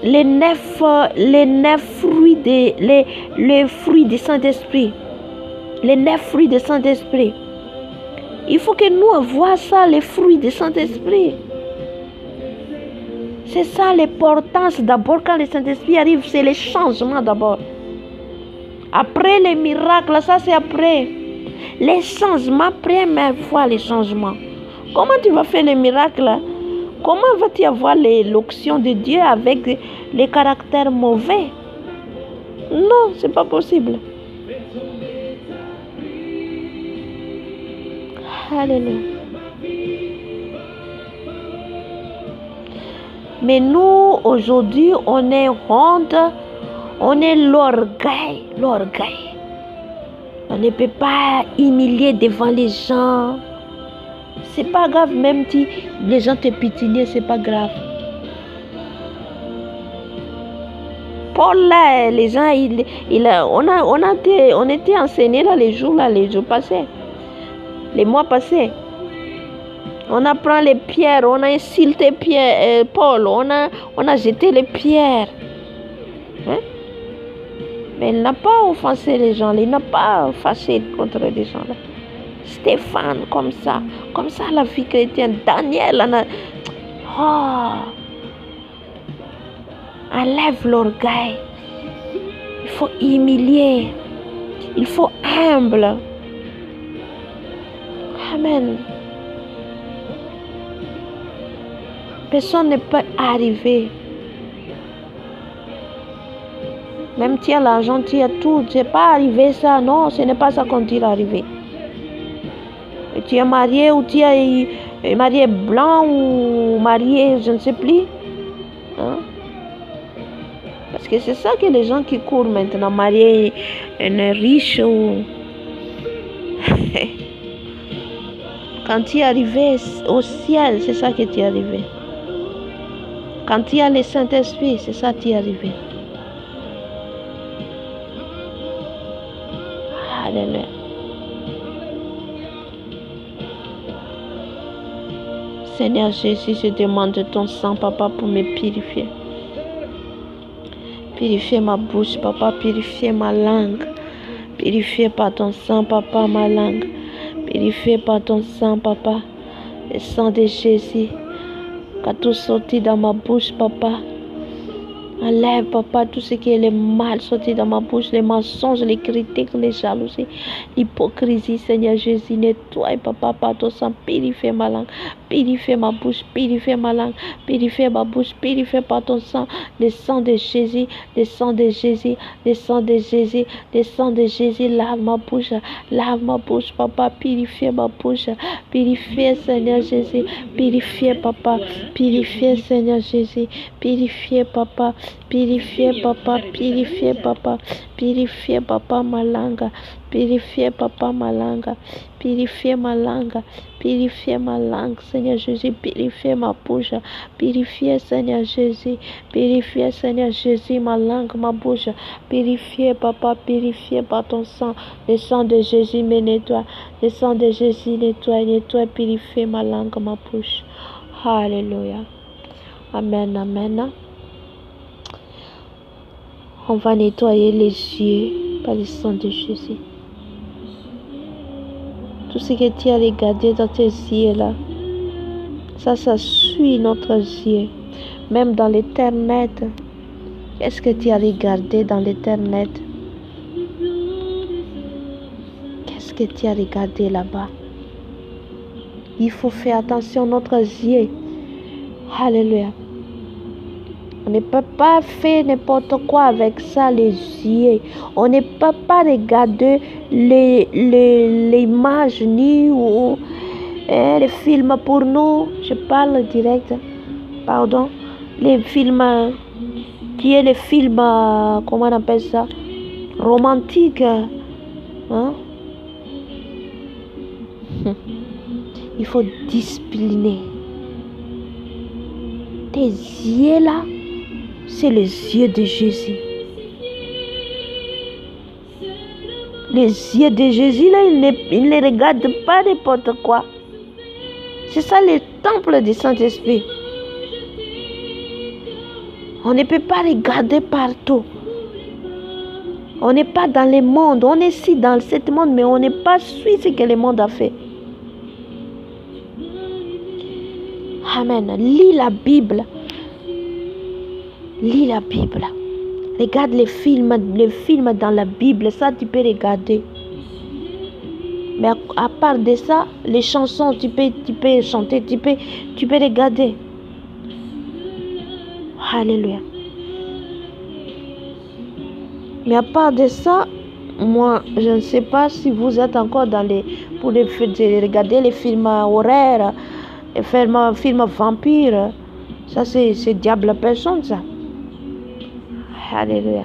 Les neuf fruits les fruits du Saint-Esprit. Les 9 fruits du Saint-Esprit. Il faut que nous voyons ça, les fruits du Saint-Esprit. C'est ça l'importance d'abord quand le Saint-Esprit arrive, c'est le changement d'abord. Après les miracles, ça c'est après. Les changements, première fois les changements. Comment tu vas faire les miracles? Comment vas-tu avoir l'onction de Dieu avec les caractères mauvais? Non, c'est pas possible. Alléluia. Mais nous, aujourd'hui, on est honte, on est l'orgueil. On ne peut pas humilier devant les gens. C'est pas grave, même si les gens te pitinent, c'est pas grave. Paul là, les gens, on était enseigné là les jours passés. Les mois passés, on apprend les pierres, on a insulté Paul, on a jeté les pierres. Hein? Mais il n'a pas offensé les gens, il n'a pas fâché contre les gens. Là. Stéphane, comme ça la vie chrétienne. Daniel, enlève l'orgueil. Il faut humilier, il faut humble. Amen. Personne ne peut arriver. Même tu as l'argent, tu as tout. Tu n'es pas arrivé ça. Non, ce n'est pas ça qu'on dit arriver. Et tu es marié ou tu es marié blanc ou marié, je ne sais plus. Hein? Parce que c'est ça que les gens qui courent maintenant, marié un riche ou... Quand tu es arrivé au ciel, c'est ça que tu es arrivé. Quand tu as le Saint-Esprit, c'est ça que tu es arrivé. Alléluia. Seigneur Jésus, je demande ton sang, Papa, pour me purifier. Purifier ma bouche, Papa, purifier ma langue. Purifier par ton sang, Papa, ma langue. Purifier par ton sang, Papa. Le sang de Jésus. Quand tout sorti dans ma bouche, Papa. Enlève, Papa, tout ce qui est le mal sorti dans ma bouche, les mensonges, les critiques, les jalousies, l'hypocrisie, Seigneur Jésus, nettoie, Papa, par ton sang, purifie ma langue, purifie ma bouche, purifie ma langue, purifie ma bouche, purifie par ton sang, le sang de Jésus, le sang de Jésus, le sang de Jésus, le sang de Jésus, lave ma bouche, Papa, purifie ma bouche, purifie, Seigneur Jésus, purifie, Papa, purifie, Seigneur Jésus, purifie, Papa. Purifiez, Papa, purifiez, Papa, purifiez, Papa, ma langue, purifiez, Papa, ma langue, purifiez ma langue, purifiez ma langue, Seigneur Jésus, purifiez ma bouche, purifiez, Seigneur Jésus, purifiez, Seigneur Jésus, ma langue, ma bouche, purifiez, Papa, purifiez par ton sang, le sang de Jésus me nettoie, le sang de Jésus nettoie, purifiez ma langue, ma bouche. Alléluia. Amen, amen. On va nettoyer les yeux par le sang de Jésus. Tout ce que tu as regardé dans tes yeux là, ça suit notre yeux. Même dans l'éternel. Qu'est-ce que tu as regardé dans l'éternel? Qu'est-ce que tu as regardé là-bas? Il faut faire attention à notre yeux. Alléluia. On ne peut pas faire n'importe quoi avec ça, les yeux. On ne peut pas regarder l'image ni ou les films porno. Je parle direct. Pardon. Les films qui est les films, comment on appelle ça? Romantiques. Hein? Il faut discipliner. Tes yeux là, c'est les yeux de Jésus. Les yeux de Jésus là, il ne regarde pas n'importe quoi. C'est ça le temple du Saint-Esprit. On ne peut pas regarder partout. On n'est pas dans le monde. On est ici dans ce monde, mais on n'est pas suivi ce que le monde a fait. Amen. Lis la Bible. Lis la Bible. Regarde les films dans la Bible. Ça, tu peux regarder. Mais à part de ça, les chansons, tu peux chanter, tu peux regarder. Alléluia. Mais à part de ça, moi, je ne sais pas si vous êtes encore pour regarder les films horreurs, les films vampires. Ça, c'est diable personne, ça. Alléluia.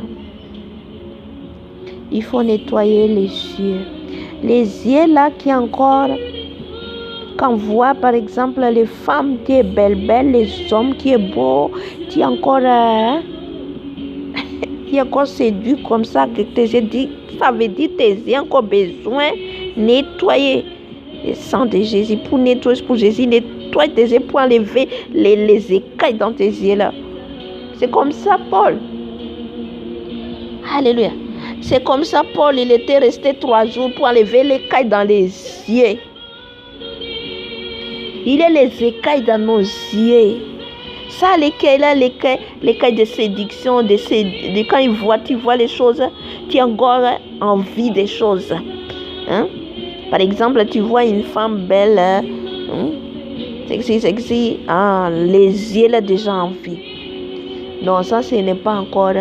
Il faut nettoyer les yeux. Les yeux là qui encore, quand on voit par exemple les femmes qui est belle, les hommes qui est beau, qui est encore, qui est encore séduit comme ça, que tes yeux dit, ça veut dire tes yeux encore besoin nettoyer. Le sang de Jésus pour nettoyer, pour Jésus nettoie tes yeux pour enlever les écailles dans tes yeux là. C'est comme ça Paul. Alléluia. C'est comme ça Paul, il était resté 3 jours pour enlever les écailles dans les yeux. Il a les écailles dans nos yeux. Ça, l'écaille là, l'écaille de séduction, de quand tu vois les choses, tu as encore envie des choses. Hein? Par exemple, tu vois une femme belle, sexy, les yeux là déjà envie. Non, ça, ce n'est pas encore,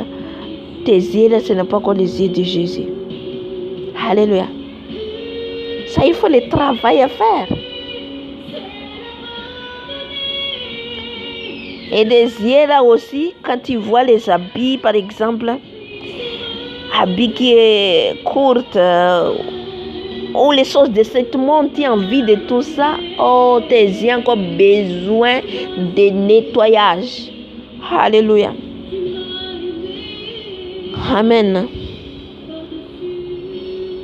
tes yeux là, ce n'est pas encore les yeux de Jésus. Alléluia. Ça, il faut le travail à faire. Et des yeux là aussi, quand tu vois les habits, par exemple, habits qui est courte, ou les choses de ce monde, tu as envie de tout ça, oh, tes yeux ont encore besoin de nettoyage. Alléluia. Amen.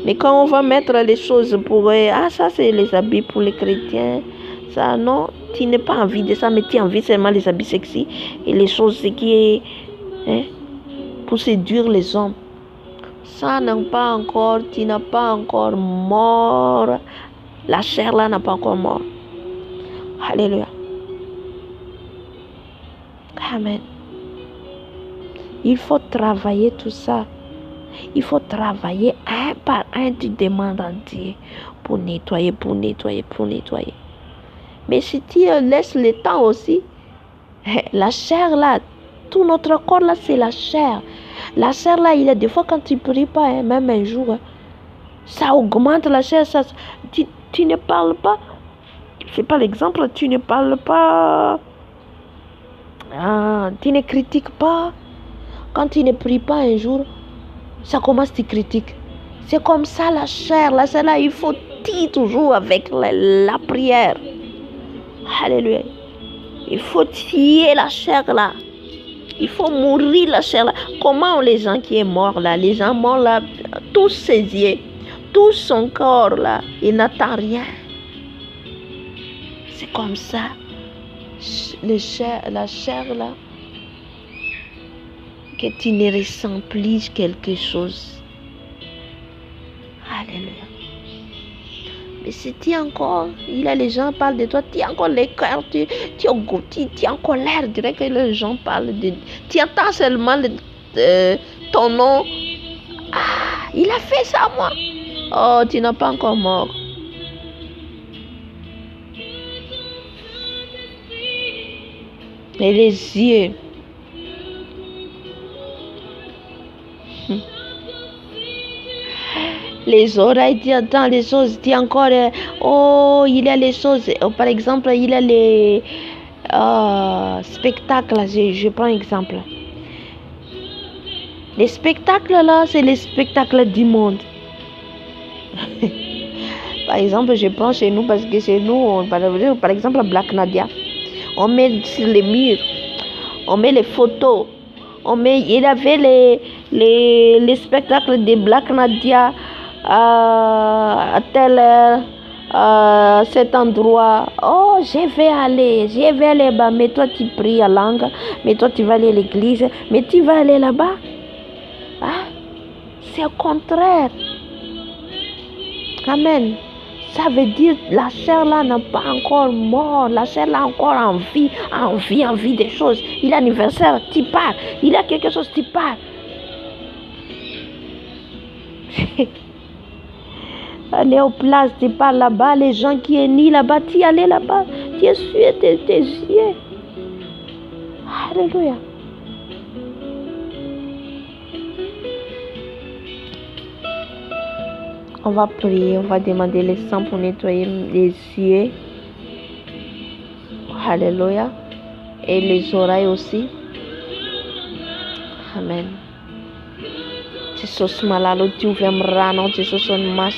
Mais quand on va mettre les choses pour ça c'est les habits pour les chrétiens, ça non, tu n'as pas envie de ça, mais tu as envie seulement les habits sexy et les choses qui est pour séduire les hommes. Ça n'a pas encore, tu n'as pas encore mort. La chair là n'a pas encore mort. Alléluia. Amen. Il faut travailler tout ça. Il faut travailler un par un, tu demandes en Dieu pour nettoyer. Mais si tu laisses le temps aussi, la chair là, tout notre corps là, c'est la chair. La chair là, il y a des fois quand tu ne pries pas, même un jour, ça augmente la chair. Ça, tu ne parles pas. C'est pas l'exemple, tu ne parles pas. Tu ne critiques pas. Quand tu ne pries pas un jour, ça commence, tu critiques. C'est comme ça la chair. La chair là, il faut toujours avec la prière. Alléluia. Il faut tuer la chair là. Il faut mourir la chair là. Comment les gens qui sont morts là, les gens morts là, tous ses yeux, tout son corps là, il n'attend rien. C'est comme ça. La chair là, que tu ne ressens plus quelque chose. Alléluia. Mais si tu es encore, les gens parlent de toi, tu as encore les cœurs, tu es goûté, tu es en colère, direct que les gens parlent de... Tu entends seulement ton nom. Ah, il a fait ça moi. Oh, tu n'es pas encore mort. Et les yeux. les oreilles, tu entends les choses, tu encore, oh, il y a les choses, par exemple, il y a les spectacles, je prends exemple. Les spectacles là, c'est les spectacles du monde. Par exemple, je prends chez nous, parce que chez nous, par exemple, Black Nadia, on met sur les murs, on met les photos, il y avait les spectacles de Black Nadia à telle heure, à cet endroit. Oh, je vais aller, bah, mais toi tu pries à langue, mais toi tu vas aller à l'église, mais tu vas aller là-bas. Ah, c'est au contraire. Amen. Ça veut dire la sœur là n'a pas encore mort. La sœur là encore en vie des choses. Il a anniversaire, tu pars. Il a quelque chose, tu pars. Aller aux places, tu pars là-bas. Les gens qui sont nés là-bas, tu allais là-bas. Tu essuies tes yeux. Alléluia. On va prier, on va demander le sang pour nettoyer les yeux. Alléluia. Et les oreilles aussi. Amen. Jesus malalo Tuhan merano Jesus on mas.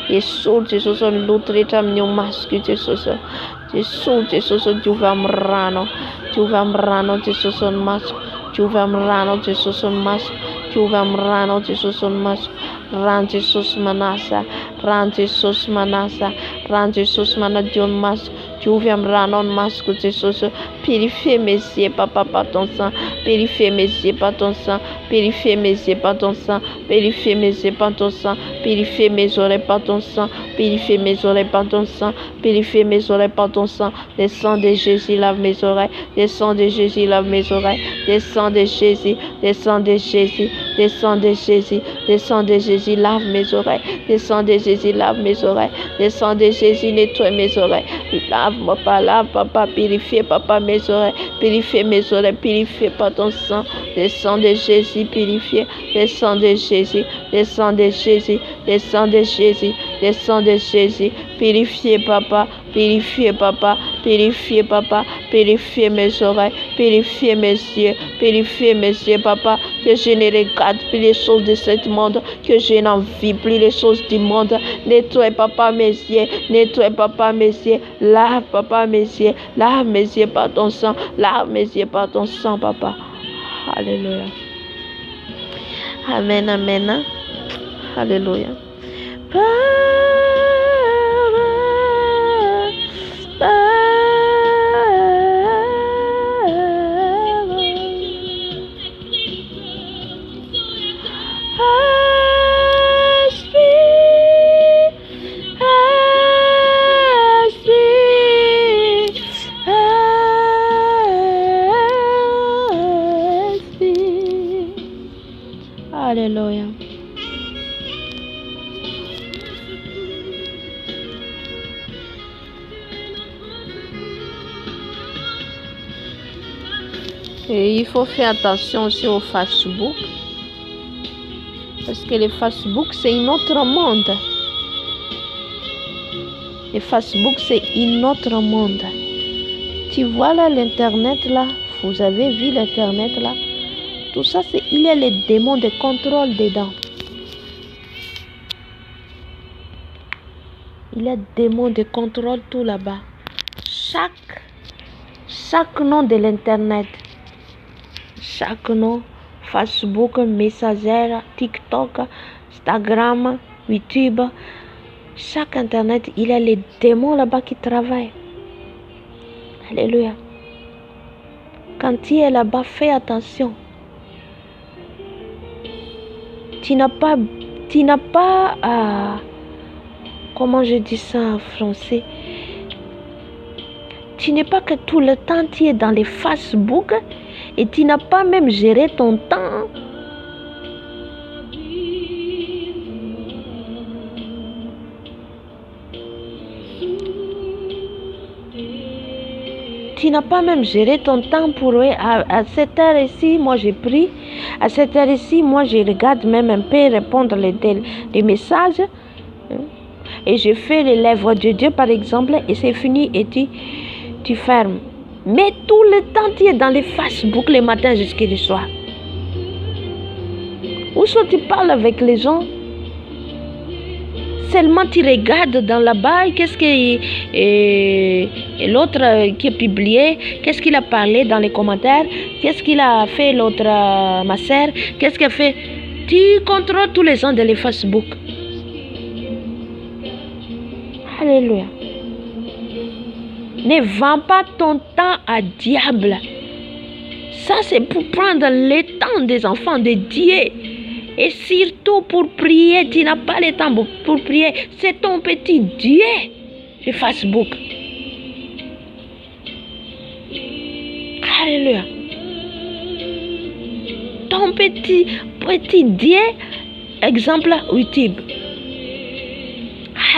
Yesus Jesus on lutrita mnyo masku Jesus. Jesus on Tuhan merano. Tuhan merano Jesus on mas. Tuhan merano Jesus on mas. Tuhan merano Jesus on mas. Ran Jesus manasa, ran Jesus manasa, ran Jesus manadion mas. Tu viens me rendre mas que Jesus. Purifie mes yeux, papa, par ton sang. Purifie mes yeux par ton sang. Purifie mes yeux par ton sang. Purifie mes yeux par ton sang. Purifie mes oreilles par ton sang. Purifie mes oreilles par ton sang. Purifie mes oreilles par ton sang. Le sang de Jésus lave mes oreilles. Le sang de Jésus lave mes oreilles. Le sang de Jésus. Le sang de Jésus. Le sang de Jésus. Le sang de Jésus lave mes oreilles. Le sang de Jésus lave mes oreilles. Le sang de Jésus nettoie mes oreilles. Lave papa, purifie papa mes oreilles. Purifie mes oreilles. Purifie par ton sang. Le sang de Jésus purifié. Le sang de Jésus. Le sang de Jésus. Le sang de Jésus. Le sang de Jésus. Purifiez papa. Purifiez papa. Purifiez papa. Purifiez mes oreilles. Purifiez mes yeux. Purifiez mes yeux papa. Que je ne regarde plus les choses de ce monde. Que je n'en vis plus les choses du monde. Nettoie papa mes yeux. Nettoie papa mes yeux. Lave papa mes yeux. Lave mes yeux par ton sang. Lave mes yeux par ton sang papa. Alléluia. Amen, amen. Alléluia. Alléluia. Et il faut faire attention aussi au Facebook. Parce que le Facebook, c'est un autre monde. Le Facebook, c'est un autre monde. Tu vois là, l'Internet là, vous avez vu l'Internet là. Tout ça, il y a les démons de contrôle dedans. Il y a des démons de contrôle tout là-bas. Chaque nom de l'Internet, chaque nom, Facebook, Messenger, TikTok, Instagram, YouTube, chaque Internet, il y a les démons là-bas qui travaillent. Alléluia. Quand tu es là-bas, fais attention. Tu n'as pas, comment je dis ça en français? Tu n'es pas que tout le temps tu es dans les Facebook et tu n'as pas même géré ton temps. Tu tu n'as pas même géré ton temps pour à cette heure ici, moi j'ai pris. À cette heure ici, moi je regarde même un peu répondre les messages. Et je fais les lèvres de Dieu par exemple, et c'est fini et tu fermes. Mais tout le temps tu es dans les Facebook le matin jusqu'au soir. Ou soit tu parles avec les gens. Seulement tu regardes dans là-bas, qu'est-ce que l'autre qui a publié, qu'est-ce qu'il a parlé dans les commentaires, qu'est-ce qu'il a fait l'autre, ma soeur, qu'est-ce qu'il a fait. Tu contrôles tous les gens de les Facebook. Alléluia. Ne vends pas ton temps à diable. Ça c'est pour prendre le temps des enfants de Dieu. Et surtout pour prier, tu n'as pas le temps pour prier. C'est ton petit Dieu, le Facebook. Alléluia. Ton petit Dieu, exemple YouTube.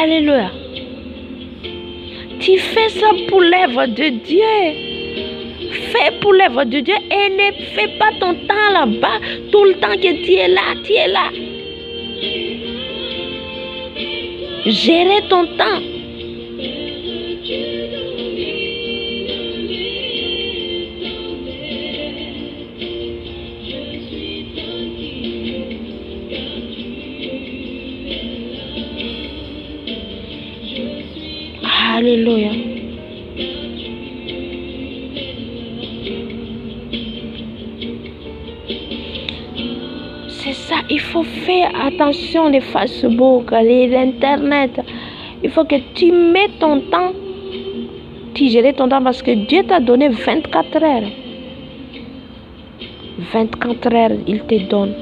Alléluia. Tu fais ça pour l'œuvre de Dieu. Fais pour l'œuvre de Dieu et ne fais pas ton temps là-bas tout le temps que tu es là, tu es là. Gérez ton temps. Alléluia. C'est ça, il faut faire attention les Facebook, l'Internet. Il faut que tu mets ton temps, tu gères ton temps parce que Dieu t'a donné 24 heures. 24 heures, il te donne.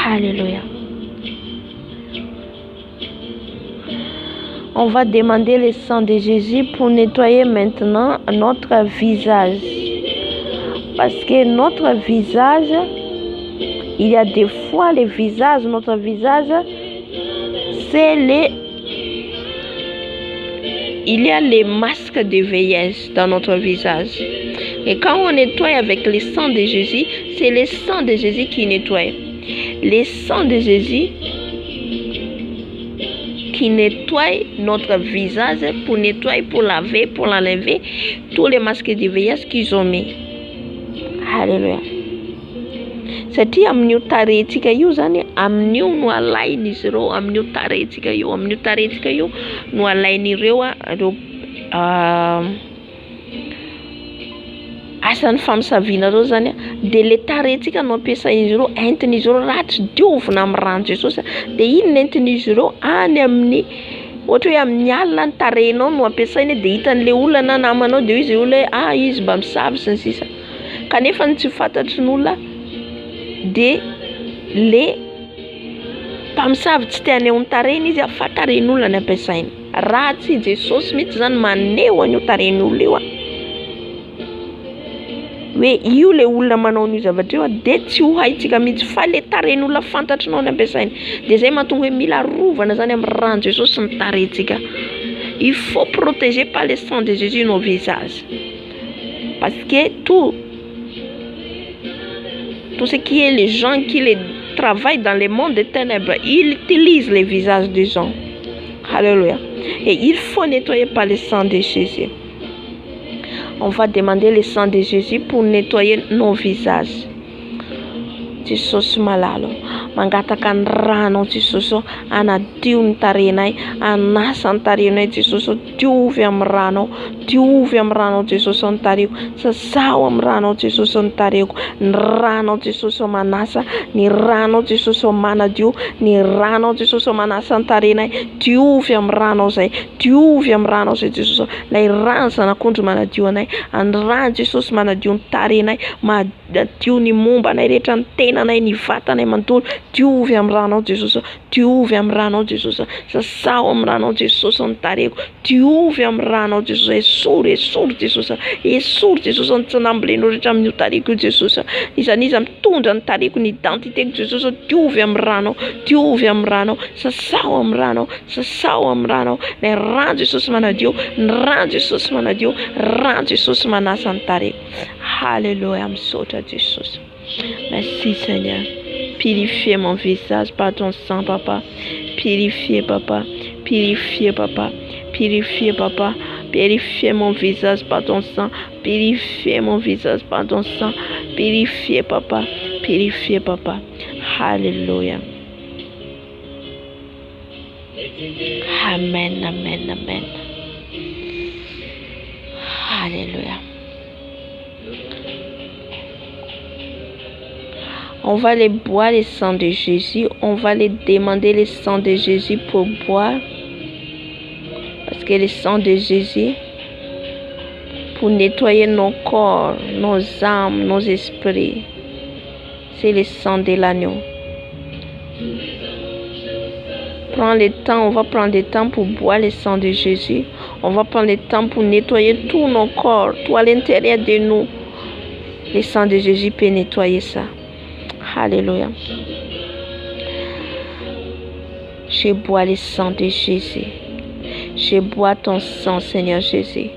Alléluia. On va demander le sang de Jésus pour nettoyer maintenant notre visage. Parce que notre visage, il y a des fois le visage, notre visage, c'est il y a les masques de vieillesse dans notre visage. Et quand on nettoie avec le sang de Jésus, c'est le sang de Jésus qui nettoie. Le sang de Jésus qui nettoie notre visage, pour nettoyer, pour laver, pour l'enlever, tous les masques de vieillesse qu'ils ont mis. Alléluia. Satria amin'io tarehintsika io zany, amin'io no alain'izy ireo, amin'io tarehintsika io no alain'ireo asan'ny famisavianareo zany, de le tarehintsika no ampiasain'izy ireo, entin'izy ireo raha tsy diovina amin'ny rano Jesosy, de iny nentin'izy ireo any amin'ny ohatra hoe amin'ny alina ny tarehinao no ampiasaina, de hitan'le olona na namanao de izy olona izy mba misavy sy ny sisa. Kanefa tsy fantatry ny olona de le mpamosavy tsy te aneho ny tarehiny izy fa tarehin'olona ny ampiasaina. Raha tsy Jesosy mihitsy zany maneho an'io tarehin'olona io hoe io le olona manao an'io zavatra io de tsy ho haitsika mihitsy fa le tarehin'olona fantatrinao ny ampiasaina. De zay mahatonga hoe mila rovana zany amin'ny rano Jesosy ny tarehintsika. Il faut protéger par le sang de Jésus nos visages. Parce que tout ce qui est les gens qui les travaillent dans le monde des ténèbres, ils utilisent les visages des gens. Alléluia. Et il faut nettoyer par le sang de Jésus. On va demander le sang de Jésus pour nettoyer nos visages. Jesosy malalo, mangataka ny rano Jesosy, anadio ny tarehinay, anasa ny tarehinay Jesosy, diovy amin'ny rano, diovy amin'ny rano Jesosy ny tarehiko, sasaho amin'ny rano Jesosy ny tarehiko, ny rano Jesosy manasa, ny rano Jesosy manadio, ny rano Jesosy manasa ny tarehinay, diovy amin'ny rano zay, diovy amin'ny rano zay Jesosy, lay rano zanak'ondry manadio anay, any rano Jesosy manadio ny tarehinay, manadio ny momba anay rehetra, ny tenanay, ny vatanay manontolo, diovy amin'ny ranao Jesosy, diovy amin'ny ranao Jesosy, sasao amin'ny ranao Jesosy ny tareko, diovy amin'ny ranao Jesosy, esory Jesosy, Jesosy ny tsanambolenao rehetra amin'io tareko io Jesosy, iza mitondra ny tareko ny identitéko Jesosy, diovy amin'ny ranao, diovy amin'ny ranao, sasao amin'ny ranao, sasao amin'ny ranao, ny rano Jesosy manadio, ny rano Jesosy manadio, rano Jesosy manasa ny tareko. Alléluia, misaotra Jesosy. Merci Seigneur. Purifiez mon visage par ton sang, Papa. Purifiez, Papa. Purifiez, Papa. Purifiez, Papa. Purifiez mon visage par ton sang. Purifiez mon visage par ton sang. Purifiez, Papa. Purifiez, Papa. Alléluia. Amen, amen, amen. Alléluia. On va les boire le sang de Jésus. On va les demander le sang de Jésus pour boire. Parce que le sang de Jésus, pour nettoyer nos corps, nos âmes, nos esprits, c'est le sang de l'agneau. Prends le temps, on va prendre le temps pour boire le sang de Jésus. On va prendre le temps pour nettoyer tous nos corps, tout à l'intérieur de nous. Le sang de Jésus peut nettoyer ça. Alléluia. Je bois le sang de Jésus. Je bois ton sang, Seigneur Jésus.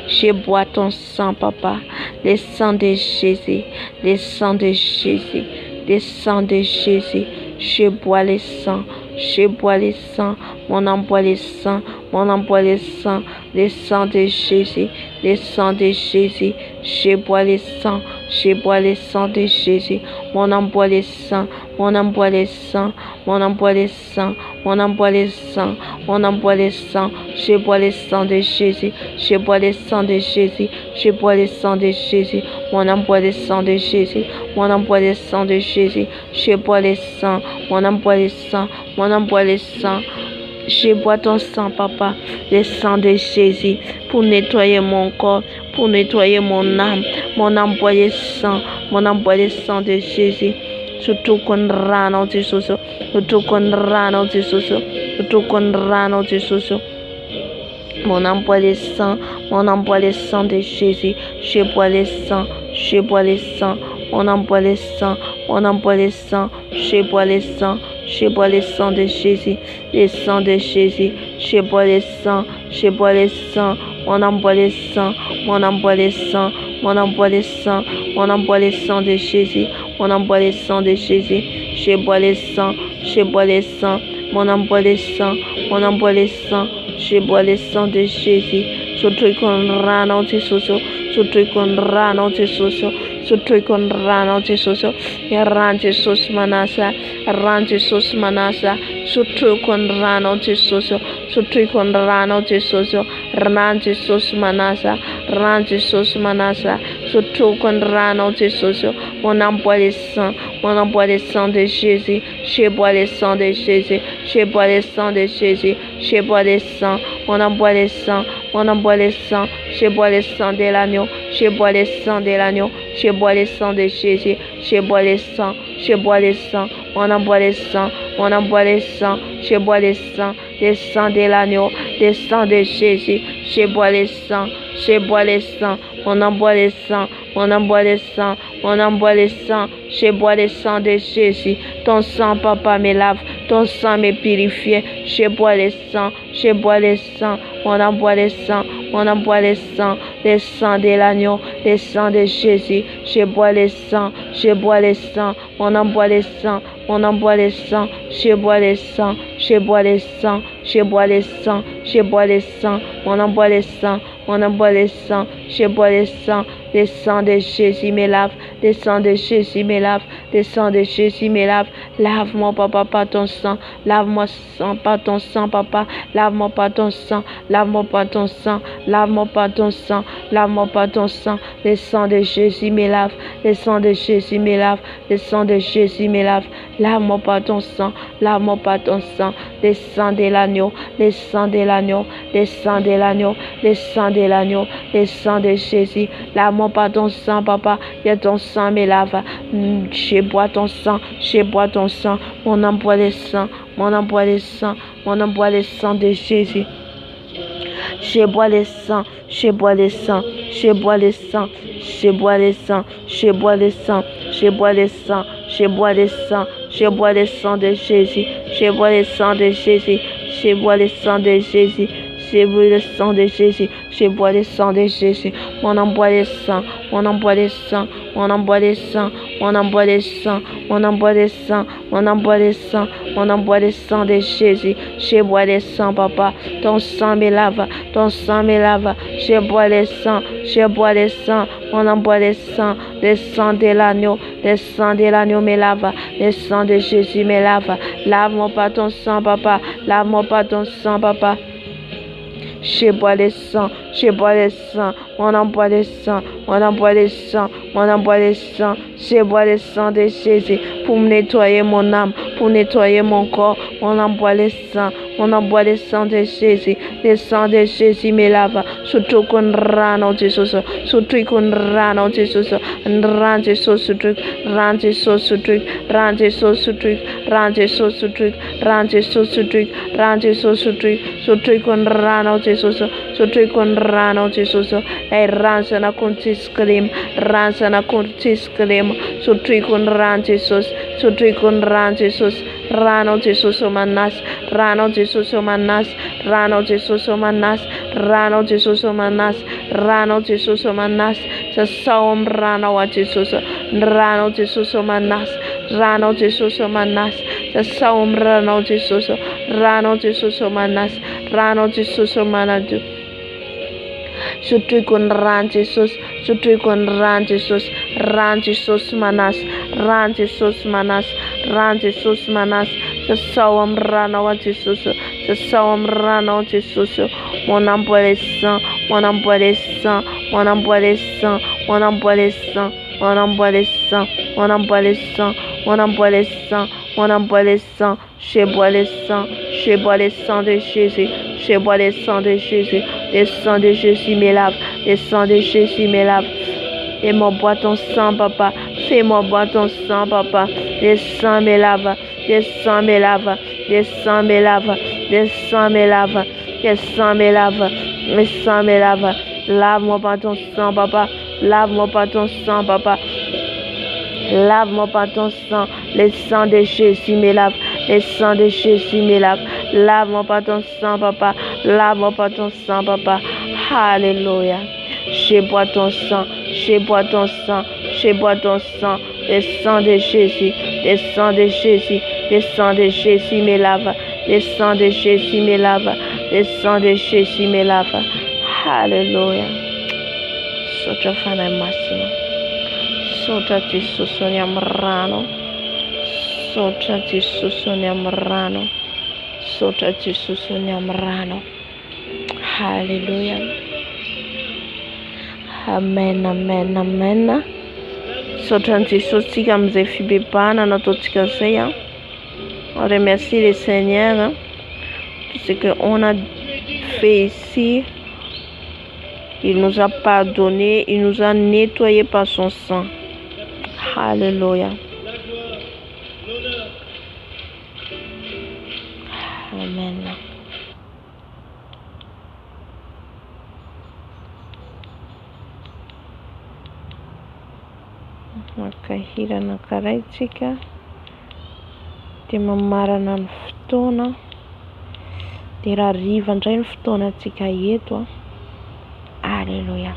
Je bois ton sang, Papa. Le sang de Jésus. Le sang de Jésus. Le sang de Jésus. Je bois le sang. Je bois le sang. Mon âme boit le sang. Mon âme boit le sang. Le sang de Jésus. Le sang de Jésus. Je bois le sang. Je bois le sang de Jésus. Mon âme boit le sang. Mon âme boit le sang. Mon âme boit le sang. Mon âme boit le sang. Mon âme boit le sang. Je bois le sang de Jésus. Je bois le sang de Jésus. Je bois le sang de Jésus. Mon âme boit le sang de Jésus. Mon âme boit le sang de Jésus. Je bois le sang. Mon âme boit le sang. Mon âme boit le sang. Je bois ton sang, Papa, le sang de Jésus, pour nettoyer mon corps, pour nettoyer mon âme. Mon âme boit le sang, mon âme boit le sang de Jésus. Surtout qu'on rano Jésus, surtout qu'on rano Jésus, surtout qu'on rano Jésus. Mon âme boit le sang, mon âme boit le sang de Jésus. Je bois le sang, je bois le sang. Mon âme boit le sang, mon âme boit le sang. Je bois le sang. Je bois le sang de Jésus, le sang de Jésus. Je bois le sang, je bois le sang. Mon âme boit le sang, mon âme boit le sang. Mon âme boit le sang, mon âme boit le sang de Jésus. Mon âme boit le sang de Jésus. Je bois le sang, je bois le sang. Mon âme boit le sang, mon âme boit le sang. Je bois le sang de Jésus. Surtout qu'on rano Jésus, surtout qu'on rano Jésus. Surtout qu'on rano Jésus, ya ran Jésus manasa, ran Jésus manasa. Surtout qu'on rano Jésus, surtout qu'on rano Jésus, ran Jésus manasa, ran Jésus manasa. Surtout qu'on rano Jésus. Mon âme boit le sang, mon âme boit le sang de Jésus. Je bois le sang de Jésus, je bois le sang de Jésus. Je bois le sang, mon âme boit le sang, mon âme boit le sang. Je bois le sang de l'agneau, je bois le sang de l'agneau. Je bois le sang de Jésus, je bois le sang, je bois le sang, mon âme boit le sang, mon âme boit le sang, je bois le sang de l'agneau, le sang de Jésus, je bois le sang, je bois le sang, mon âme boit le sang, mon âme boit le sang, mon âme boit le sang, je bois le sang de Jésus. Ton sang, Papa, me lave, ton sang me purifie. Je bois le sang, je bois le sang, mon âme boit le sang, mon âme boit le sang de l'agneau, le sang de Jésus. Je bois le sang, je bois le sang, mon âme boit le sang, mon âme boit le sang, je bois le sang, je bois le sang, je bois le sang, je bois le sang, mon âme boit le sang, mon âme boit le sang, je bois le sang de Jésus me lave, le sang de Jésus me lave, le sang de Jésus me lave. Lave-moi, Papa, par ton sang, lave-moi par ton sang, Papa, lave-moi par ton sang, lave-moi par ton sang, lave-moi par ton sang, lave-moi par ton sang, le sang de Jésus me lave, le sang de Jésus me lave, le sang de Jésus me lave, lave-moi par ton sang, lave-moi par ton sang, le sang de l'agneau, le sang de l'agneau, le sang de l'agneau, le sang de l'agneau, le sang de Jésus, lave-moi par ton sang, papa, que ton sang me lave, je bois ton sang, je bois ton sang, mon âme boit le sang, mon âme boit le sang, mon âme boit le sang de Jésus. Je bois le sang, je bois le sang, je bois le sang, je bois le sang, je bois le sang, je bois le sang, je bois le sang, je bois le sang de Jésus, je bois le sang de Jésus, je bois le sang de Jésus, je bois le sang de Jésus, je bois le sang de Jésus, mon âme boit le sang, mon âme boit le sang, mon âme boit le sang, mon âme boit le sang, mon âme boit le sang, mon âme boit le sang, mon âme boit le sang de Jésus, je bois le sang, papa, ton sang me lave, ton sang me lave, je bois le sang, je bois le sang, mon âme boit le sang de l'agneau, le sang de l'agneau me lave, le sang de Jésus me lave, lave-moi par ton sang, papa, lave-moi par ton sang, papa. Je bois le sang, je bois le sang, mon âme boit le sang, mon âme boit le sang, mon âme boit le sang, je bois le sang de Jésus pour me nettoyer mon âme, pour nettoyer mon corps, mon âme boit le sang, mon âme boit le sang de Jésus, le sang de Jésus me lave, surtout qu'on rano Jésus, surtout qu'on rano Jésus, rend Jésus ce truc, rend Jésus ce truc, rend Jésus ce truc, rend Jésus ce truc, rend Jésus ce truc, rend Jésus ce truc, surtout qu'on rano Jésus, surtout qu'on rano Jésus, et range na contis klim, range na contis klim, surtout qu'on rend Jésus, surtout qu'on rend Jésus, rano Jésus manas, rano Jésus manas, rano Jésus manas, rano Jésus manas, rano Jésus manas, sa saum rano wa Jésus, rano Jésus manas, rano Jésus manas, sa saum rano Jésus, rano Jésus manas, rano Jésus manas. Surtout qu'on rend Jésus, surtout qu'on rend Jésus, rend Jésus manas, rend Jésus manas, rend Jésus manas, sa sawam rana wa Jésus, sa sawam rana wa Jésus, mon âme boit le sang, mon âme boit le sang, mon âme boit le sang, mon âme boit le sang, mon âme boit le sang, mon âme boit le sang, mon âme boit le sang, mon âme boit le sang, je bois le sang, je bois le sang de Jésus, je bois le sang de Jésus, le sang de Jésus me lave, le sang de Jésus me lave. Et moi bois ton sang, papa, fais-moi boire ton sang, papa, le sang me lave, le sang me lave, le sang me lave, le sang me lave, le sang me lave, le sang me lave, lave-moi par ton sang, papa, lave-moi par ton sang, papa. Lave-moi par ton sang, le sang de Jésus me lave, le sang de Jésus me lave, lave-moi par ton sang, papa, lave-moi par ton sang, papa, alléluia, je bois ton sang, je bois ton sang, je bois ton sang, le sang de Jésus, le sang de Jésus, le sang de Jésus me lave, le sang de Jésus me lave, le sang de Jésus me lave, alléluia, sotra fana massimo. Sotra Gesù niamrano, sotra Gesù niamrano, sotra Gesù niamrano. Hallelujah. Amen, amen, amen. Sotra Gesù tika mzee fibebana na totika zay. On remercie le Seigneur tout ce qu'on a fait ici. Il nous a pardonné, il nous a nettoyé par son sang. Alléluia. Amen. Makahira na karaitika. Dia mamarana ny fotoana. Dia raha riva indray ny fotoanantsika eto. Alléluia.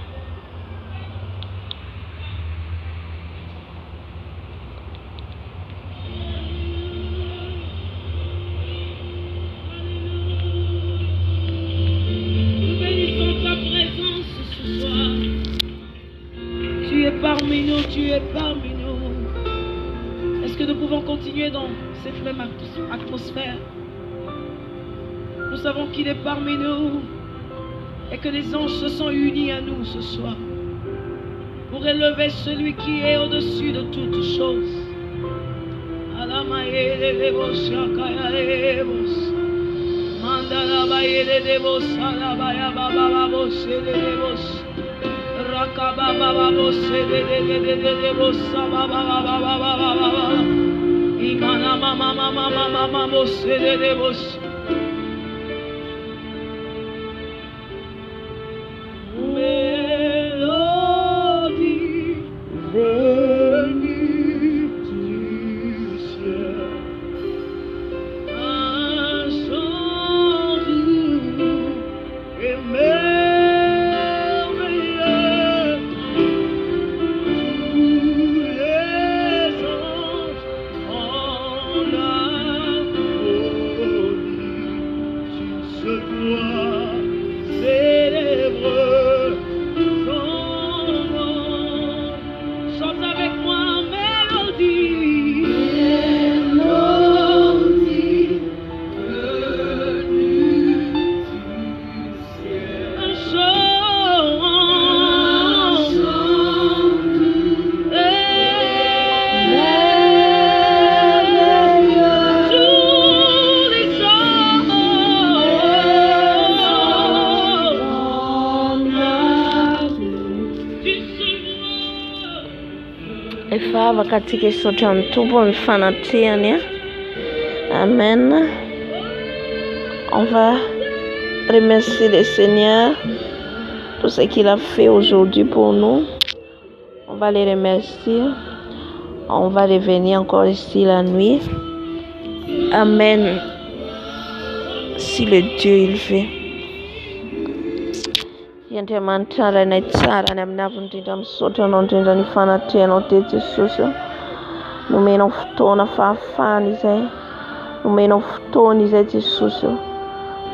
Parmi nous, tu es parmi nous. Est-ce que nous pouvons continuer dans cette même atmosphère? Nous savons qu'il est parmi nous. et que les anges se sont unis à nous ce soir pour élever celui qui est au-dessus de toutes choses. Efava katika sote mtupu mfanatiania. Amen. On va remercier le Seigneur pour ce qu'il a fait aujourd'hui pour nous. On va les remercier. On va revenir encore ici la nuit. Amen. Si le Dieu il fait. Yente mantara na tsara na mnavundinda msoto nondinda nifana tena tete susu. Numeno futona fafani zai. Numeno futoni zai tisusu.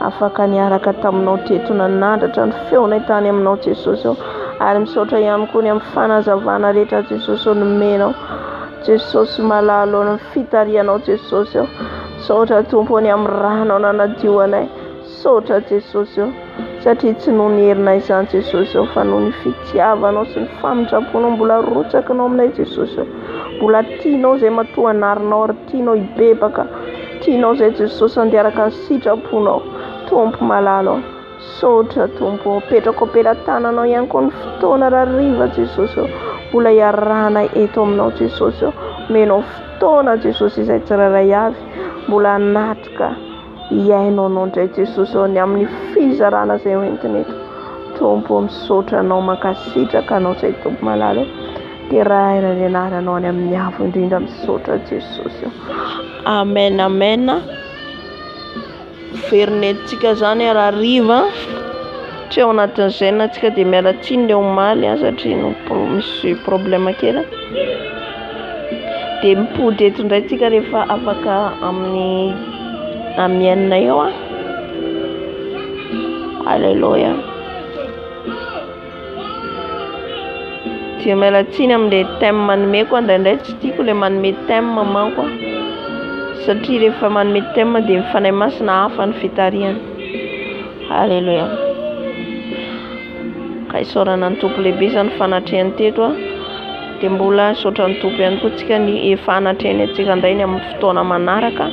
Afaka ni haraka tamno tetu na nada tan feo na tani amno tisusu. Ari msoto yamkuni mfana zavana leta tisusu numeno. Tisusu malalo na fitaria no tisusu. Sota tumponi amrano na nadiwana. Sota tisusu. Satria tsy nonierina izany Jesosy fa noho ny fitiavanao sy ny famindraponao mbola rotsakanao aminay Jesosy. Mbola tianao izay matoa anarinao ary tianao hibebaka. Tianao izay Jesosy andeharaka ny sitraponao. Tompo malalo. Sotra Tompo. Petraka am-pelantananao ihany koa ny fotoana rariva Jesosy. Mbola hiarahana eto aminao Jesosy. Menao fotoana Jesosy izay tsiraray avy. Mbola anatrika. Iainao anao Jesosy ny amin'ny fizarana izay hoentiny eto. Tompo misaotra anao mankasitraka anao izay Tompo malalo. Dia raha ny anaranao any amin'ny avo indrindra misaotra Jesosy. Amen, amen. Ferinetsika zany arariva. Tsy ao anatin'izay na tsika dia miala tsiny ilay omaly satria misy problème kely. Dia mipody eto indray tsika rehefa afaka amin'ny amienina eo. Alléluia. Dia miala tsiny amin'ilay thème manomeko indraindray tsy tiako ilay manome thème manko. Satria rehefa manome thème dia mifanahy masina hafa ny fitariana. Alléluia. Ka isaorana ny tompo lehibe izany fanatrehany teto. Dia mbola isaotra ny tompo ihany koa tsika ny efa anatrehany antsika indray ny amin'ny fotoana manaraka.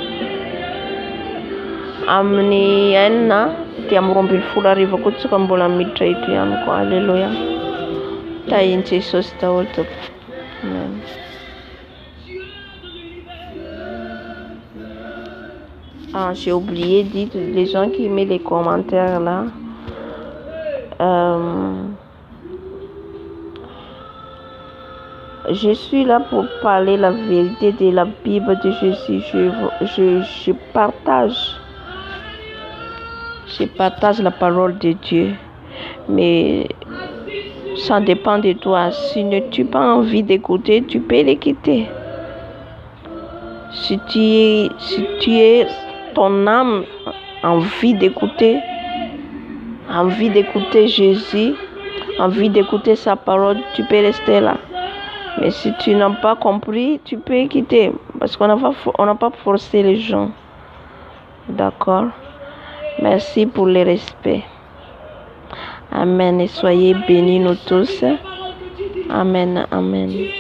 Amin'ny enina dia amin'ny 12 koa tsika mbola miditra eto ihany koa. Alléluia. Tahiny Jesosy daholo tompo. Amen. J'ai oublié de dire les gens qui mettent les commentaires là. Je suis là pour parler la vérité de la Bible de Jésus. Je partage la parole de Dieu. Mais ça dépend de toi. Si tu n'as pas envie d'écouter, tu peux les quitter. Si tu es ton âme envie d'écouter Jésus, envie d'écouter sa parole, tu peux rester là. Mais si tu n'as pas compris, tu peux quitter. Parce qu'on n'a pas forcé les gens. D'accord? Merci pour le respect. Amen. Et soyez bénis nous tous. Amen. Amen.